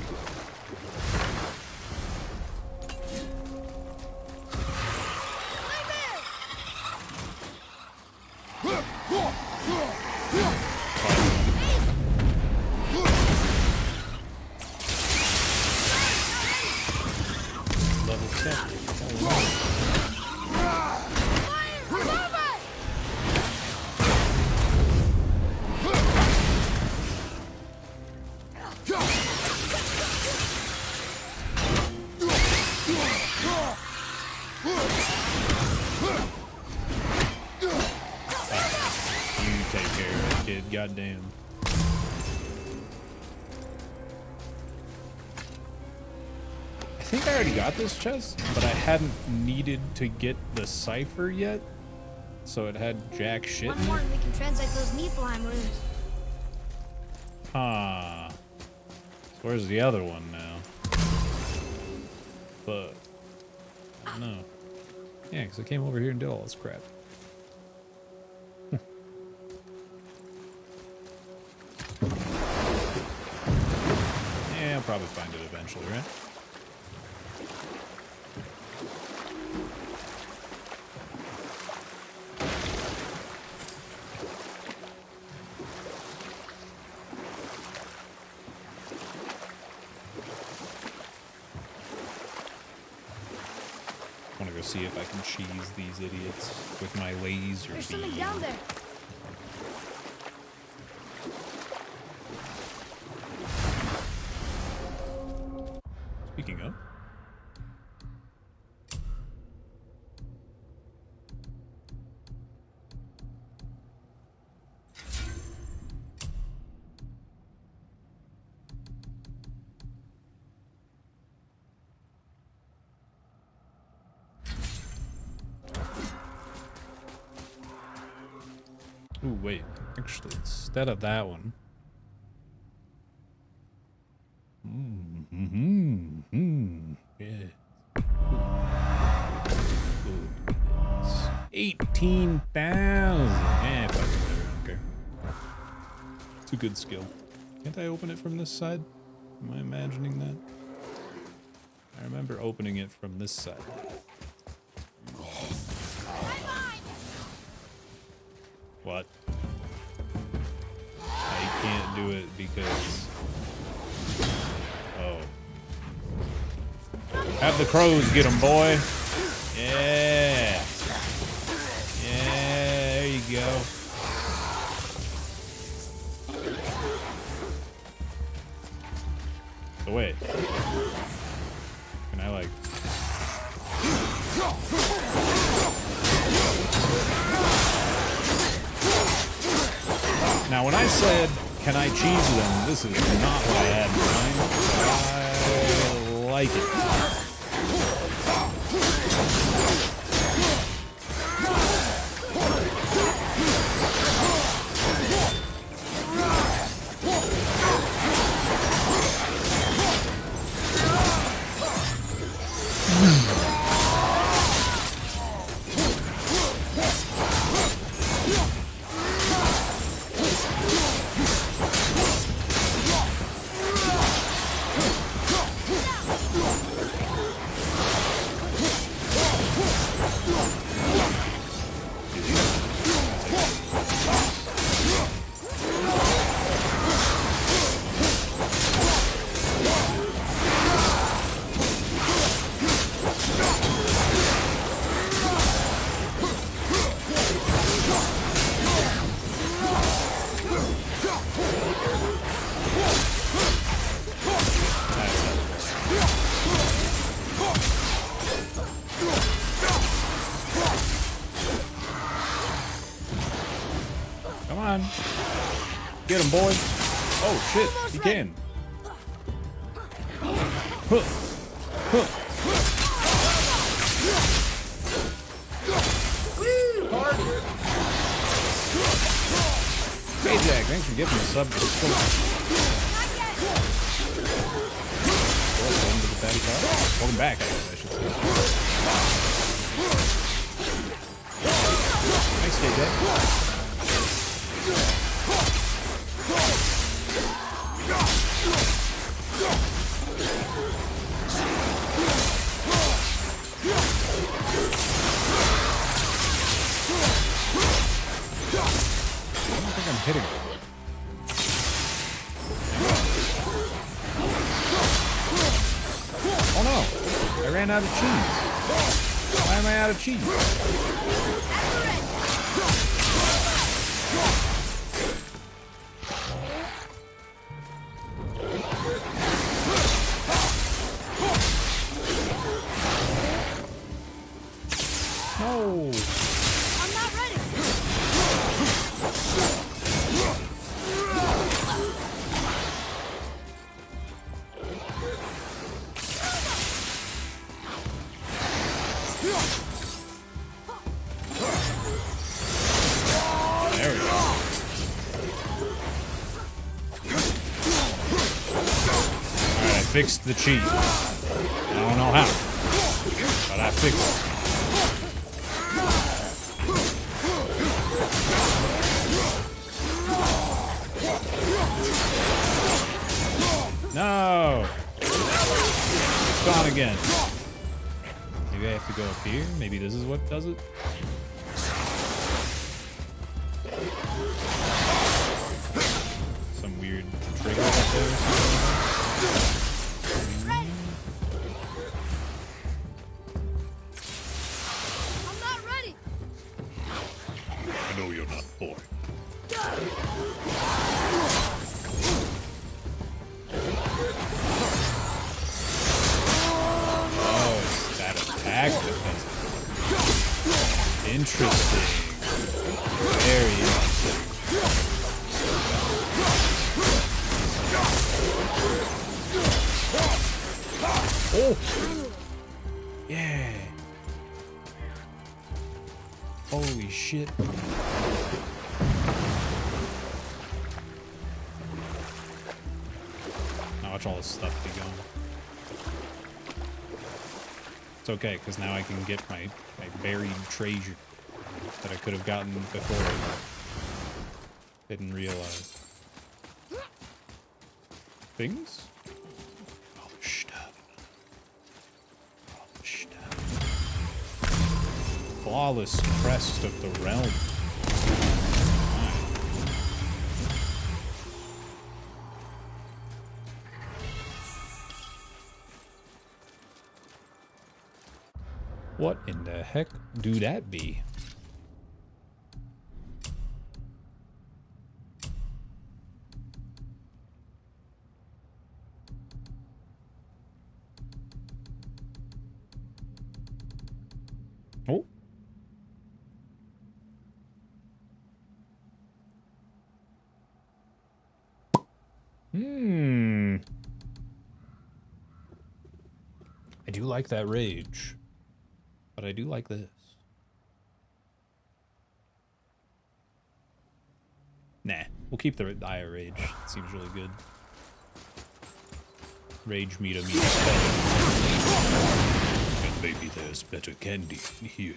Level 7. Goddamn. I think I already got this chest, but I hadn't needed to get the cipher yet, so it had jack shit One in more it. and we can translate those Niflheim runes. Huh. So where's the other one now? But I don't know. Yeah, because I came over here and did all this crap. Yeah, I'll probably find it eventually, right? I want to go see if I can cheese these idiots with my laser There's something beam. down there. Speaking of. Ooh, wait. Actually, instead of that one. 18,000. Eh, fuck it, whatever, I don't care. It's a good skill. Can't I open it from this side? Am I imagining that? I remember opening it from this side. What? I can't do it because... Oh. Have the crows get them, boy. Yeah. Yeah, there you go. So wait. Can I like... Now when I said, can I cheese them, this is not what I had in mind. I like it. Come on. Get him, boy. Oh, shit. He can. Huh. Huh. Hey, Jack. Thanks for giving me a sub to the school. Welcome to the Patty Car. Welcome back, I should say. Thanks, KJ. I don't think I'm hitting it. Oh no! I ran out of cheese. Why am I out of cheese? No! I'm not ready. There we go. Alright, I fixed the cheese. I don't know how, but I fixed it. No! It's gone again. Maybe I have to go up here? Maybe this is what does it? Some weird trigger up there or something. I'm not ready. I know you're not bored. Oh, it's that attack that does it. Interesting. Very interesting. Oh! Yeah! Holy shit. Now watch all this stuff be going. It's okay, because now I can get my buried treasure that I could have gotten before I didn't realize. Things? All the stuff. All the stuff. Flawless crest of the realm. What in the heck do that be? Oh. I do like that rage. But I do like this. Nah, we'll keep the Eye of Rage. It seems really good. Rage meter meets better. And maybe there's better candy in here.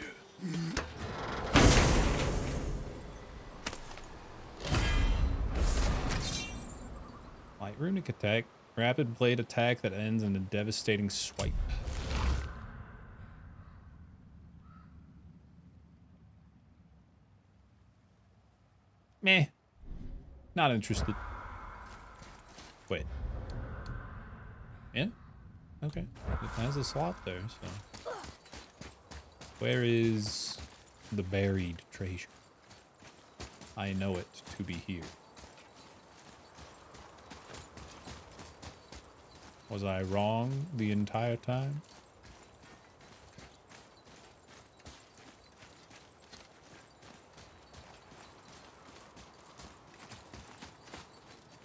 Light runic attack. Rapid blade attack that ends in a devastating swipe. Meh. Not interested. Wait. Yeah? Okay. It has a slot there, so. Where is the buried treasure? I know it to be here. Was I wrong the entire time?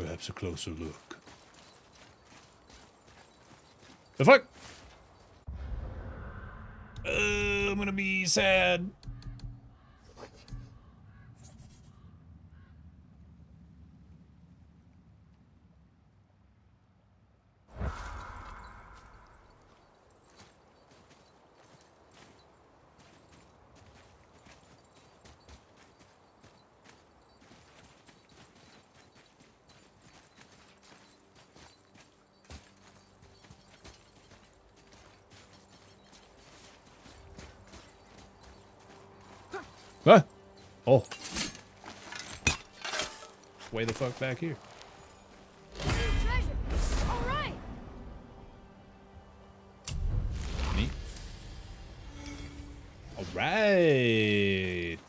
perhaps a closer look. The fuck? I'm gonna be sad. Ah! Oh. Way the fuck back here. Treasure. All right. Neat. All right.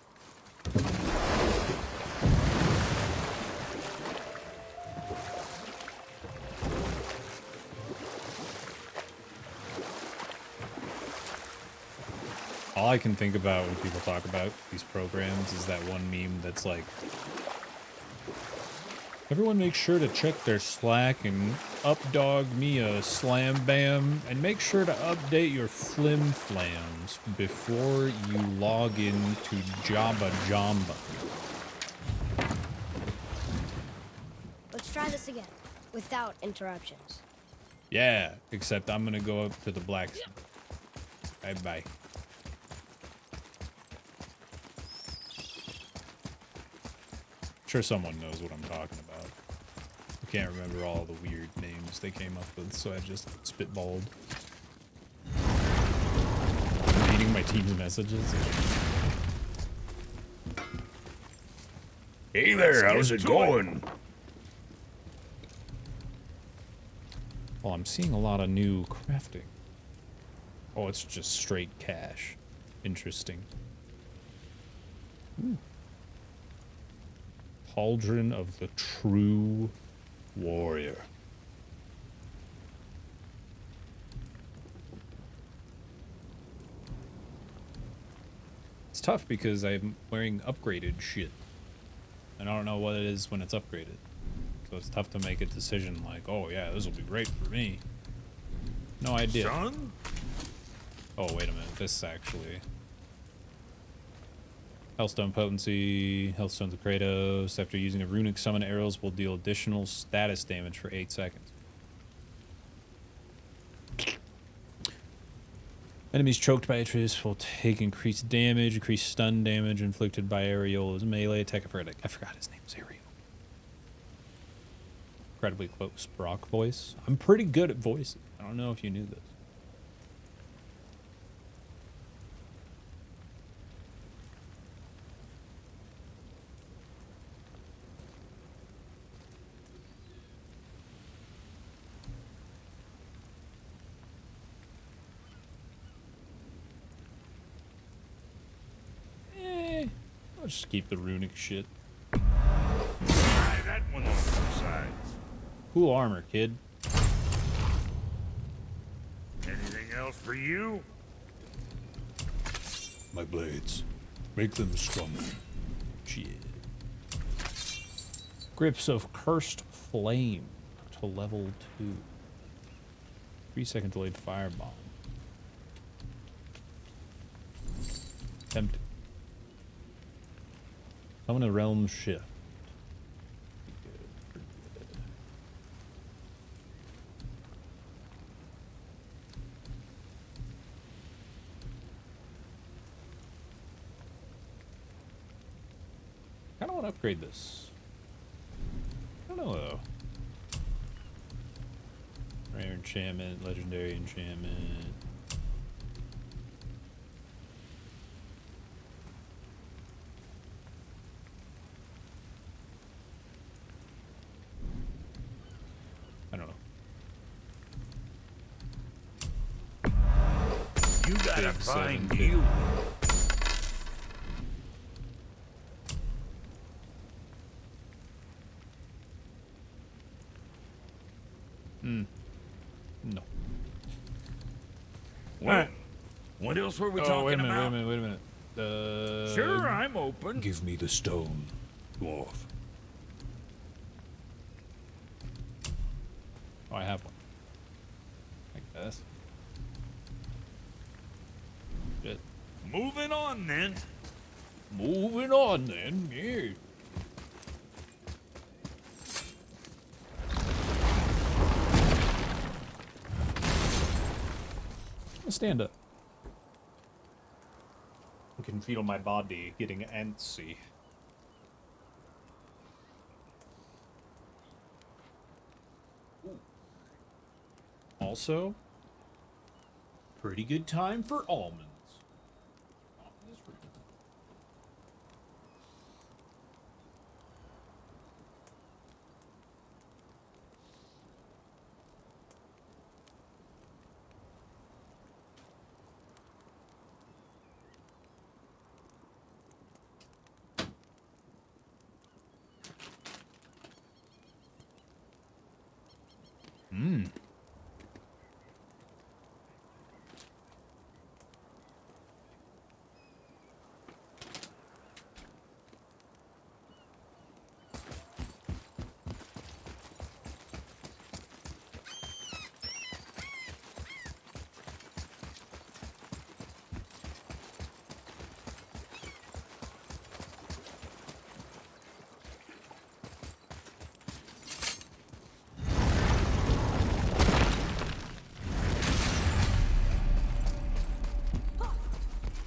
All I can think about when people talk about these programs is that one meme that's like, everyone make sure to check their Slack and updog me a slam bam, and make sure to update your flim flams before you log into Jabba Jamba. Let's try this again, without interruptions. Yeah, except I'm gonna go up to the blacksmith. Bye-bye. Sure someone knows what I'm talking about. I can't remember all the weird names they came up with, so I just spitballed. I'm reading my team's messages. Hey there, how's it going? Well, I'm seeing a lot of new crafting. Oh, it's just straight cash. Interesting. Ooh. Cauldron of the True Warrior. It's tough because I'm wearing upgraded shit. And I don't know what it is when it's upgraded. So it's tough to make a decision like, oh yeah, this will be great for me. No idea. Son? Oh, wait a minute. This actually... Hellstone Potency, Hellstones of Kratos. After using a runic summon, arrows will deal additional status damage for 8 seconds. Enemies choked by Atreus will take increased damage, increased stun damage inflicted by Ariola's melee attack. I forgot his name was Ariol. Incredibly close Brock voice. I'm pretty good at voices. I don't know if you knew this. I'll just keep the runic shit. Try that one on the side. Cool armor, kid. Anything else for you? My blades. Make them stronger. Shit. Grips of Cursed Flame to level 2. 3-second delayed firebomb. Tempting. Summon a realm shift. I kind of want to upgrade this. I don't know though. Rare enchantment, legendary enchantment. I don't know. You got a Big fine 750. deal. No. Well, what else were we talking wait a minute, about? wait a minute. Sure, I'm open. Give me the stone, dwarf. Oh, I have one. Like this. Shit. Moving on then. Moving on then, yeah. Stand up. I can feel my body getting antsy. Also, pretty good time for almonds. Mmm.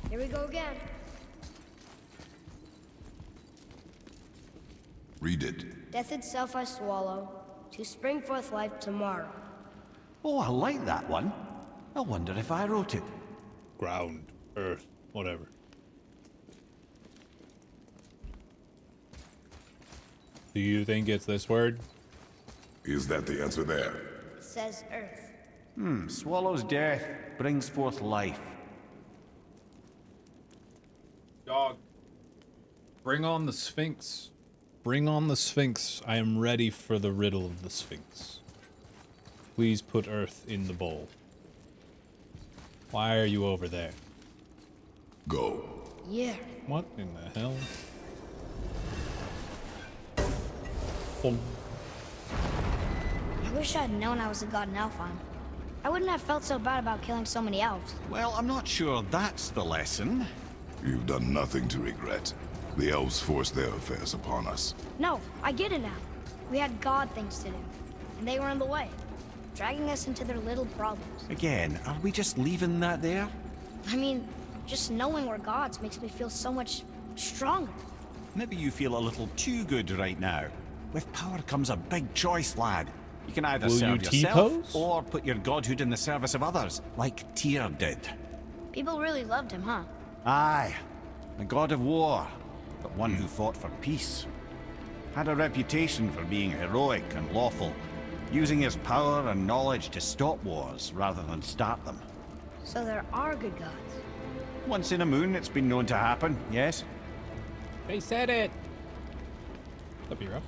Here we go again. Read it. Death itself I swallow, to spring forth life tomorrow. Oh, I like that one. I wonder if I wrote it. Ground, earth, whatever. Do you think it's this word? Is that the answer there? It says earth. Swallows death, brings forth life. Dog. Bring on the Sphinx. Bring on the Sphinx. I am ready for the riddle of the Sphinx. Please put earth in the bowl. Why are you over there? Go. Yeah. What in the hell? Oh. I wish I'd known I was a god in Alfheim. I wouldn't have felt so bad about killing so many elves. Well, I'm not sure that's the lesson. You've done nothing to regret. The elves forced their affairs upon us. No, I get it now. We had god things to do, and they were in the way, dragging us into their little problems. Again, are we just leaving that there? I mean, just knowing we're gods makes me feel so much stronger. Maybe you feel a little too good right now. With power comes a big choice, lad. You can either Will serve you yourself T-pose? or put your godhood in the service of others, like Tyr did. People really loved him, huh? Aye, the god of war, but one who fought for peace. Had a reputation for being heroic and lawful, using his power and knowledge to stop wars rather than start them. So there are good gods. Once in a moon, it's been known to happen, yes? They said it! Up here, up.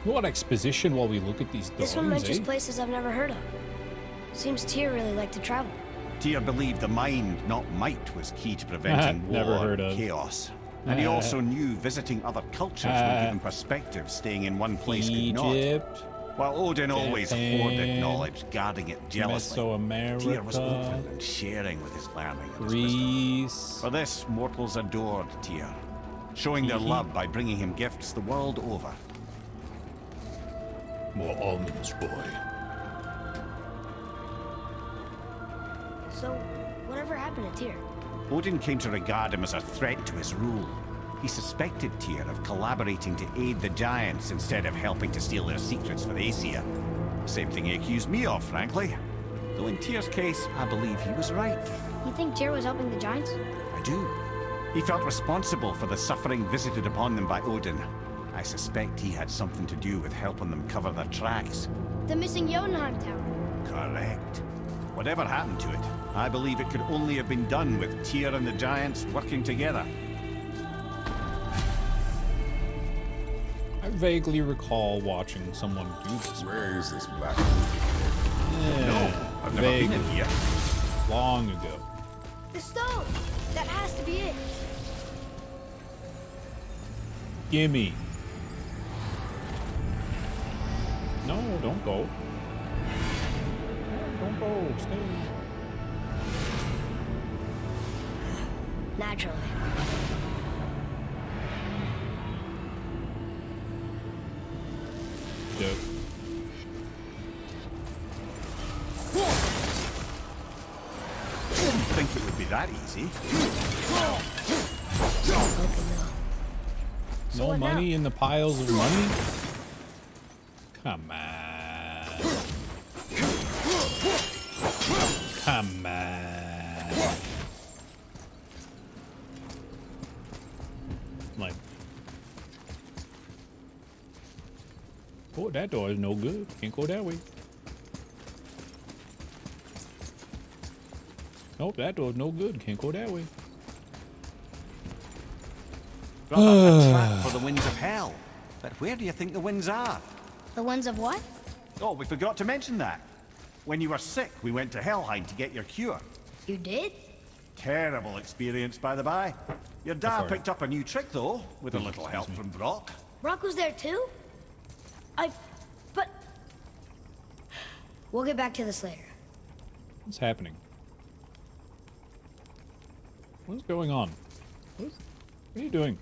What exposition while we look at these This one drawings, mentions eh? places I've never heard of. Seems Tyr really liked to travel. Tyr believed the mind, not might, was key to preventing war Never heard and of. chaos. And he also knew visiting other cultures would give him perspective staying in one place could not. Egypt. While Odin always Japan, hoarded knowledge, guarding it jealously, Mesoamerica, Tyr was open and sharing with his learning and his wisdom. Greece. For this, mortals adored Tyr, showing their love by bringing him gifts the world over. More almonds, boy. So, whatever happened to Tyr? Odin came to regard him as a threat to his rule. He suspected Tyr of collaborating to aid the Giants instead of helping to steal their secrets for Aesir. Same thing he accused me of, frankly. Though in Tyr's case, I believe he was right. You think Tyr was helping the Giants? I do. He felt responsible for the suffering visited upon them by Odin. I suspect he had something to do with helping them cover their tracks. The missing Jotunheim Tower. Correct. Whatever happened to it, I believe it could only have been done with Tyr and the Giants working together. I vaguely recall watching someone do this. Where is this black? Yeah, I've never been in here. Long ago. The stone! That has to be it. No, don't go. Don't go. Stay. Naturally. Yep. Didn't think it would be that easy. No money in the piles of money? Come on. Come on. Like, oh, that door is no good. Can't go that way. Nope, that door's no good. Can't go that way. Brother, a trap for the winds of hell. But where do you think the winds are? The ones of what? Oh, we forgot to mention that. When you were sick, we went to Helheim to get your cure. You did? Terrible experience, by the by. Your dad picked up a new trick, though, with a little help from Brock. Brock was there too? But... We'll get back to this later. What's happening? What's going on? What are you doing?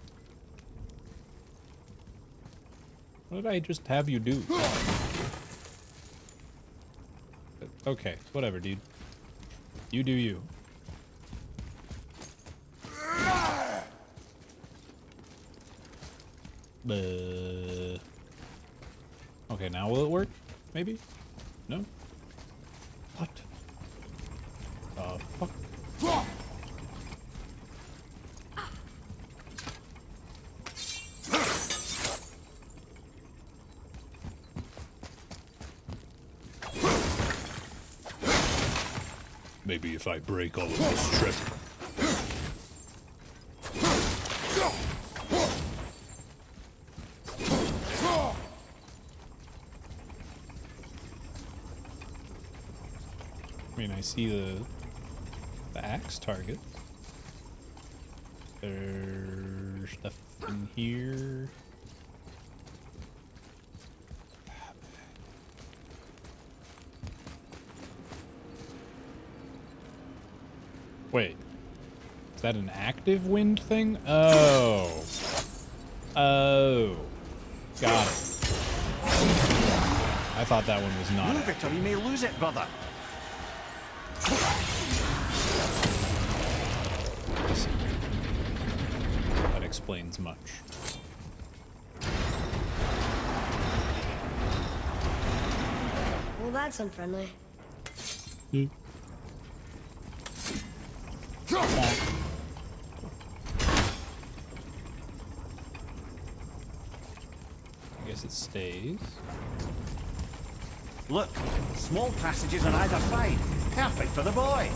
What did I just have you do? Okay, whatever, dude. You do you. Okay, now will it work? Maybe? No? What? Fuck. Maybe if I break all of this trip. I mean, I see the axe target. There's stuff in here. Wait, is that an active wind thing? Oh. Oh. Got it. I thought that one was not. Move it or you may lose it, brother. That explains much. Well, that's unfriendly. I guess it stays. Look, small passages on either side. Perfect for the boy.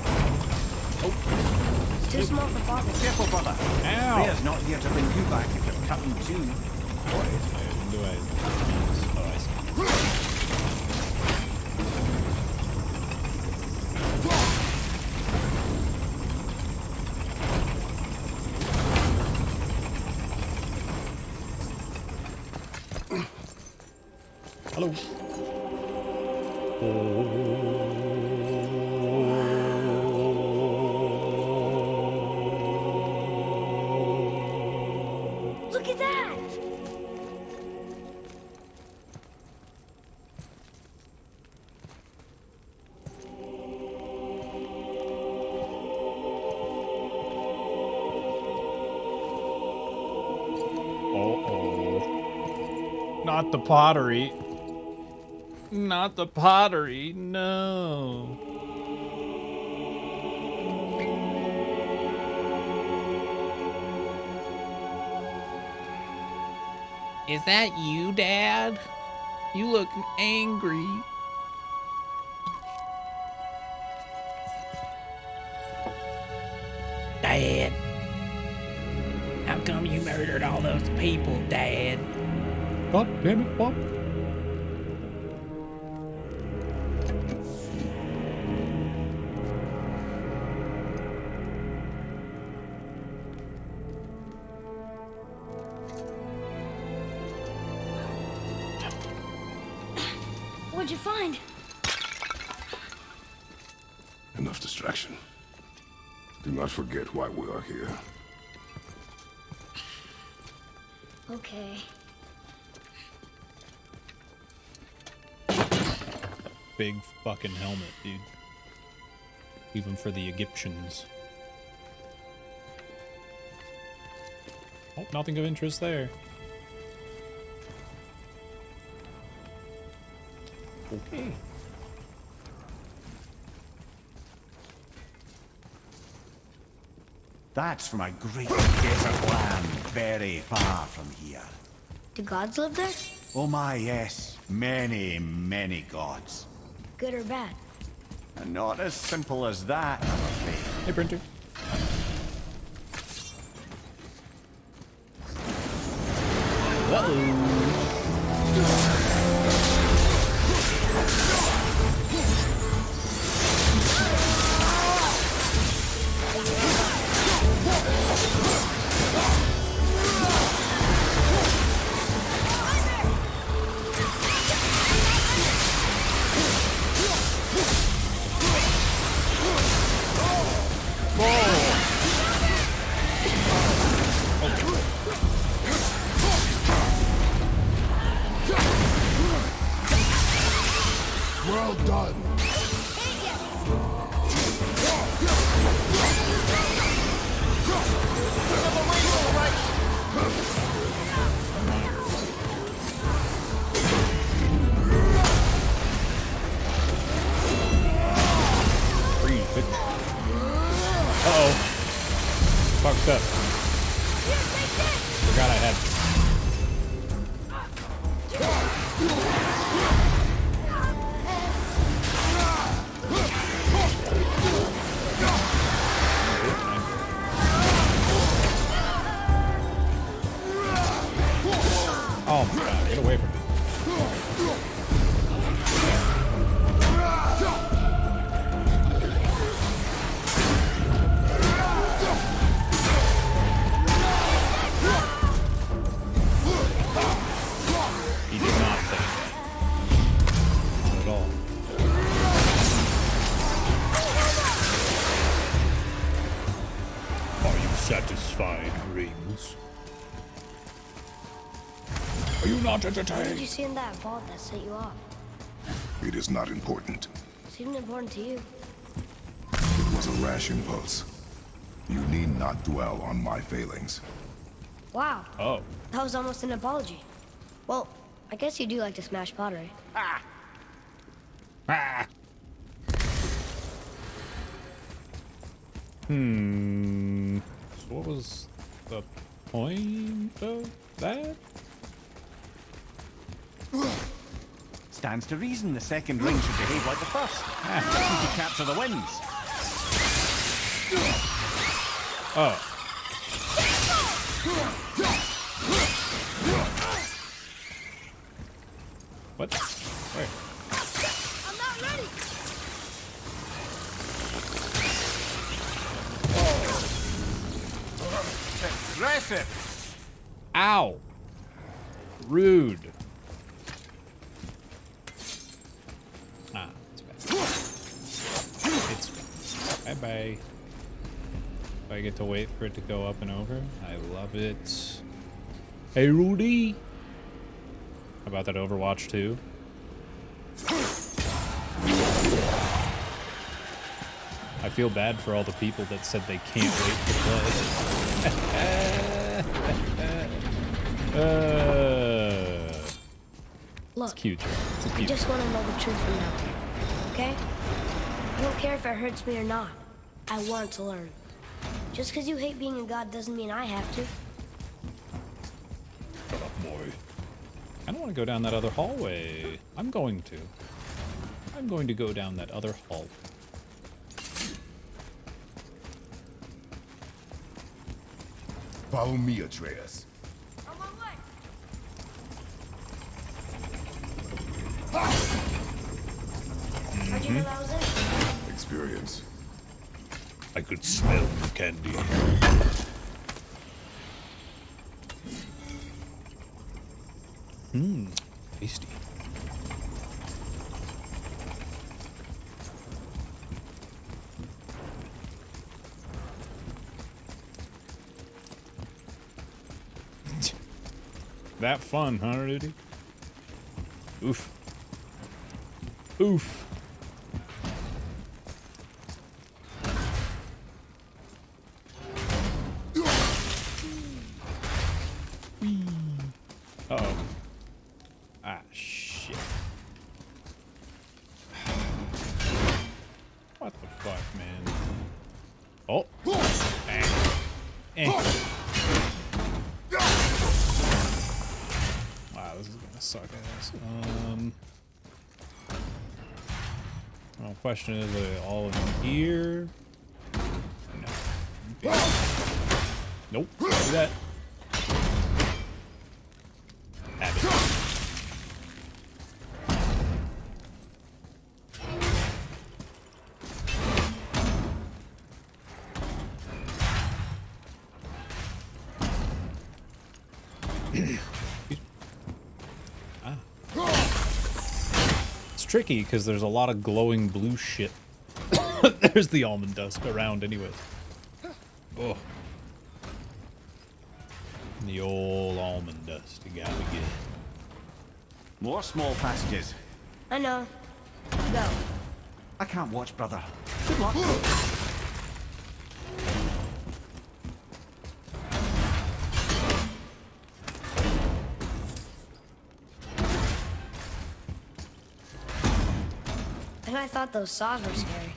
It's too small for Father. Careful, brother. Ow. Bear's not here to bring you back if you're cut in two. Do I? Oh, I see. Hello. Look at that! Uh-oh. Not the pottery. Not the pottery, no. Is that you, Dad? You look angry. Dad. How come you murdered all those people, Dad? God damn it, Bob. What'd you find? Enough distraction. Do not forget why we are here. Okay. Big fucking helmet, dude. Even for the Egyptians. Oh, nothing of interest there. Okay. That's from a great desert land very far from here. Do gods live there? Oh my, yes. Many, many gods. Good or bad? And not as simple as that, I'm afraid. Hey, printer. Well done. Uh-oh. Fucked up. Forgot I had... Oh my god, get away from me. He did not say that. Not at all. Are you satisfied, Rings? Are you not What did entertained? you see in that vault that set you off? It is not important. Seemed important to you. It was a rash impulse. You need not dwell on my failings. Wow. Oh. That was almost an apology. Well, I guess you do like to smash pottery. Ah. So what was the point of that? Stands to reason the second ring should behave like the first. Just need to capture the winds. Oh. What? Where? I'm not ready. Aggressive. Ow. Rude. Ah, it's bad. It's bad. Bye-bye. I get to wait for it to go up and over. I love it. Hey, Rudy. How about that Overwatch 2? I feel bad for all the people that said they can't wait to play. Look, it's cute. It's a I cute. just want to know the truth from now. Okay? I don't care if it hurts me or not. I want to learn. Just because you hate being a god doesn't mean I have to. Shut up, boy. I don't want to go down that other hallway. I'm going to go down that other hall. Follow me, Atreus. On my way. How'd you know that was it? Experience. I could smell the candy. Tasty. That fun, huh, Rudy? Oof. Oof. Uh-oh. Ah, shit. What the fuck, man? Oh. Bang. Wow, this is gonna suck ass. Well, question is, are they all in here? No. Okay. Nope. Do that. Have it. It's tricky because there's a lot of glowing blue shit. There's the almond dust around anyway. Oh. The old almond dust, you gotta get it. More small passages. I know. Go. I can't watch, brother. Good luck. And I thought those saws were scary.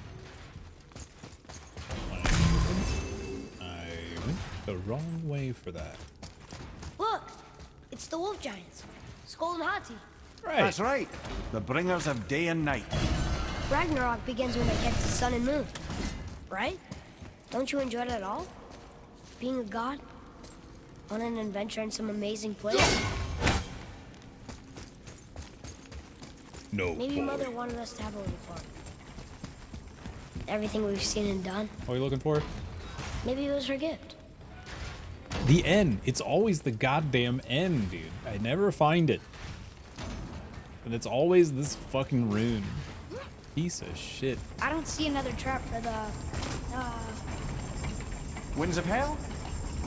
I went the wrong way for that. Look! It's the wolf giants. Skull and Hati. Right. That's right. The bringers of day and night. Ragnarok begins when they catch the sun and moon. Right? Don't you enjoy it at all? Being a god? On an adventure in some amazing place? No. Maybe boy. Mother wanted us to have a little fun. Everything we've seen and done. What are you looking for? Maybe it was her gift. The end. It's always the goddamn end, dude. I never find it. And it's always this fucking rune. Piece of shit. I don't see another trap for the... Winds of Hell?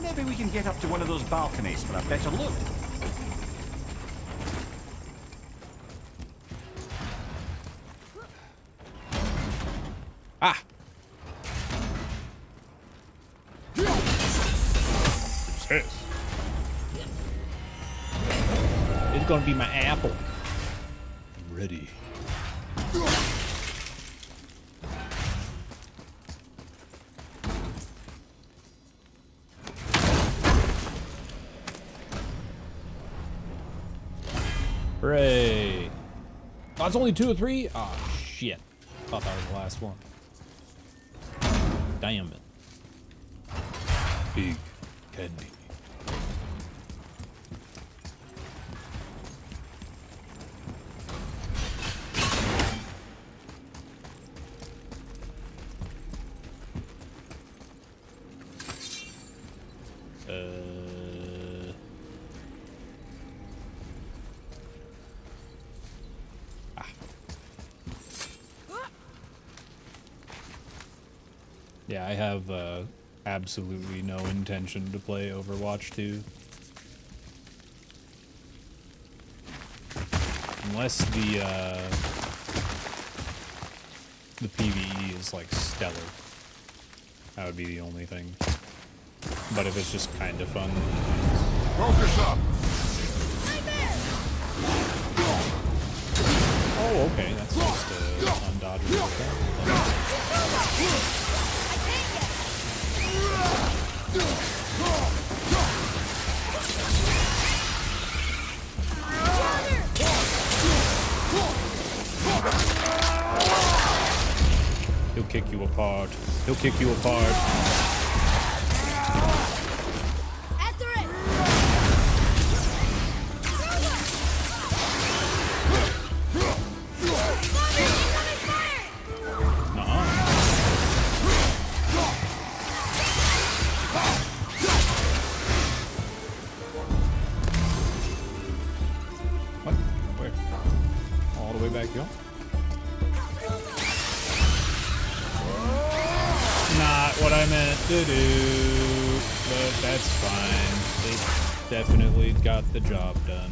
Maybe we can get up to one of those balconies for a better look. Ah! Success. It's gonna be my apple. I'm ready. Hooray! Oh, it's only 2 or 3? Oh, shit. Thought that was the last one. Damn it. Big candy. Yeah, I have absolutely no intention to play Overwatch 2. Unless the PvE is like stellar. That would be the only thing. But if it's just kind of fun. Focus up. Oh, okay, that's just undodgeable. He'll kick you apart. He'll kick you apart. What? Where? All the way back here? Not what I meant to do, but that's fine. definitely got the job done.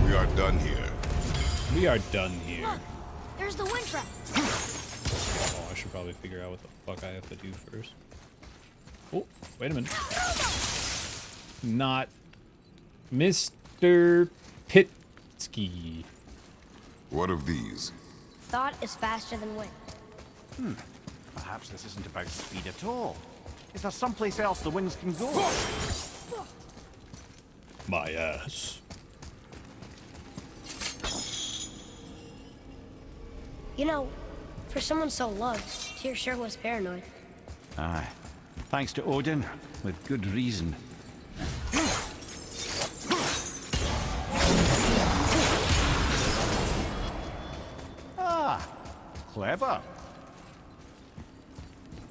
We are done here. We are done here. Look, there's the wind trap. Oh, I should probably figure out what the fuck I have to do first. Oh, wait a minute. Not Mr. Pitsky. What of these? Thought is faster than wind. Perhaps this isn't about speed at all. Is there someplace else the winds can go? My ass. You know, for someone so loved, Tyr sure was paranoid. Aye. Thanks to Odin, with good reason. Ah, clever.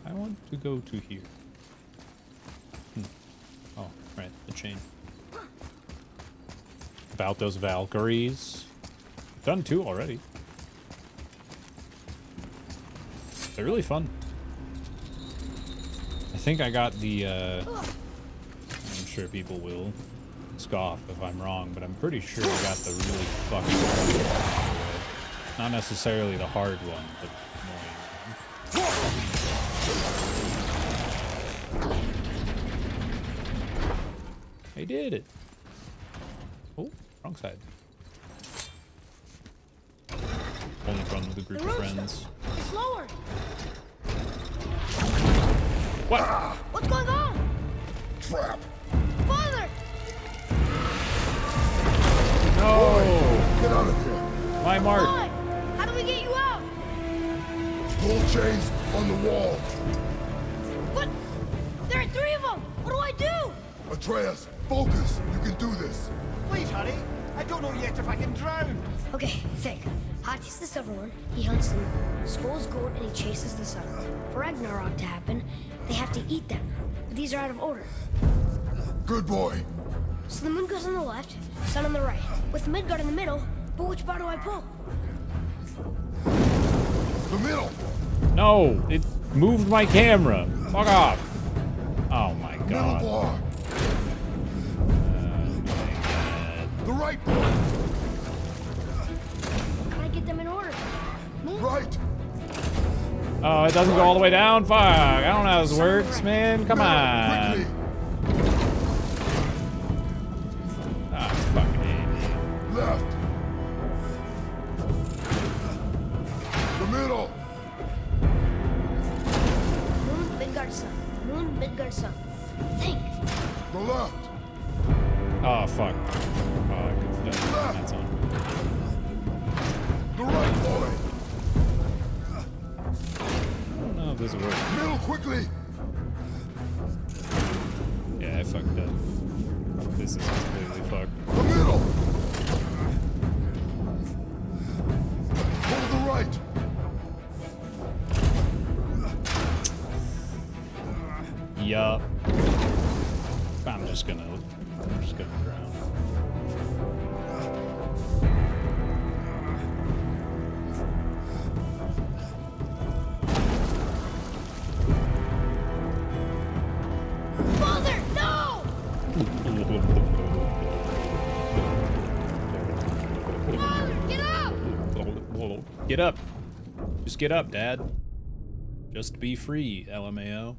I want to go to here. Oh, right, the chain. About those Valkyries. Done 2 already. They're really fun. I think I got the, I'm sure people will scoff if I'm wrong, but I'm pretty sure I got the really fucking hard one. Not necessarily the hard one, but annoying one. I did it. Oh, wrong side. Only fun with a group of friends. It's lowered. What? What's going on? Trap. Father! No! Get out of here. My mark. Why? How do we get you out? Pull chains on the wall. What? There are 3 of them. What do I do? Atreus, focus. You can do this. Wait, honey. I don't know yet if I can drown. Okay, think. Hati's the silver one. He hunts them. Skull's gold and he chases the sun. For Ragnarok to happen, they have to eat them. But these are out of order. Good boy. So the moon goes on the left, sun on the right, with Midgard in the middle. But which bar do I pull? The middle. No, it moved my camera. Fuck off. Oh my Middle god. bar. The right bar. How do I get them in order? Moon? Right. Oh, it doesn't go all the way down? Fuck. I don't know how this works, man. Come on. Quickly. Ah, fucking idiot. Left. The middle. Moon, Midgard, sun. Moon, Midgard, sun. Think. The left. Oh, fuck. Oh, I could have done that on. The right boy. I don't know if this will work. Middle quickly. Yeah, I fucked up. This is completely fucked. The middle. Pull the right. Yup. I'm just gonna drown. Father, no! Father, get up! Get up. Just get up, Dad. Just be free, LMAO.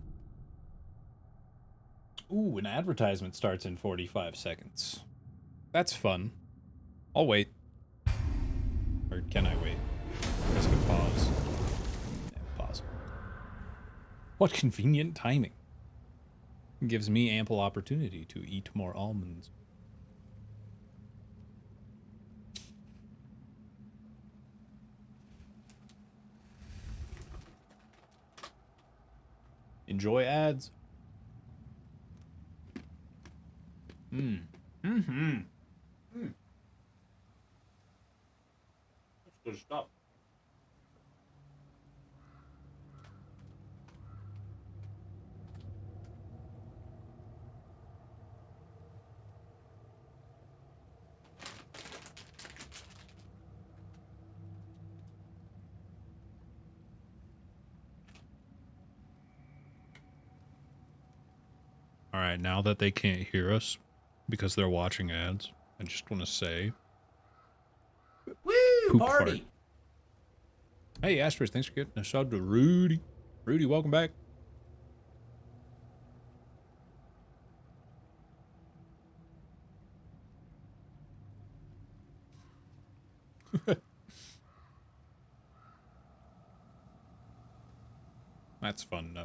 Ooh, an advertisement starts in 45 seconds. That's fun. I'll wait. Or can I wait? I guess I can pause. Yeah, pause. What convenient timing. It gives me ample opportunity to eat more almonds. Enjoy ads. That's good stuff. Alright, now that they can't hear us because they're watching ads, I just want to say... Woo! Poop Party! fart. Hey, Astros, thanks for getting a shout to Rudy. Rudy, welcome back. That's fun.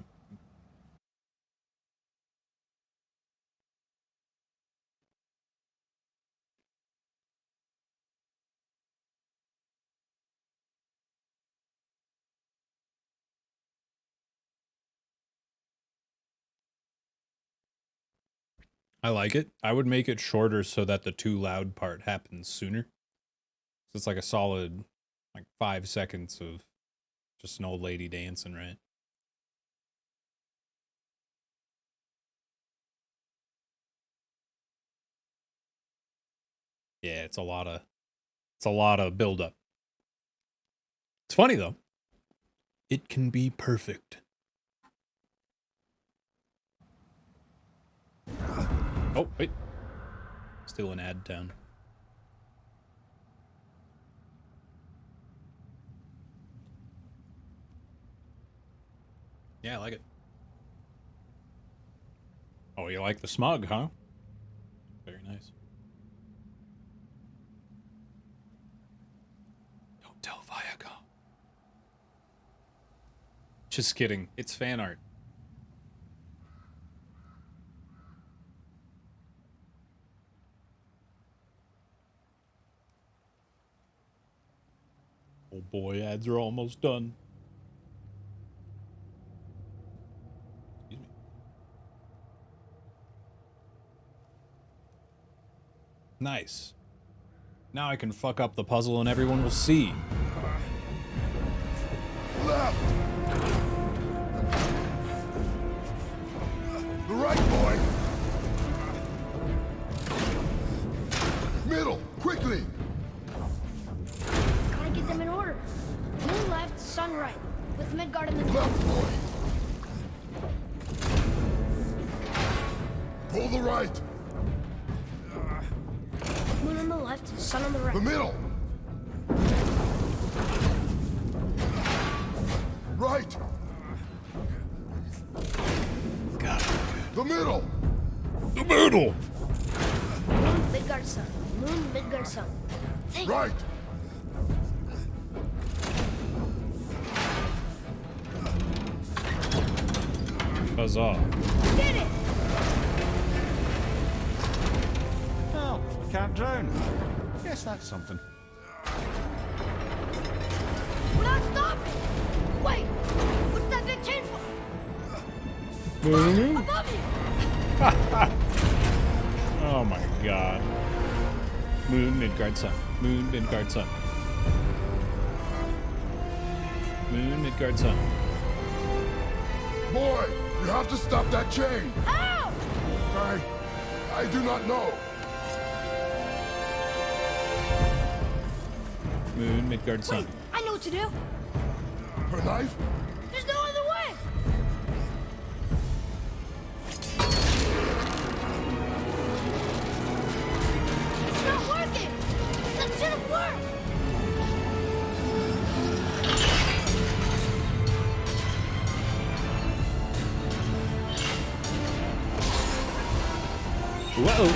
I like it. I would make it shorter so that the too loud part happens sooner. So it's like a solid, like 5 seconds of just an old lady dancing, right? Yeah, it's a lot of build up. It's funny though. It can be perfect. Oh, wait. Still in ad town. Yeah, I like it. Oh, you like the smug, huh? Very nice. Don't tell Viacom. Just kidding. It's fan art. Oh boy, ads are almost done. Excuse me. Nice. Now I can fuck up the puzzle and everyone will see. Left! The right, boy! Middle, quickly! Gotta get them in order. Moon left, sun right. With Midgard in the middle. Left, boy! Pull the right! Moon on the left, sun on the right. The middle! Right! God. The middle! The middle! Moon, Midgard, sun. Moon, Midgard, sun. Think. Right! Huzzah. Did it! Well, we can't drown. Guess that's something. We're not stopping! Wait! What's that big chain for? Above you! Oh my god. Moon, Midgard, sun. Moon, Midgard, sun. Moon, Midgard, sun. Boy, you have to stop that chain! How? I do not know. Moon, Midgard, sun. Wait, I know what to do. Her knife? There's no other way! It's not working! That should have worked! Whoa.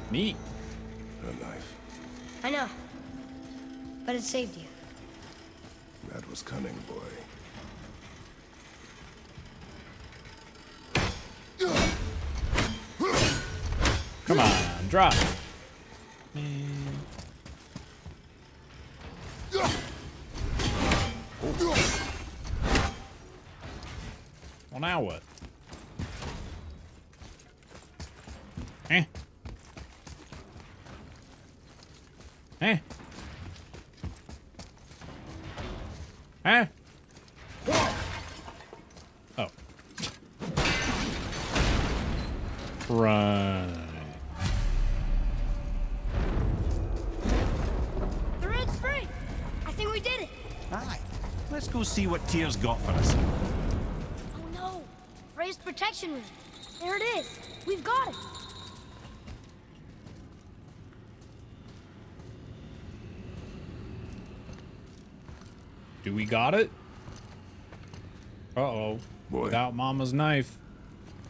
Neat. Her knife. I know. But it saved you. That was cunning, boy. Come on, drop. Well, now what? Eh? Eh? Eh? Oh. Right. The red's free! I think we did it! Aye. Let's go see what Tyr's got for us. raised protection ring. There it is. We've got it. Do we got it? Uh-oh. Without Mama's knife,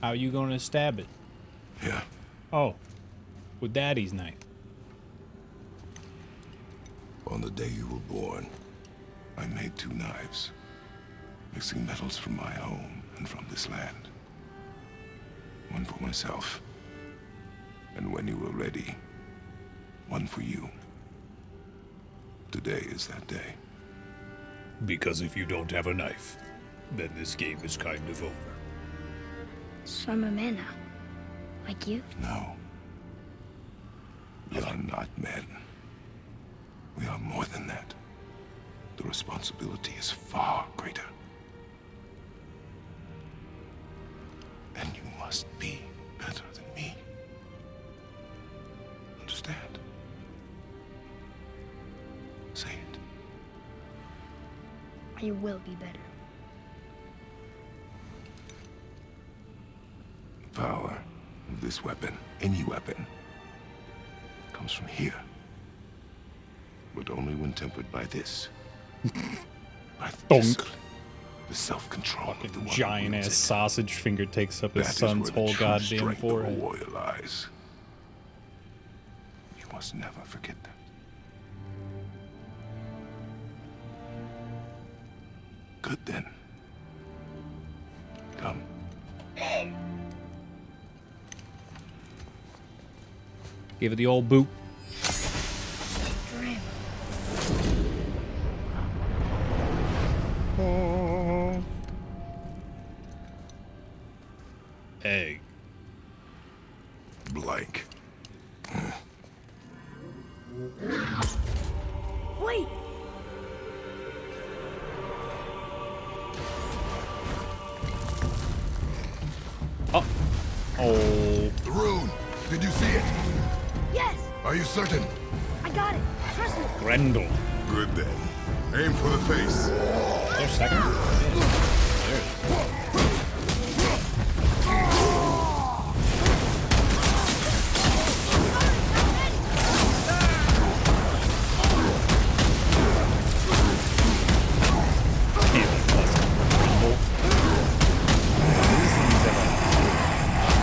how you gonna stab it? Yeah. Oh. With Daddy's knife. On the day you were born, I made 2 knives, mixing metals from my home and from this land. One for myself, and when you were ready, one for you. Today is that day. Because if you don't have a knife, then this game is kind of over. So I'm a man now. Like you? No. We are not men. We are more than that. The responsibility is far greater. And you must be better than me. Understand? Say it. I will be better. The power of this weapon, any weapon, comes from here. But only when tempered by this. By the discipline, the self-control of the one who Giant wields ass it. sausage finger takes up his That is son's where the whole true goddamn strength of a forehead. warrior lies. You must never forget that. Good then. Come. Give it the old boot. Egg. Blank. Wait! Oh. The rune! Did you see it? Yes! Are you certain? I got it. Trust me. Grendel. Good then. Aim for the face. There's second.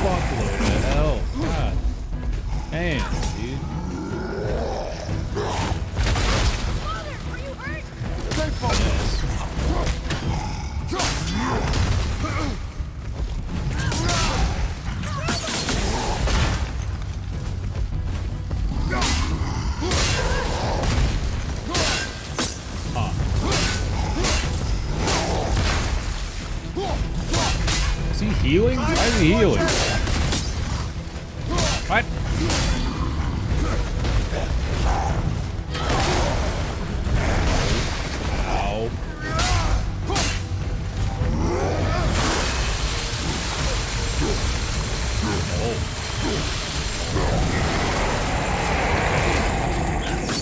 Fuckload of hell. God. Damn, dude. Is he healing? Why is he healing? What? Ow.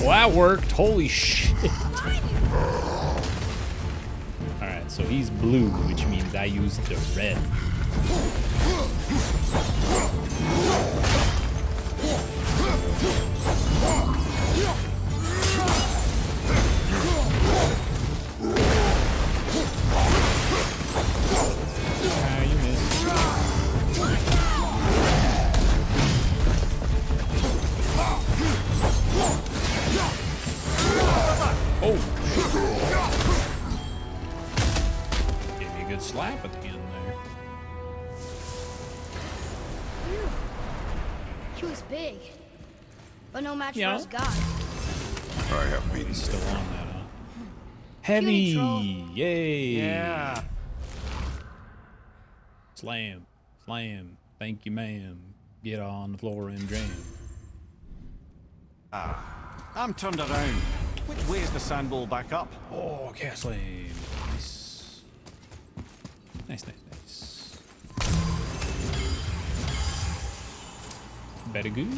Well, that worked. Holy shit. Alright, so he's blue, which means I used the red. Ah, you missed. Oh! Gave me a good slap at the end there. He was big. But no match Yeah. for us God. I have beaten Still on that, huh? Heavy! Yay! Yeah. Slam. Slam. Thank you, ma'am. Get on the floor and jam. I'm turned around. Which way is the sandball back up? Oh, castling. Nice. Nice, nice, nice. Very good.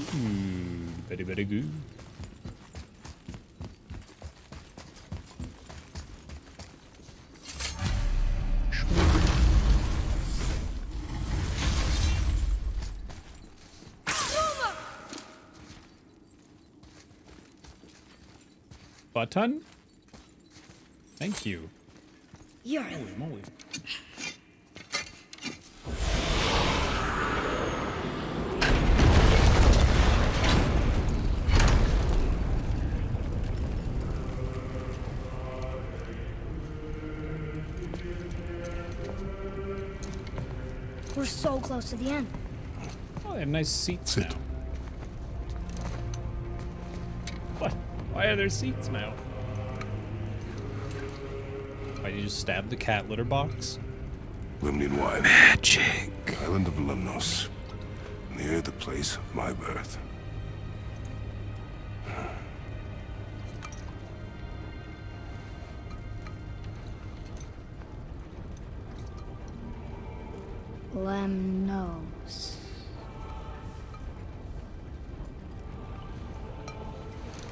Very, very good. button? Thank you. You're... Holy moly. We're so close to the end. Oh, they have nice seats now. What? Why are there seats now? Why did you just stab the cat litter box? Limnian wine. Magic. Island of Lemnos. Near the place of my birth. Lemnos.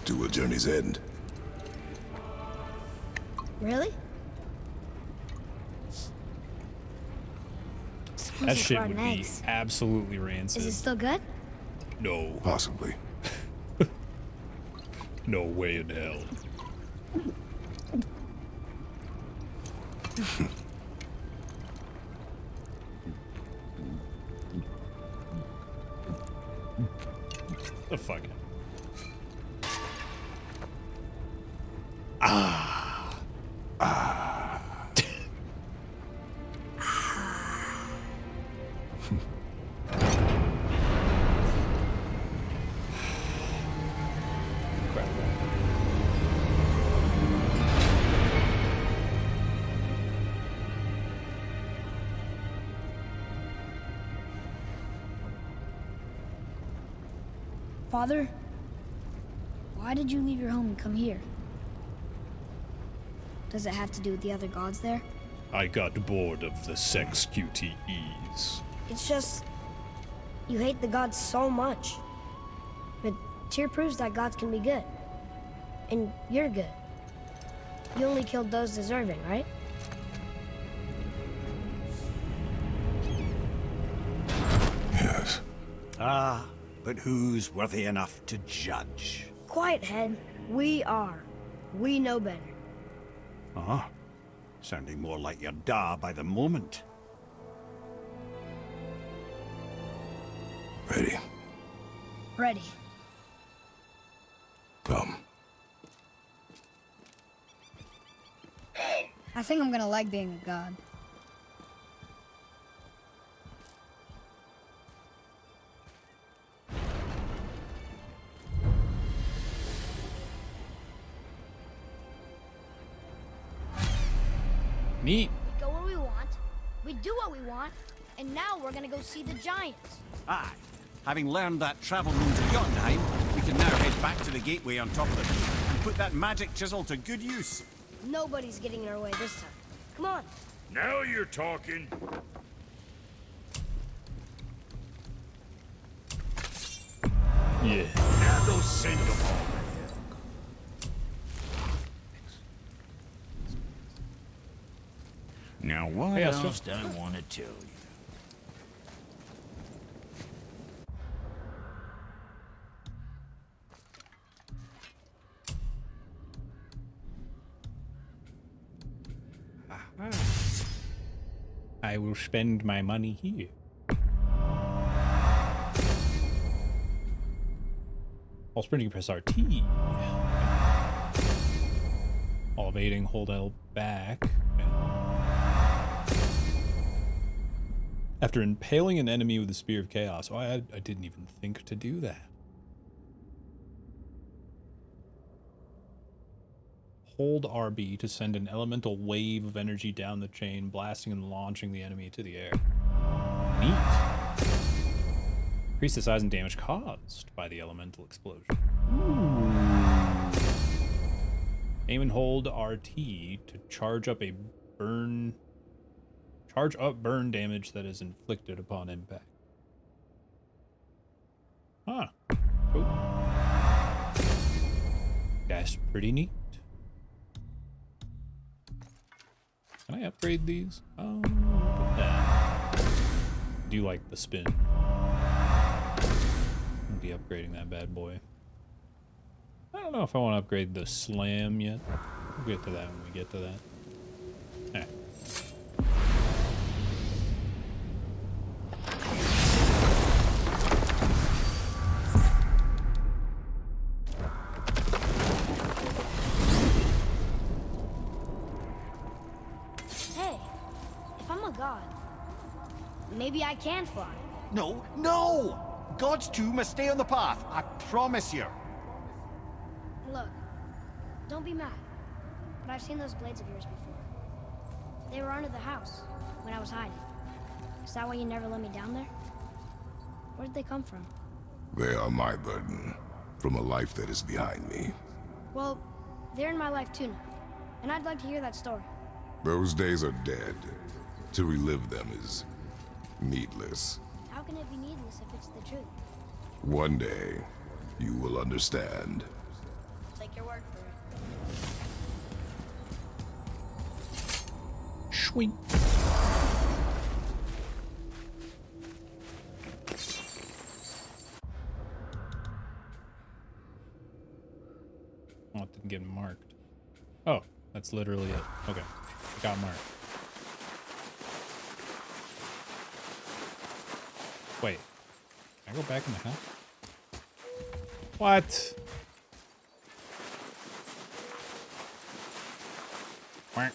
To a journey's end. Really? That shit would be absolutely rancid. Is it still good? No. Possibly. No way in hell. The fuck? Father, why did you leave your home and come here? Does it have to do with the other gods there? I got bored of the sex QTEs. It's just, you hate the gods so much. But Tyr proves that gods can be good. And you're good. You only killed those deserving, right? Yes. Ah, but who's worthy enough to judge? Quiet head, we are. We know better. Uh-huh. Sounding more like your da by the moment. Ready. Ready. Come. I think I'm gonna like being a god. Neat. We go where we want, we do what we want, and now we're gonna go see the giants. Aye. Having learned that travel means to Jotunheim, we can now head back to the gateway on top of the peak and put that magic chisel to good use. Nobody's getting in our way this time. Come on. Now you're talking. Yeah. Now go send them all. Now what Hey, else do I want to tell you? I will spend my money here. While sprinting, press RT. While evading, hold L back. After impaling an enemy with the Spear of Chaos. Oh, I didn't even think to do that. Hold RB to send an elemental wave of energy down the chain, blasting and launching the enemy into the air. Neat. Increase the size and damage caused by the elemental explosion. Ooh. Aim and hold RT to charge up burn damage that is inflicted upon impact. Huh. Cool. That's pretty neat. Can I upgrade these? Oh, look at that. I do like the spin. I'll be upgrading that bad boy. Oh, don't know if I want to upgrade the slam yet. We'll get to that when we get to that. Alright. Hey, if I'm a god, maybe I can fly. No, no! Gods too must stay on the path, I promise you. Look, don't be mad, but I've seen those blades of yours before. They were under the house when I was hiding. Is that why you never let me down there? Where did they come from? They are my burden, from a life that is behind me. Well, they're in my life too now, and I'd like to hear that story. Those days are dead. To relive them is needless. How can it be needless if it's the truth? One day, you will understand. Take your word for it. Sweet. Oh, it didn't get marked. Oh, that's literally it. Okay, it got marked. Wait, can I go back in the house? What? Quack.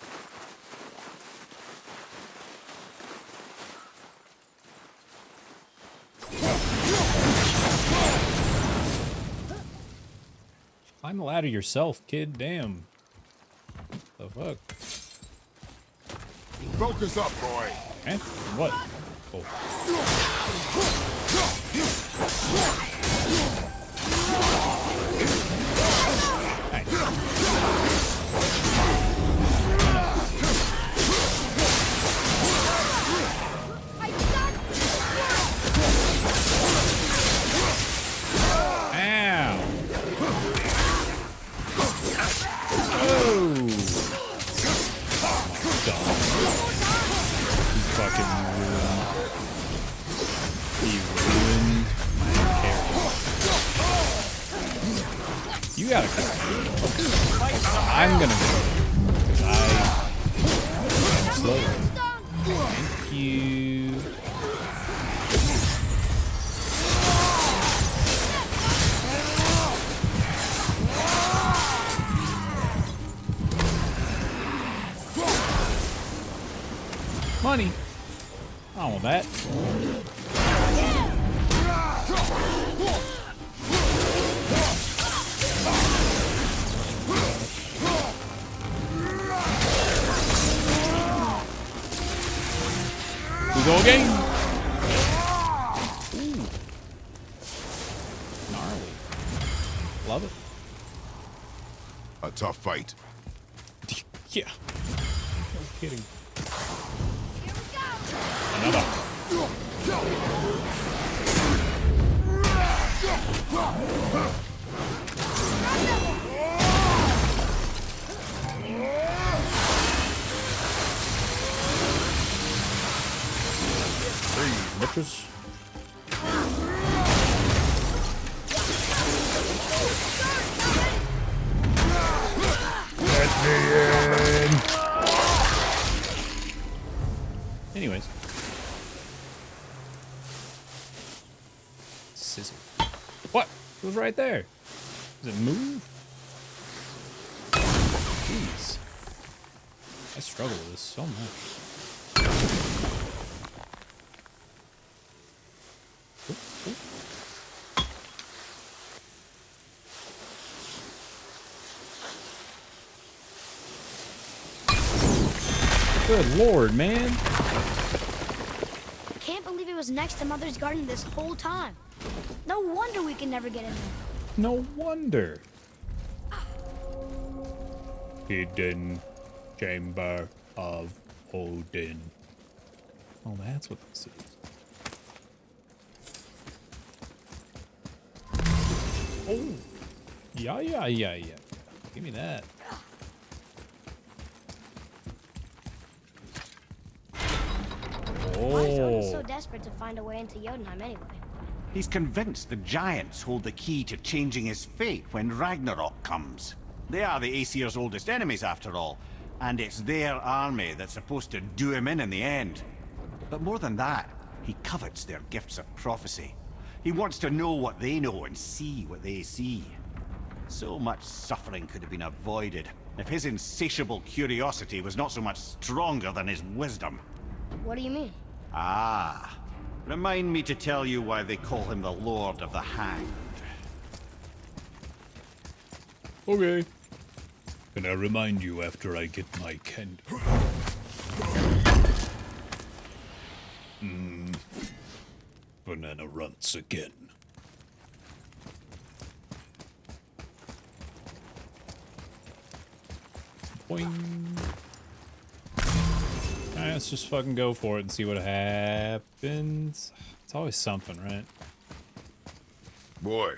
Climb the ladder yourself, kid. Damn. The fuck? Focus up, boy. Eh? What? Oh. You gotta go. I'm gonna go. Because I'm slow. Thank you. Money. I don't want that. Go again. Ooh. Gnarly. Love it. A tough fight. Yeah. No kidding. Another. Bitches. Let me in. Anyways. Sizzle. What? It was right there. Does it move? Jeez. I struggle with this so much. Good lord, man. Can't believe it was next to Mother's garden this whole time. No wonder we can never get in there. No wonder. Hidden Chamber of Odin. Oh, that's what this is. Oh. Yeah. Give me that. Why is Odin so desperate to find a way into Jotunheim anyway? He's convinced the giants hold the key to changing his fate when Ragnarok comes. They are the Aesir's oldest enemies, after all, and it's their army that's supposed to do him in the end. But more than that, he covets their gifts of prophecy. He wants to know what they know and see what they see. So much suffering could have been avoided if his insatiable curiosity was not so much stronger than his wisdom. What do you mean? Ah, remind me to tell you why they call him the Lord of the Hanged. Okay. Can I remind you after I get my candy? Banana runts again. Boing. Alright, let's just fucking go for it and see what happens. It's always something, right? Boy.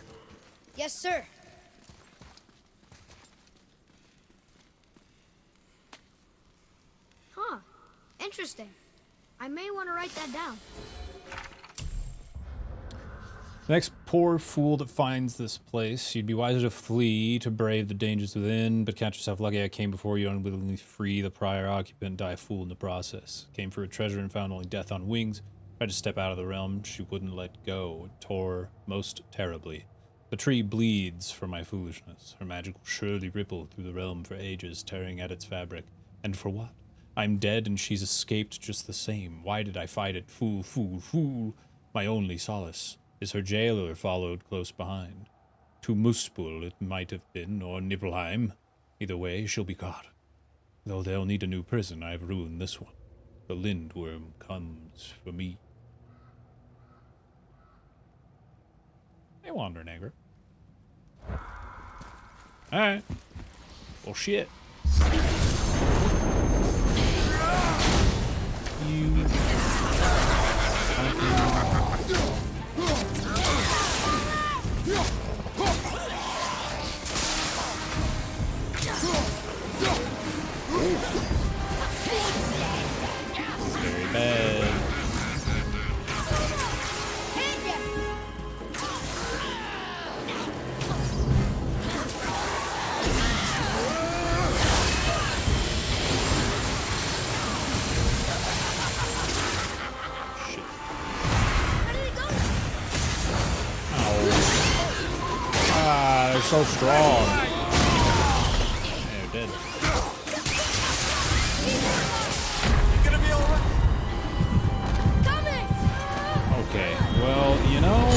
Yes, sir. Huh. Interesting. I may want to write that down. The next poor fool that finds this place, you'd be wiser to flee, to brave the dangers within, but count yourself lucky I came before you, unwillingly free the prior occupant, die a fool in the process. Came for a treasure and found only death on wings. Tried to step out of the realm, she wouldn't let go. It tore most terribly. The tree bleeds for my foolishness. Her magic will surely ripple through the realm for ages, tearing at its fabric. And for what? I'm dead and she's escaped just the same. Why did I fight it? Fool, fool, fool. My only solace is her jailer followed close behind. To Muspel it might have been, or Nibelheim. Either way, she'll be caught. Though they'll need a new prison, I've ruined this one. The Lindworm comes for me. Hey, Wandering Egret. Alright. Well, shit. You... Very bad. Ah, they're so strong. They're dead. Okay, well, you know,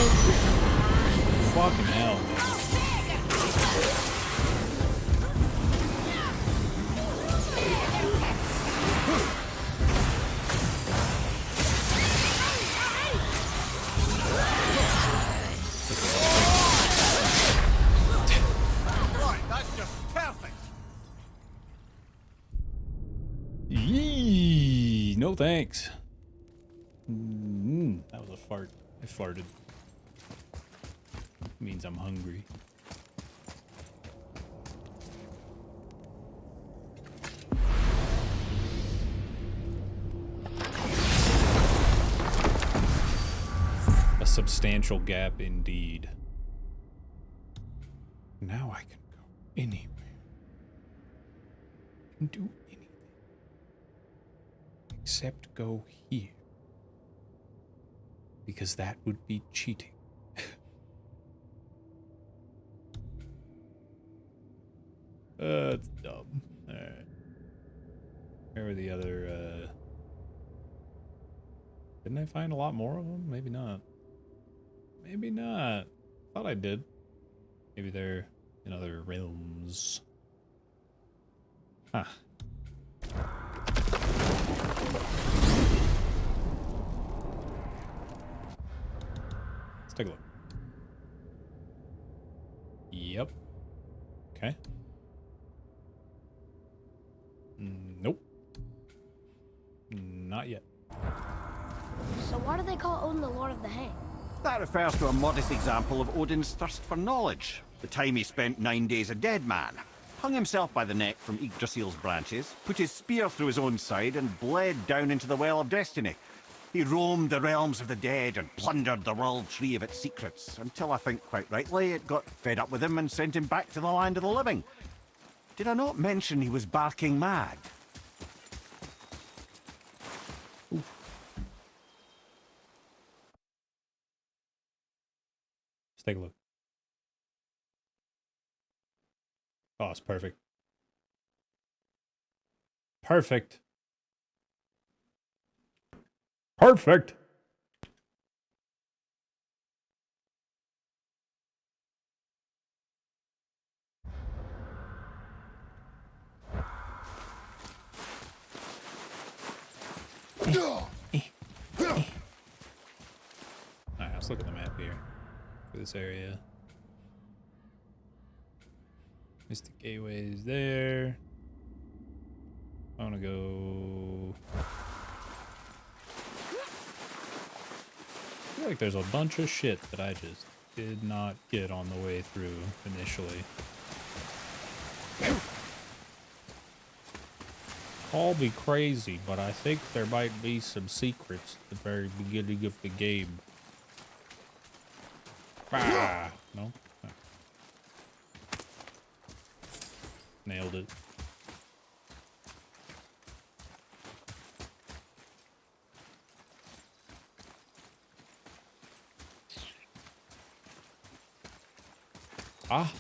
fucking hell, man. That's just perfect. Yee, no thanks. That was a fart. I farted. Means I'm hungry. A substantial gap indeed. Now I can go anywhere. I can do anything. Except go here. Because that would be cheating. That's dumb. Alright. Where were the other, Didn't I find a lot more of them? Maybe not. Maybe not. Thought I did. Maybe they're in other realms. Huh. Let's take a look. Yep. Okay. Nope. Not yet. So why do they call Odin the Lord of the Hang? That refers to a modest example of Odin's thirst for knowledge. The time he spent 9 days a dead man. Hung himself by the neck from Yggdrasil's branches, put his spear through his own side, and bled down into the Well of Destiny. He roamed the realms of the dead and plundered the world tree of its secrets, until I think quite rightly it got fed up with him and sent him back to the land of the living. Did I not mention he was barking mad? Let's take a look. Oh, it's perfect. Perfect. Perfect. Alright, let's look at the map here for this area. Mystic Gateway is there. I want to go. I feel like there's a bunch of shit that I just did not get on the way through initially. Call me crazy, but I think there might be some secrets at the very beginning of the game. Ah, no? Oh. Nailed it. Ah.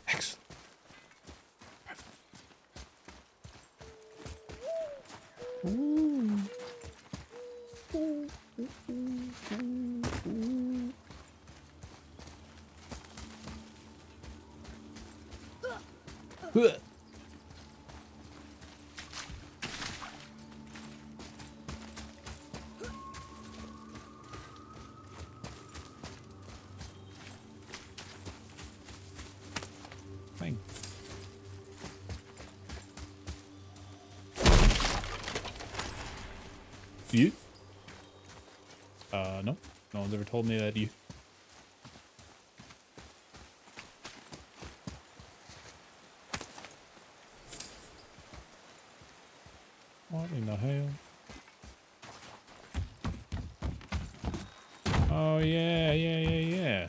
Excellent. Ooh. Bang. You? No. No one's ever told me that you. What in the hell? Oh, yeah.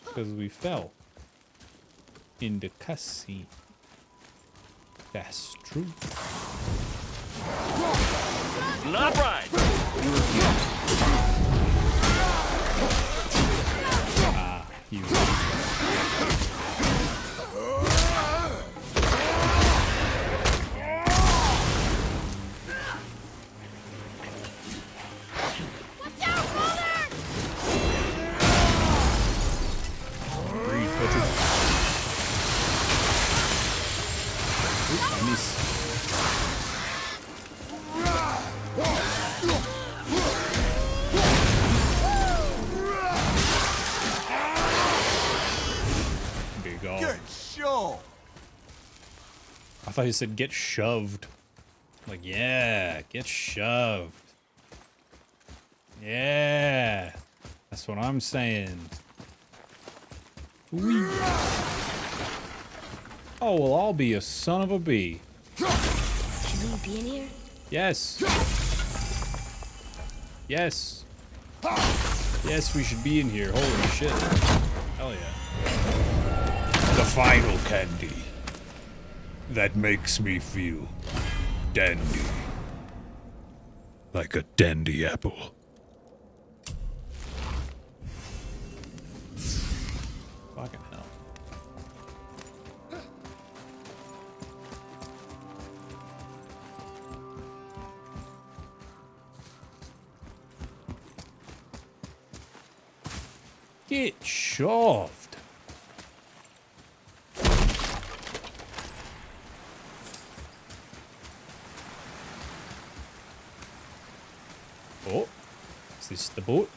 Because we fell in the cutscene. That's true. Not right. Ah, you. I thought he said get shoved. Like, yeah, get shoved. Yeah. That's what I'm saying. Whee. Oh, well, I'll be a son of a bee. Should we be in here? Yes. Yes. Yes, we should be in here. Holy shit. Hell yeah. The final candy. That makes me feel dandy. Like a dandy apple. Fucking hell. Get shoved. Oh, is this the boat?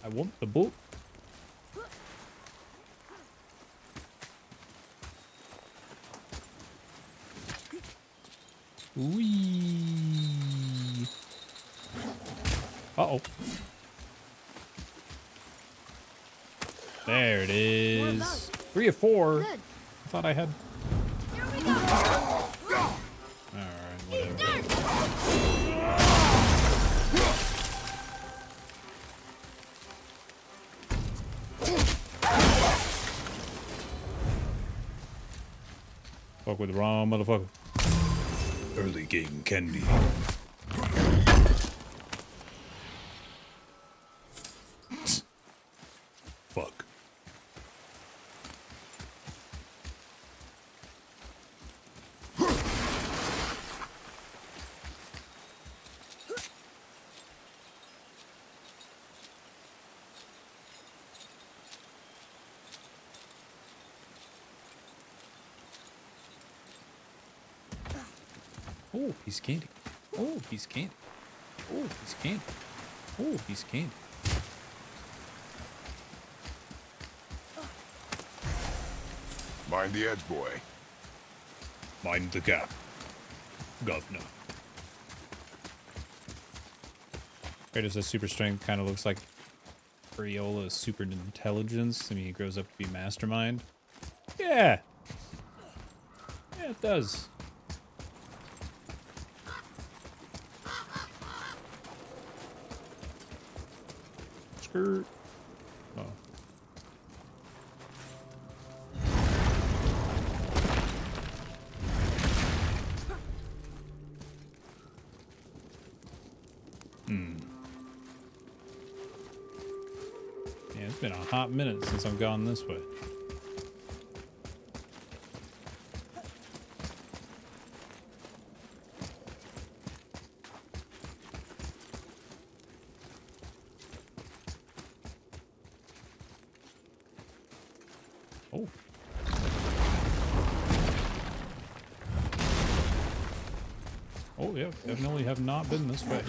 I want the boat. Whee! Uh-oh. There it is. 3 of 4. Good. I thought I had. Here we go. Alright, whatever. Fuck with the wrong motherfucker. Early game candy. Fuck. Oh, piece of candy. Oh, piece of candy. Oh, piece of candy. Oh, piece of candy. Mind the edge, boy. Mind the gap, governor. Kratos' super strength kind of looks like Friola's super intelligence. I mean, he grows up to be mastermind. Yeah. Yeah, it does. Skirt. Oh. Yeah, it's been a hot minute since I've gone this way. Oh. Oh, yeah, definitely have not been this way.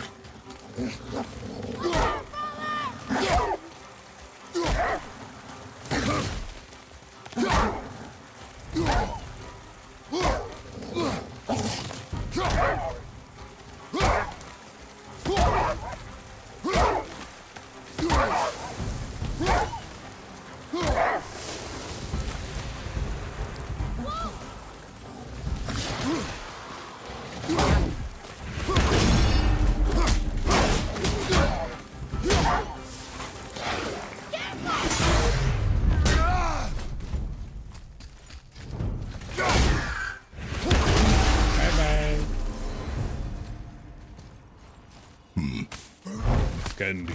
Candy.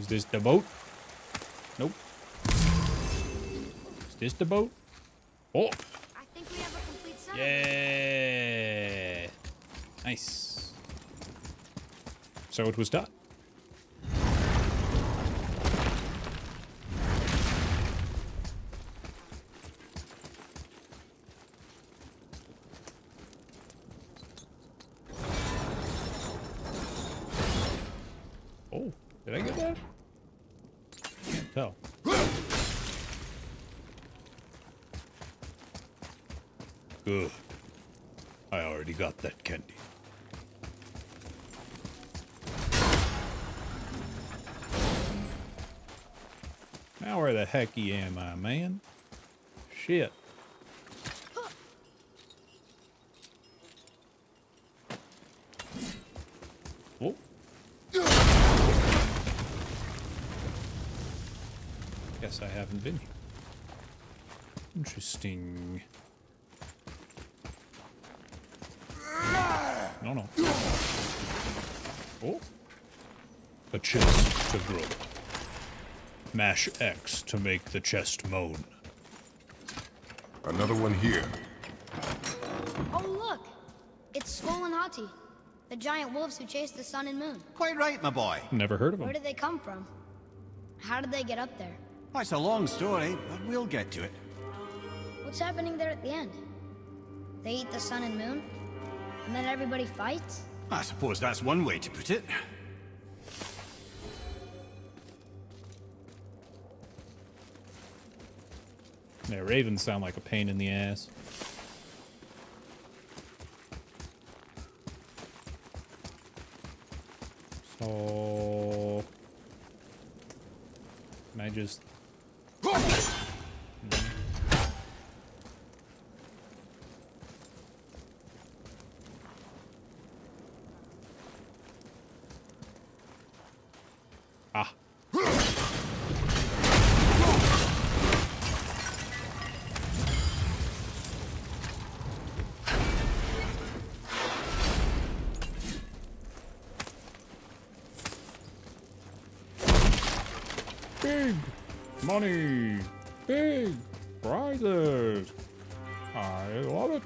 Is this the boat? Nope. Is this the boat? Oh! I think we have a complete set. Yeah! Nice. So it was done. Oh, did I get that? Can't tell. Good. I already got that candy. Now where the heck am I, man? Shit. Oh. Guess I haven't been here. Interesting. No. Oh. A chest to grow. Mash X to make the chest moan. Another one here. Oh, look! It's Skull and Hati, the giant wolves who chase the sun and moon. Quite right, my boy. Never heard of Where them. did they come from? How did they get up there? Oh, it's a long story, but we'll get to it. What's happening there at the end? They eat the sun and moon? And then everybody fights? I suppose that's one way to put it. Yeah, ravens sound like a pain in the ass. So... Can I just Ah. Big money. Big prizes. I love it.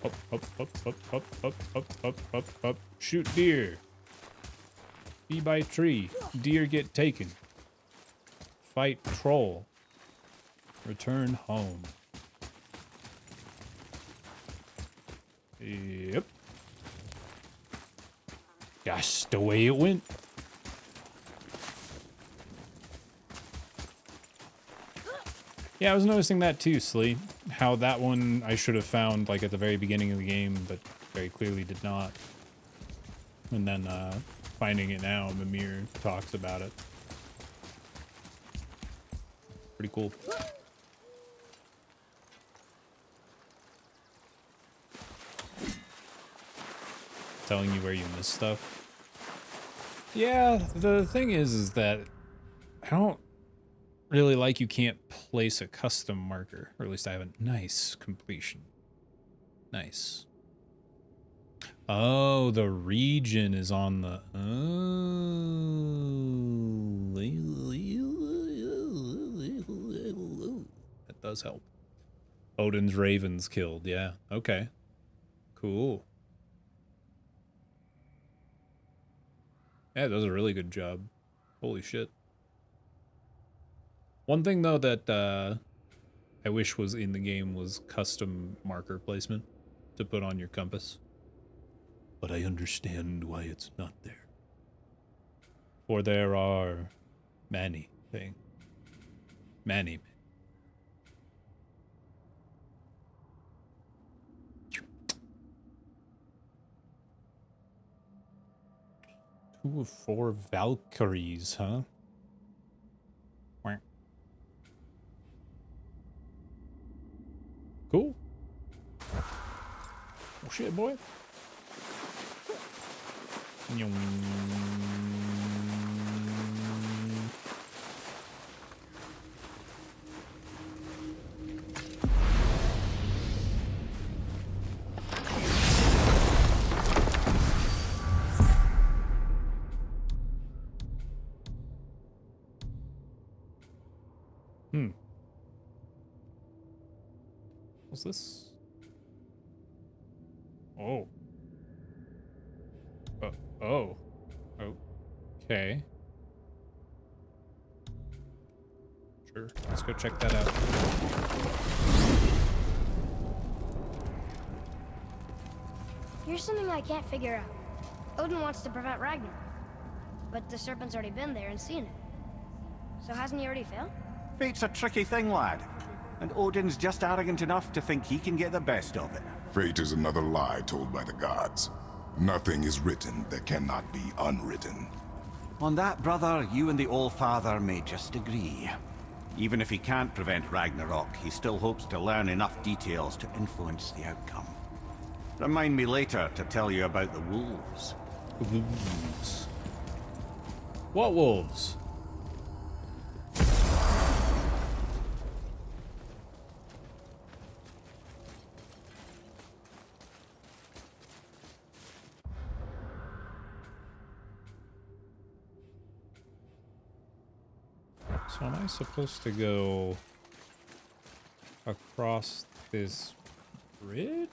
Up, up, up, up, up, up, up, up, up, up. Shoot deer. Bee by tree. Deer get taken. Fight troll. Return home. Yep. That's the way it went. Yeah, I was noticing that too, Slee. How that one I should have found like at the very beginning of the game, but very clearly did not. And then finding it now, Mimir talks about it. Pretty cool. Telling you where you missed stuff. Yeah, the thing is that I don't really like you can't place a custom marker, or at least I haven't. Nice completion. Nice. Oh, the region is on the. Oh, that does help. Odin's ravens killed. Yeah. Okay. Cool. Yeah, it does a really good job. Holy shit. One thing, though, that I wish was in the game was custom marker placement to put on your compass. But I understand why it's not there. For there are many things. Many. 2 of 4 Valkyries, huh? Cool. Oh shit, boy. What's this? Oh. Oh. Okay. Sure. Let's go check that out. Here's something I can't figure out. Odin wants to prevent Ragnarok, but the serpent's already been there and seen it. So hasn't he already failed? Fate's a tricky thing, lad. And Odin's just arrogant enough to think he can get the best of it. Fate is another lie told by the gods. Nothing is written that cannot be unwritten. On that, brother, you and the All-Father may just agree. Even if he can't prevent Ragnarok, he still hopes to learn enough details to influence the outcome. Remind me later to tell you about the wolves. Wolves. What wolves? So am I supposed to go across this bridge?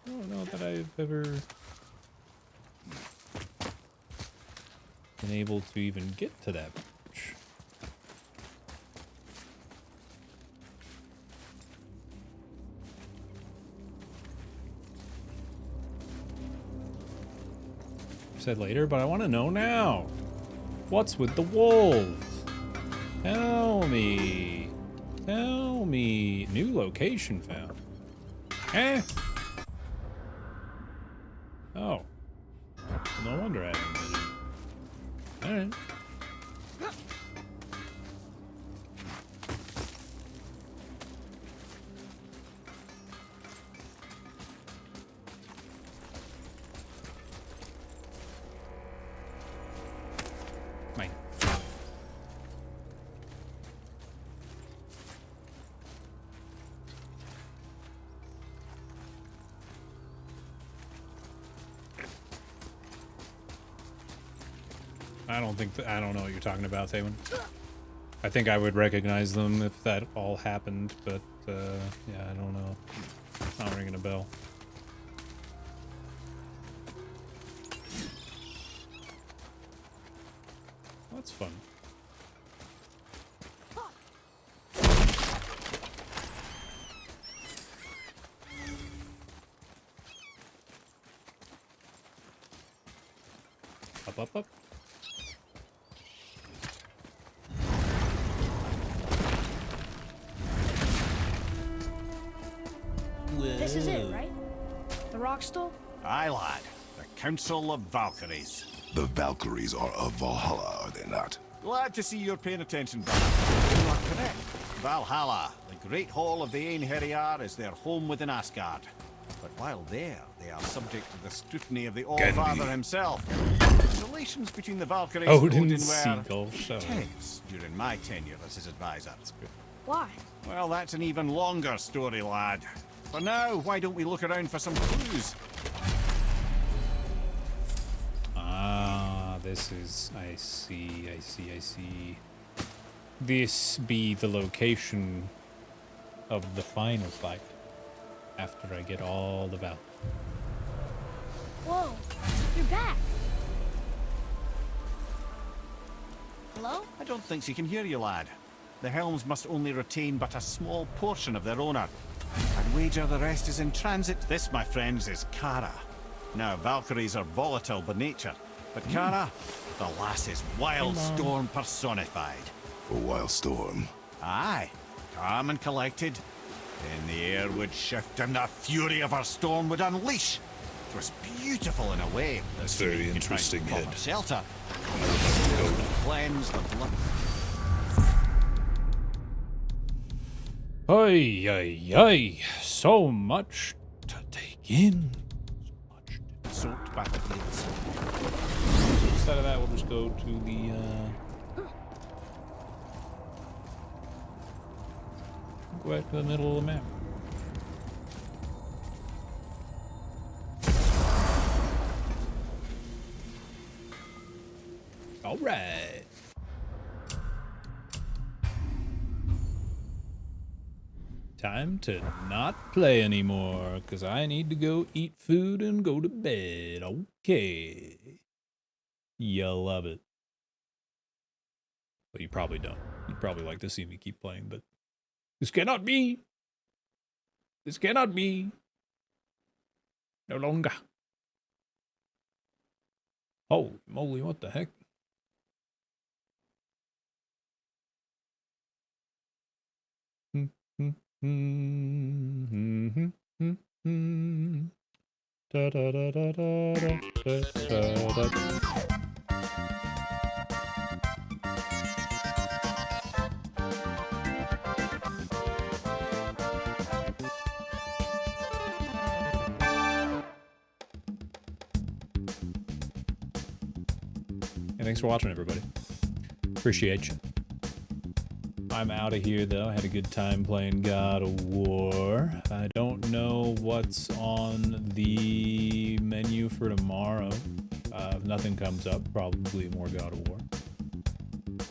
I don't know that I've ever been able to even get to that bridge. Said later, but I want to know now. What's with the wolves? Tell me. Tell me. New location found. Eh? Oh. No wonder I haven't been in. Alright. I don't think I don't know what you're talking about, Thaywin. I think I would recognize them if that all happened, but yeah, I don't know. It's not ringing a bell. That's fun. Up, up, up. This is it, right? The Rockstall? Aye, lad. The Council of Valkyries. The Valkyries are of Valhalla, are they not? Glad to see you're paying attention, brother. You are correct. Valhalla, the great hall of the Einherjar, is their home within Asgard. But while there, they are subject to the scrutiny of the All-Father himself. Relations between the Valkyries and Odin were tense during my tenure as his advisor. Why? Well, that's an even longer story, lad. For now, why don't we look around for some clues? Ah, this is... I see. This be the location of the final fight. After I get all the Val. Whoa, you're back. Hello? I don't think she can hear you, lad. The Helms must only retain but a small portion of their owner. I'd wager the rest is in transit. This, my friends, is Kara. Now, Valkyries are volatile by nature, but Kara, the lass is Wildstorm personified. A Wildstorm? Aye, calm and collected. Then the air would shift and the fury of her storm would unleash. It was beautiful in a way. That's very interesting, Head. Shelter. Cleanse the blood. Ay, ay, ay. So much to take in. Soaked battlefields. Instead of that, we'll just go to the, go back to the middle of the map. All right. Time to not play anymore, because I need to go eat food and go to bed. Okay. You love it. But you probably don't. You'd probably like to see me keep playing, but this cannot be. This cannot be. No longer. Holy moly, what the heck? Da da da da da da da da. Hey, thanks for watching, everybody. Appreciate you. I'm out of here, though. I had a good time playing God of War. I don't know what's on the menu for tomorrow. If nothing comes up, probably more God of War.